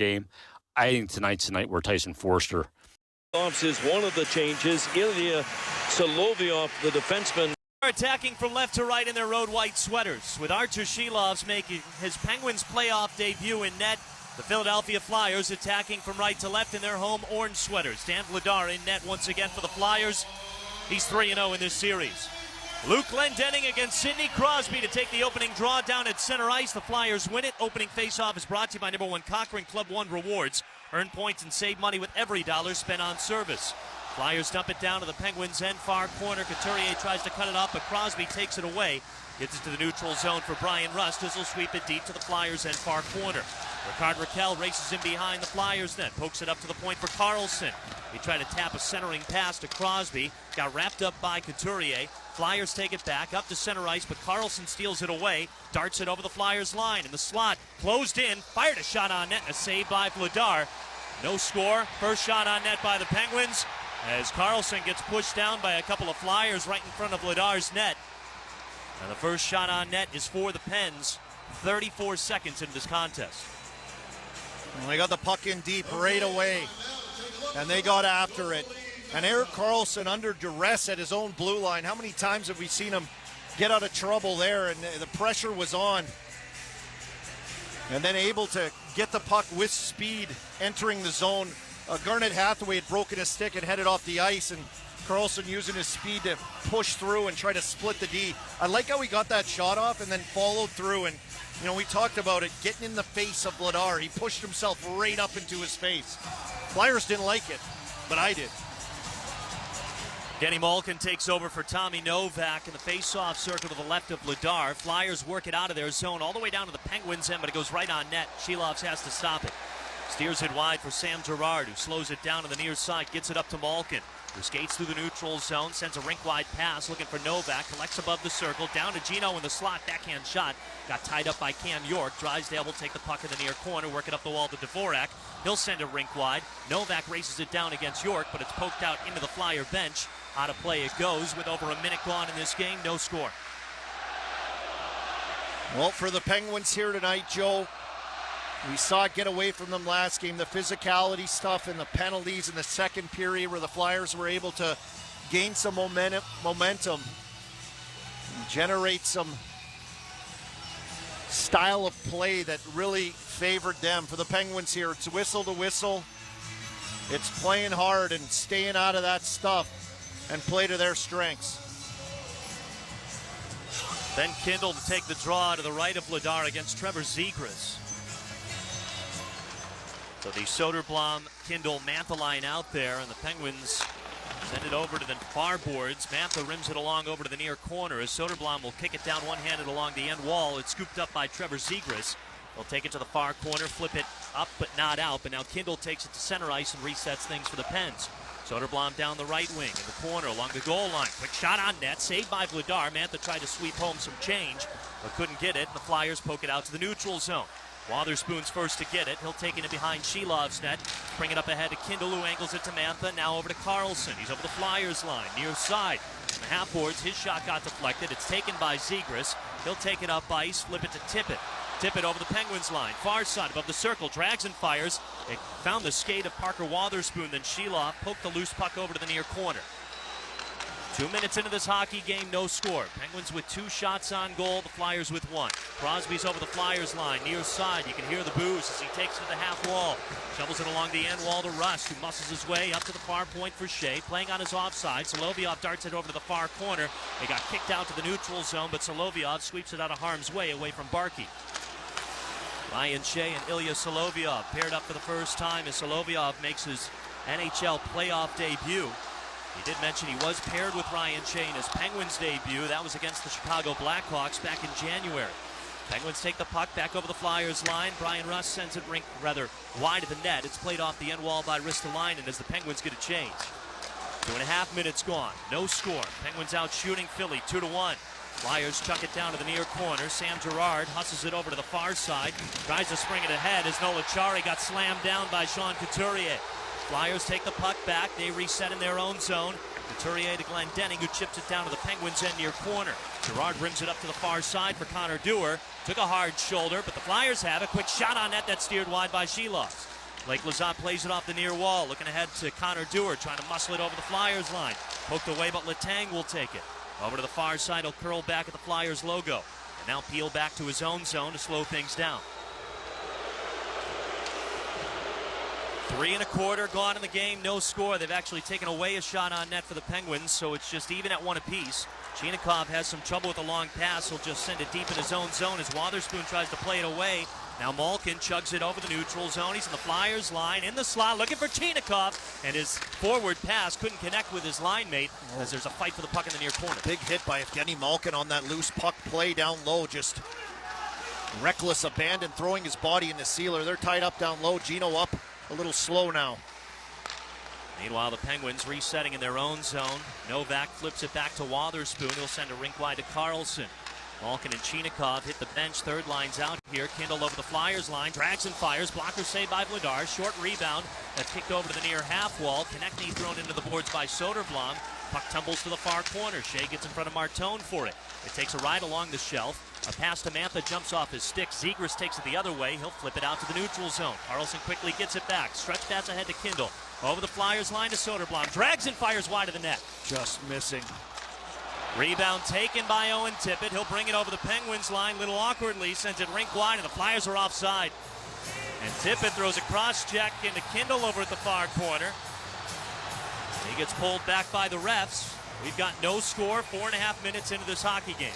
game. I think tonight's the night where Tyson Forster is one of the changes. Ilya Solovyov, the defenseman. Attacking from left to right in their road white sweaters, with Artur Shilovs making his Penguins playoff debut in net. The Philadelphia Flyers attacking from right to left in their home orange sweaters. Dan Vladar in net once again for the Flyers. He's 3-0 in this series. Luke Glendening against Sidney Crosby to take the opening draw down at center ice. The Flyers win it. Opening faceoff is brought to you by number 1 Cochrane Club One Rewards. Earn points and save money with every dollar spent on service. Flyers dump it down to the Penguins' end far corner. Couturier tries to cut it off, but Crosby takes it away. Gets it to the neutral zone for Brian Rust, as he'll sweep it deep to the Flyers' end far corner. Ricard Raquel races in behind the Flyers then. Pokes it up to the point for Carlson. He tried to tap a centering pass to Crosby. Got wrapped up by Couturier. Flyers take it back up to center ice, but Carlson steals it away. Darts it over the Flyers' line in the slot. Closed in. Fired a shot on net. A save by Vladar. No score. First shot on net by the Penguins, as Carlson gets pushed down by a couple of Flyers right in front of Vladar's net. And the first shot on net is for the Pens, 34 seconds into this contest. Well, they got the puck in deep right away, and they got after it. And Erik Karlsson under duress at his own blue line. How many times have we seen him get out of trouble there, and the pressure was on. And then able to get the puck with speed entering the zone. Garnet Hathaway had broken his stick and headed off the ice, and Karlsson using his speed to push through and try to split the D. I like how he got that shot off and then followed through, and you know, we talked about it, getting in the face of Vladar. He pushed himself right up into his face. Flyers didn't like it, but I did. Kenny Malkin takes over for Tommy Novak in the face-off circle to the left of Vladar. Flyers work it out of their zone all the way down to the Penguins' end, but it goes right on net. Shilovs has to stop it. Steers it wide for Sam Girard, who slows it down to the near side, gets it up to Malkin, who skates through the neutral zone, sends a rink-wide pass, looking for Novak, collects above the circle, down to Gino in the slot, backhand shot, got tied up by Cam York. Drysdale will take the puck in the near corner, work it up the wall to Dvorak. He'll send it rink-wide. Novak races it down against York, but it's poked out into the Flyer bench. Out of play it goes with over a minute gone in this game, no score. Well, for the Penguins here tonight, Joe, we saw it get away from them last game. The physicality stuff and the penalties in the second period where the Flyers were able to gain some momentum and generate some style of play that really favored them. For the Penguins here, it's whistle to whistle. It's playing hard and staying out of that stuff and play to their strengths. Ben Kindle to take the draw to the right of Vladar against Trevor Zegras. So the Soderblom, Kindle, Mantha line out there, and the Penguins send it over to the far boards. Mantha rims it along over to the near corner as Soderblom will kick it down one-handed along the end wall. It's scooped up by Trevor Zegras. They'll take it to the far corner, flip it up but not out, but now Kindle takes it to center ice and resets things for the Pens. Soderblom down the right wing in the corner along the goal line. Quick shot on net, saved by Vladar. Mantha tried to sweep home some change, but couldn't get it, and the Flyers poke it out to the neutral zone. Witherspoon's first to get it. He'll take it in behind Shilov's net. Bring it up ahead to Kindle, who angles it to Mantha. Now over to Carlson. He's over the Flyers line, near side. On the half boards, his shot got deflected. It's taken by Zegras. He'll take it up ice, flip it to Tippett. Tippett over the Penguins line, far side above the circle, drags and fires. It found the skate of Parker Witherspoon, then Shilov poked the loose puck over to the near corner. 2 minutes into this hockey game, no score. Penguins with 2 shots on goal, the Flyers with 1. Crosby's over the Flyers line, near side. You can hear the boos as he takes it to the half wall. Shovels it along the end wall to Rust, who muscles his way up to the far point for Shea. Playing on his offside, Solovyov darts it over to the far corner. They got kicked out to the neutral zone, but Solovyov sweeps it out of harm's way away from Barkey. Ryan Shea and Ilya Solovyov paired up for the first time as Solovyov makes his NHL playoff debut. He did mention he was paired with Ryan Shea in his Penguins debut. That was against the Chicago Blackhawks back in January. Penguins take the puck back over the Flyers line. Brian Rust sends it wide of the net. It's played off the end wall by Ristolainen as the Penguins get a change. 2.5 minutes gone. No score. Penguins out shooting Philly 2-1. Flyers chuck it down to the near corner. Sam Girard hustles it over to the far side. Tries to spring it ahead as Nola Chari got slammed down by Sean Couturier. Flyers take the puck back. They reset in their own zone. Couturier to Glendening, who chips it down to the Penguins' end near corner. Girard rims it up to the far side for Connor Dewar. Took a hard shoulder, but the Flyers have a quick shot on net that's steered wide by Sheeloff. Blake Lizotte plays it off the near wall, looking ahead to Connor Dewar, trying to muscle it over the Flyers line. Poked away, but Letang will take it. Over to the far side, he'll curl back at the Flyers logo. And now Peel back to his own zone to slow things down. 3 1/4 gone in the game, no score. They've actually taken away a shot on net for the Penguins, so it's just even at 1 apiece. Chinakhov has some trouble with a long pass. He'll just send it deep in his own zone as Wotherspoon tries to play it away. Now Malkin chugs it over the neutral zone. He's in the Flyers line, in the slot, looking for Chinakhov, and his forward pass couldn't connect with his line mate as there's a fight for the puck in the near corner. Big hit by Evgeny Malkin on that loose puck play down low. Just reckless abandon, throwing his body in the sealer. They're tied up down low. Gino up a little slow now. Meanwhile, the Penguins resetting in their own zone. Novak flips it back to Wotherspoon. He'll send a rink wide to Carlson. Malkin and Chinakhov hit the bench. Third line's out here. Kindle over the Flyers line. Drags and fires. Blocker saved by Vladar. Short rebound. That's kicked over to the near half wall. Konechny thrown into the boards by Soderblom. Puck tumbles to the far corner. Shea gets in front of Martone for it. It takes a ride along the shelf. A pass to Mantha jumps off his stick. Zegras takes it the other way. He'll flip it out to the neutral zone. Carlson quickly gets it back. Stretch pass ahead to Kindle. Over the Flyers line to Soderblom. Drags and fires wide of the net. Just missing. Rebound taken by Owen Tippett. He'll bring it over the Penguins line a little awkwardly. Sends it rink wide, and the Flyers are offside. And Tippett throws a cross-check into Kindle over at the far corner. He gets pulled back by the refs. We've got no score, 4.5 minutes into this hockey game.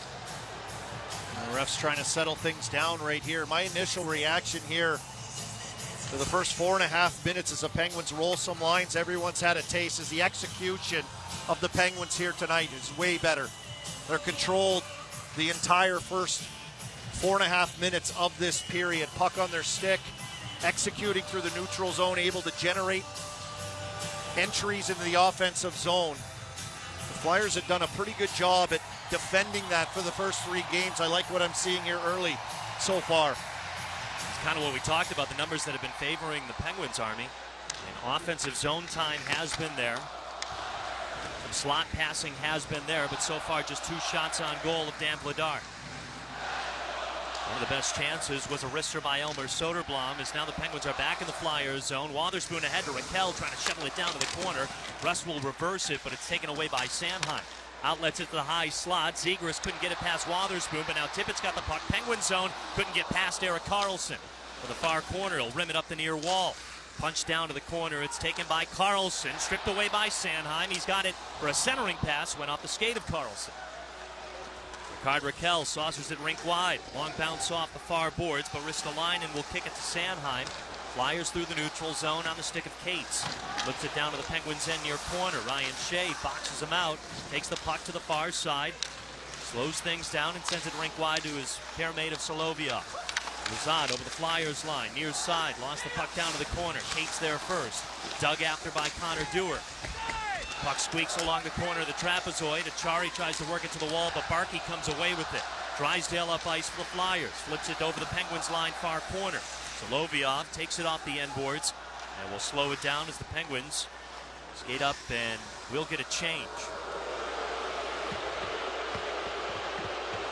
The refs trying to settle things down right here. My initial reaction here for the first 4.5 minutes as the Penguins roll some lines. Everyone's had a taste. As the execution of the Penguins here tonight is way better. They're controlled the entire first 4.5 minutes of this period. Puck on their stick, executing through the neutral zone, able to generate entries into the offensive zone. The Flyers have done a pretty good job at defending that for the first 3 games. I like what I'm seeing here early so far. It's kind of what we talked about, the numbers that have been favoring the Penguins, Army. And offensive zone time has been there. Some slot passing has been there, but so far just 2 shots on goal of Dan Vladar. One of the best chances was a wrister by Elmer Soderblom, as now the Penguins are back in the Flyers zone. Wotherspoon ahead to Raquel, trying to shovel it down to the corner. Rust will reverse it, but it's taken away by Sanheim. Outlets it to the high slot. Zegras couldn't get it past Wotherspoon, but now Tippett's got the puck. Penguin zone, couldn't get past Erik Karlsson. For the far corner, he'll rim it up the near wall. Punch down to the corner. It's taken by Karlsson, stripped away by Sanheim. He's got it for a centering pass, went off the skate of Karlsson. Ricard Raquel saucers it rink wide. Long bounce off the far boards, but Ristolainen will kick it to Sanheim. Flyers through the neutral zone on the stick of Cates. Flips it down to the Penguins' end near corner. Ryan Shea boxes him out, takes the puck to the far side, slows things down and sends it rink wide to his pairmate of Solovyov. Lizotte over the Flyers line, near side, lost the puck down to the corner. Cates there first, dug after by Connor Dewar. Puck squeaks along the corner of the trapezoid. Achari tries to work it to the wall, but Barkey comes away with it. Drysdale up ice for the Flyers, flips it over the Penguins line far corner. Solovyov takes it off the end boards and will slow it down as the Penguins skate up and will get a change.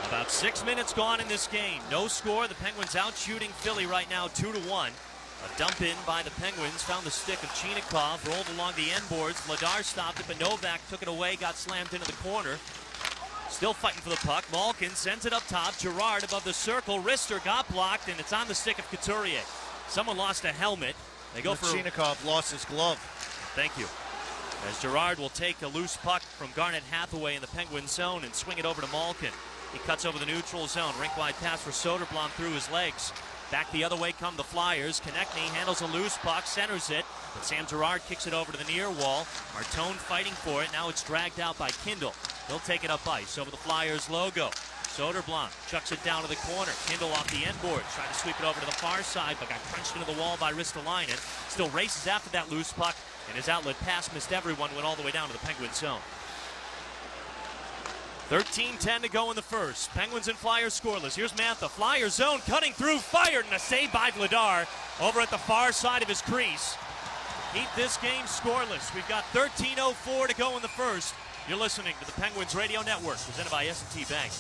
About 6 minutes gone in this game. No score. The Penguins out shooting Philly right now 2-1. A dump in by the Penguins. Found the stick of Chinakhov. Rolled along the end boards. Vladar stopped it, but Novak took it away. Got slammed into the corner. Still fighting for the puck. Malkin sends it up top. Girard above the circle. Wrister got blocked, and it's on the stick of Couturier. Someone lost a helmet. They go for Chinakhov lost his glove. Thank you. As Girard will take a loose puck from Garnet Hathaway in the Penguin zone and swing it over to Malkin. He cuts over the neutral zone. Rink-wide pass for Soderblom through his legs. Back the other way come the Flyers. Konechny handles a loose puck, centers it, but Sam Girard kicks it over to the near wall. Martone fighting for it. Now it's dragged out by Kindle. He'll take it up ice over the Flyers logo. Soderblom chucks it down to the corner. Kindle off the end board, trying to sweep it over to the far side, but got crunched into the wall by Ristolainen. Still races after that loose puck, and his outlet pass missed everyone, went all the way down to the Penguin zone. 13-10 to go in the first. Penguins and Flyers scoreless. Here's Mantha. Flyers zone, cutting through, fired, and a save by Vladar over at the far side of his crease. keep this game scoreless. We've got 13:04 to go in the first. You're listening to the Penguins Radio Network, presented by S&T Bank.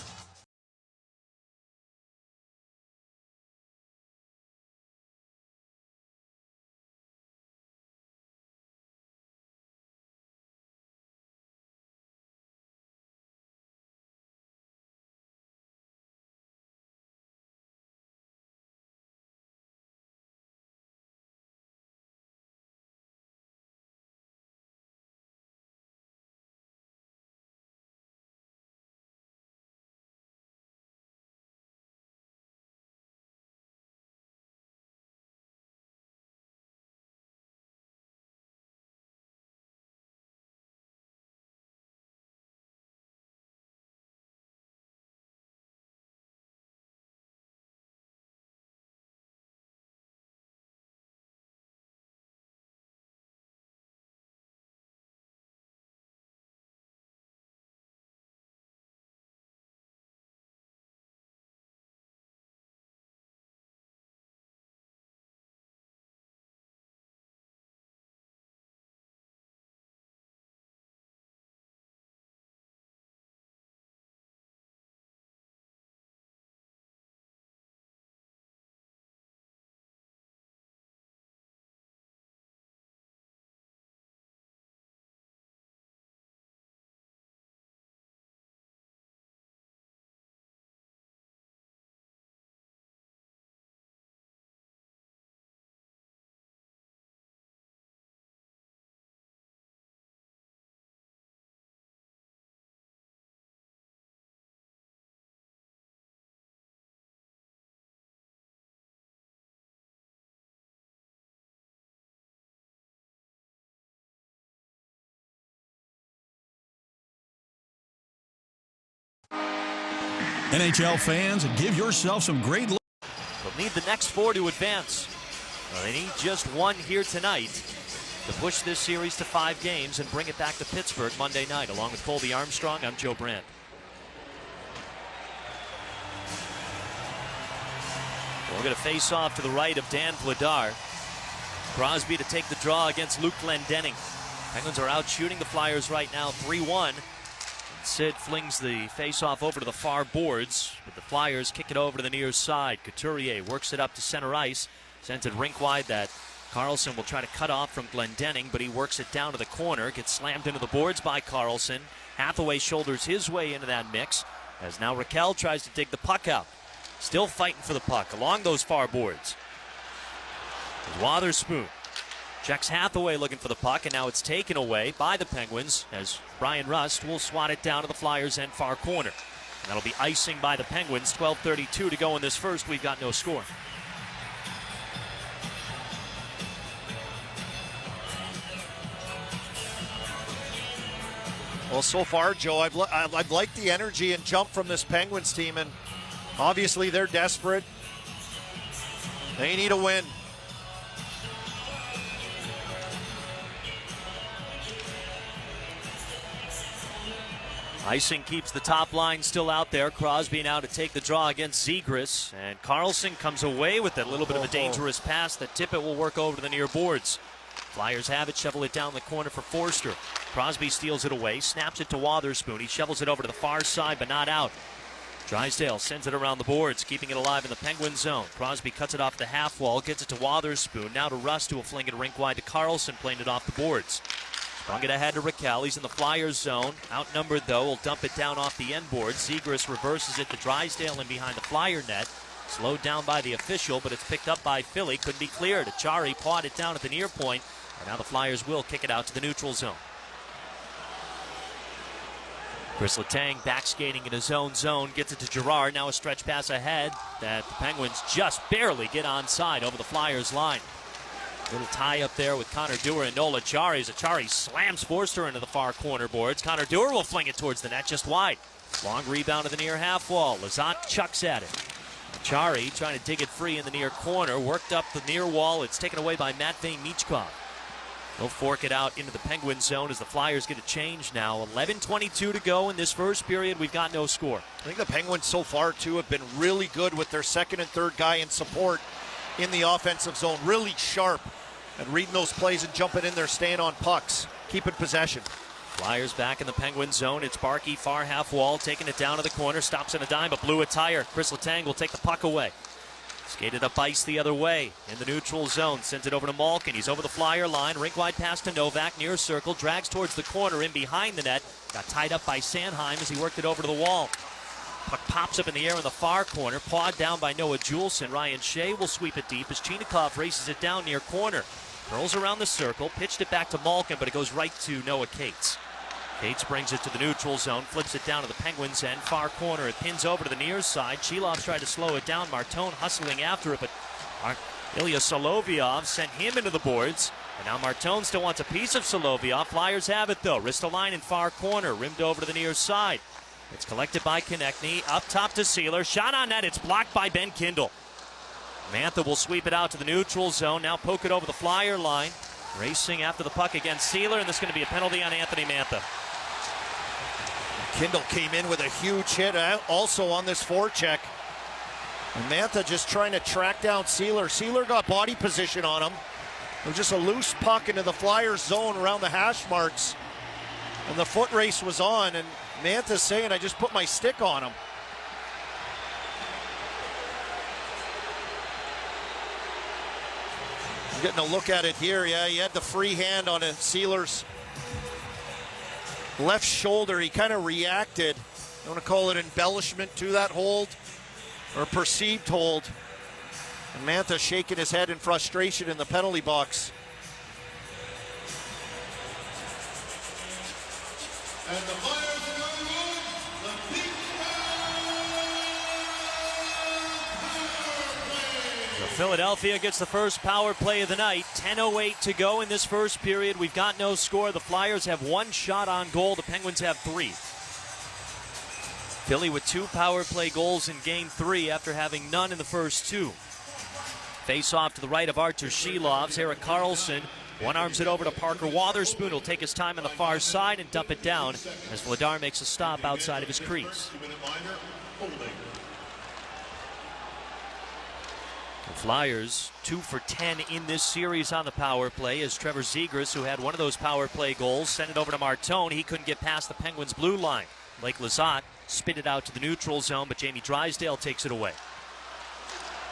NHL fans, give yourself some great luck. They'll need the next 4 to advance. Well, they need just 1 here tonight to push this series to 5 games and bring it back to Pittsburgh Monday night. Along with Colby Armstrong, I'm Joe Brandt. We're going to face off to the right of Dan Vladar. Crosby to take the draw against Luke Glendening. Penguins are out shooting the Flyers right now 3-1. Sid flings the face-off over to the far boards, but the Flyers kick it over to the near side. Couturier works it up to center ice, sends it rink wide that Karlsson will try to cut off from Glendening, but he works it down to the corner, gets slammed into the boards by Karlsson. Hathaway shoulders his way into that mix, as now Raquel tries to dig the puck out. Still fighting for the puck along those far boards. Wotherspoon checks Hathaway looking for the puck, and now it's taken away by the Penguins as Brian Rust will swat it down to the Flyers' end far corner. And that'll be icing by the Penguins. 12:32 to go in this first. We've got no score. Well, so far, Joe, I've liked the energy and jump from this Penguins team, and obviously they're desperate. They need a win. Icing keeps the top line still out there. Crosby now to take the draw against Zegras. And Karlsson comes away with a little bit of a dangerous pass that Tippett will work over to the near boards. Flyers have it, shovel it down the corner for Forster. Crosby steals it away, snaps it to Wotherspoon. He shovels it over to the far side, but not out. Drysdale sends it around the boards, keeping it alive in the Penguin zone. Crosby cuts it off the half wall, gets it to Wotherspoon. Now to Rust, who will fling it rink wide to Karlsson, playing it off the boards. Sprung it ahead to Raquel. He's in the Flyers zone. Outnumbered, though, will dump it down off the end board. Zegras reverses it to Drysdale in behind the Flyer net. Slowed down by the official, but it's picked up by Philly. Couldn't be cleared. Achari pawed it down at the near point, and now the Flyers will kick it out to the neutral zone. Chris Letang back skating in his own zone. Gets it to Girard. Now a stretch pass ahead that the Penguins just barely get onside over the Flyers line. Little tie up there with Connor Dewar and Noel Achari as Achari slams Forster into the far corner boards. Connor Dewar will fling it towards the net just wide. Long rebound to the near half wall. Lazat chucks at it. Achari trying to dig it free in the near corner. Worked up the near wall. It's taken away by Matvei Michkov. They'll fork it out into the Penguin zone as the Flyers get a change now. 11:22 to go in this first period. We've got no score. I think the Penguins so far, too, have been really good with their second and third guy in support in the offensive zone. Really sharp. and reading those plays and jumping in there, staying on pucks, keeping possession. Flyers back in the Penguin zone. It's Barkey, far half wall, taking it down to the corner, stops in a dime, but blew a tire. Chris Letang will take the puck away. Skated up ice the other way in the neutral zone. Sends it over to Malkin. He's over the Flyer line. Rink wide pass to Novak. Near circle. Drags towards the corner in behind the net. Got tied up by Sanheim as he worked it over to the wall. Puck pops up in the air in the far corner. Pawed down by Noah Juleson. Ryan Shea will sweep it deep as Chinikov races it down near corner. Curls around the circle. Pitched it back to Malkin, but it goes right to Noah Cates. Cates brings it to the neutral zone, flips it down to the Penguins' end, far corner. It pins over to the near side. Chilov's tried to slow it down. Martone hustling after it, but Ilya Solovyov sent him into the boards. And now Martone still wants a piece of Solovyov. Flyers have it, though. Ristolainen in far corner, rimmed over to the near side. It's collected by Konechny, up top to Seeler. Shot on net, it's blocked by Ben Kindle. Mantha will sweep it out to the neutral zone, now poke it over the Flyer line. Racing after the puck against Seeler, and this is going to be a penalty on Anthony Mantha. Kindle came in with a huge hit also on this forecheck. And Mantha just trying to track down Seeler. Seeler got body position on him. It was just a loose puck into the Flyers zone around the hash marks. And the foot race was on, and Mantha's saying, I just put my stick on him. I'm getting a look at it here. Yeah, he had the free hand on Seeler's left shoulder. He kind of reacted. I want to call it embellishment to that hold or perceived hold. And Mantha shaking his head in frustration in the penalty box. And the Flyers are going to win the Pink So Philadelphia gets the first power play of the night. 10:08 to go in this first period. We've got no score. The Flyers have one shot on goal. The Penguins have three. Philly with 2 power play goals in game 3 after having none in the first 2. Face off to the right of Artur Shilovs. Erik Karlsson one-arms it over to Parker Wotherspoon. He'll take his time on the far side and dump it down as Vladar makes a stop outside of his crease. The Flyers 2 for 10 in this series on the power play as Trevor Zegras, who had one of those power play goals, sent it over to Martone. He couldn't get past the Penguins' blue line. Blake Lizotte spit it out to the neutral zone, but Jamie Drysdale takes it away.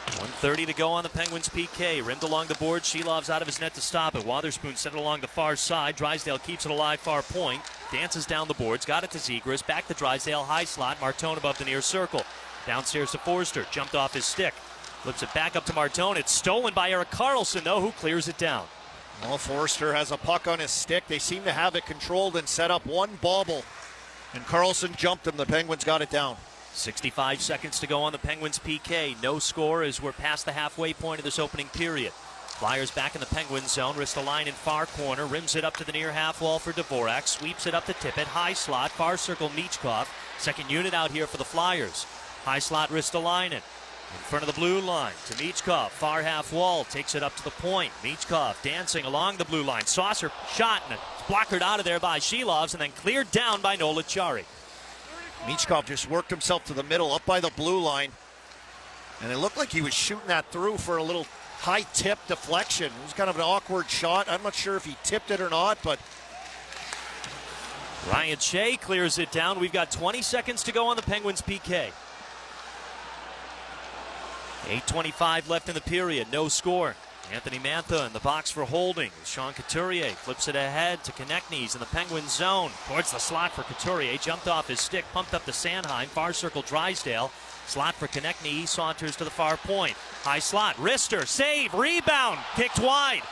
1:30 to go on the Penguins' PK. Rimmed along the board. Shilov's out of his net to stop it. Wotherspoon sent it along the far side. Drysdale keeps it alive far point. Dances down the boards. Got it to Zegras. Back to Drysdale. High slot. Martone above the near circle. Downstairs to Forster. Jumped off his stick. Flips it back up to Martone. It's stolen by Erik Karlsson, though, who clears it down. Well, Forster has a puck on his stick. They seem to have it controlled and set up one bobble. And Karlsson jumped him. The Penguins got it down. 65 seconds to go on the Penguins' PK. No score as we're past the halfway point of this opening period. Flyers back in the Penguins zone. Ristolainen in far corner. Rims it up to the near half wall for Dvorak. Sweeps it up to Tippett. High slot. Far circle Michkov. Second unit out here for the Flyers. High slot Ristolainen. In front of the blue line to Michkov. Far half wall. Takes it up to the point. Michkov dancing along the blue line. Saucer shot and it's blockered out of there by Shilovs and then cleared down by Nola Chari. Michkov just worked himself to the middle, up by the blue line. And it looked like he was shooting that through for a little high tip deflection. It was kind of an awkward shot. I'm not sure if he tipped it or not, but Ryan Shea clears it down. We've got 20 seconds to go on the Penguins' PK. 8:25 left in the period. No score. Anthony Mantha in the box for holding. Sean Couturier flips it ahead to Konechny's in the Penguins zone. Towards the slot for Couturier. Jumped off his stick. Pumped up to Sanheim. Far circle Drysdale. Slot for Konechny. He saunters to the far point. High slot. Wrister. Save. Rebound. Kicked wide.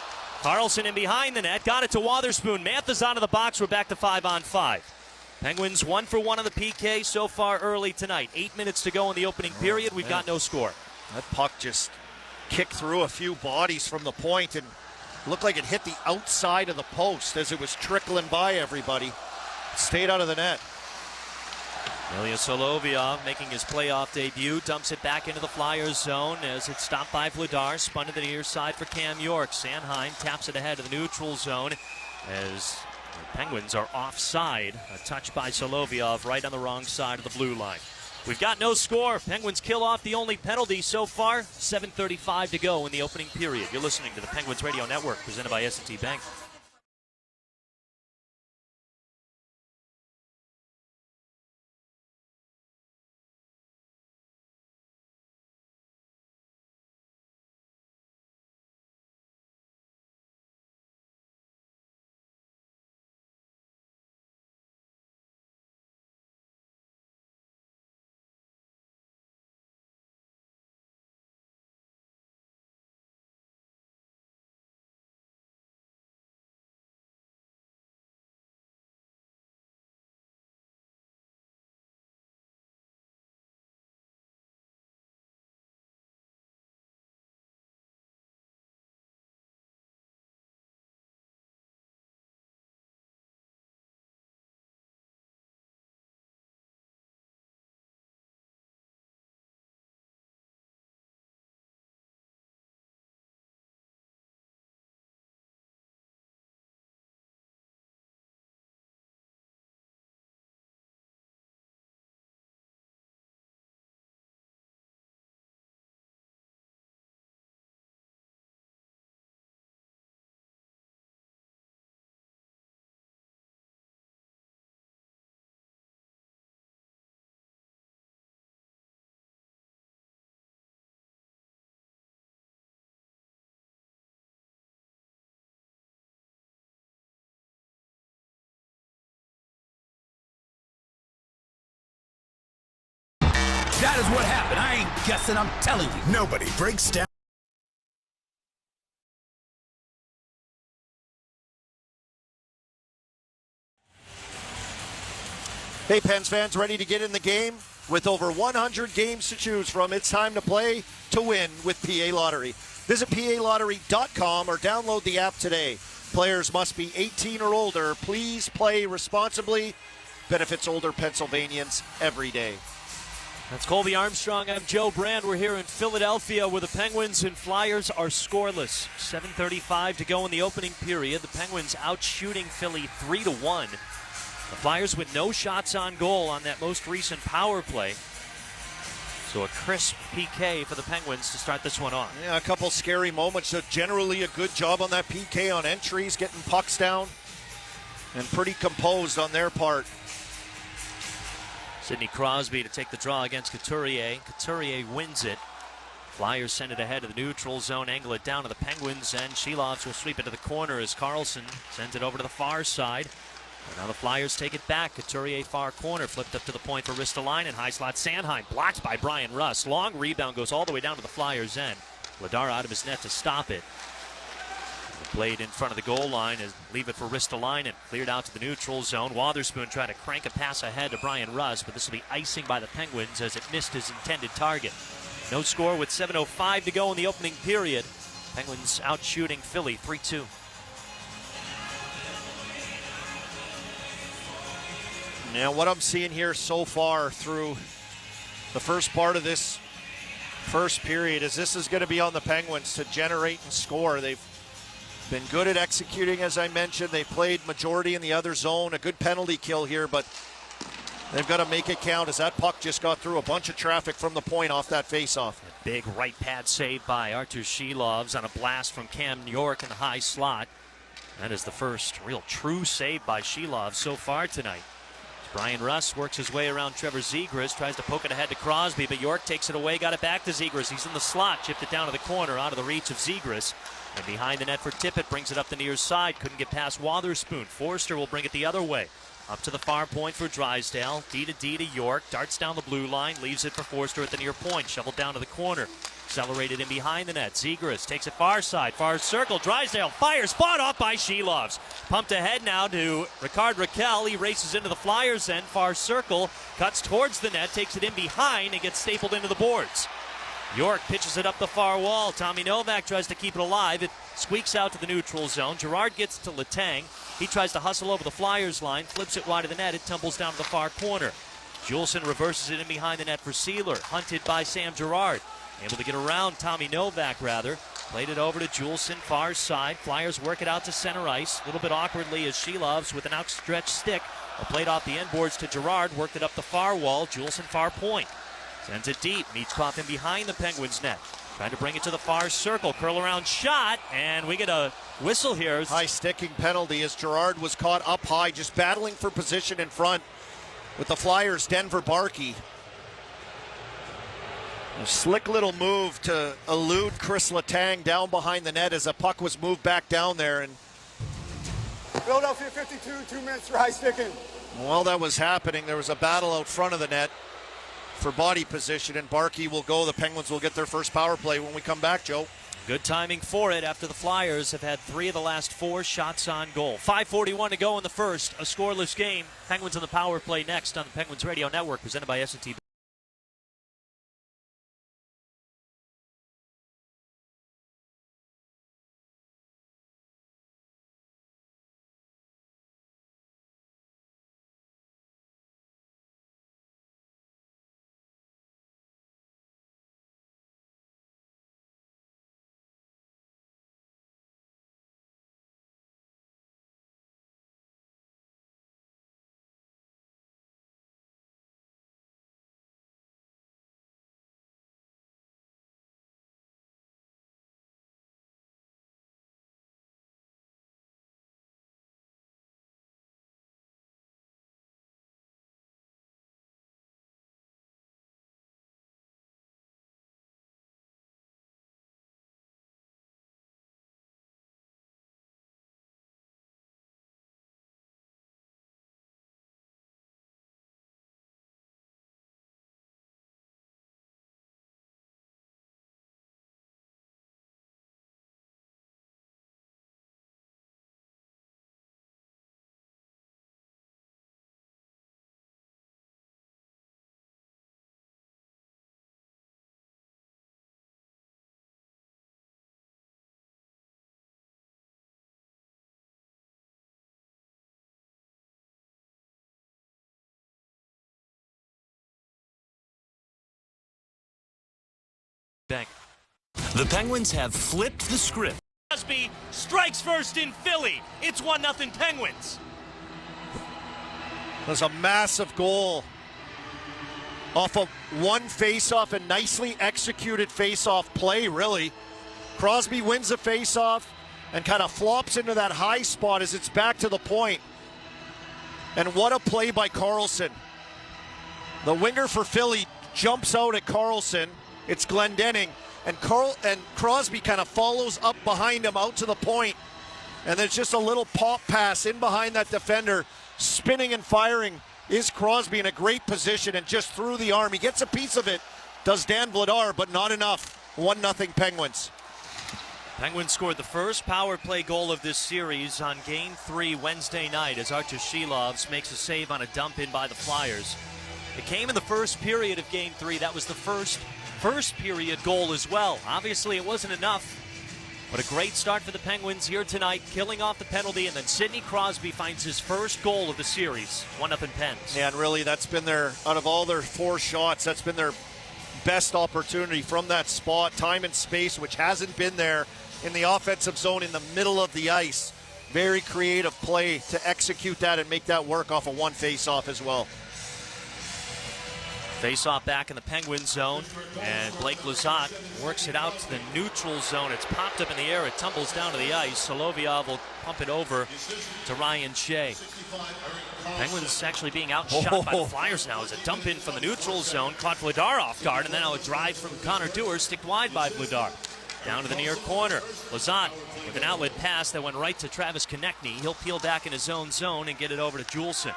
Karlsson in behind the net. Got it to Wotherspoon. Mantha's out of the box. We're back to 5-on-5. Penguins 1 for 1 on the PK so far early tonight. 8 minutes to go in the opening period. We've got no score. That puck just kicked through a few bodies from the point and looked like it hit the outside of the post as it was trickling by everybody. Stayed out of the net. Ilya Solovyov making his playoff debut. Dumps it back into the Flyers zone as it's stopped by Vladar. Spun to the near side for Cam York. Sanheim taps it ahead of the neutral zone as the Penguins are offside. A touch by Solovyov right on the wrong side of the blue line. We've got no score. Penguins kill off the only penalty so far. 7:35 to go in the opening period. You're listening to the Penguins Radio Network, presented by S&T Bank. That is what happened. I ain't guessing, I'm telling you. Nobody breaks down. Hey, Pens fans, ready to get in the game? With over 100 games to choose from, it's time to play to win with PA Lottery. Visit PALottery.com or download the app today. Players must be 18 or older. Please play responsibly. Benefits older Pennsylvanians every day. That's Colby Armstrong. I'm Joe Brand. We're here in Philadelphia where the Penguins and Flyers are scoreless. 7:35 to go in the opening period. The Penguins out shooting Philly 3-1. The Flyers with no shots on goal on that most recent power play. So a crisp PK for the Penguins to start this one off. Yeah, a couple scary moments. So generally a good job on that PK on entries, getting pucks down, and pretty composed on their part. Sidney Crosby to take the draw against Couturier. Couturier wins it. Flyers send it ahead of the neutral zone, angle it down to the Penguins, and Shelovs will sweep it to the corner as Carlson sends it over to the far side. And now the Flyers take it back. Couturier far corner, flipped up to the point for Ristolainen. High slot Sanheim, blocked by Brian Russ. Long rebound goes all the way down to the Flyers' end. Vladar out of his net to stop it. The blade in front of the goal line and leave it for Ristolainen. Cleared out to the neutral zone. Wotherspoon trying to crank a pass ahead to Brian Russ, but this will be icing by the Penguins as it missed his intended target. No score with 7:05 to go in the opening period. Penguins out shooting Philly 3-2. Now what I'm seeing here so far through the first part of this first period is this is going to be on the Penguins to generate and score. They've been good at executing, as I mentioned. They played majority in the other zone. A good penalty kill here, but they've got to make it count as that puck just got through a bunch of traffic from the point off that faceoff. A big right pad save by Artur Shelovs on a blast from Cam York in the high slot. That is the first real true save by Shelovs so far tonight. Brian Russ works his way around Trevor Zegras, tries to poke it ahead to Crosby, but York takes it away, got it back to Zegras. He's in the slot, chipped it down to the corner, out of the reach of Zegras. And behind the net for Tippett, brings it up the near side, couldn't get past Wotherspoon. Forster will bring it the other way. Up to the far point for Drysdale, D to York, darts down the blue line, leaves it for Forster at the near point, shoveled down to the corner. Accelerated in behind the net. Zegras takes it far side, far circle. Drysdale fires, spot off by Shelovs. Pumped ahead now to Ricard Raquel. He races into the Flyers' end, far circle, cuts towards the net, takes it in behind, and gets stapled into the boards. York pitches it up the far wall. Tommy Novak tries to keep it alive. It squeaks out to the neutral zone. Girard gets to Letang. He tries to hustle over the Flyers' line, flips it wide of the net. It tumbles down to the far corner. Juleson reverses it in behind the net for Sealer. Hunted by Sam Girard. Able to get around Tommy Novak, rather. Played it over to Juleson, far side. Flyers work it out to center ice. A little bit awkwardly as Shelovs with an outstretched stick A plate off the end boards to Girard, worked it up the far wall. Juleson far point. Sends it deep, meets Coffin behind the Penguins net. Trying to bring it to the far circle, curl around shot, and we get a whistle here. High sticking penalty as Girard was caught up high, just battling for position in front with the Flyers' Denver Barkey. A slick little move to elude Chris Letang down behind the net as a puck was moved back down there. And Philadelphia 52, 2 minutes for high sticking. while that was happening, there was a battle out front of the net for body position, and Barkey will go. The Penguins will get their first power play when we come back, Joe. Good timing for it after the Flyers have had 3 of the last 4 shots on goal. 5:41 to go in the first, a scoreless game. Penguins on the power play next on the Penguins Radio Network, presented by S&T. The Penguins have flipped the script. Crosby strikes first in Philly. It's 1-0 Penguins. There's a massive goal off of one face-off, a nicely executed face-off play, really. Crosby wins the face-off and kind of flops into that high spot as it's back to the point. And what a play by Karlsson. The winger for Philly jumps out at Karlsson. It's Glendening, and Crosby kind of follows up behind him out to the point. And there's just a little pop pass in behind that defender. Spinning and firing is Crosby in a great position and just through the arm. He gets a piece of it, does Dan Vladar, but not enough. 1-0 Penguins. Penguins scored the first power play goal of this series on Game 3 Wednesday night as Archer Shilovs makes a save on a dump in by the Flyers. It came in the first period of Game 3. That was the first period goal as well. Obviously, it wasn't enough, but a great start for the Penguins here tonight, killing off the penalty, and then Sidney Crosby finds his first goal of the series. 1-0 Pens. Yeah, and really, that's been their, out of all their 4 shots, that's been their best opportunity from that spot, time and space, which hasn't been there in the offensive zone in the middle of the ice. Very creative play to execute that and make that work off of one face-off as well. Face-off back in the Penguin zone, and Blake Lizotte works it out to the neutral zone. It's popped up in the air. It tumbles down to the ice. Solovyov will pump it over to Ryan Shea. Penguins actually being outshot by the Flyers now as a dump in from the neutral zone. Caught Vladar off guard, and then now a drive from Connor Dewar, sticked wide by Vladar. Down to the near corner. Lizotte with an outlet pass that went right to Travis Konechny. He'll peel back in his own zone and get it over to Juleson.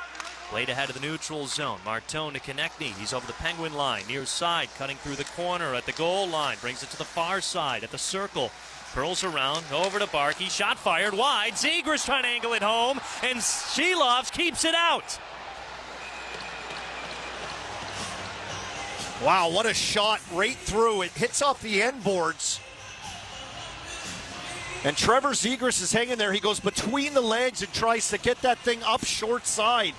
Played ahead of the neutral zone. Martone to Konechny. He's over the Penguin line. Near side, cutting through the corner at the goal line. Brings it to the far side at the circle. Curls around, over to Barkey. Shot fired wide. Zegras trying to angle it home, and Shilovs keeps it out. Wow, what a shot right through. It hits off the end boards. And Trevor Zegras is hanging there. He goes between the legs and tries to get that thing up short side.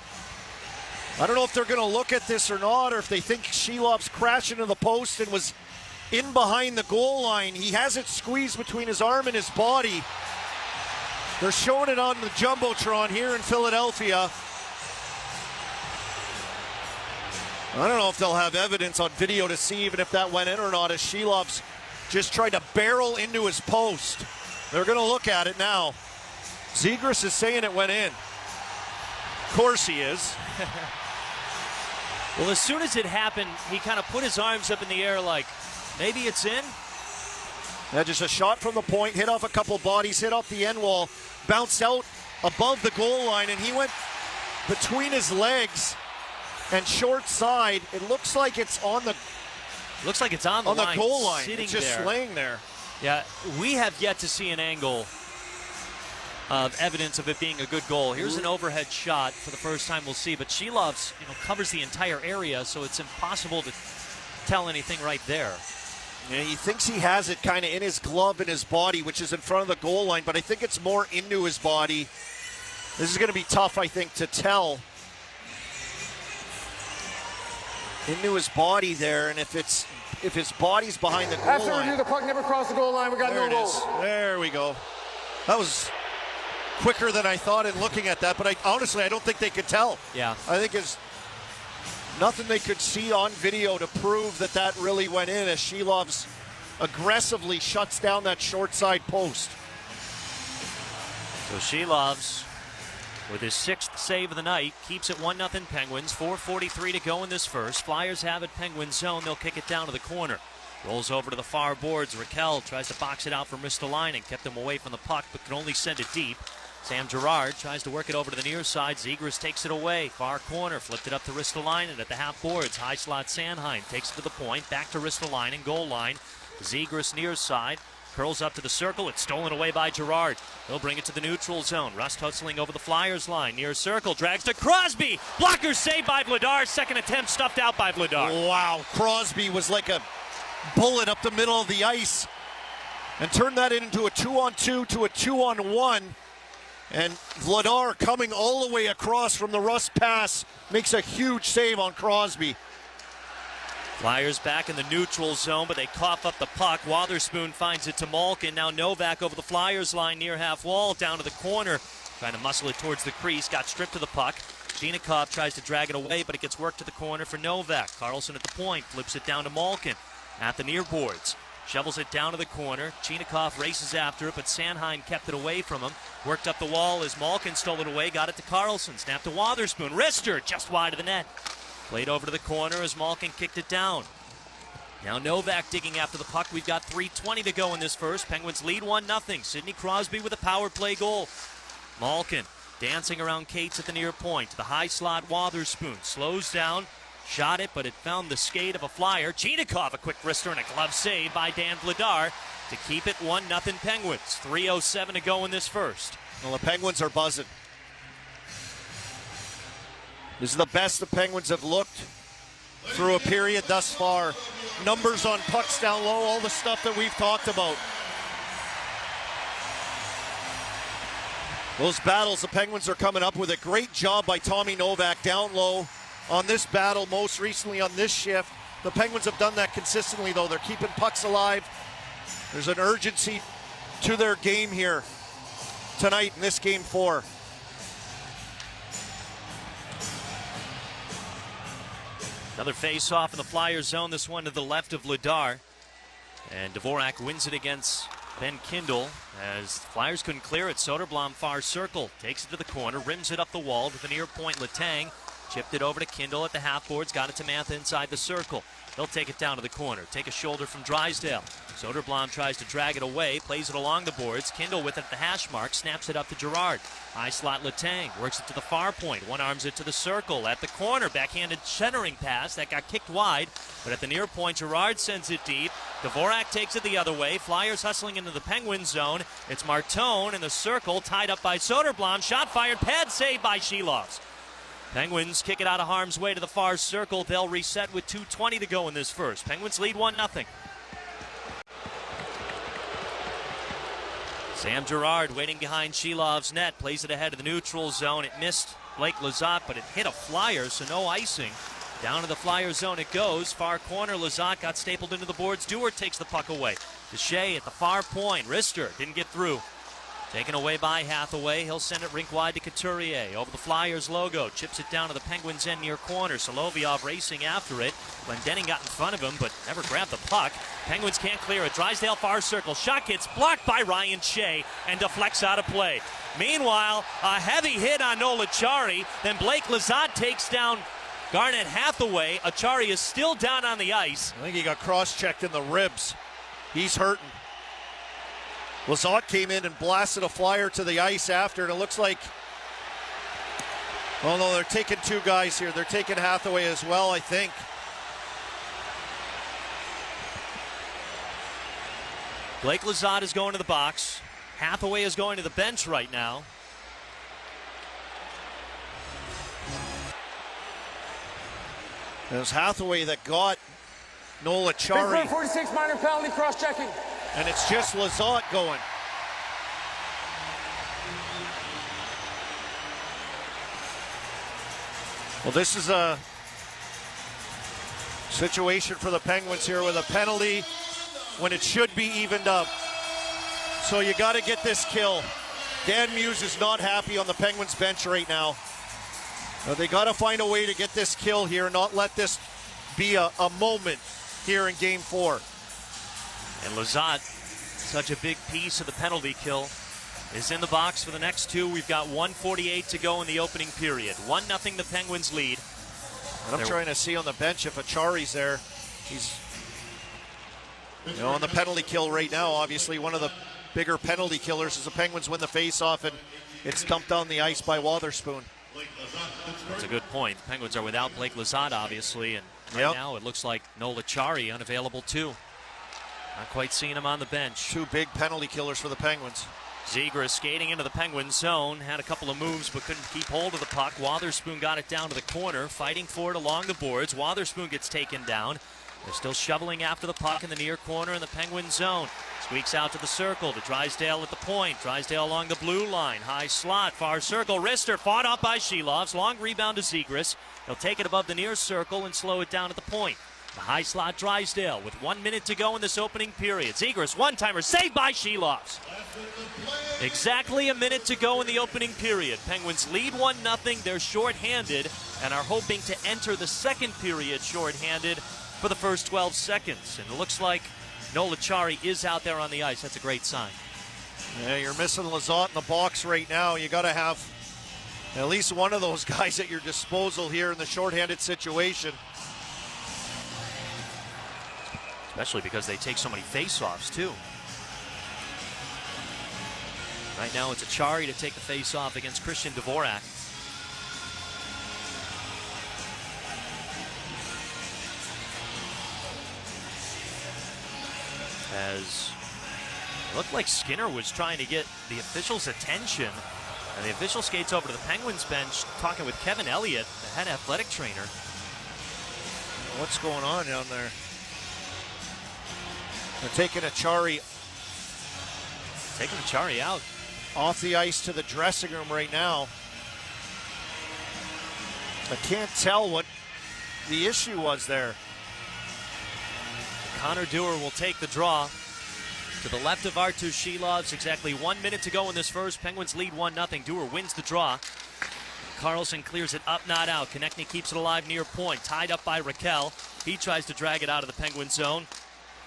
I don't know if they're going to look at this or not, or if they think Shilovs crashed into the post and was in behind the goal line. He has it squeezed between his arm and his body. They're showing it on the Jumbotron here in Philadelphia. I don't know if they'll have evidence on video to see even if that went in or not, as Shelov's just tried to barrel into his post. They're going to look at it now. Zegras is saying it went in. Of course he is. Well, as soon as it happened, he kind of put his arms up in the air like, maybe it's in? Yeah, just a shot from the point, hit off a couple bodies, hit off the end wall, bounced out above the goal line, and he went between his legs and short side. It looks like it's on the line, goal line. Sitting it's just there. laying there. Yeah, we have yet to see an angle of evidence of it being a good goal. Here's an overhead shot for the first time we'll see, but Shelov's covers the entire area, so it's impossible to tell anything right there. Yeah, he thinks he has it kind of in his glove, in his body, which is in front of the goal line, but I think it's more into his body. This is going to be tough, I think, to tell. Into his body there, and if his body's behind the goal After line. review, the puck never crossed the goal line. We got no goals. There we go. That was quicker than I thought in looking at that, but honestly, I don't think they could tell. Yeah. I think it's nothing they could see on video to prove that that really went in, as Shelov's aggressively shuts down that short side post. So Shelov's, with his 6th save of the night, keeps it 1-0 Penguins. 4:43 to go in this first. Flyers have it Penguins zone. They'll kick it down to the corner. Rolls over to the far boards. Raquel tries to box it out from Ristolainen. Kept him away from the puck, but can only send it deep. Sam Girard tries to work it over to the near side. Zegras takes it away. Far corner, flipped it up to Ristolainen at the half boards. High slot Sanheim takes it to the point. Back to Ristolainen, goal line. Zegras near side. Curls up to the circle. It's stolen away by Girard. He'll bring it to the neutral zone. Rust hustling over the Flyers line. Near circle. Drags to Crosby. Blocker saved by Vladar. Second attempt stuffed out by Vladar. Wow. Crosby was like a bullet up the middle of the ice and turned that into a 2-on-2 to a 2-on-1. And Vladar, coming all the way across from the Rust pass, makes a huge save on Crosby. Flyers back in the neutral zone, but they cough up the puck. Wotherspoon finds it to Malkin. Now Novak over the Flyers line near half wall, down to the corner. Trying to muscle it towards the crease. Got stripped to the puck. Chinakhov tries to drag it away, but it gets worked to the corner for Novak. Carlson at the point. Flips it down to Malkin at the near boards. Shovels it down to the corner. Chinakhov races after it, but Sanheim kept it away from him. Worked up the wall as Malkin stole it away. Got it to Carlson. Snapped to Wotherspoon. Wrister just wide of the net. Played over to the corner as Malkin kicked it down. Now Novak digging after the puck. We've got 3:20 to go in this first. Penguins lead 1-0. Sidney Crosby with a power play goal. Malkin dancing around Cates at the near point. The high slot Wotherspoon slows down. Shot it, but it found the skate of a Flyer. Chinakhov, a quick wrister and a glove save by Dan Vladar to keep it 1-0 Penguins. 3:07 to go in this first. Well, the Penguins are buzzing. This is the best the Penguins have looked through a period thus far. Numbers on pucks down low, all the stuff that we've talked about. Those battles the Penguins are coming up with. A great job by Tommy Novak down low on this battle, most recently on this shift. The Penguins have done that consistently, though. They're keeping pucks alive. There's an urgency to their game here tonight in this game 4. Another face-off in the Flyers zone, this one to the left of Vladar. And Dvorak wins it against Ben Kindle as the Flyers couldn't clear it. Soderblom far circle, takes it to the corner, rims it up the wall to the near point. Letang chipped it over to Kindle at the half boards, got it to Matha inside the circle. They'll take it down to the corner, take a shoulder from Drysdale. Soderblom tries to drag it away, plays it along the boards. Kindle with it at the hash mark, snaps it up to Girard. High slot Letang, works it to the far point, one arms it to the circle. At the corner, backhanded centering pass that got kicked wide, but at the near point, Girard sends it deep. Dvorak takes it the other way. Flyers hustling into the Penguin zone. It's Martone in the circle, tied up by Soderblom. Shot fired, pad saved by Shelovs. Penguins kick it out of harm's way to the far circle. They'll reset with 2:20 to go in this first. Penguins lead 1-0. Sam Girard waiting behind Shelov's net. Plays it ahead of the neutral zone. It missed Blake Lizotte, but it hit a Flyer, so no icing. Down to the Flyer zone it goes. Far corner, Lizotte got stapled into the boards. Dewar takes the puck away. Deshay at the far point. Rister didn't get through. Taken away by Hathaway. He'll send it rink wide to Couturier. Over the Flyers logo. Chips it down to the Penguins' end near corner. Solovyov racing after it. Glendening got in front of him, but never grabbed the puck. Penguins can't clear it. Drysdale far circle. Shot gets blocked by Ryan Shea and deflects out of play. Meanwhile, a heavy hit on Noel Acciari. Then Blake Lizotte takes down Garnet Hathaway. Acciari is still down on the ice. I think he got cross-checked in the ribs. He's hurting. Lizotte came in and blasted a Flyer to the ice after, and it looks like, oh no, they're taking two guys here. They're taking Hathaway as well, I think. Blake Lizotte is going to the box. Hathaway is going to the bench right now. It was Hathaway that got Noel Acciari. 46 minor penalty, cross-checking. And it's just Lizotte going. Well, this is a situation for the Penguins here with a penalty when it should be evened up. So you got to get this kill. Dan Muse is not happy on the Penguins bench right now. They got to find a way to get this kill here, not let this be a moment here in Game 4. And Lizotte, such a big piece of the penalty kill, is in the box for the next two. We've got 1:48 to go in the opening period. 1-0 the Penguins lead. And I'm trying to see on the bench if Acciari's there. He's on the penalty kill right now. Obviously, one of the bigger penalty killers as the Penguins win the face-off, and it's dumped on the ice by Wotherspoon. That's a good point. The Penguins are without Blake Lizotte, obviously, and right now it looks like Noel Acciari unavailable too. Not quite seeing him on the bench. Two big penalty killers for the Penguins. Zegras skating into the Penguins zone. Had a couple of moves but couldn't keep hold of the puck. Wotherspoon got it down to the corner, fighting for it along the boards. Wotherspoon gets taken down. They're still shoveling after the puck in the near corner in the Penguins zone. Squeaks out to the circle to Drysdale at the point. Drysdale along the blue line. High slot, far circle. Wrister fought off by Shilovs. Long rebound to Zegras. He'll take it above the near circle and slow it down at the point. The high slot Drysdale with 1 minute to go in this opening period. Zegras, one-timer, saved by Shilovs. Exactly a minute to go in the opening period. Penguins lead 1-0. They're shorthanded and are hoping to enter the second period shorthanded for the first 12 seconds. And it looks like Noel Acciari is out there on the ice. That's a great sign. Yeah, you're missing Lizotte in the box right now. You got to have at least one of those guys at your disposal here in the shorthanded situation. Especially because they take so many face-offs, too. Right now, it's Acciari to take the face-off against Christian Dvorak. As it looked like Skinner was trying to get the official's attention. And the official skates over to the Penguins bench, talking with Kevin Elliott, the head athletic trainer. What's going on down there? They're taking Acciari out. Off the ice to the dressing room right now. I can't tell what the issue was there. Connor Dewar will take the draw. To the left of Artur Shilovs, exactly 1 minute to go in this first. Penguins lead 1-0. Dewar wins the draw. Carlson clears it up, not out. Konechny keeps it alive near point. Tied up by Raquel. He tries to drag it out of the Penguin zone.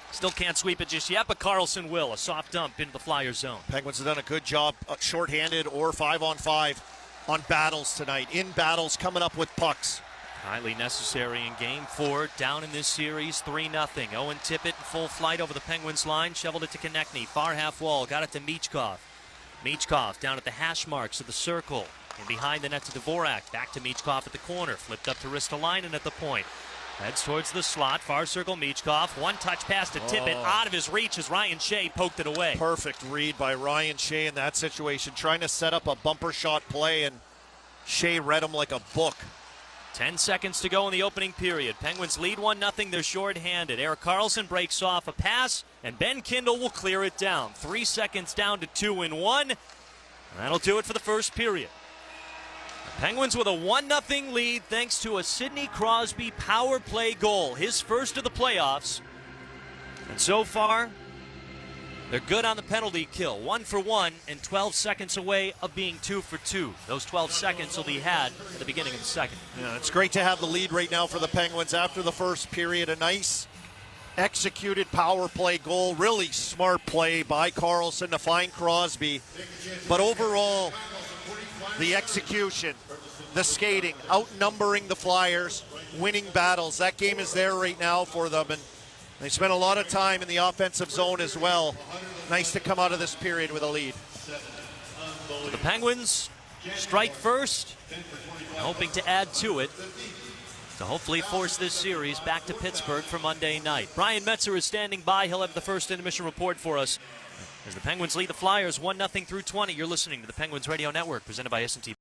Still can't sweep it just yet, but Carlson will. A soft dump into the Flyer zone. Penguins have done a good job shorthanded or 5-on-5 on battles tonight. In battles, coming up with pucks. Highly necessary in Game 4. Down in this series, 3-0. Owen Tippett in full flight over the Penguins line. Shoveled it to Konechny. Far half wall. Got it to Michkov. Michkov down at the hash marks of the circle. And behind the net to Dvorak. Back to Michkov at the corner. Flipped up to Ristolainen at the point. Heads towards the slot. Far circle, Michkov. One touch pass to Tippett. Out of his reach as Ryan Shea poked it away. Perfect read by Ryan Shea in that situation. Trying to set up a bumper shot play, and Shea read him like a book. 10 seconds to go in the opening period. Penguins lead 1-0. They're shorthanded. Erik Karlsson breaks off a pass, and Ben Kindle will clear it down. 3 seconds down to 2-1. That'll do it for the first period. Penguins with a 1-0 lead thanks to a Sidney Crosby power play goal, his first of the playoffs. And so far, They're good on the penalty kill, 1 for 1 and 12 seconds away of being 2 for 2. Those 12 seconds will be had at the beginning of the second. Yeah, it's great to have the lead right now for the Penguins after the first period. A nice executed power play goal, really smart play by Karlsson to find Crosby. But overall, the execution, the skating, outnumbering the Flyers, winning battles. That game is there right now for them, and they spent a lot of time in the offensive zone as well. Nice to come out of this period with a lead. So the Penguins strike first, hoping to add to it to hopefully force this series back to Pittsburgh for Monday night. Brian Metzer is standing by. He'll have the first intermission report for us as the Penguins lead the Flyers 1-0 through 20. You're listening to the Penguins Radio Network, presented by S&T.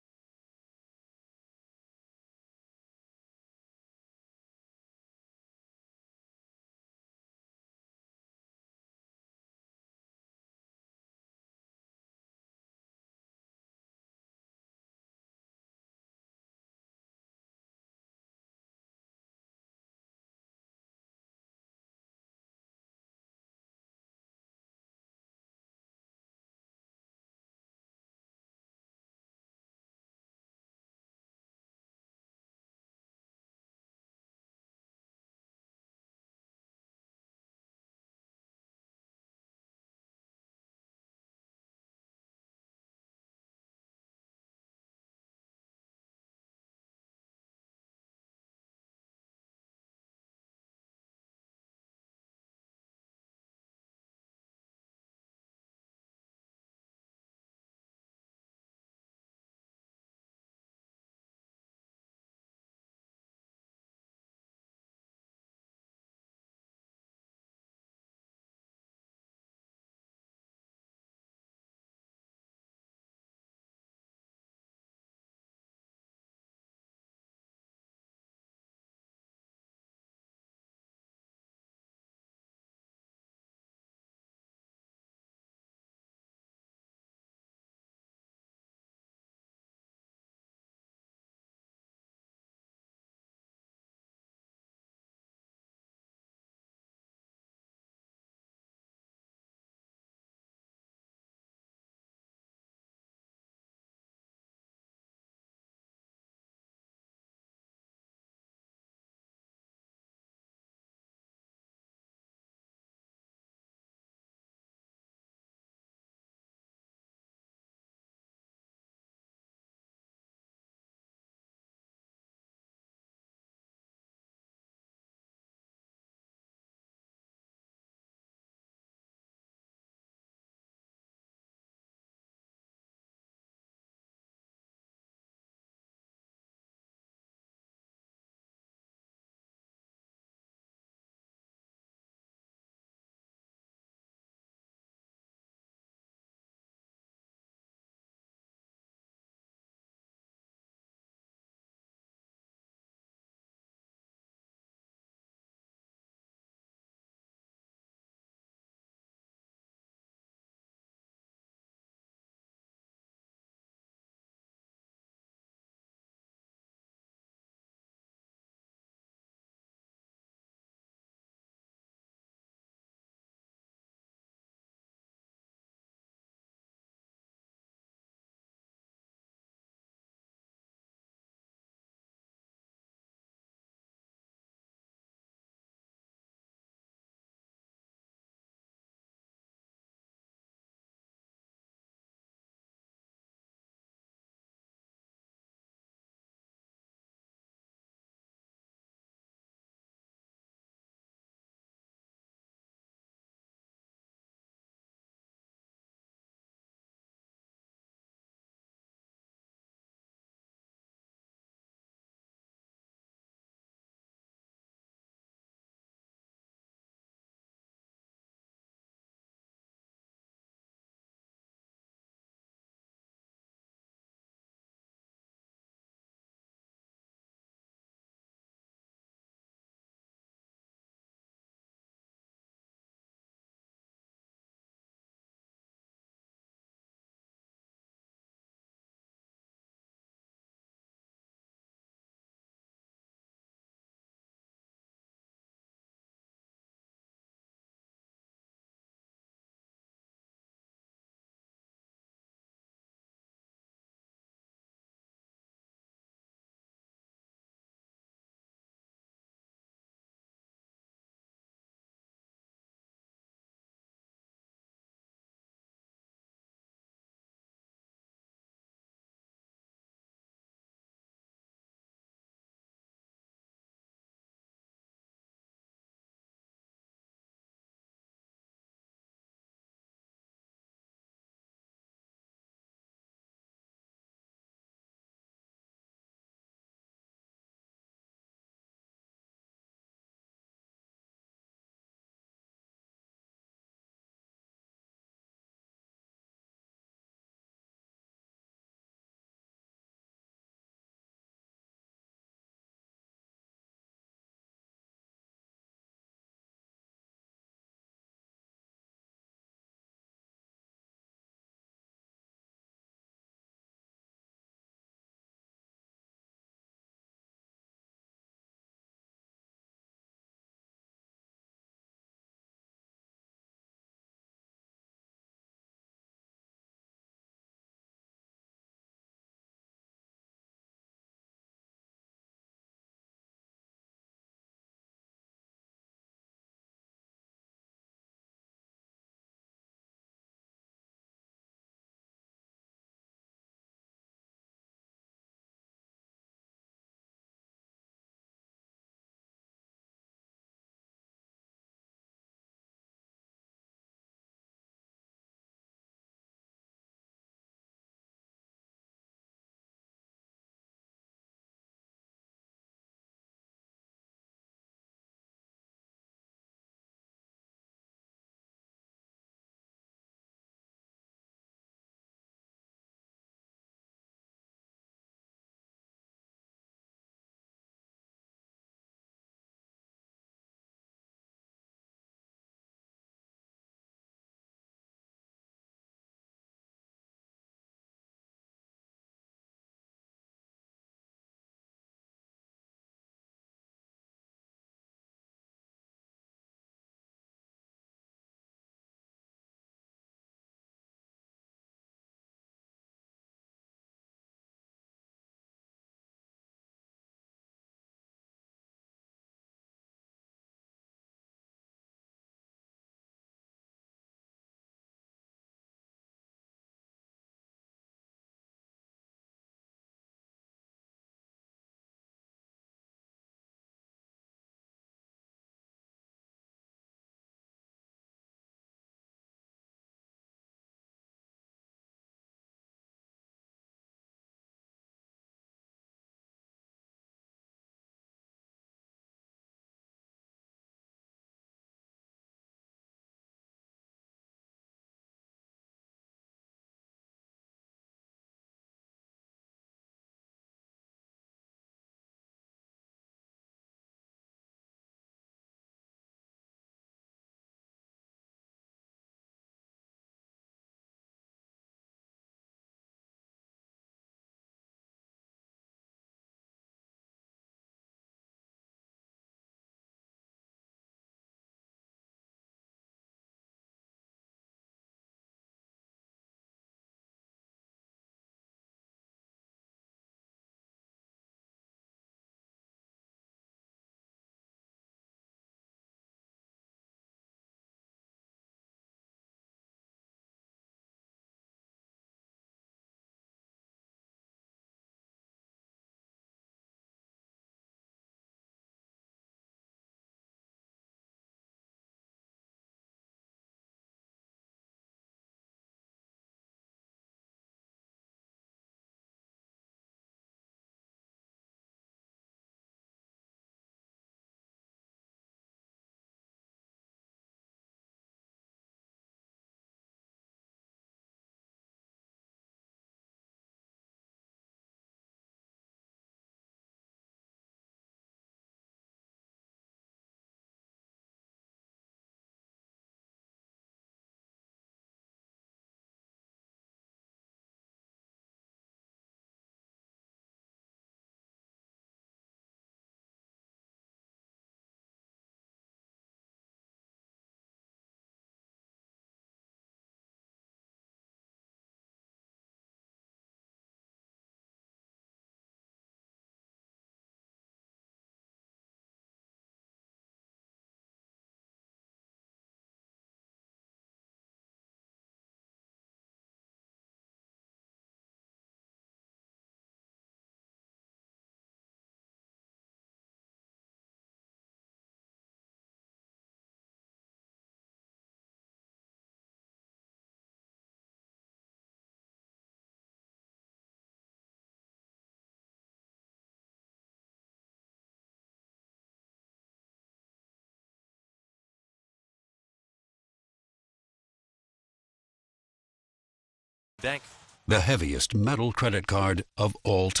Bank. The heaviest metal credit card of all time.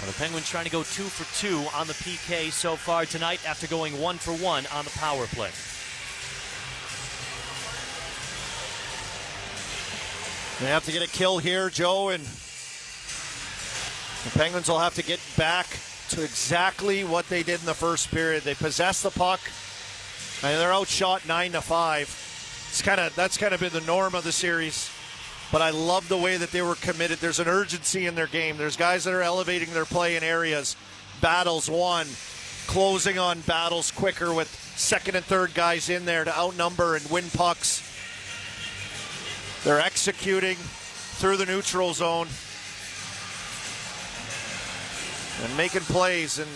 Well, the Penguins trying to go 2 for 2 on the PK so far tonight after going 1 for 1 on the power play. They have to get a kill here, Joe, and the Penguins will have to get back to exactly what they did in the first period. They possess the puck, and they're outshot 9-5. That's kind of been the norm of the series. But I love the way that they were committed. There's an urgency in their game. There's guys that are elevating their play in areas. Battles won, closing on battles quicker with second and third guys in there to outnumber and win pucks. They're executing through the neutral zone and making plays, and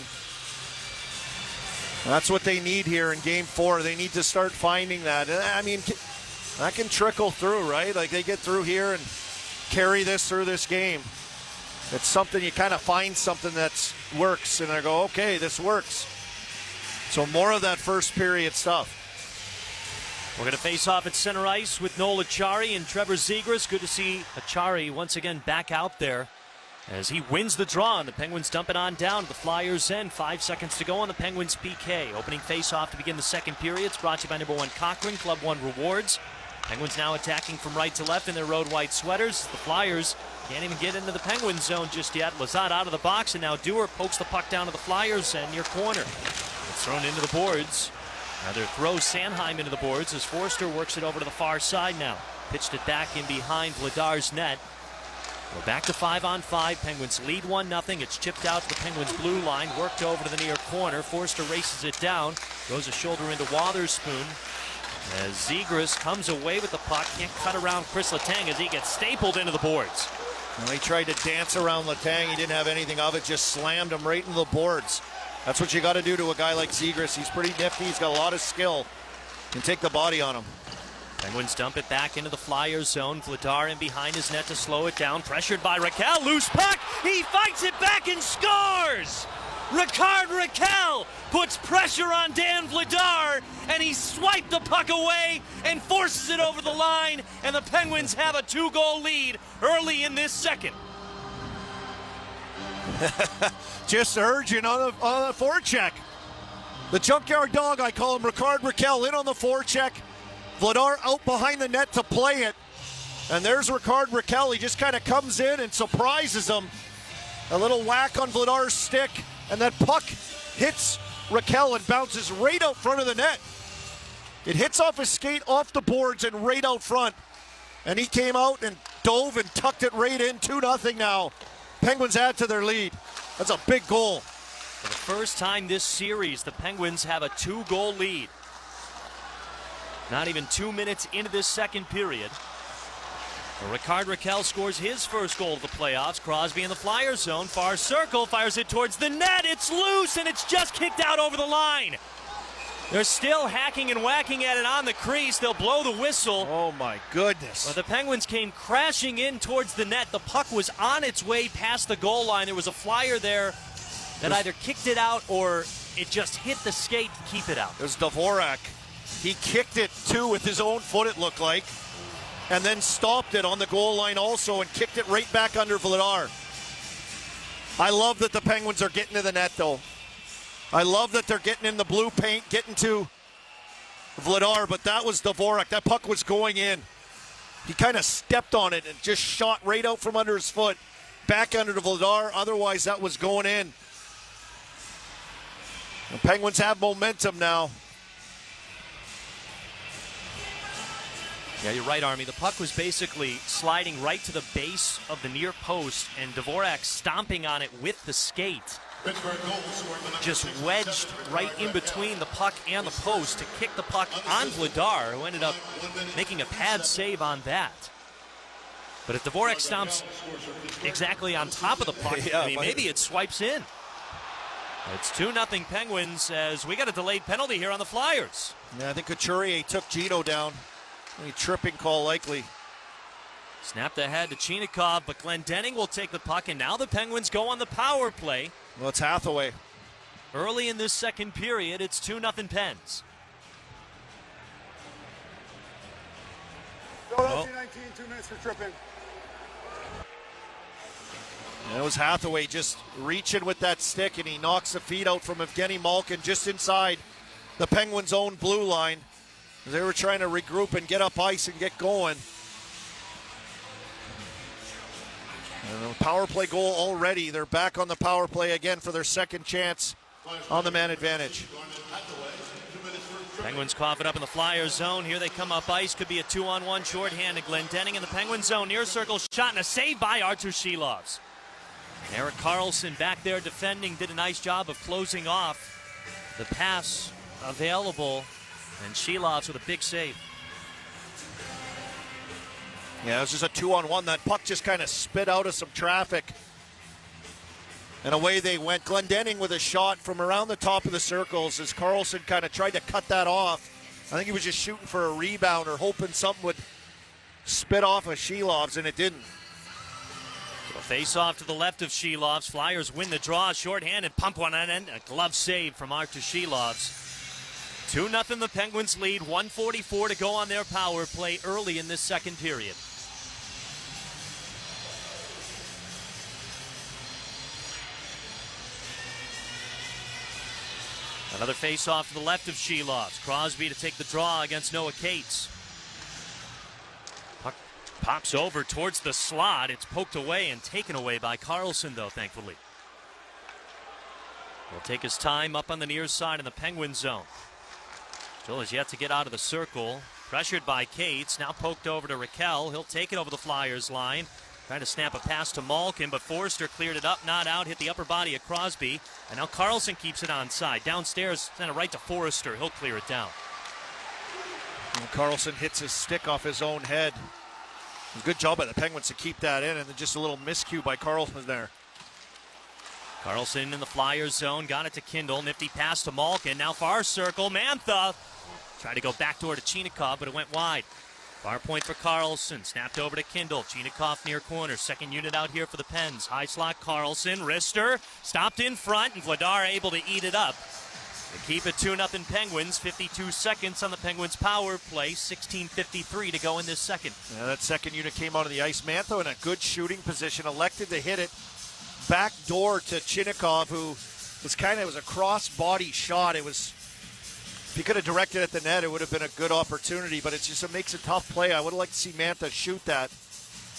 that's what they need here in Game 4. They need to start finding that. I mean, that can trickle through, right? Like, they get through here and carry this through this game. It's something, you kind of find something that works, and they go, okay, this works. So more of that first period stuff. We're going to face off at center ice with Noel Acciari and Trevor Zegras. Good to see Acciari once again back out there as he wins the draw, and the Penguins dump it on down to the Flyers' end. 5 seconds to go on the Penguins' PK. Opening face-off to begin the second period. It's brought to you by number 1 Cochrane, Club 1 Rewards. Penguins now attacking from right to left in their road white sweaters. The Flyers can't even get into the Penguins zone just yet. Lazat out of the box, and now Dewar pokes the puck down to the Flyers' end near corner. It's thrown into the boards. Rather throws Sanheim into the boards as Forster works it over to the far side now. Pitched it back in behind Vladar's net. We're back to 5-on-5. Penguins lead 1-0. It's chipped out to the Penguins' blue line. Worked over to the near corner. Forster races it down. Goes a shoulder into Wotherspoon. As Zegras comes away with the puck. Can't cut around Chris Letang as he gets stapled into the boards. Well, he tried to dance around Letang. He didn't have anything of it. Just slammed him right into the boards. That's what you got to do to a guy like Zegras. He's pretty nifty. He's got a lot of skill. Can take the body on him. Penguins dump it back into the Flyers zone. Vladar in behind his net to slow it down. Pressured by Raquel. Loose puck. He fights it back and scores! Ricard Raquel puts pressure on Dan Vladar, and he swiped the puck away and forces it over the line, and the Penguins have a 2-goal lead early in this second. Just urging on the forecheck. The junkyard dog, I call him, Ricard Raquel, in on the forecheck. Vladar out behind the net to play it. And there's Ricard Raquel. He just kind of comes in and surprises him. A little whack on Vladar's stick, and that puck hits Raquel and bounces right out front of the net. It hits off his skate, off the boards, and right out front. And he came out and dove and tucked it right in. 2-0 now. Penguins add to their lead. That's a big goal. For the first time this series, the Penguins have a 2-goal lead. Not even 2 minutes into this second period. Ricard Raquel scores his first goal of the playoffs. Crosby in the Flyers zone, far circle, fires it towards the net. It's loose, and it's just kicked out over the line. They're still hacking and whacking at it on the crease. They'll blow the whistle. Oh, my goodness. But the Penguins came crashing in towards the net. The puck was on its way past the goal line. There was a Flyer there that either kicked it out or it just hit the skate to keep it out. There's Dvorak. He kicked it, too, with his own foot, it looked like, and then stopped it on the goal line also and kicked it right back under Vladar. I love that the Penguins are getting to the net, though. I love that they're getting in the blue paint, getting to Vladar, but that was Dvorak. That puck was going in. He kind of stepped on it and just shot right out from under his foot, back under to Vladar. Otherwise, that was going in. The Penguins have momentum now. Yeah, you're right, Army. The puck was basically sliding right to the base of the near post, and Dvorak stomping on it with the skate. Just wedged right in between the puck and the post to kick the puck on Vladar, who ended up making a pad save on that. But if Dvorak stomps exactly on top of the puck, I mean, maybe it swipes in. It's 2-0 Penguins as we got a delayed penalty here on the Flyers. Yeah, I think Couturier took Gino down. A tripping call likely. Snapped ahead to Chinikov, but Glendening will take the puck, and now the Penguins go on the power play. Well, it's Hathaway. Early in this second period, it's 2-0 Pens. Philadelphia 19, 2 minutes for tripping. And it was Hathaway just reaching with that stick, and he knocks the feed out from Evgeny Malkin just inside the Penguins' own blue line. They were trying to regroup and get up ice and get going. And a power play goal already. They're back on the power play again for their second chance on the man advantage. Penguins cough it up in the Flyers zone. Here they come up ice. Could be a 2-on-1 shorthanded. Glendening in the Penguins zone. Near circle shot and a save by Artur Shilovs. Erik Karlsson back there defending. Did a nice job of closing off the pass available. And Shilovs with a big save. Yeah, it was just a 2-on-1. That puck just kind of spit out of some traffic. And away they went. Glendening with a shot from around the top of the circles as Karlsson kind of tried to cut that off. I think he was just shooting for a rebound or hoping something would spit off of Shilovs, and it didn't. So a face-off to the left of Shilovs. Flyers win the draw. Short-handed, pump one on end. A glove save from Artur Shilovs. 2-0 the Penguins lead. 1:44 to go on their power play early in this second period. Another face-off to the left of Shilovs. Crosby to take the draw against Noah Cates. Puck pops over towards the slot. It's poked away and taken away by Karlsson, though, thankfully. He'll take his time up on the near side in the Penguin zone. Still has yet to get out of the circle. Pressured by Cates. Now poked over to Raquel. He'll take it over the Flyers line. Trying to snap a pass to Malkin, but Forster cleared it up, not out, hit the upper body of Crosby. And now Karlsson keeps it onside. Downstairs, sent it right to Forster. He'll clear it down. And Karlsson hits his stick off his own head. Good job by the Penguins to keep that in, and then just a little miscue by Karlsson there. Karlsson in the Flyers zone, got it to Kindle. Nifty pass to Malkin. Now far circle, Mantha. Tried to go backdoor to Chinakhov, but it went wide. Far point for Karlsson. Snapped over to Kindle. Chinakhov near corner. Second unit out here for the Pens. High slot Karlsson. Rister stopped in front, and Vladar able to eat it up. To keep it 2-0 Penguins. 52 seconds on the Penguins power play. 16:53 to go in this second. Yeah, that second unit came out of the ice. Mantha in a good shooting position. Elected to hit it back door to Chinakhov, who was a cross-body shot. If he could have directed at the net, it would have been a good opportunity, but it makes a tough play. I would have liked to see Mantha shoot that,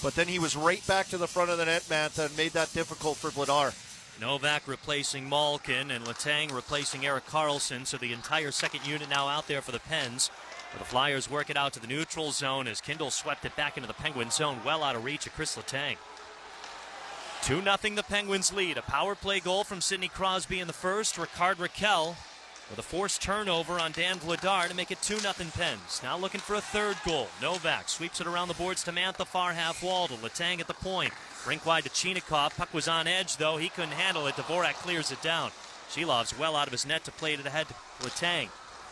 but then he was right back to the front of the net, Mantha, and made that difficult for Vladar. Novak replacing Malkin and Letang replacing Erik Karlsson, so the entire second unit now out there for the Pens. But the Flyers work it out to the neutral zone as Kindle swept it back into the Penguin zone, well out of reach of Chris Letang. 2-0 the Penguins lead. A power play goal from Sidney Crosby in the first. Ricard Raquel with a forced turnover on Dan Vladar to make it 2-0 Pens. Now looking for a third goal. Novak sweeps it around the boards to Mantha, far half wall to Letang at the point. Rink wide to Chinakhov. Puck was on edge, though. He couldn't handle it. Dvorak clears it down. Shilovs well out of his net to play it ahead to Letang.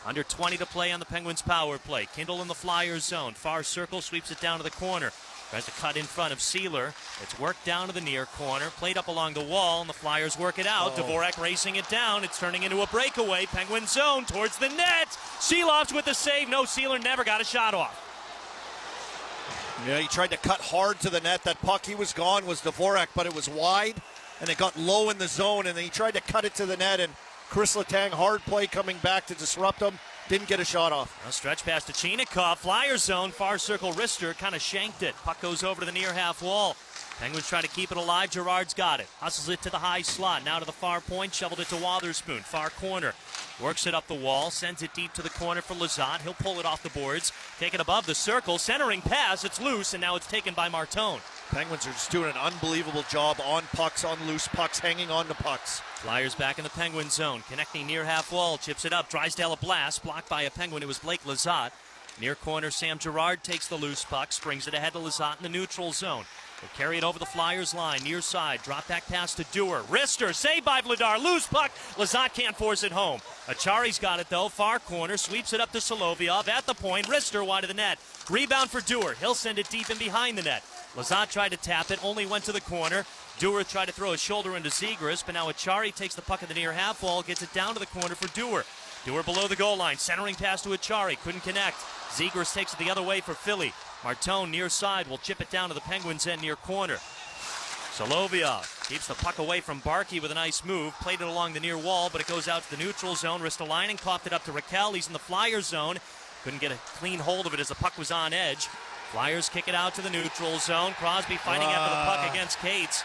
Under 20 to play on the Penguins power play. Kindle in the Flyers zone. Far circle, sweeps it down to the corner. Tries to cut in front of Sealer. It's worked down to the near corner. Played up along the wall, and the Flyers work it out. Dvorak racing it down. It's turning into a breakaway. Penguin zone towards the net. Shilovs with the save. No, Sealer never got a shot off. Yeah, he tried to cut hard to the net. That puck, he was gone, was Dvorak, but it was wide, and it got low in the zone, and then he tried to cut it to the net, and Chris Letang, hard play coming back to disrupt him. Didn't get a shot off. A stretch pass to Chinakhov. Flyers zone. Far circle. Rister kind of shanked it. Puck goes over to the near half wall. Penguins try to keep it alive. Gerard's got it. Hustles it to the high slot. Now to the far point. Shoveled it to Wotherspoon. Far corner. Works it up the wall. Sends it deep to the corner for Lizotte. He'll pull it off the boards. Take it above the circle. Centering pass. It's loose, and now it's taken by Martone. Penguins are just doing an unbelievable job on pucks, on loose pucks, hanging on to pucks. Flyers back in the Penguin zone. Connecting near half wall. Chips it up. Drysdale a blast. Blocked by a Penguin. It was Blake Lizotte. Near corner, Sam Girard takes the loose puck. Springs it ahead to Lizotte in the neutral zone. They carry it over the Flyers line. Near side. Drop back pass to Dewar. Rister. Saved by Vladar. Loose puck. Lizotte can't force it home. Achari's got it though. Far corner. Sweeps it up to Solovyov. At the point. Rister wide of the net. Rebound for Dewar. He'll send it deep and behind the net. Lizotte tried to tap it, only went to the corner. Dewar tried to throw his shoulder into Zegras, but now Achari takes the puck at the near half wall, gets it down to the corner for Dewar. Dewar below the goal line, centering pass to Achari, couldn't connect. Zegras takes it the other way for Philly. Martone near side will chip it down to the Penguins end near corner. Solovyov keeps the puck away from Barkey with a nice move. Played it along the near wall, but it goes out to the neutral zone. Ristolainen coughed it up to Raquel. He's in the Flyers zone. Couldn't get a clean hold of it as the puck was on edge. Flyers kick it out to the neutral zone. Crosby fighting after the puck against Cates.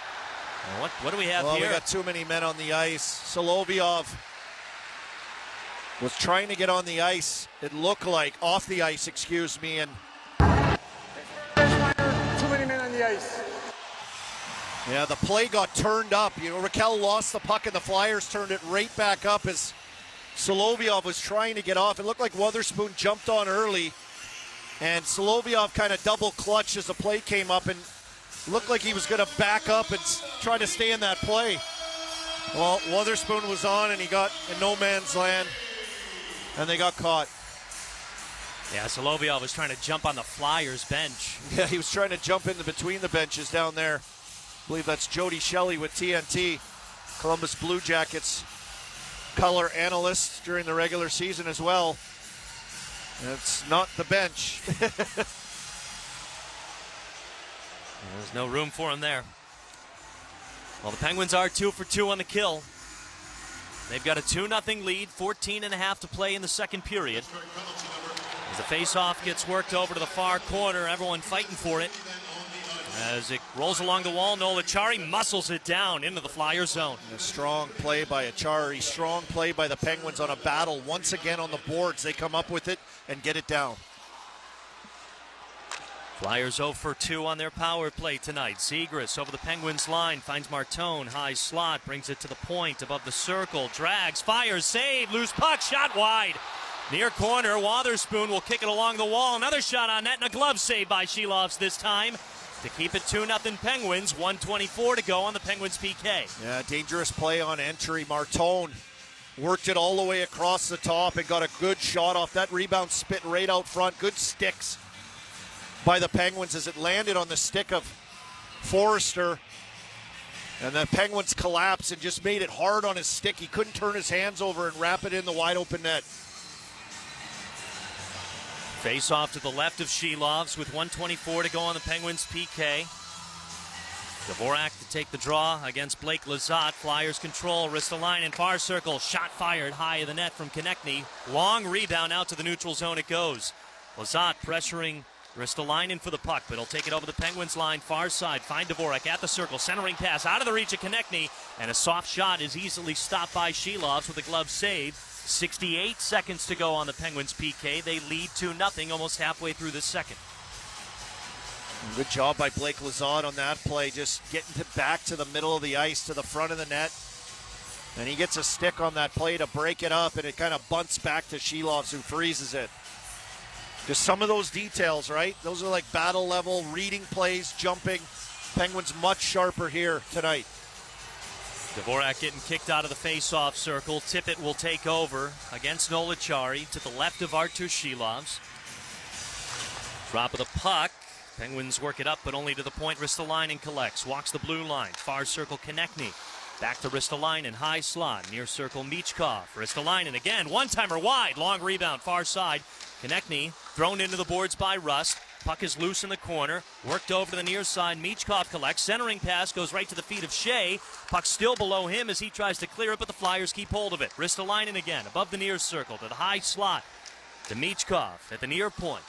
What do we have here? We got too many men on the ice. Solovyov was trying to get on the ice. It looked like off the ice, excuse me, and Too many men on the ice. yeah, the play got turned up. You know, Raquel lost the puck and the Flyers turned it right back up as Solovyov was trying to get off. It looked like Wotherspoon jumped on early, and Solovyov kind of double clutched as the play came up and looked like he was going to back up and try to stay in that play. Well, Wotherspoon was on and he got in no man's land, and they got caught. Yeah, Solovyov was trying to jump on the Flyers bench. Yeah, he was trying to jump into between the benches down there. I believe that's Jody Shelley with TNT, Columbus Blue Jackets color analyst during the regular season as well. It's not the bench. There's no room for him there. Well, the Penguins are 2 for 2 on the kill. They've got a 2-0 lead, 14.5 to play in the second period. As the face-off gets worked over to the far corner, everyone fighting for it. As it rolls along the wall, Noel Acciari muscles it down into the Flyer zone. A strong play by Acciari, strong play by the Penguins on a battle. Once again on the boards, they come up with it and get it down. Flyers 0 for 2 on their power play tonight. Zegras over the Penguins line, finds Martone, high slot, brings it to the point above the circle, drags, fires, save, loose puck, shot wide. Near corner, Wotherspoon will kick it along the wall. Another shot on net and a glove save by Shelovs this time to keep it 2-0 Penguins. 1:24 to go on the Penguins PK. Yeah, dangerous play on entry. Martone worked it all the way across the top and got a good shot off that rebound, spit right out front. Good sticks by the Penguins as it landed on the stick of Forrester. And the Penguins collapsed and just made it hard on his stick. He couldn't turn his hands over and wrap it in the wide open net. Face off to the left of Shelovs with 1:24 to go on the Penguins PK. Dvorak to take the draw against Blake Lizotte. Flyers control. Ristolainen far circle. Shot fired high of the net from Konechny. Long rebound out to the neutral zone it goes. Lizotte pressuring Ristolainen for the puck, but he'll take it over the Penguins line, far side. Find Dvorak at the circle. Centering pass out of the reach of Konechny. And a soft shot is easily stopped by Shelovs with a glove save. 68 seconds to go on the Penguins PK. They lead 2-0 almost halfway through the second. Good job by Blake Lizotte on that play, just getting back to the middle of the ice, to the front of the net. And he gets a stick on that play to break it up, and it kind of bunts back to Shelovs, who freezes it. Just some of those details, right? Those are like battle level, reading plays, jumping. Penguins much sharper here tonight. Dvorak getting kicked out of the face-off circle. Tippett will take over against Noel Acciari to the left of Artur Shelovs. Drop of the puck. Penguins work it up, but only to the point. Ristolainen collects, walks the blue line. Far circle, Konechny. Back to Ristolainen, high slot. Near circle, Michkov. Ristolainen again, one-timer wide. Long rebound, far side. Konechny thrown into the boards by Rust. Puck is loose in the corner. Worked over to the near side. Michkov collects. Centering pass goes right to the feet of Shea. Puck still below him as he tries to clear it, but the Flyers keep hold of it. Ristolainen again, above the near circle to the high slot. To Michkov at the near point.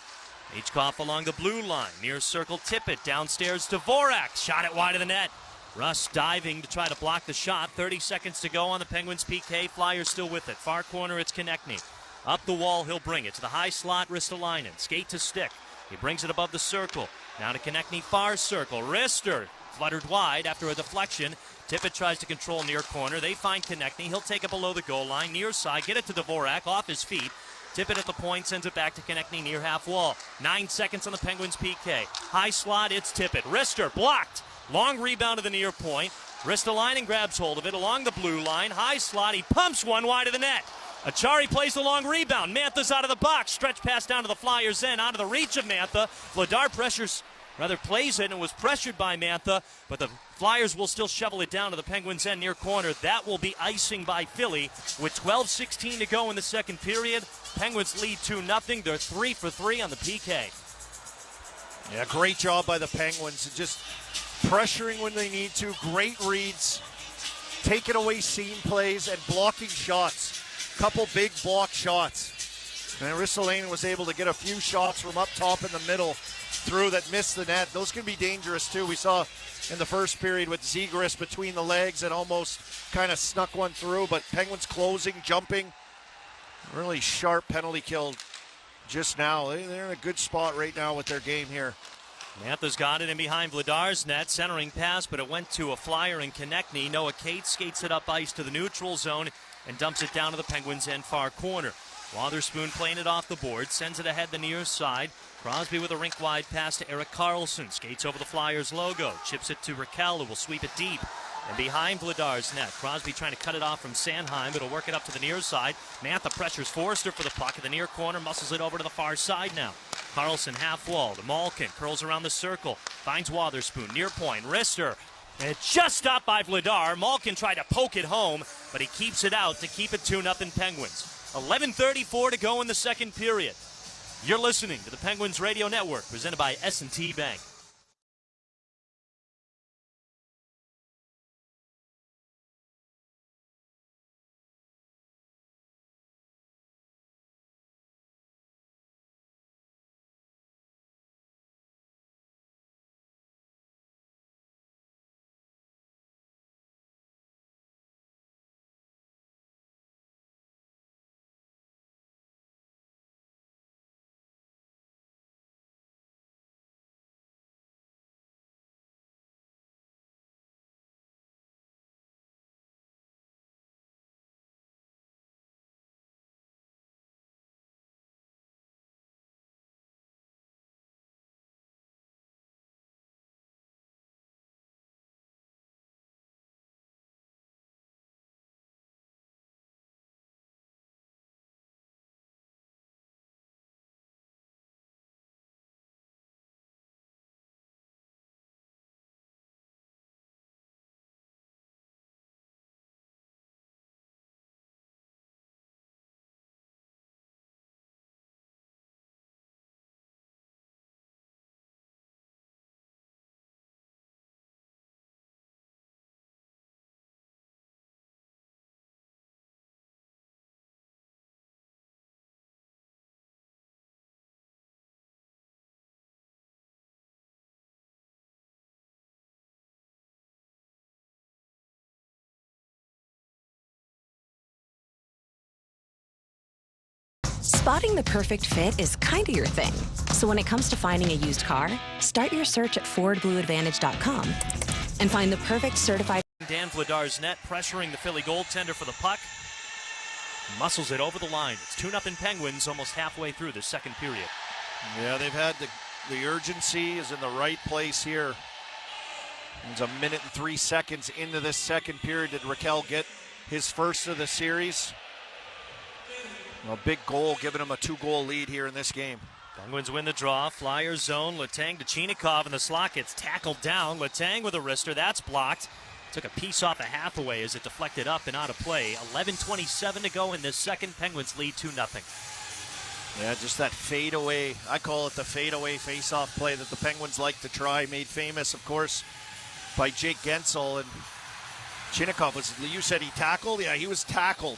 Michkov along the blue line. Near circle, Tippett. Downstairs to Dvorak. Shot it wide of the net. Russ diving to try to block the shot. 30 seconds to go on the Penguins PK. Flyers still with it. Far corner, it's Konechny. Up the wall, he'll bring it to the high slot, Ristolainen. Skate to stick. He brings it above the circle. Now to Konechny, far circle. Rister fluttered wide after a deflection. Tippett tries to control near corner. They find Konechny. He'll take it below the goal line. Near side, get it to Dvorak off his feet. Tippett at the point, sends it back to Konechny near half wall. 9 seconds on the Penguins PK. High slot, it's Tippett. Rister blocked. Long rebound to the near point. Ristolainen grabs hold of it along the blue line. High slot, he pumps one wide of the net. Acciari plays the long rebound. Mantha's out of the box. Stretch pass down to the Flyers end, out of the reach of Mantha. Vladar plays it and was pressured by Mantha, but the Flyers will still shovel it down to the Penguins end near corner. That will be icing by Philly with 12:16 to go in the second period. Penguins lead 2-0. They're 3 for 3 on the PK. Yeah, great job by the Penguins. Just pressuring when they need to, great reads, taking away seam plays, and blocking shots. Couple big block shots. And Ristolainen was able to get a few shots from up top in the middle through that missed the net. Those can be dangerous too. We saw in the first period with Zegras between the legs and almost kind of snuck one through, but Penguins closing, jumping. Really sharp penalty kill just now. They're in a good spot right now with their game here. Mantha's got it in behind Vladar's net. Centering pass, but it went to a flyer in Konechny. Noah Cates skates it up ice to the neutral zone and dumps it down to the Penguins' end far corner. Wotherspoon playing it off the board, sends it ahead the near side. Crosby with a rink-wide pass to Erik Karlsson. Skates over the Flyers logo. Chips it to Raquel, who will sweep it deep. And behind Vladar's net, Crosby trying to cut it off from Sanheim, but it'll work it up to the near side. Mantha pressures Forster for the puck at the near corner, muscles it over to the far side now. Karlsson half wall to Malkin, curls around the circle, finds Wotherspoon, near point, wrister. And it just stopped by Vladar. Malkin tried to poke it home, but he keeps it out to keep it 2-0 Penguins. 11:34 to go in the second period. You're listening to the Penguins Radio Network, presented by S&T Bank. Spotting the perfect fit is kind of your thing. So when it comes to finding a used car, start your search at FordBlueAdvantage.com and find the perfect certified. Dan Vladar's net, pressuring the Philly goaltender for the puck. Muscles it over the line. It's 2-0 Penguins almost halfway through the second period. Yeah, they've had the urgency is in the right place here. It's 1 minute and 3 seconds into this second period. Did Raquel get his first of the series? A big goal, giving him a 2-goal lead here in this game. Penguins win the draw. Flyers zone. Letang to Chinikov, and the slot gets tackled down. Letang with a wrister. That's blocked. Took a piece off of Hathaway as it deflected up and out of play. 11:27 to go in this second. Penguins lead 2-0. Yeah, just that fadeaway. I call it the fadeaway face-off play that the Penguins like to try. Made famous, of course, by Jake Gensel. And Chinikov was, you said he tackled? Yeah, he was tackled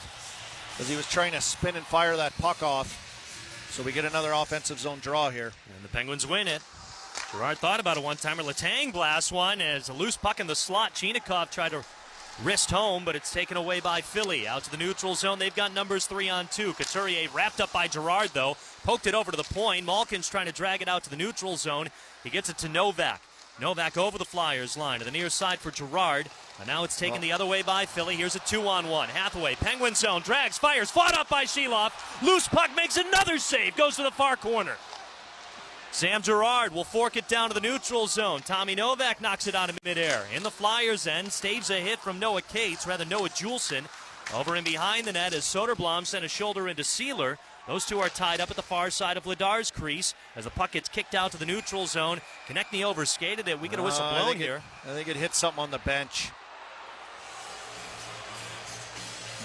as he was trying to spin and fire that puck off. So we get another offensive zone draw here. And the Penguins win it. Gerard thought about a one-timer. Letang blasts one as a loose puck in the slot. Chinikov tried to wrist home, but it's taken away by Philly. Out to the neutral zone. They've got numbers 3-on-2. Couturier wrapped up by Gerard, though. Poked it over to the point. Malkin's trying to drag it out to the neutral zone. He gets it to Novak. Novak over the Flyers line to the near side for Gerard. And now it's taken the other way by Philly. Here's a 2-on-1. Hathaway, Penguin zone, drags, fires, fought up by Sheloff. Loose puck makes another save, goes to the far corner. Sam Girard will fork it down to the neutral zone. Tommy Novak knocks it out of midair. In the Flyers' end, staves a hit from Noah Juleson. Over and behind the net as Soderblom sent a shoulder into Sealer. Those two are tied up at the far side of Vladar's crease as the puck gets kicked out to the neutral zone. Konechny overskated it. We get a whistle blown here. I think it hit something on the bench.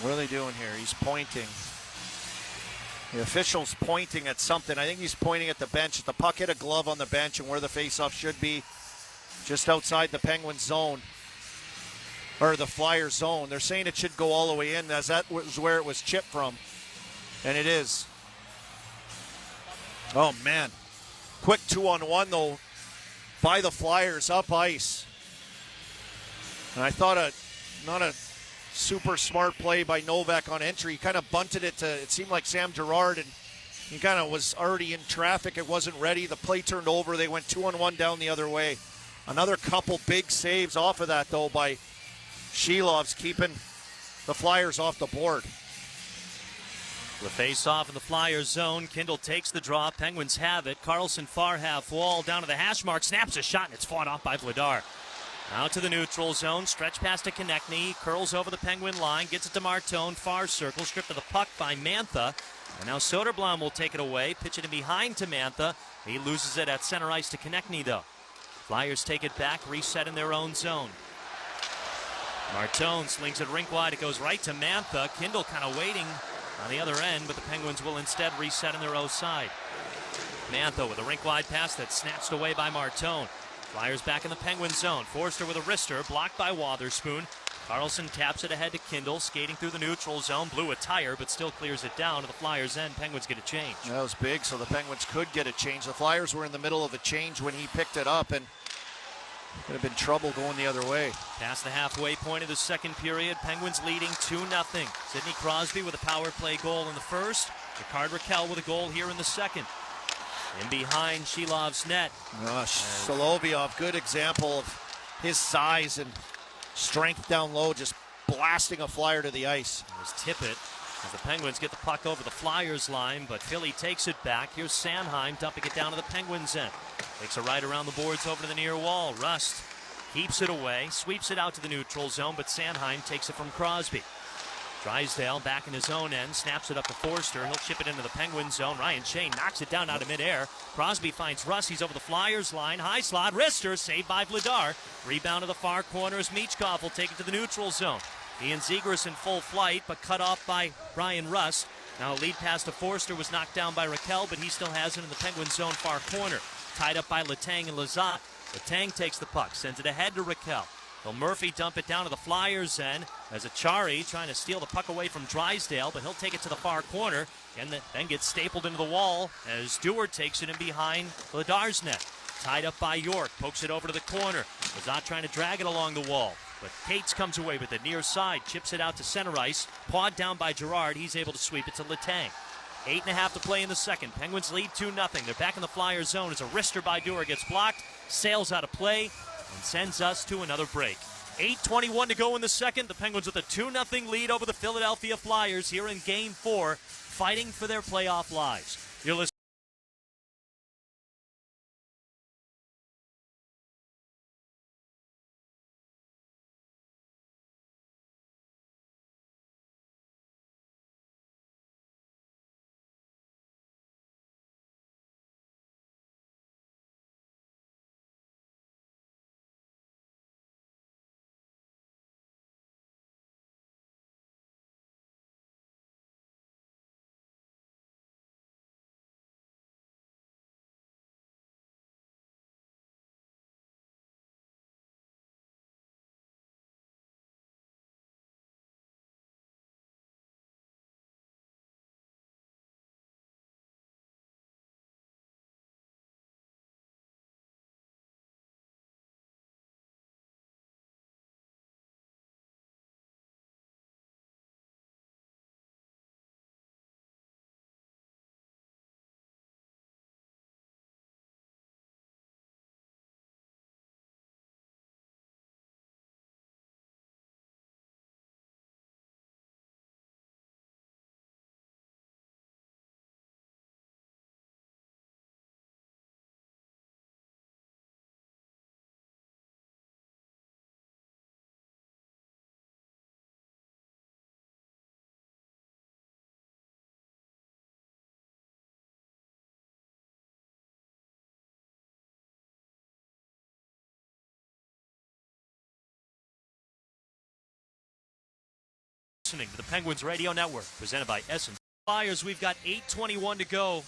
What are they doing here? He's pointing. The official's pointing at something. I think he's pointing at the bench. The puck hit a glove on the bench and where the faceoff should be. just outside the Penguins zone, or the Flyers zone. They're saying it should go all the way in, as that was where it was chipped from, and it is. Oh, man. Quick 2-on-1, though, by the Flyers up ice. And I thought not a super smart play by Novak on entry. He kind of bunted it to, it seemed like Sam Girard, and he kind of was already in traffic. It wasn't ready. The play turned over. They went 2-on-1 down the other way. Another couple big saves off of that, though, by Shilovs, keeping the Flyers off the board. The face-off in the Flyers zone. Kindle takes the draw. Penguins have it. Carlson far half wall, down to the hash mark, snaps a shot, and it's fought off by Vladar. Out to the neutral zone, stretch pass to Konechny, curls over the Penguin line, gets it to Martone, far circle, stripped of the puck by Mantha. And now Soderblom will take it away, pitch it in behind to Mantha. He loses it at center ice to Konechny, though. Flyers take it back, reset in their own zone. Martone slings it rink wide. It goes right to Mantha. Kindle kind of waiting on the other end, but the Penguins will instead reset in their own side. Mantha with a rink wide pass that's snatched away by Martone. Flyers back in the Penguin zone. Forster with a wrister, blocked by Wotherspoon. Carlson taps it ahead to Kindle, skating through the neutral zone. Blew a tire, but still clears it down to the Flyers' end. Penguins get a change. That was big, so the Penguins could get a change. The Flyers were in the middle of a change when he picked it up, and could have been trouble going the other way. Past the halfway point of the second period, Penguins leading 2-0. Sidney Crosby with a power play goal in the first. Ricard Raquel with a goal here in the second. In behind Shilov's net. Solovyov, good example of his size and strength down low, just blasting a Flyer to the ice. There's Tippett as the Penguins get the puck over the Flyers line, but Philly takes it back. Here's Sanheim dumping it down to the Penguins' end. Takes a right around the boards over to the near wall. Rust keeps it away, sweeps it out to the neutral zone, but Sanheim takes it from Crosby. Drysdale back in his own end, snaps it up to Forster. He'll chip it into the Penguin zone. Ryan Shane knocks it down out of midair. Crosby finds Russ. He's over the Flyers line. High slot. Wrister saved by Vladar. Rebound to the far corner as Michkov will take it to the neutral zone. Ian Zegras in full flight, but cut off by Brian Russ. Now a lead pass to Forster was knocked down by Raquel, but he still has it in the Penguin zone far corner. Tied up by Letang and Lazat. Letang takes the puck, sends it ahead to Raquel. Will Murphy dump it down to the Flyers' end as Achari trying to steal the puck away from Drysdale, but he'll take it to the far corner and then gets stapled into the wall as Stewart takes it in behind Vladar's net. Tied up by York, pokes it over to the corner. Lazat trying to drag it along the wall, but Cates comes away with it near side, chips it out to center ice, pawed down by Girard. He's able to sweep it to Letang. 8.5 to play in the second. Penguins lead 2-0. They're back in the Flyers zone as a wrister by Dewar gets blocked, sails out of play, and sends us to another break. 8:21 to go in the second. The Penguins with a 2-0 lead over the Philadelphia Flyers here in Game 4, fighting for their playoff lives. You're listening. To the Penguins Radio Network, presented by Essen Flyers. We've got 8:21 to go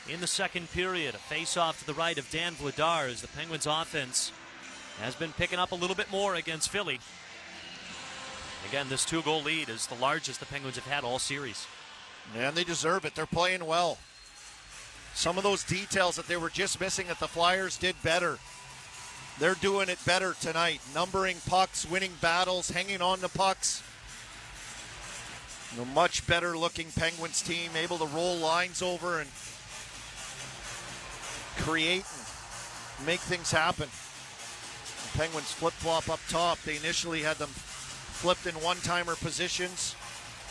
in the second period. A face-off to the right of Dan Vladar as the Penguins offense has been picking up a little bit more against Philly. Again, this 2-goal lead is the largest the Penguins have had all series. And they deserve it. They're playing well. Some of those details that they were just missing that the Flyers did better. They're doing it better tonight. Numbering pucks, winning battles, hanging on to pucks. A much better looking Penguins team, able to roll lines over and create and make things happen. The Penguins flip-flop up top. They initially had them flipped in one-timer positions.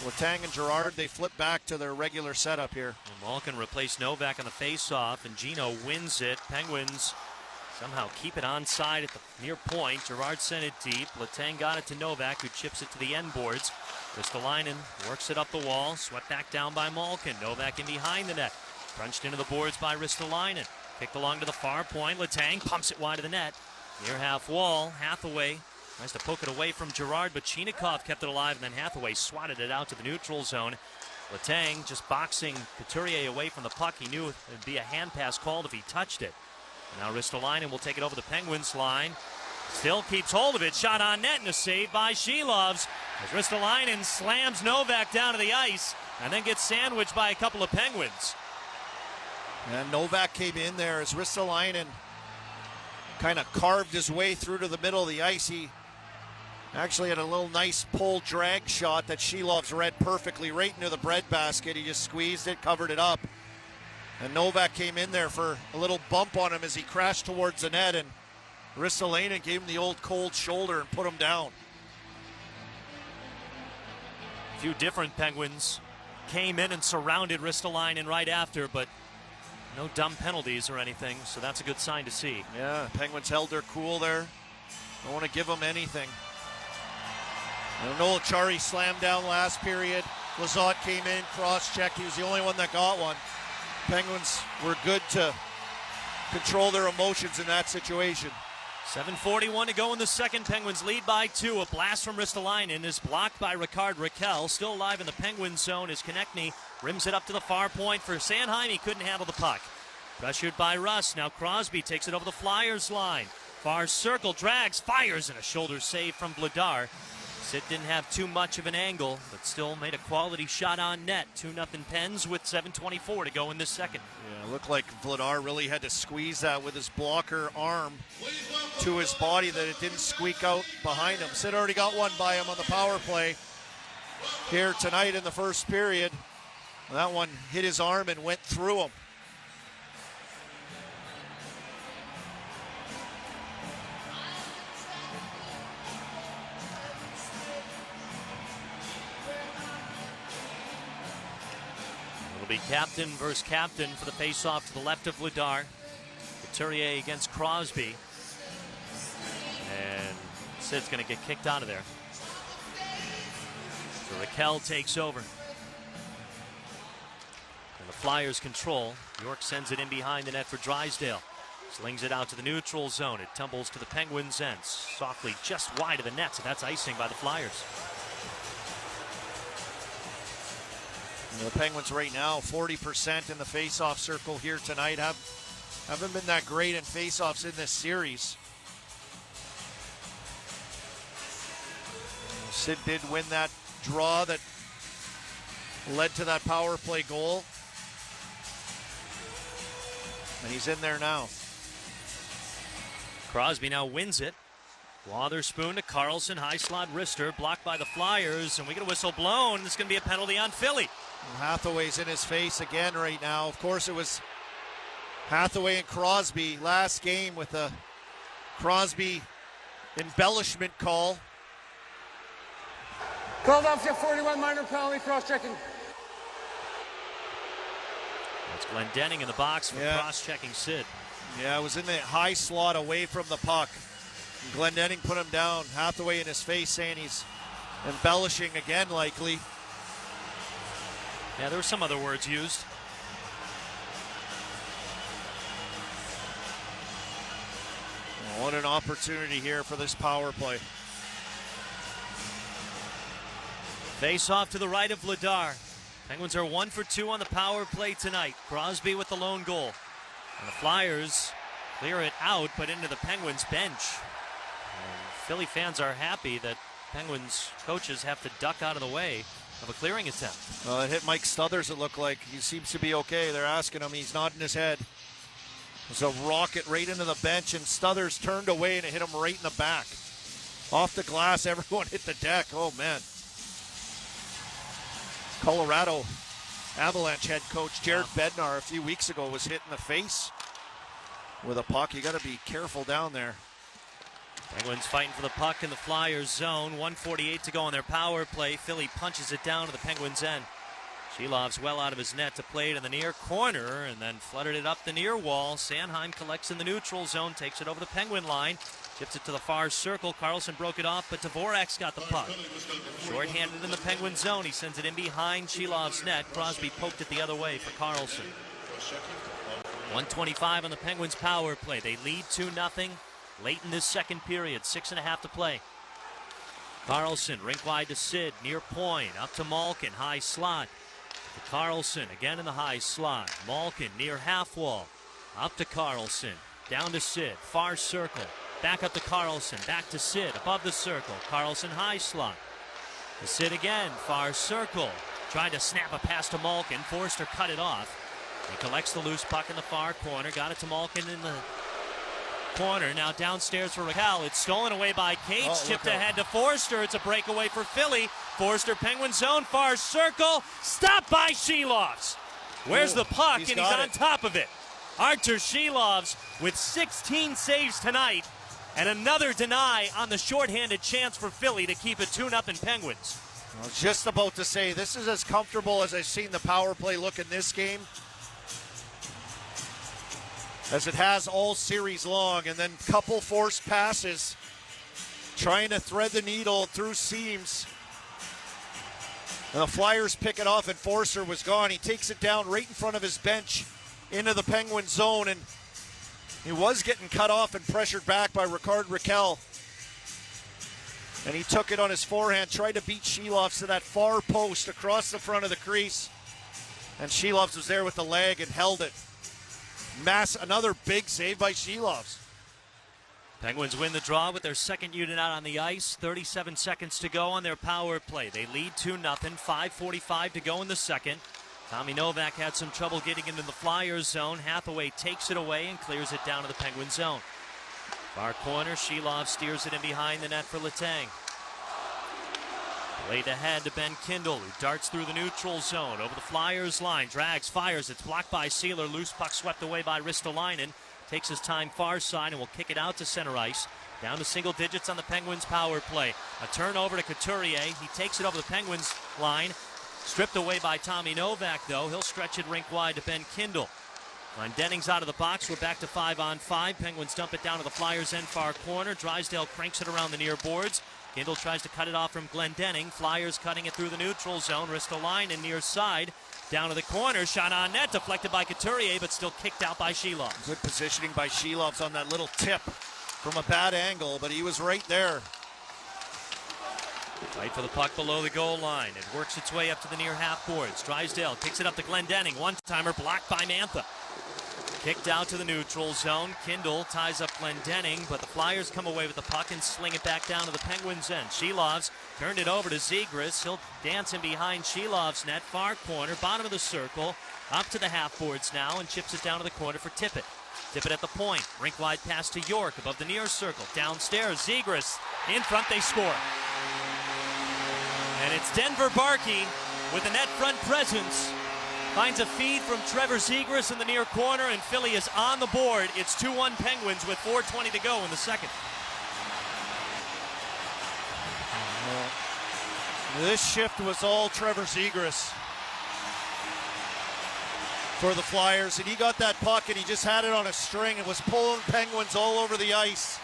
Letang and Girard, they flip back to their regular setup here. And Malkin replaced Novak on the face-off, and Gino wins it. Penguins somehow keep it onside at the near point. Girard sent it deep. Letang got it to Novak, who chips it to the end boards. Ristolainen works it up the wall, swept back down by Malkin. Novak in behind the net. Crunched into the boards by Ristolainen. Kicked along to the far point. Letang pumps it wide of the net. Near half wall, Hathaway tries to poke it away from Girard, but Chinikov kept it alive, and then Hathaway swatted it out to the neutral zone. Letang just boxing Couturier away from the puck. He knew it would be a hand pass called if he touched it. Now Ristolainen will take it over the Penguins line. Still keeps hold of it. Shot on net and a save by Shelovs. As Ristolainen slams Novak down to the ice and then gets sandwiched by a couple of Penguins. And Novak came in there as Ristolainen kind of carved his way through to the middle of the ice. He actually had a little nice pull drag shot that Shelovs read perfectly right into the breadbasket. He just squeezed it, covered it up. And Novak came in there for a little bump on him as he crashed towards the net, and Ristolainen gave him the old cold shoulder and put him down. A few different Penguins came in and surrounded Ristolainen right after, but no dumb penalties or anything, so that's a good sign to see. Yeah, Penguins held their cool there. Don't want to give them anything. Noel Acciari slammed down last period. Lizotte came in, cross-checked. He was the only one that got one. Penguins were good to control their emotions in that situation. 7:41 to go in the second. Penguins lead by 2. A blast from Ristolainen is blocked by Ricard Raquel. Still alive in the Penguin zone as Konechny rims it up to the far point for Sanheim. He couldn't handle the puck. Pressured by Russ. Now Crosby takes it over the Flyers line. Far circle, drags, fires, and a shoulder save from Vladar. Sid didn't have too much of an angle, but still made a quality shot on net. 2-0 Pens with 7:24 to go in this second. Yeah, it looked like Vladar really had to squeeze that with his blocker arm to his body that it didn't squeak out behind him. Sid already got one by him on the power play here tonight in the first period. That one hit his arm and went through him. It'll be captain versus captain for the face-off to the left of Vladar. Couturier against Crosby. And Sid's going to get kicked out of there. So Raquel takes over. And the Flyers control. York sends it in behind the net for Drysdale. Slings it out to the neutral zone. It tumbles to the Penguins' end. Softly just wide of the net, so that's icing by the Flyers. The Penguins right now 40% in the face-off circle here tonight. Haven't been that great in face-offs in this series. Sid did win that draw that led to that power play goal. And he's in there now. Crosby now wins it. Wotherspoon to Carlson, high slot wrister, blocked by the Flyers, and we get a whistle blown. This is going to be a penalty on Philly. Hathaway's in his face again right now. Of course, it was Hathaway and Crosby last game with a Crosby embellishment call. Philadelphia 41, minor penalty, cross-checking. That's Glendening in the box for cross-checking Sid. Yeah, it was in the high slot away from the puck. Glendening put him down. Hathaway in his face saying he's embellishing again, likely. Yeah, there were some other words used. What an opportunity here for this power play. Face off to the right of Vladar. Penguins are 1 for 2 on the power play tonight. Crosby with the lone goal. And the Flyers clear it out, but into the Penguins bench. Philly fans are happy that Penguins coaches have to duck out of the way of a clearing attempt. Well, it hit Mike Stothers, it looked like. He seems to be okay. They're asking him. He's nodding his head. It was a rocket right into the bench, and Stothers turned away, and it hit him right in the back. Off the glass, everyone hit the deck. Oh, man. Colorado Avalanche head coach Jared Bednar a few weeks ago was hit in the face with a puck. You got to be careful down there. Penguins fighting for the puck in the Flyers zone. 1:48 to go on their power play. Philly punches it down to the Penguins' end. Shilov's well out of his net to play it in the near corner and then fluttered it up the near wall. Sanheim collects in the neutral zone, takes it over the Penguin line, chips it to the far circle. Karlsson broke it off, but Dvorak's got the puck. Short-handed in the Penguin zone. He sends it in behind Shilov's net. Crosby poked it the other way for Karlsson. 1:25 on the Penguins' power play. They lead 2-0 late in this second period. 6.5 to play. Karlsson, rink wide to Sid, near point, up to Malkin, high slot. To Karlsson, again in the high slot. Malkin near half wall, up to Karlsson, down to Sid, far circle, back up to Karlsson, back to Sid, above the circle. Karlsson high slot. To Sid again, far circle, tried to snap a pass to Malkin. Forster cut it off. He collects the loose puck in the far corner, got it to Malkin in the corner. Now downstairs for Raquel. It's stolen away by Cates. Chipped ahead to Forster. It's a breakaway for Philly. Forster, Penguin zone, far circle. Stopped by Shilovs. Where's the puck? And he's on top of it. Artur Shilovs with 16 saves tonight. And another deny on the shorthanded chance for Philly to keep it 2-0 Penguins. I was just about to say, this is as comfortable as I've seen the power play look in this game as it has all series long. And then couple forced passes, trying to thread the needle through seams. And the Flyers pick it off, and Forster was gone. He takes it down right in front of his bench into the Penguin zone, and he was getting cut off and pressured back by Ricard Raquel. And he took it on his forehand, tried to beat Shilovs to that far post across the front of the crease. And Shilovs was there with the leg and held it. Another big save by Shilovs. Penguins win the draw with their second unit out on the ice. 37 seconds to go on their power play. They lead 2-0, 5:45 to go in the second. Tommy Novak had some trouble getting into the Flyers zone. Hathaway takes it away and clears it down to the Penguin zone. Far corner, Shilov steers it in behind the net for Letang. Played ahead to Ben Kindle, who darts through the neutral zone over the Flyers line, drags, fires, it's blocked by Sealer, loose puck swept away by Ristolainen, takes his time far side and will kick it out to center ice, down to single digits on the Penguins power play. A turnover to Couturier, he takes it over the Penguins line, stripped away by Tommy Novak though, he'll stretch it rink wide to Ben Kindle. Denning's out of the box, we're back to 5-on-5, Penguins dump it down to the Flyers end far corner, Drysdale cranks it around the near boards. Kindle tries to cut it off from Glendening. Flyers cutting it through the neutral zone. Ristolainen near side. Down to the corner. Shot on net. Deflected by Couturier, but still kicked out by Shilovs. Good positioning by Shilovs on that little tip from a bad angle, but he was right there. Fight for the puck below the goal line. It works its way up to the near half boards. Drysdale kicks it up to Glendening. One-timer blocked by Mantha. Kicked out to the neutral zone. Kindle ties up Glendening, but the Flyers come away with the puck and sling it back down to the Penguins' end. Shilovs turned it over to Zegras. He'll dance in behind Shilov's net, far corner, bottom of the circle, up to the half boards now, and chips it down to the corner for Tippett. Tippett at the point, rink wide pass to York above the near circle. Downstairs, Zegras in front, they score. And it's Denver Barkey with a net front presence. Finds a feed from Trevor Zegras in the near corner, and Philly is on the board. It's 2-1 Penguins with 4:20 to go in the second. This shift was all Trevor Zegras for the Flyers, and he got that puck and he just had it on a string and was pulling Penguins all over the ice.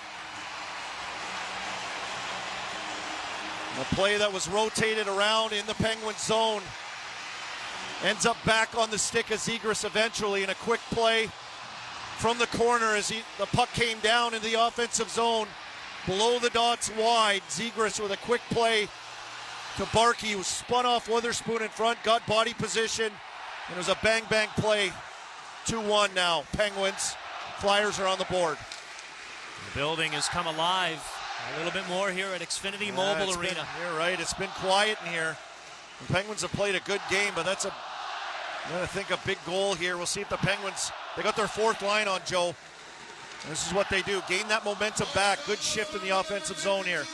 A play that was rotated around in the Penguin zone ends up back on the stick of Zegras eventually in a quick play from the corner as the puck came down in the offensive zone. Below the dots wide, Zegras with a quick play to Barkey, who spun off Witherspoon in front, got body position, and it was a bang-bang play. 2-1 now, Penguins. Flyers are on the board. The building has come alive A little bit more here at Xfinity Mobile Arena. You're right. It's been quiet in here. The Penguins have played a good game, but that's I think a big goal here. We'll see if the Penguins, they got their fourth line on, Joe. This is what they do. Gain that momentum back. Good shift in the offensive zone here.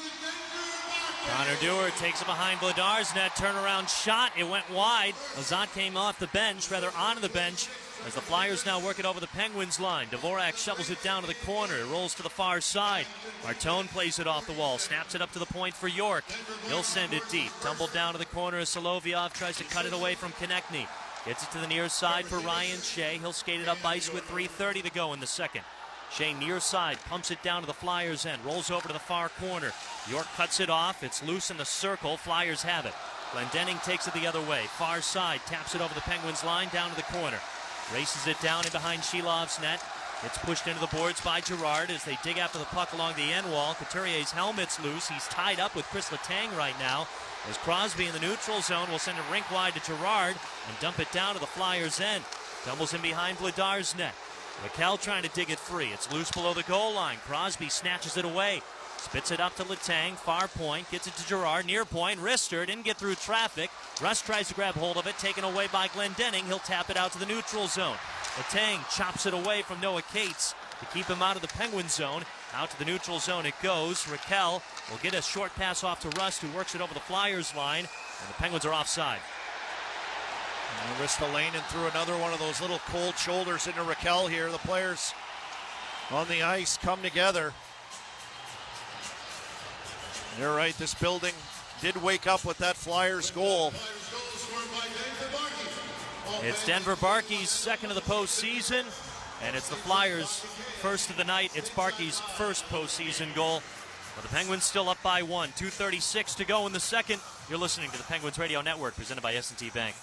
Connor Dewar takes it behind Vladar's net. Turnaround shot. It went wide. Lazat came off the bench, rather onto the bench, as the Flyers now work it over the Penguins line. Dvorak shovels it down to the corner. It rolls to the far side. Martone plays it off the wall. Snaps it up to the point for York. He'll send it deep. Tumbled down to the corner as Solovyov tries to cut it away from Konechny. Gets it to the near side for Ryan Shea. He'll skate it up ice with 3:30 to go in the second. Shea near side, pumps it down to the Flyers' end, rolls over to the far corner. York cuts it off. It's loose in the circle. Flyers have it. Glendening takes it the other way. Far side, taps it over the Penguins' line, down to the corner. Races it down in behind Shilov's net. It's pushed into the boards by Girard as they dig after the puck along the end wall. Couturier's helmet's loose. He's tied up with Chris Letang right now. As Crosby in the neutral zone will send it rink wide to Girard and dump it down to the Flyers' end. Tumbles in behind Vladar's net. Raquel trying to dig it free. It's loose below the goal line. Crosby snatches it away. Spits it up to Letang. Far point. Gets it to Girard. Near point. Wrister didn't get through traffic. Russ tries to grab hold of it. Taken away by Glendening. He'll tap it out to the neutral zone. Letang chops it away from Noah Cates to keep him out of the Penguin zone. Out to the neutral zone it goes. Raquel will get a short pass off to Rust, who works it over the Flyers line. And the Penguins are offside. Ristolainen threw another one of those little cold shoulders into Raquel here. The players on the ice come together. You're right, this building did wake up with that Flyers goal. It's Denver Barkey's second of the postseason, and it's the Flyers' first of the night. It's Barkey's first postseason goal. But the Penguins still up by one. 2:36 to go in the second. You're listening to the Penguins Radio Network, presented by S&T Bank.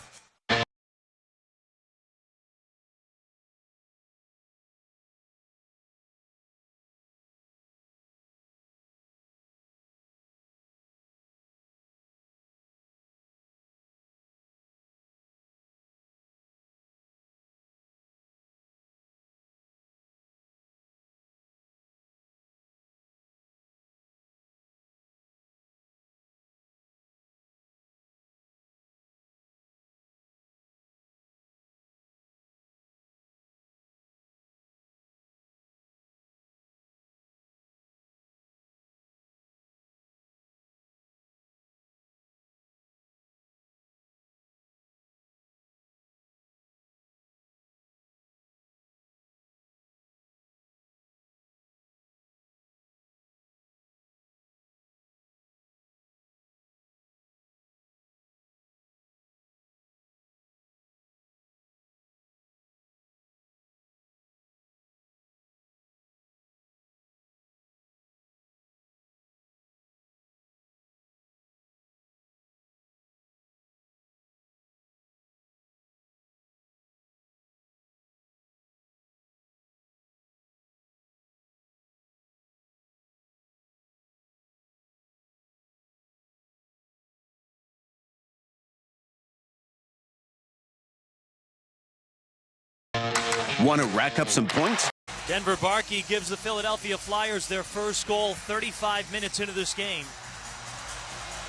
Want to rack up some points? Denver Barkey gives the Philadelphia Flyers their first goal 35 minutes into this game.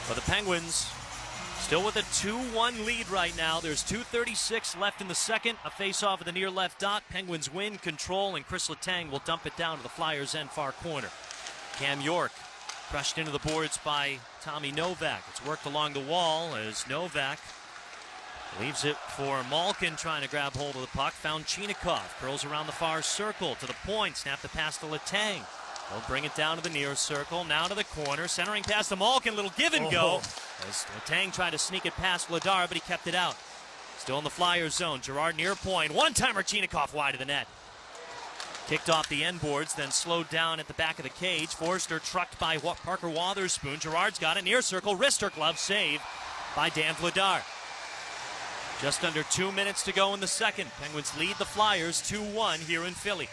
But the Penguins still with a 2-1 lead right now. There's 2:36 left in the second. A face-off at the near left dot. Penguins win control, and Chris Letang will dump it down to the Flyers' end far corner. Cam York crushed into the boards by Tommy Novak. It's worked along the wall as Novak leaves it for Malkin trying to grab hold of the puck. Found Chinikov. Curls around the far circle to the point. Snap the pass to Letang. They'll bring it down to the near circle. Now to the corner. Centering pass to Malkin. Little give and go. As Letang tried to sneak it past Vladar, but he kept it out. Still in the Flyers zone. Girard near point. One-timer Chinikov wide of the net. Kicked off the end boards, then slowed down at the back of the cage. Forster trucked by Parker Wotherspoon. Girard's got it. Near circle. Wrister glove save by Dan Vladar. Just under 2 minutes to go in the second. Penguins lead the Flyers 2-1 here in Philly.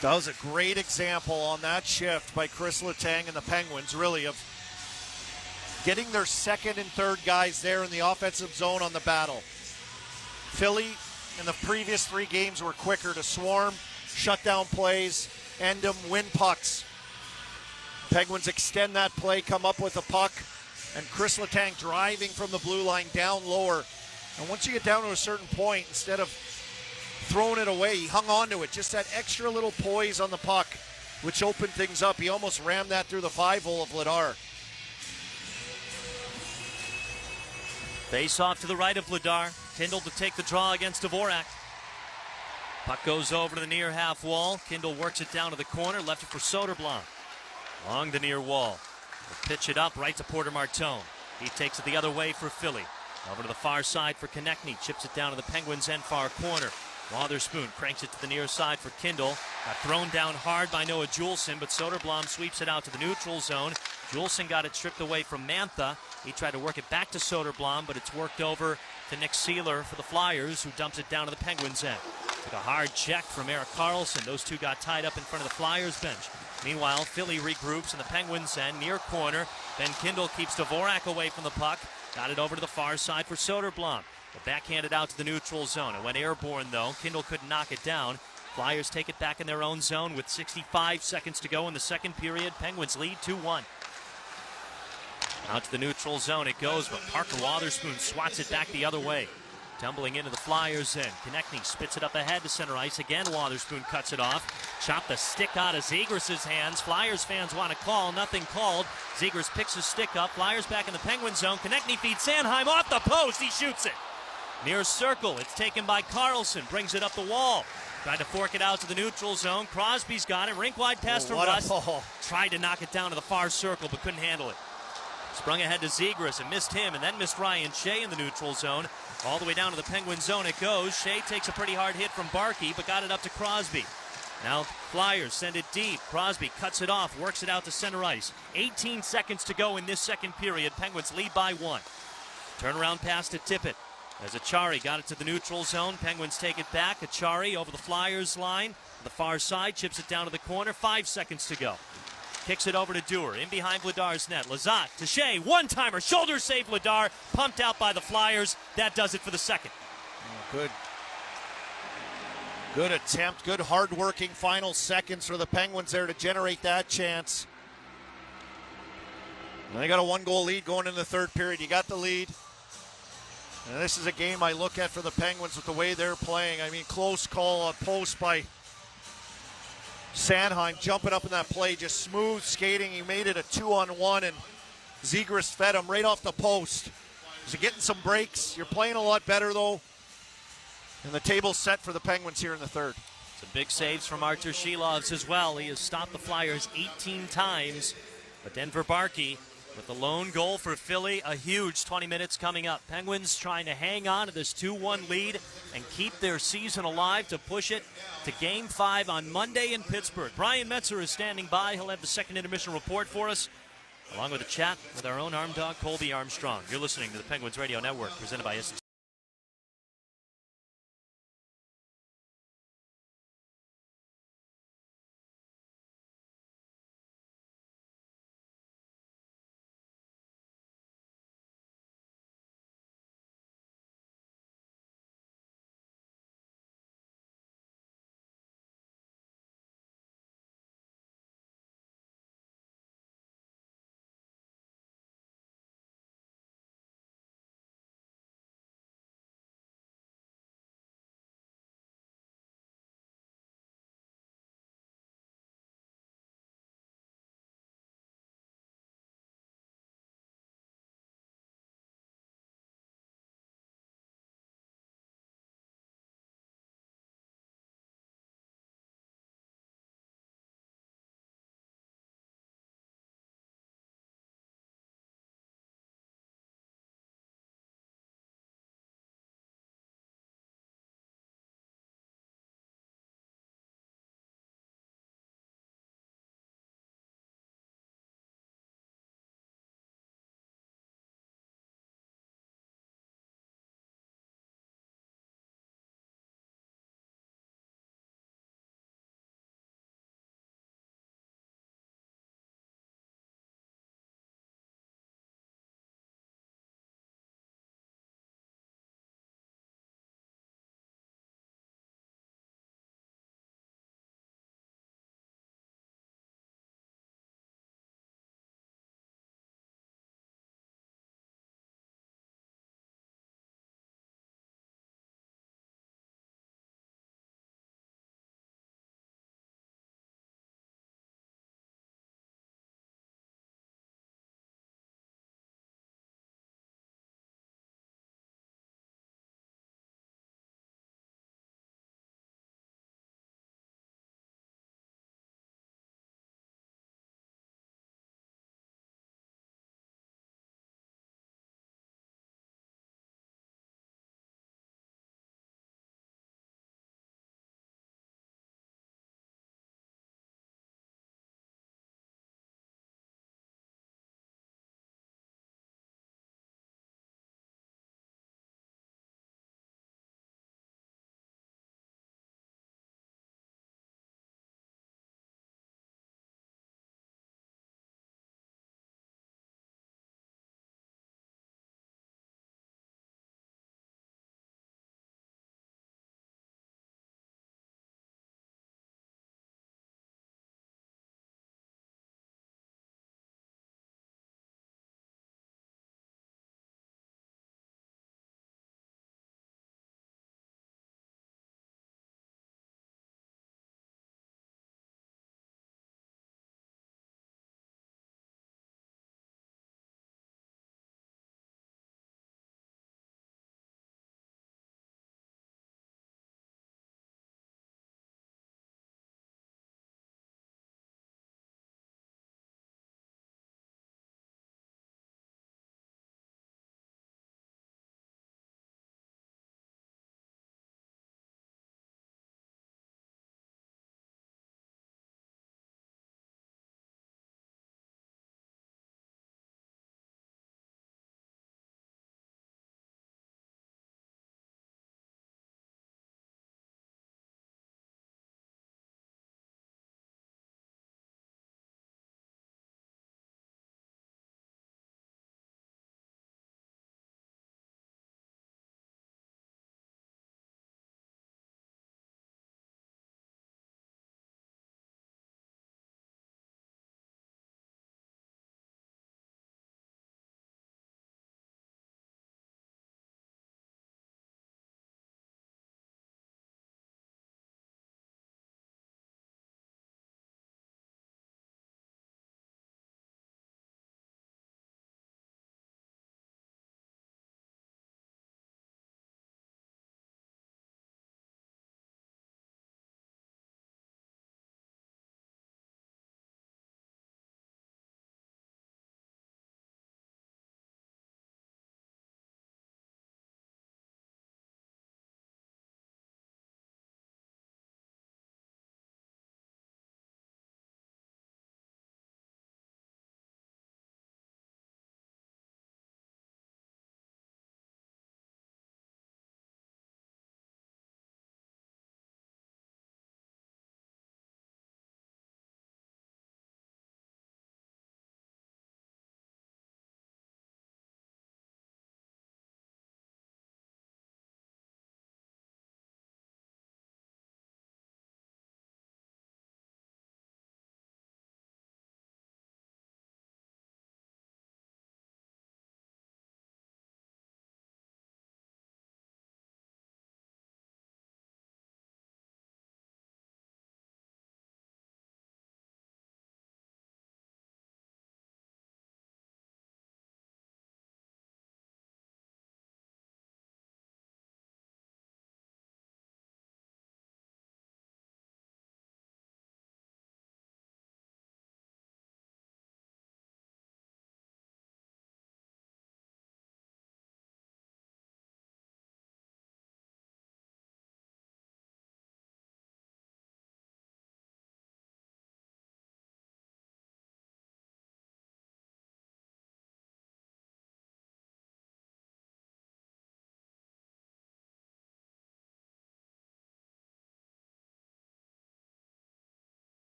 That was a great example on that shift by Chris Letang and the Penguins, really, of getting their second and third guys there in the offensive zone on the battle. Philly, in the previous 3 games, were quicker to swarm, shut down plays, end them, win pucks. Penguins extend that play, come up with a puck, and Chris Letang driving from the blue line down lower. And once you get down to a certain point, instead of throwing it away, he hung on to it. Just that extra little poise on the puck, which opened things up. He almost rammed that through the 5-hole of Vladar. Face off to the right of Vladar. Kindle to take the draw against Dvorak. Puck goes over to the near half wall. Kindle works it down to the corner, left it for Soderblom. Along the near wall. They'll pitch it up right to Porter Martone. He takes it the other way for Philly. Over to the far side for Konechny. Chips it down to the Penguins' end far corner. Wotherspoon cranks it to the near side for Kindle. Got thrown down hard by Noah Juleson, but Soderblom sweeps it out to the neutral zone. Juleson got it stripped away from Mantha. He tried to work it back to Soderblom, but it's worked over to Nick Seeler for the Flyers, who dumps it down to the Penguins' end. Took a hard check from Erik Karlsson. Those two got tied up in front of the Flyers bench. Meanwhile, Philly regroups in the Penguins' end, near corner. Ben Kindle keeps Dvorak away from the puck. Got it over to the far side for Soderblom. But backhanded out to the neutral zone. It went airborne, though. Kindle couldn't knock it down. Flyers take it back in their own zone with 65 seconds to go in the second period. Penguins lead 2-1. Out to the neutral zone it goes, but Parker Wotherspoon swats it back the other way. Tumbling into the Flyers end. Konechny spits it up ahead to center ice. Again, Wotherspoon cuts it off. Chopped the stick out of Zegras' hands. Flyers fans want a call. Nothing called. Zegras picks his stick up. Flyers back in the Penguin zone. Konechny feeds Sanheim off the post. He shoots it. Near circle. It's taken by Karlsson. Brings it up the wall. Tried to fork it out to the neutral zone. Crosby's got it. Rink wide pass from Russ. Tried to knock it down to the far circle, but couldn't handle it. Sprung ahead to Zegras and missed him, and then missed Ryan Shea in the neutral zone. All the way down to the Penguin zone it goes. Shea takes a pretty hard hit from Barkey, but got it up to Crosby. Now Flyers send it deep. Crosby cuts it off, works it out to center ice. 18 seconds to go in this second period. Penguins lead by 1. Turnaround pass to Tippett. As Achari got it to the neutral zone. Penguins take it back. Achari over the Flyers line. The far side chips it down to the corner. 5 seconds to go. Kicks it over to Dewar. In behind Vladar's net. Lazat to Shea. One-timer. Shoulder save Vladar. Pumped out by the Flyers. That does it for the second. Good attempt. Good hard-working final seconds for the Penguins there to generate that chance. And they got a 1-goal lead going into the third period. You got the lead. And this is a game I look at for the Penguins with the way they're playing. I mean, close call on post by Sanheim, jumping up in that play, just smooth skating. He made it a 2-on-1, and Zegras fed him right off the post. He's getting some breaks. You're playing a lot better, though. And the table's set for the Penguins here in the third. Some big saves from Artur Shilovs as well. He has stopped the Flyers 18 times. But Denver Barkey with the lone goal for Philly, a huge 20 minutes coming up. Penguins trying to hang on to this 2-1 lead and keep their season alive to push it to Game 5 on Monday in Pittsburgh. Brian Metzer is standing by. He'll have the second intermission report for us, along with a chat with our own arm dog, Colby Armstrong. You're listening to the Penguins Radio Network, presented by SNC.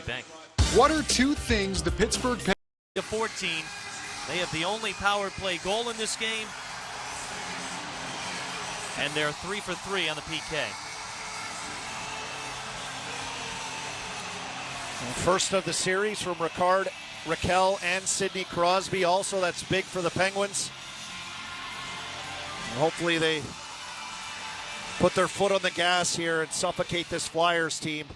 Bank. What are two things the Pittsburgh Penguins... To 14. They have the only power play goal in this game. And they're 3 for 3 on the PK. First of the series from Ricard, Raquel, and Sidney Crosby. Also, that's big for the Penguins. And hopefully they put their foot on the gas here and suffocate this Flyers team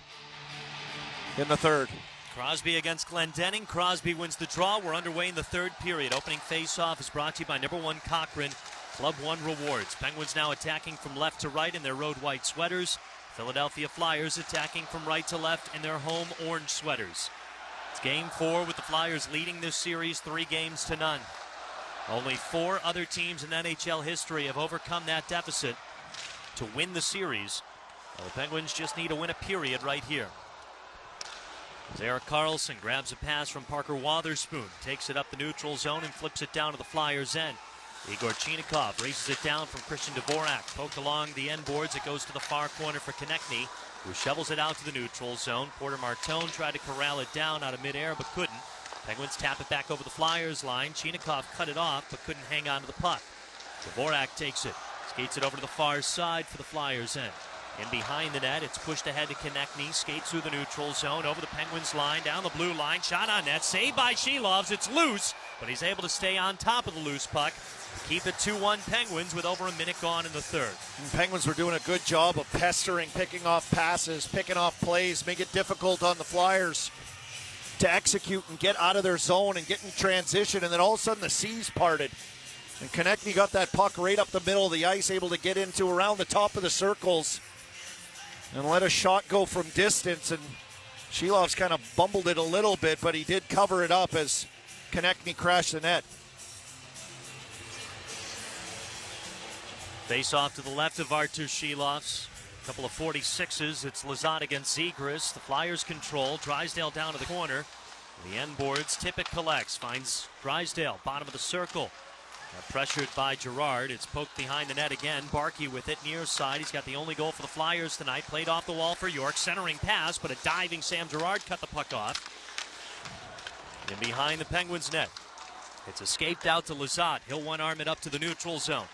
in the third. Crosby against Glendening. Crosby wins the draw. We're underway in the third period. Opening face-off is brought to you by number 1 Cochrane, Club 1 Rewards. Penguins now attacking from left to right in their road white sweaters. Philadelphia Flyers attacking from right to left in their home orange sweaters. It's game 4 with the Flyers leading this series 3-0. Only 4 other teams in NHL history have overcome that deficit to win the series. Well, the Penguins just need to win a period right here. As Erik Karlsson grabs a pass from Parker Wotherspoon, takes it up the neutral zone and flips it down to the Flyers' end. Igor Chinakhov races it down from Christian Dvorak. Poked along the end boards, it goes to the far corner for Konechny, who shovels it out to the neutral zone. Porter Martone tried to corral it down out of midair, but couldn't. Penguins tap it back over the Flyers line. Chinakhov cut it off, but couldn't hang on to the puck. Dvorak takes it, skates it over to the far side for the Flyers' end. In behind the net, it's pushed ahead to Konechny, skates through the neutral zone, over the Penguins line, down the blue line, shot on net, saved by Shilovs. It's loose, but he's able to stay on top of the loose puck. Keep it 2-1 Penguins with over a minute gone in the third. And Penguins were doing a good job of pestering, picking off passes, picking off plays, make it difficult on the Flyers to execute and get out of their zone and get in transition, and then all of a sudden the seas parted. And Konechny got that puck right up the middle of the ice, able to get into around the top of the circles and let a shot go from distance, and Shilovs kind of bumbled it a little bit, but he did cover it up as Konechny crashed the net. Face off to the left of Artur Shilovs. A couple of 46s. It's Lizotte against Zegras. The Flyers control. Drysdale down to the corner. The end boards. Tippett collects. Finds Drysdale. Bottom of the circle. Pressured by Girard. It's poked behind the net again. Barkey with it near side. He's got the only goal for the Flyers tonight. Played off the wall for York. Centering pass, but a diving Sam Girard cut the puck off. And behind the Penguins net. It's escaped out to Lizotte. He'll one-arm it up to the neutral zone.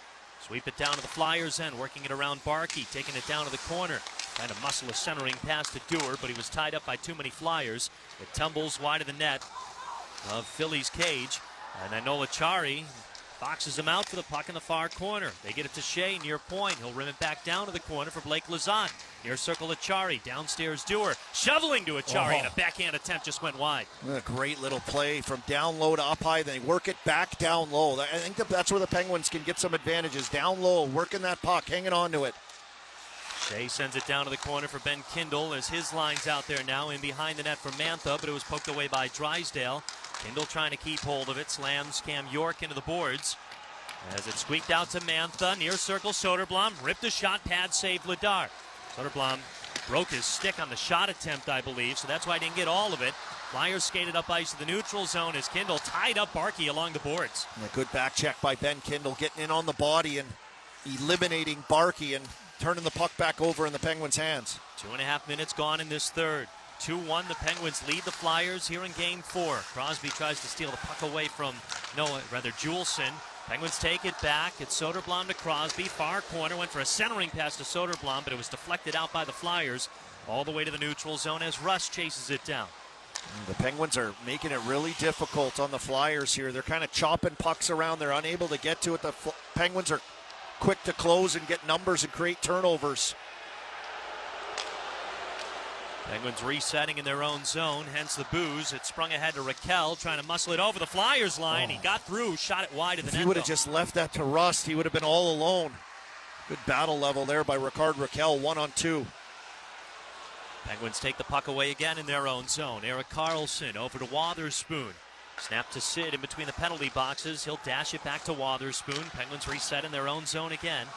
Sweep it down to the Flyers' end, working it around Barkey, taking it down to the corner. Trying to muscle a centering pass to Dewar, but he was tied up by too many Flyers. It tumbles wide of the net of Philly's cage. And then Nolachari boxes him out for the puck in the far corner. They get it to Shea near point. He'll rim it back down to the corner for Blake Lizotte. Near circle Achari. Downstairs Dewar. Shoveling to Achari, and a backhand attempt just went wide. A great little play from down low to up high. They work it back down low. I think that's where the Penguins can get some advantages. Down low, working that puck, hanging on to it. Shea sends it down to the corner for Ben Kindle as his line's out there now in behind the net for Mantha, but it was poked away by Drysdale. Kindle trying to keep hold of it, slams Cam York into the boards. As it squeaked out to Mantha, near circle Soderblom, ripped a shot, pad saved Ladar. Soderblom broke his stick on the shot attempt, I believe, so that's why he didn't get all of it. Flyers skated up ice to the neutral zone as Kindle tied up Barkey along the boards. And a good back check by Ben Kindle, getting in on the body and eliminating Barkey and turning the puck back over in the Penguins' hands. 2.5 minutes gone in this third. 2-1, the Penguins lead the Flyers here in Game 4. Crosby tries to steal the puck away from Juleson. Penguins take it back. It's Soderblom to Crosby. Far corner, went for a centering pass to Soderblom, but it was deflected out by the Flyers all the way to the neutral zone as Russ chases it down. The Penguins are making it really difficult on the Flyers here. They're kind of chopping pucks around. They're unable to get to it. The Penguins are quick to close and get numbers and create turnovers. Penguins resetting in their own zone, hence the booze. It sprung ahead to Raquel, trying to muscle it over the Flyers line. He got through, shot it wide of the net. If he would have just left that to Rust, he would have been all alone. Good battle level there by Ricard Raquel, 1-on-2. Penguins take the puck away again in their own zone. Erik Karlsson over to Wotherspoon. Snap to Sid in between the penalty boxes. He'll dash it back to Wotherspoon. Penguins reset in their own zone again.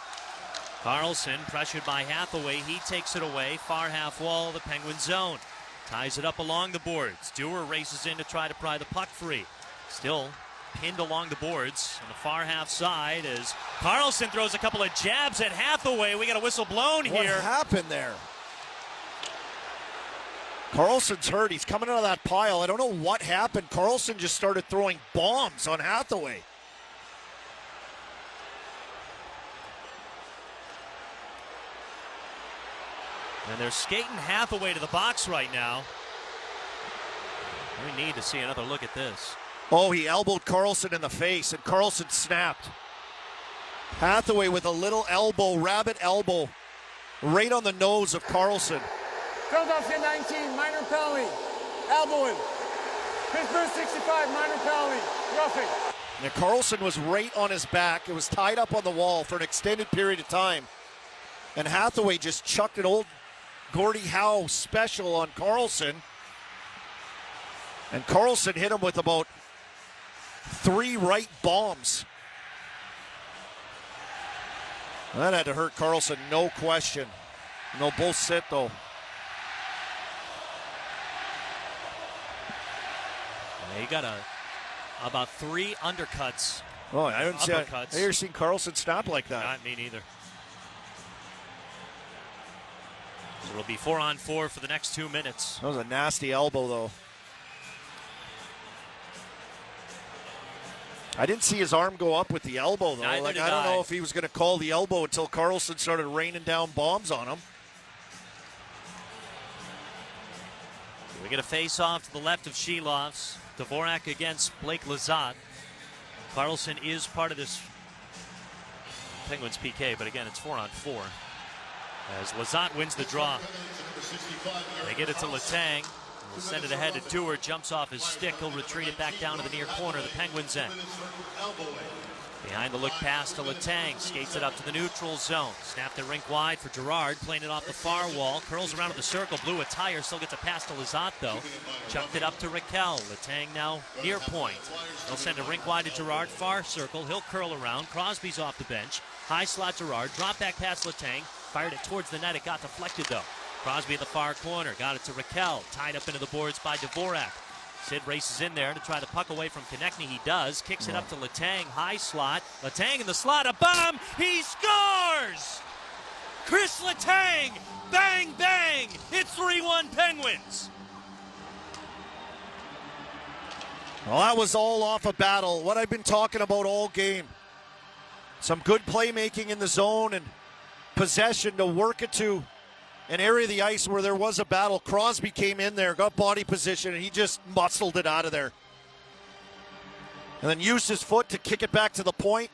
Karlsson pressured by Hathaway. He takes it away. Far half wall of the Penguin zone. Ties it up along the boards. Dewar races in to try to pry the puck free. Still pinned along the boards on the far half side as Karlsson throws a couple of jabs at Hathaway. We got a whistle blown here. What happened there? Carlson's hurt. He's coming out of that pile. I don't know what happened. Carlson just started throwing bombs on Hathaway. And they're skating Hathaway to the box right now. We need to see another look at this. Oh, he elbowed Carlson in the face, and Carlson snapped. Hathaway with a little elbow, rabbit elbow, right on the nose of Carlson. Philadelphia 19, minor penalty. Elbowing. Pittsburgh 65, minor penalty. Roughing. Now Carlson was right on his back. It was tied up on the wall for an extended period of time. And Hathaway just chucked an old Gordie Howe special on Carlson. And Carlson hit him with about 3 right bombs. That had to hurt Carlson, no question. No, both sit though. He got about 3 undercuts. Oh, I haven't uppercuts. never seen Carlson snap like that. Not me neither. So it'll be 4-on-4 for the next 2 minutes. That was a nasty elbow, though. I didn't see his arm go up with the elbow, though. I don't know if he was going to call the elbow until Carlson started raining down bombs on him. We get a face-off to the left of Shilovs. Dvorak against Blake Lizotte. Carlson is part of this Penguins PK, but again, it's 4-on-4. As Lizotte wins the draw. They get it to Letang. He'll send it ahead to Dewar. Jumps off his stick. He'll retreat it back down to the near corner, the Penguins end. Behind the look pass to Letang. Skates it up to the neutral zone. Snapped it rink wide for Girard. Playing it off the far wall. Curls around to the circle. Blew a tire. Still gets a pass to Lizotte, though. Chucked it up to Raquel. Letang now near point. He'll send it rink wide to Girard. Far circle. He'll curl around. Crosby's off the bench. High slot Girard. Drop back pass Letang. Fired it towards the net. It got deflected, though. Crosby in the far corner. Got it to Raquel. Tied up into the boards by Dvorak. Sid races in there to try the puck away from Konechny. He does. Kicks it up to Letang. High slot. Letang in the slot. A bomb. He scores! Chris Letang. Bang, bang. It's 3-1 Penguins. Well, that was all off a battle. What I've been talking about all game. Some good playmaking in the zone and possession to work it to an area of the ice where there was a battle. Crosby came in there, got body position, and he just muscled it out of there. And then used his foot to kick it back to the point.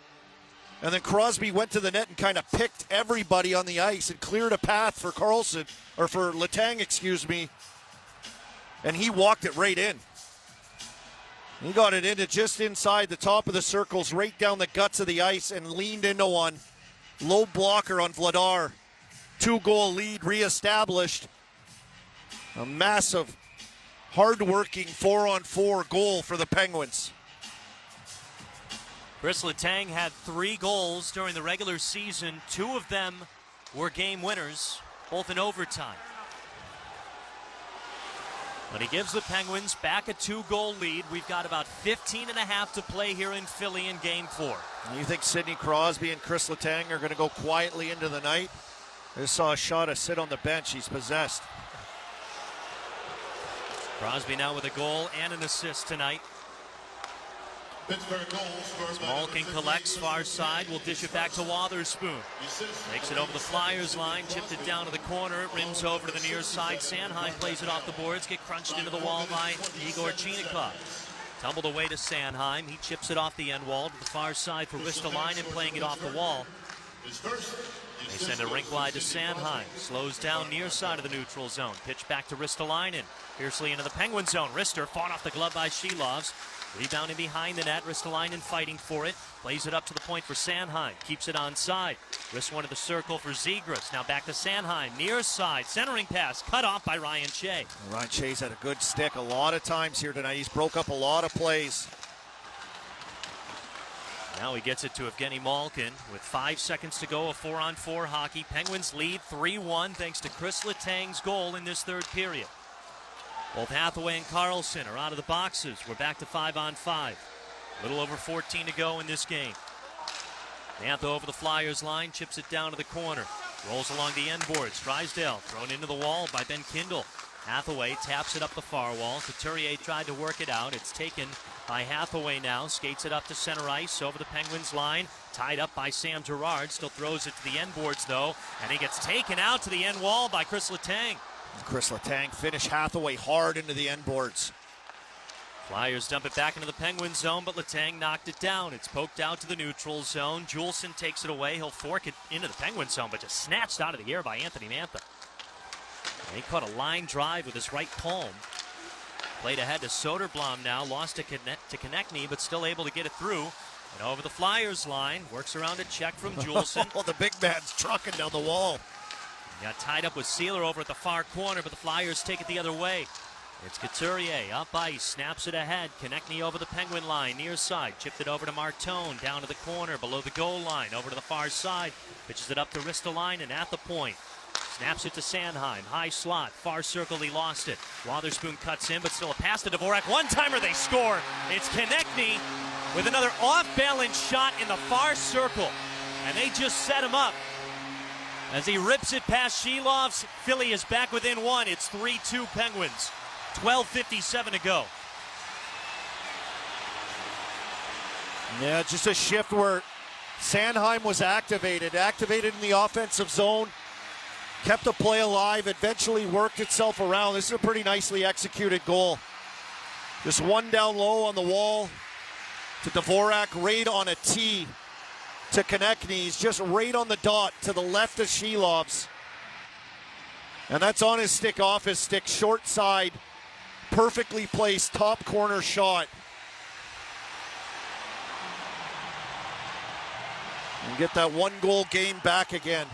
And then Crosby went to the net and kind of picked everybody on the ice and cleared a path for Carlson, or for Letang, excuse me. And he walked it right in. He got it into just inside the top of the circles, right down the guts of the ice, and leaned into one. Low blocker on Vladar. 2-goal lead reestablished. A massive, hard-working 4-on-4 goal for the Penguins. Chris Letang had 3 goals during the regular season. 2 of them were game winners, both in overtime. But he gives the Penguins back a 2-goal lead. We've got about 15 and a half to play here in Philly in Game 4. You think Sidney Crosby and Chris Letang are going to go quietly into the night? I just saw a shot of Sid on the bench. He's possessed. Crosby now with a goal and an assist tonight. Malkin collects far side. Will dish it back to Wotherspoon. Takes it over the Flyers line. Chipped it down to the corner. It rims over to the near side. Sanheim plays it off the boards. Get crunched into the wall by Igor Chinikov. Tumbled away to Sanheim. He chips it off the end wall to the far side for Ristolainen, playing it off the wall. They send it rink wide to Sanheim. Slows down near side of the neutral zone. Pitch back to Ristolainen. Fiercely into the Penguin zone. Rister fought off the glove by Shilovs. Rebounding behind the net. Ristolainen fighting for it. Plays it up to the point for Sanheim. Keeps it on side. Wrist one to the circle for Zegras. Now back to Sanheim. Near side. Centering pass. Cut off by Ryan Shea. Ryan Shea's had a good stick a lot of times here tonight. He's broke up a lot of plays. Now he gets it to Evgeny Malkin with 5 seconds to go. A 4-on-4 hockey. Penguins lead 3-1 thanks to Chris Letang's goal in this third period. Both Hathaway and Carlson are out of the boxes. We're back to 5-on-5. A little over 14 to go in this game. Mantha over the Flyers line, chips it down to the corner. Rolls along the end boards. Drysdale thrown into the wall by Ben Kindle. Hathaway taps it up the far wall. Couturier tried to work it out. It's taken by Hathaway now. Skates it up to center ice over the Penguins line. Tied up by Sam Girard. Still throws it to the end boards though. And he gets taken out to the end wall by Chris Letang. Chris Letang finished Hathaway hard into the end boards. Flyers dump it back into the Penguin zone, but Letang knocked it down. It's poked out to the neutral zone. Juleson takes it away. He'll fork it into the Penguin zone, but just snatched out of the air by Anthony Mantha. And he caught a line drive with his right palm. Played ahead to Soderblom now. Lost to Konechny, but still able to get it through. And over the Flyers line. Works around a check from Juleson. Oh, the big man's trucking down the wall. Got tied up with Sealer over at the far corner, but the Flyers take it the other way. It's Couturier, up ice, snaps it ahead. Konechny over the Penguin line, near side. Chipped it over to Martone, down to the corner, below the goal line, over to the far side. Pitches it up to Ristolainen at the point. Snaps it to Sanheim, high slot, far circle, he lost it. Wotherspoon cuts in, but still a pass to Dvorak. One-timer, they score. It's Konechny with another off-balance shot in the far circle. And they just set him up. As he rips it past Shilovs, Philly is back within one. It's 3-2 Penguins. 12:57 to go. Yeah, just a shift where Sanheim was activated in the offensive zone, kept the play alive, eventually worked itself around. This is a pretty nicely executed goal. Just one down low on the wall to Dvorak, right on a tee to Konechny. He's just right on the dot to the left of Shilovs. And that's on his stick, off his stick, short side. Perfectly placed top corner shot. And get that one goal game back again.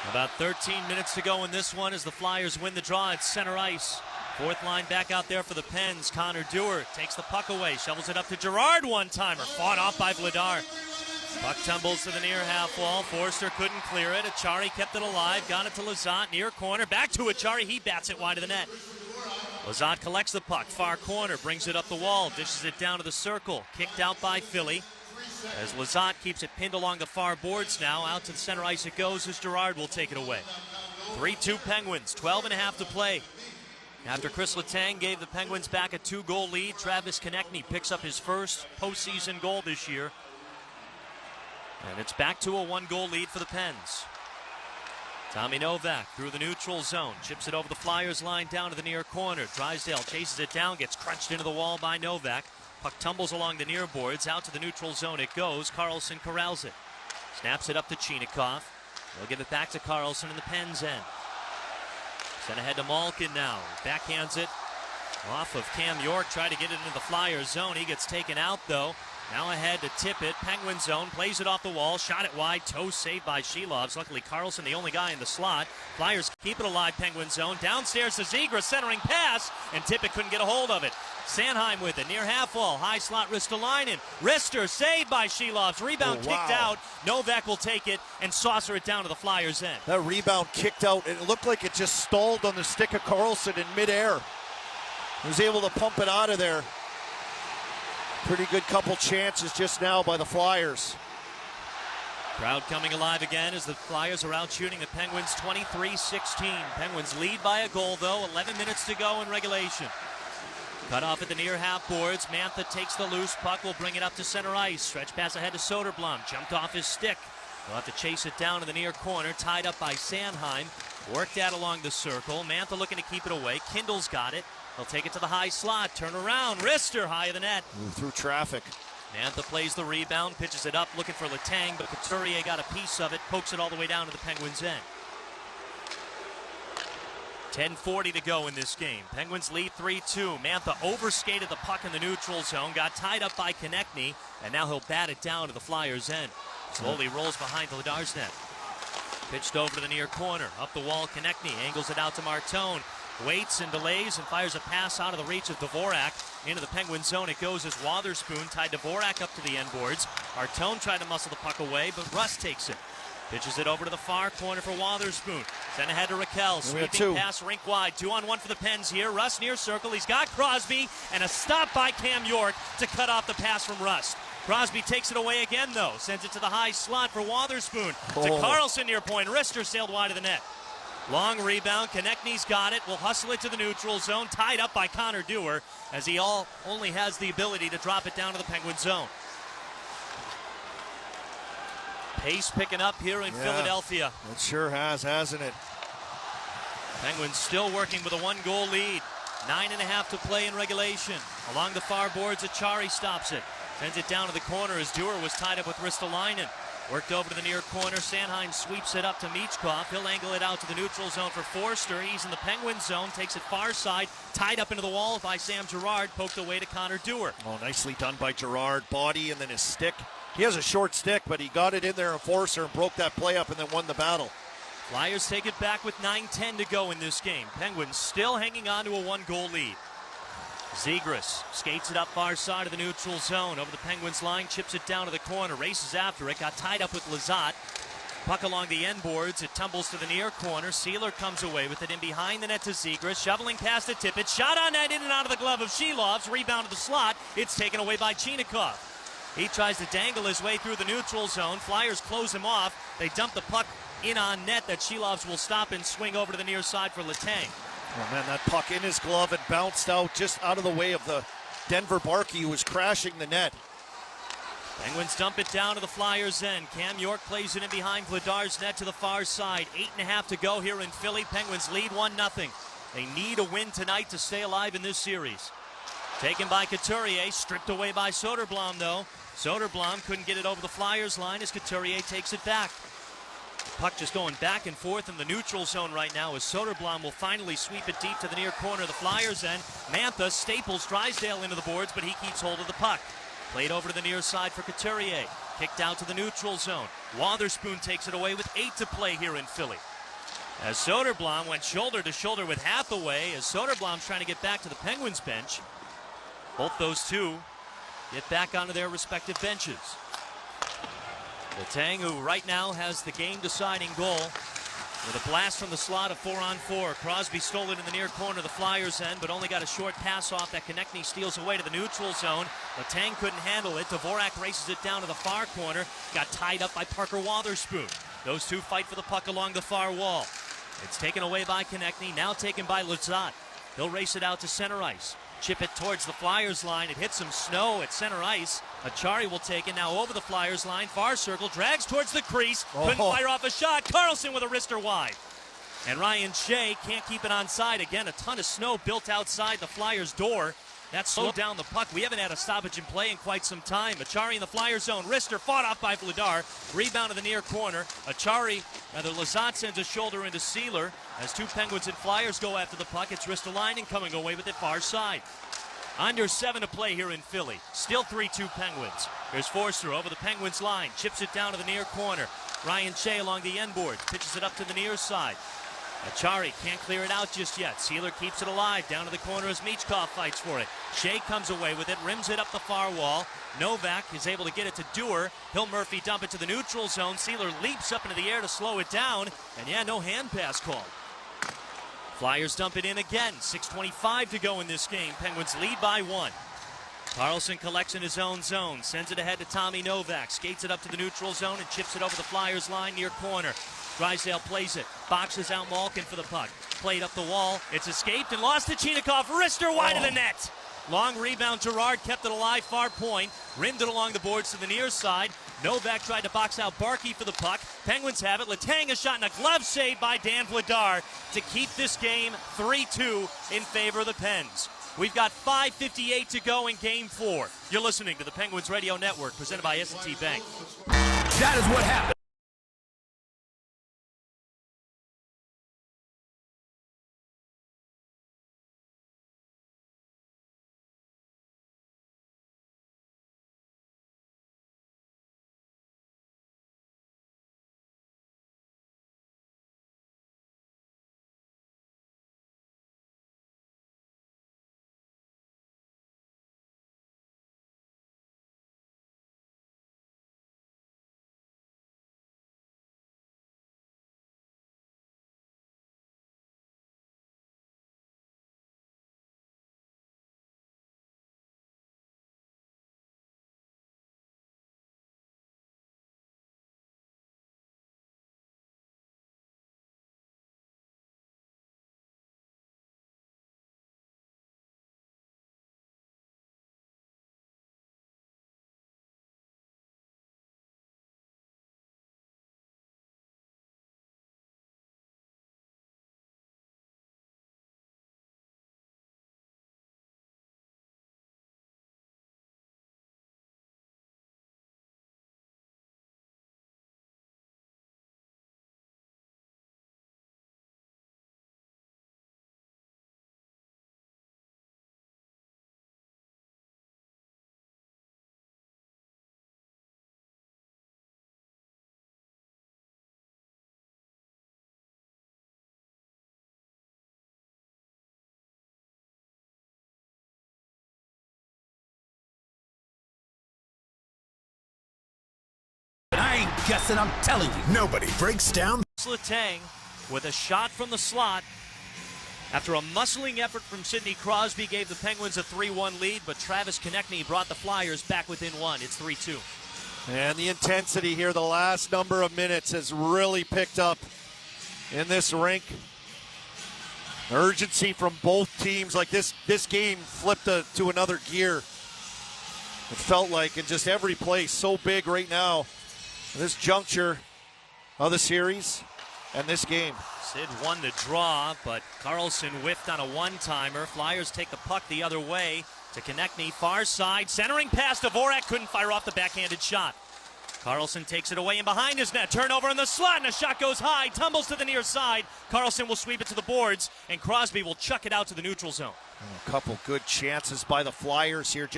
About 13 minutes to go in this one as the Flyers win the draw at center ice. Fourth line back out there for the Pens. Connor Dewar takes the puck away, shovels it up to Girard, one-timer, fought off by Vladar. Puck tumbles to the near half wall. Forster couldn't clear it. Achari kept it alive. Got it to Lizotte. Near corner. Back to Achari. He bats it wide of the net. Lizotte collects the puck. Far corner. Brings it up the wall. Dishes it down to the circle. Kicked out by Philly. As Lizotte keeps it pinned along the far boards now. Out to the center ice it goes as Girard will take it away. 3-2 Penguins. 12.5 to play. After Chris Letang gave the Penguins back a 2-goal lead, Travis Konechny picks up his first postseason goal this year. And it's back to a 1-goal lead for the Pens. Tommy Novak through the neutral zone. Chips it over the Flyers line down to the near corner. Drysdale chases it down, gets crunched into the wall by Novak. Puck tumbles along the near boards. Out to the neutral zone it goes. Carlson corrals it. Snaps it up to Chinikov. They'll give it back to Carlson in the Pens end. Sent ahead to Malkin now. Backhands it off of Cam York. Tried to get it into the Flyers zone. He gets taken out though. Now ahead to tip it. Penguin zone. Plays it off the wall. Shot it wide. Toe saved by Shilovs. Luckily Carlson the only guy in the slot. Flyers keep it alive. Penguin zone. Downstairs to Zegras. Centering pass. And Tippett couldn't get a hold of it. Sanheim with it. Near half wall. High slot Ristolainen. Rister saved by Shilovs. Rebound kicked out. Novak will take it and saucer it down to the Flyers end. That rebound kicked out. It looked like it just stalled on the stick of Carlson in midair. He was able to pump it out of there. Pretty good couple chances just now by the Flyers. Crowd coming alive again as the Flyers are out shooting the Penguins 23-16. Penguins lead by a goal though. 11 minutes to go in regulation. Cut off at the near half boards. Mantha takes the loose puck. Will bring it up to center ice. Stretch pass ahead to Soderblom. Jumped off his stick. He'll have to chase it down to the near corner. Tied up by Sanheim. Worked out along the circle. Mantha looking to keep it away. Kindle's got it. He'll take it to the high slot. Turn around. Rister high of the net. Through traffic. Mantha plays the rebound. Pitches it up looking for Letang, but Couturier got a piece of it. Pokes it all the way down to the Penguins' end. 10:40 to go in this game. Penguins lead 3-2. Mantha overskated the puck in the neutral zone. Got tied up by Konechny, and now he'll bat it down to the Flyers' end. Slowly rolls behind Vladar's net. Pitched over to the near corner. Up the wall, Konechny angles it out to Martone. Waits and delays and fires a pass out of the reach of Dvorak. Into the Penguin zone it goes as Wotherspoon tied Dvorak up to the end boards. Martone tried to muscle the puck away, but Russ takes it. Pitches it over to the far corner for Wotherspoon. Sent ahead to Raquel. Sweeping pass rink wide. 2-on-1 for the Pens here. Russ near circle. He's got Crosby. And a stop by Cam York to cut off the pass from Russ. Crosby takes it away again, though. Sends it to the high slot for Wotherspoon. To Carlson near point. Rister sailed wide of the net. Long rebound. Konechny's got it. Will hustle it to the neutral zone. Tied up by Connor Dewar as he only has the ability to drop it down to the Penguin zone. Pace picking up here in Philadelphia. It sure has, hasn't it? Penguins still working with a 1-goal lead. 9.5 to play in regulation. Along the far boards, Achari stops it. Sends it down to the corner as Dewar was tied up with Ristolainen. Worked over to the near corner. Sanheim sweeps it up to Michkov. He'll angle it out to the neutral zone for Forster. He's in the Penguin zone. Takes it far side. Tied up into the wall by Sam Girard. Poked away to Connor Dewar. Oh, nicely done by Girard. Body and then his stick. He has a short stick, but he got it in there and Forster and broke that play up and then won the battle. Flyers take it back with 9:10 to go in this game. Penguins still hanging on to a 1-goal lead. Zegras skates it up far side of the neutral zone. Over the Penguins line, chips it down to the corner, races after it. Got tied up with Lizotte. Puck along the end boards. It tumbles to the near corner. Sealer comes away with it in behind the net to Zegras. Shoveling past it, Tippett. Shot on net in and out of the glove of Shelovs. Rebound to the slot. It's taken away by Chinikov. He tries to dangle his way through the neutral zone. Flyers close him off. They dump the puck in on net that Shelovs will stop and swing over to the near side for Letang. Oh man, that puck in his glove and bounced out just out of the way of the Denver Barkey who was crashing the net. Penguins dump it down to the Flyers' end. Cam York plays it in behind Vladar's net to the far side. 8.5 to go here in Philly. Penguins lead 1-0. They need a win tonight to stay alive in this series. Taken by Couturier, stripped away by Soderblom though. Soderblom couldn't get it over the Flyers line as Couturier takes it back. Puck just going back and forth in the neutral zone right now as Soderblom will finally sweep it deep to the near corner of the Flyers end. Mantha staples Drysdale into the boards, but he keeps hold of the puck. Played over to the near side for Couturier. Kicked out to the neutral zone. Wotherspoon takes it away with 8 to play here in Philly. As Soderblom went shoulder to shoulder with Hathaway as Soderblom's trying to get back to the Penguins bench. Both those two get back onto their respective benches. Letang, who right now has the game-deciding goal, with a blast from the slot of 4-on-4. Crosby stole it in the near corner of the Flyers' end, but only got a short pass off that Konechny steals away to the neutral zone. Letang couldn't handle it. Dvorak races it down to the far corner. Got tied up by Parker Wotherspoon. Those two fight for the puck along the far wall. It's taken away by Konechny, now taken by Lizotte. He'll race it out to center ice. Chip it towards the Flyers line. It hits some snow at center ice. Achari will take it now over the Flyers line. Far circle, drags towards the crease. Couldn't fire off a shot. Carlson with a wrister wide. And Ryan Shea can't keep it onside. Again, a ton of snow built outside the Flyers' door. That slowed down the puck. We haven't had a stoppage in play in quite some time. Achari in the Flyers zone. Wrister fought off by Vladar. Rebound to the near corner. Lizotte sends a shoulder into Sealer. As two Penguins and Flyers go after the puck, it's Ristolainen coming away with it far side. Under 7 to play here in Philly. Still 3-2 Penguins. Here's Forster over the Penguins line. Chips it down to the near corner. Ryan Shea along the end board. Pitches it up to the near side. Achari can't clear it out just yet. Sealer keeps it alive down to the corner as Michkov fights for it. Shea comes away with it, rims it up the far wall. Novak is able to get it to Dewar. He'll Murphy dump it to the neutral zone. Sealer leaps up into the air to slow it down. And no hand pass called. Flyers dump it in again. 6:25 to go in this game. Penguins lead by 1. Carlson collects in his own zone. Sends it ahead to Tommy Novak. Skates it up to the neutral zone and chips it over the Flyers line near corner. Drysdale plays it. Boxes out Malkin for the puck. Played up the wall. It's escaped and lost to Chinikov. Wrister wide of the net. Long rebound. Girard kept it alive far point. Rimmed it along the boards to the near side. Novak tried to box out Barkey for the puck. Penguins have it. Letang a shot and a glove save by Dan Vladar to keep this game 3-2 in favor of the Pens. We've got 5:58 to go in Game 4. You're listening to the Penguins Radio Network, presented by S&T Bank. That is what happened. guessing, I'm telling you. Nobody breaks down. Letang with a shot from the slot. After a muscling effort from Sidney Crosby gave the Penguins a 3-1 lead, but Travis Konechny brought the Flyers back within one. It's 3-2. And the intensity here the last number of minutes has really picked up in this rink. Urgency from both teams. Like this game flipped to another gear. It felt like in just every place, so big right now. This juncture of the series and this game. Sid won the draw, but Carlson whiffed on a one-timer. Flyers take the puck the other way to Konechny, far side, centering pass to Dvorak, couldn't fire off the backhanded shot. Carlson takes it away and behind his net, turnover in the slot, and a shot goes high, tumbles to the near side. Carlson will sweep it to the boards, and Crosby will chuck it out to the neutral zone. A couple good chances by the Flyers here,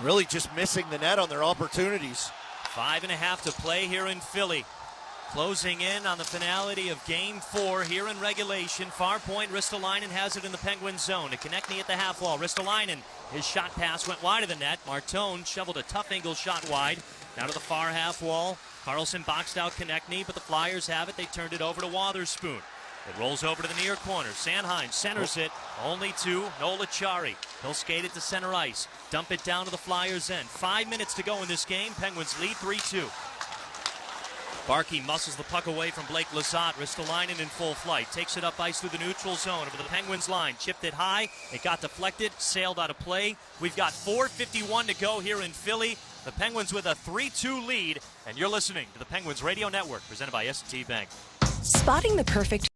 really just missing the net on their opportunities. 5.5 to play here in Philly. Closing in on the finality of Game 4 here in regulation. Far point, Ristolainen has it in the Penguin zone. To Konechny at the half wall. Ristolainen, his shot pass went wide of the net. Martone shoveled a tough angle shot wide. Now to the far half wall. Carlson boxed out Konechny, but the Flyers have it. They turned it over to Wotherspoon. It rolls over to the near corner. Sanheim centers it only to Nola Chari. He'll skate it to center ice. Dump it down to the Flyers' end. 5 minutes to go in this game. Penguins lead 3-2. Barkey muscles the puck away from Blake Lizotte. Ristolainen in full flight. Takes it up ice through the neutral zone over the Penguins line. Chipped it high. It got deflected. Sailed out of play. We've got 4:51 to go here in Philly. The Penguins with a 3-2 lead. And you're listening to the Penguins Radio Network, presented by S&T Bank. Spotting the perfect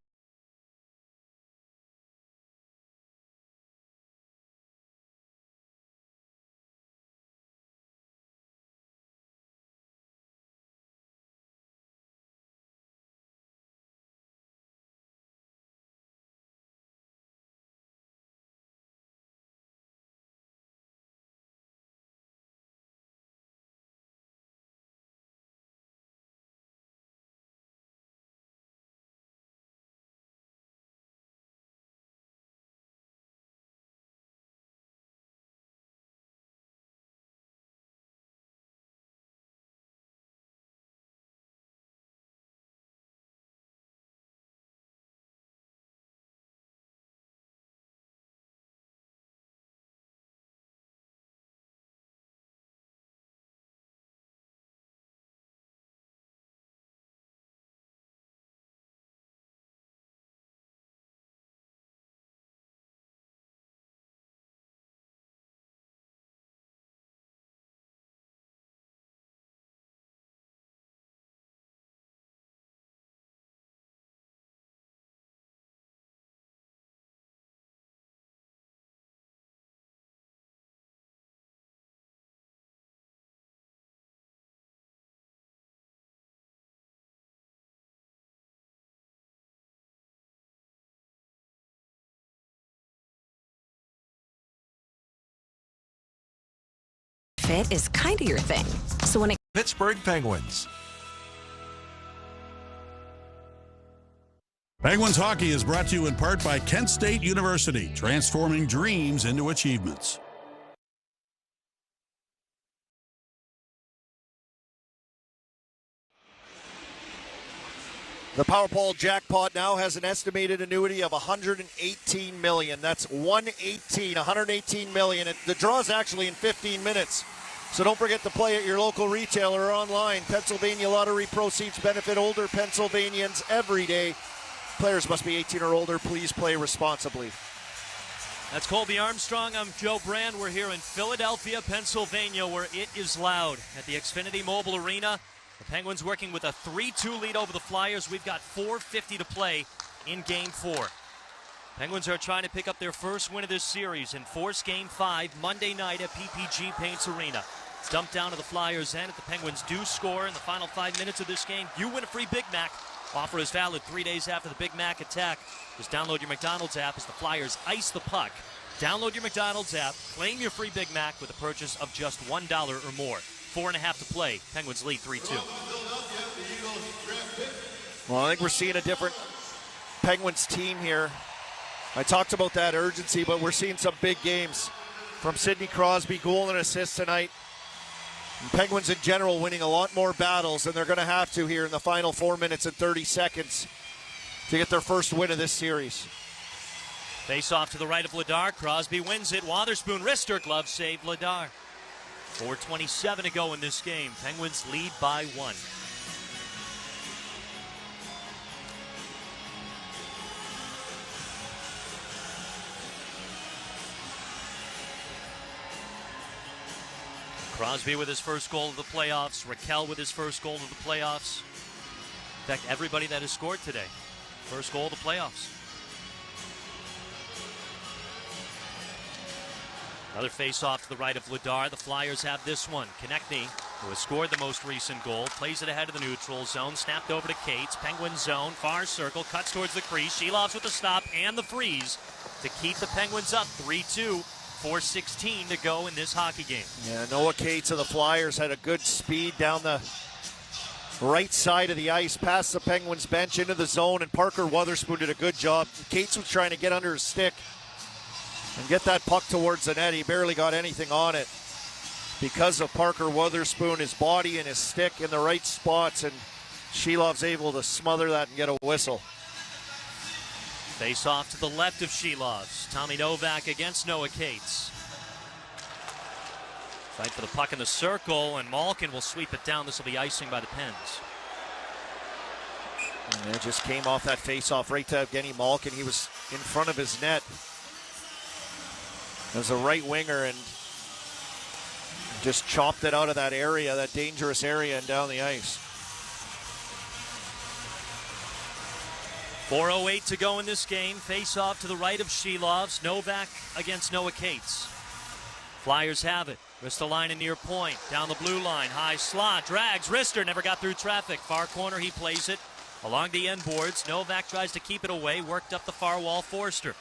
fit is kind of your thing. So when it Pittsburgh Penguins. Penguins hockey is brought to you in part by Kent State University, transforming dreams into achievements. The Powerball jackpot now has an estimated annuity of $118 million. That's 118 million. The draw is actually in 15 minutes. So don't forget to play at your local retailer or online. Pennsylvania Lottery proceeds benefit older Pennsylvanians every day. Players must be 18 or older. Please play responsibly. That's Colby Armstrong. I'm Joe Brand. We're here in Philadelphia, Pennsylvania, where it is loud at the Xfinity Mobile Arena. The Penguins working with a 3-2 lead over the Flyers. We've got 4:50 to play in Game 4. Penguins are trying to pick up their first win of this series and force Game 5 Monday night at PPG Paints Arena. It's dumped down to the Flyers' end. If the Penguins do score in the final 5 minutes of this game, you win a free Big Mac. Offer is valid 3 days after the Big Mac attack. Just download your McDonald's app as the Flyers ice the puck. Download your McDonald's app, claim your free Big Mac with a purchase of just $1 or more. 4.5 to play. Penguins lead 3-2. Well, I think we're seeing a different Penguins team here. I talked about that urgency, but we're seeing some big games from Sidney Crosby, goal and assist tonight. Penguins in general winning a lot more battles, and they're going to have to here in the final 4 minutes and 30 seconds to get their first win of this series. Face off to the right of Vladar. Crosby wins it. Wotherspoon wrister glove save Vladar. 4:27 to go in this game. Penguins lead by 1. Crosby with his first goal of the playoffs. Raquel with his first goal of the playoffs. In fact, everybody that has scored today. First goal of the playoffs. Another face-off to the right of Vladar. The Flyers have this one. Konechny, who has scored the most recent goal, plays it ahead of the neutral zone. Snapped over to Cates. Penguin zone, far circle, cuts towards the crease. Shilovs with the stop and the freeze to keep the Penguins up 3-2. 4:16 to go in this hockey game. Yeah, Noah Cates of the Flyers had a good speed down the right side of the ice, past the Penguins bench into the zone, and Parker Wotherspoon did a good job. Cates was trying to get under his stick and get that puck towards the net. He barely got anything on it because of Parker Wotherspoon, his body and his stick in the right spots, and Shilov's able to smother that and get a whistle. Face off to the left of Shilovs. Tommy Novak against Noah Cates. Fight for the puck in the circle, and Malkin will sweep it down. This will be icing by the Pens. And it just came off that face-off right to Evgeny Malkin. He was in front of his net as a right winger and just chopped it out of that area, that dangerous area, and down the ice. 4:08 to go in this game. Face off to the right of Shilovs. Novak against Noah Cates. Flyers have it. Ristolainen near point. Down the blue line. High slot. Drags. Rister never got through traffic. Far corner. He plays it along the end boards. Novak tries to keep it away. Worked up the far wall. Forster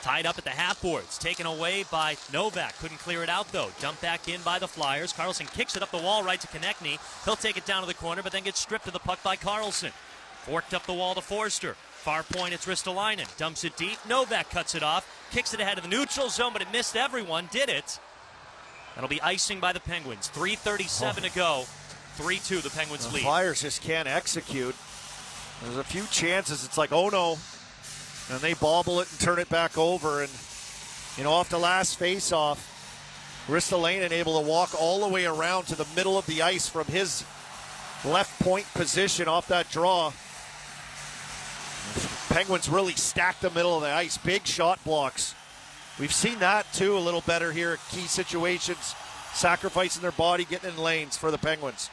tied up at the half boards. Taken away by Novak. Couldn't clear it out though. Dumped back in by the Flyers. Karlsson kicks it up the wall right to Konechny. He'll take it down to the corner, but then gets stripped of the puck by Karlsson. Forked up the wall to Forster. Far point, it's Ristolainen. Dumps it deep. Novak cuts it off. Kicks it ahead of the neutral zone, but it missed everyone. Did it. That'll be icing by the Penguins. 3:37 to go. 3-2, the Penguins lead. The Flyers just can't execute. There's a few chances. It's like, oh no. And they bobble it and turn it back over. And, off the last face-off, Ristolainen able to walk all the way around to the middle of the ice from his left point position off that draw. Penguins really stacked the middle of the ice. Big shot blocks. We've seen that too a little better here at key situations. Sacrificing their body, getting in lanes for the Penguins.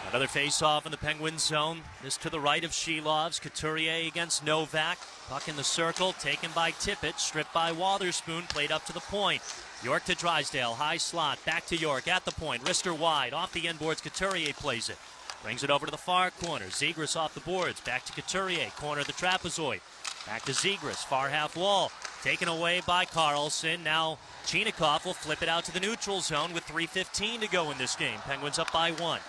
Another face-off in the Penguins zone. This to the right of Shilovs. Couturier against Novak. Puck in the circle, taken by Tippett. Stripped by Wotherspoon, played up to the point. York to Drysdale, high slot. Back to York at the point. Rister wide, off the end boards. Couturier plays it. Brings it over to the far corner. Zegras off the boards. Back to Couturier. Corner of the trapezoid. Back to Zegras. Far half wall. Taken away by Karlsson. Now Chinakhov will flip it out to the neutral zone with 3:15 to go in this game. Penguins up by 1.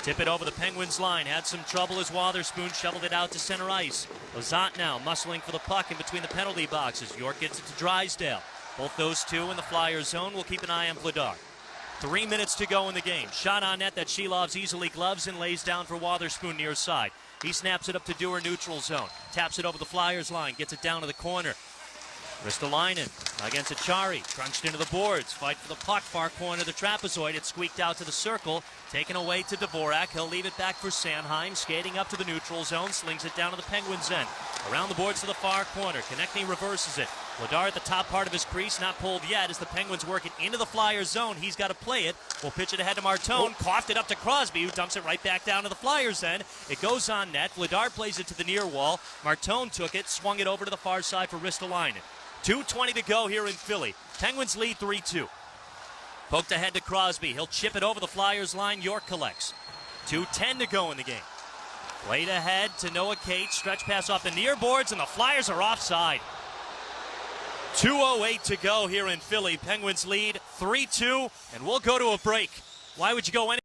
Tip it over the Penguins line. Had some trouble as Wotherspoon shoveled it out to center ice. Lazat now muscling for the puck in between the penalty boxes. York gets it to Drysdale. Both those two in the Flyers zone. We'll keep an eye on Vladar. 3 minutes to go in the game. Shot on net that Shilovs easily gloves and lays down for Wotherspoon near side. He snaps it up to Dewar neutral zone. Taps it over the Flyers line. Gets it down to the corner. Ristolainen against Achari. Crunched into the boards. Fight for the puck. Far corner of the trapezoid. It squeaked out to the circle. Taken away to Dvorak. He'll leave it back for Sanheim. Skating up to the neutral zone. Slings it down to the Penguins' end. Around the boards to the far corner. Konechny reverses it. Vladar at the top part of his crease. Not pulled yet as the Penguins work it into the Flyers' zone. He's got to play it. We'll pitch it ahead to Martone. Coughed it up to Crosby, who dumps it right back down to the Flyers' end. It goes on net. Vladar plays it to the near wall. Martone took it. Swung it over to the far side for Ristolainen. 2:20 to go here in Philly. Penguins lead 3-2. Poked ahead to Crosby. He'll chip it over the Flyers line. York collects. 2:10 to go in the game. Played ahead to Noah Cates. Stretch pass off the near boards, and the Flyers are offside. 2:08 to go here in Philly. Penguins lead 3-2, and we'll go to a break. Why would you go any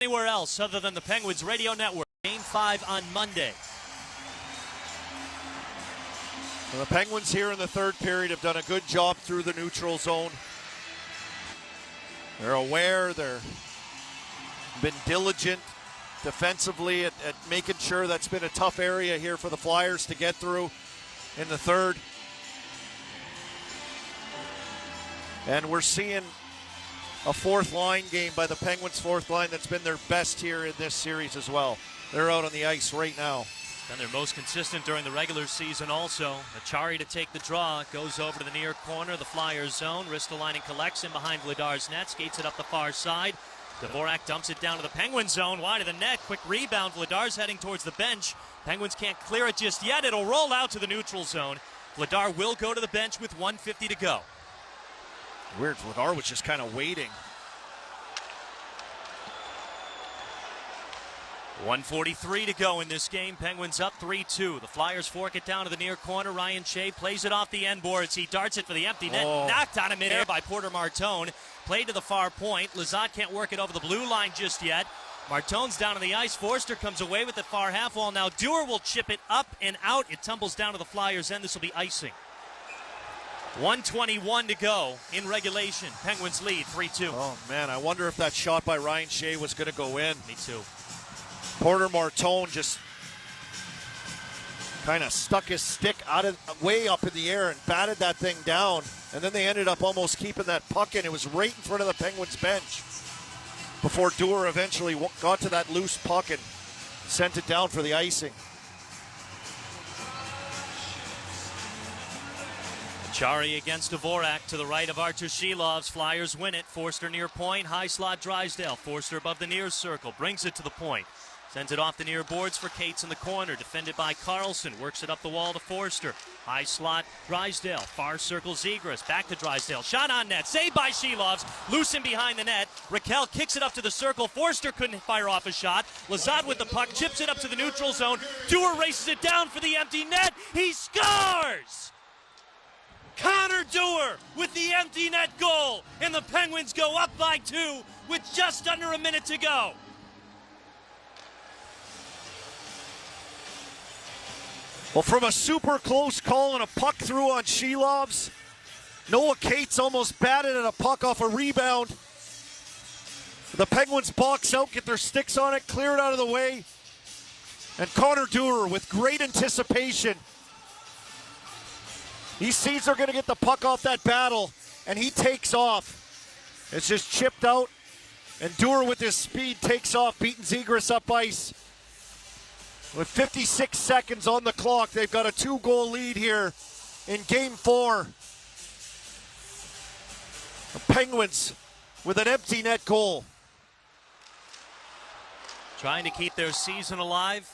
anywhere else other than the Penguins Radio Network. Game 5 on Monday. Well, the Penguins here in the third period have done a good job through the neutral zone. They're aware, they've been diligent defensively at making sure that's been a tough area here for the Flyers to get through in the third. And we're seeing a fourth line game by the Penguins' fourth line that's been their best here in this series as well. They're out on the ice right now. Been their most consistent during the regular season also. Achari to take the draw, goes over to the near corner, the Flyers zone. Ristolainen collects in behind Vladar's net, skates it up the far side. Dvorak dumps it down to the Penguin zone, wide of the net. Quick rebound, Vladar's heading towards the bench. Penguins can't clear it just yet. It'll roll out to the neutral zone. Vladar will go to the bench with 1:50 to go. Weird, Vladar was just kind of waiting. 1:43 to go in this game. Penguins up 3-2. The Flyers fork it down to the near corner. Ryan Shea plays it off the end boards. He darts it for the empty net. Knocked out of midair by Porter Martone. Played to the far point. Lizotte can't work it over the blue line just yet. Martone's down on the ice. Forster comes away with the far half wall. Now Dewar will chip it up and out. It tumbles down to the Flyers' end. This will be icing. 1:21 to go in regulation. Penguins lead 3-2. Oh, man, I wonder if that shot by Ryan Shea was going to go in. Me too. Porter Martone just kind of stuck his stick way up in the air and batted that thing down. And then they ended up almost keeping that puck in. It was right in front of the Penguins bench before Dewar eventually got to that loose puck and sent it down for the icing. Achari against Dvorak to the right of Artur Shilovs. Flyers win it. Forster near point. High slot Drysdale. Forster above the near circle. Brings it to the point. Sends it off the near boards for Cates in the corner. Defended by Carlson. Works it up the wall to Forster. High slot Drysdale. Far circle Zegras. Back to Drysdale. Shot on net. Saved by Shilovs. Loose in behind the net. Raquel kicks it up to the circle. Forster couldn't fire off a shot. Lizotte with the puck. Chips it up to the neutral zone. Dewar races it down for the empty net. He scores! Connor Dewar with the empty net goal. And the Penguins go up by 2 with just under a minute to go. Well, from a super close call and a puck through on Shilovs, Noah Cates almost batted at a puck off a rebound. The Penguins box out, get their sticks on it, clear it out of the way. And Connor Dewar with great anticipation. He sees they're going to get the puck off that battle, and he takes off. It's just chipped out, and Dewar with his speed takes off, beating Zegras up ice. With 56 seconds on the clock, they've got a 2-goal lead here in Game 4. The Penguins with an empty net goal. Trying to keep their season alive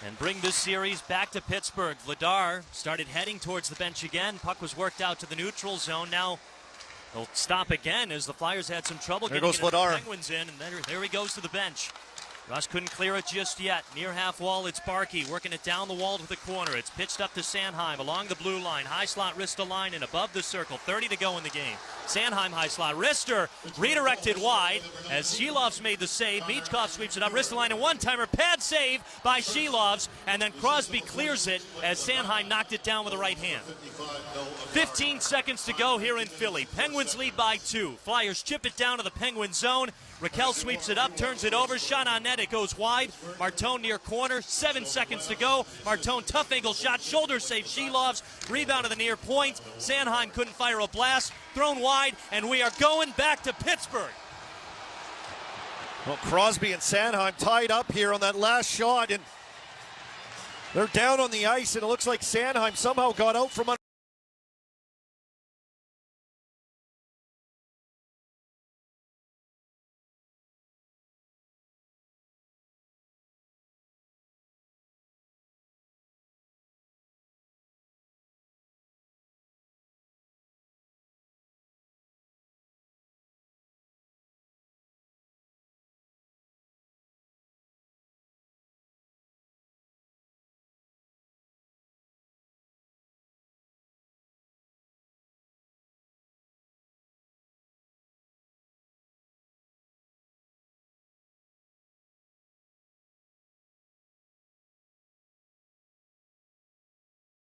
and bring this series back to Pittsburgh. Vladar started heading towards the bench again. Puck was worked out to the neutral zone. Now they'll stop again as the Flyers had some trouble getting the Penguins in. And there he goes to the bench. Russ couldn't clear it just yet. Near half wall, it's Barkey working it down the wall to the corner. It's pitched up to Sanheim along the blue line. High slot Ristolainen above the circle. 30 to go in the game. Sanheim high slot. Rister redirected wide as Shilovs made the save. Michkov sweeps it up. Ristolainen one-timer. Pad save by Shilovs. And then Crosby clears it as Sanheim knocked it down with the right hand. 15 seconds to go here in Philly. Penguins lead by 2. Flyers chip it down to the Penguin zone. Raquel sweeps it up, turns it over, shot on net, it goes wide. Martone near corner, 7 seconds to go. Martone tough angle shot, shoulder save Shilovs, rebound to the near point. Sanheim couldn't fire a blast, thrown wide, and we are going back to Pittsburgh. Well, Crosby and Sanheim tied up here on that last shot, and they're down on the ice, and it looks like Sanheim somehow got out from under.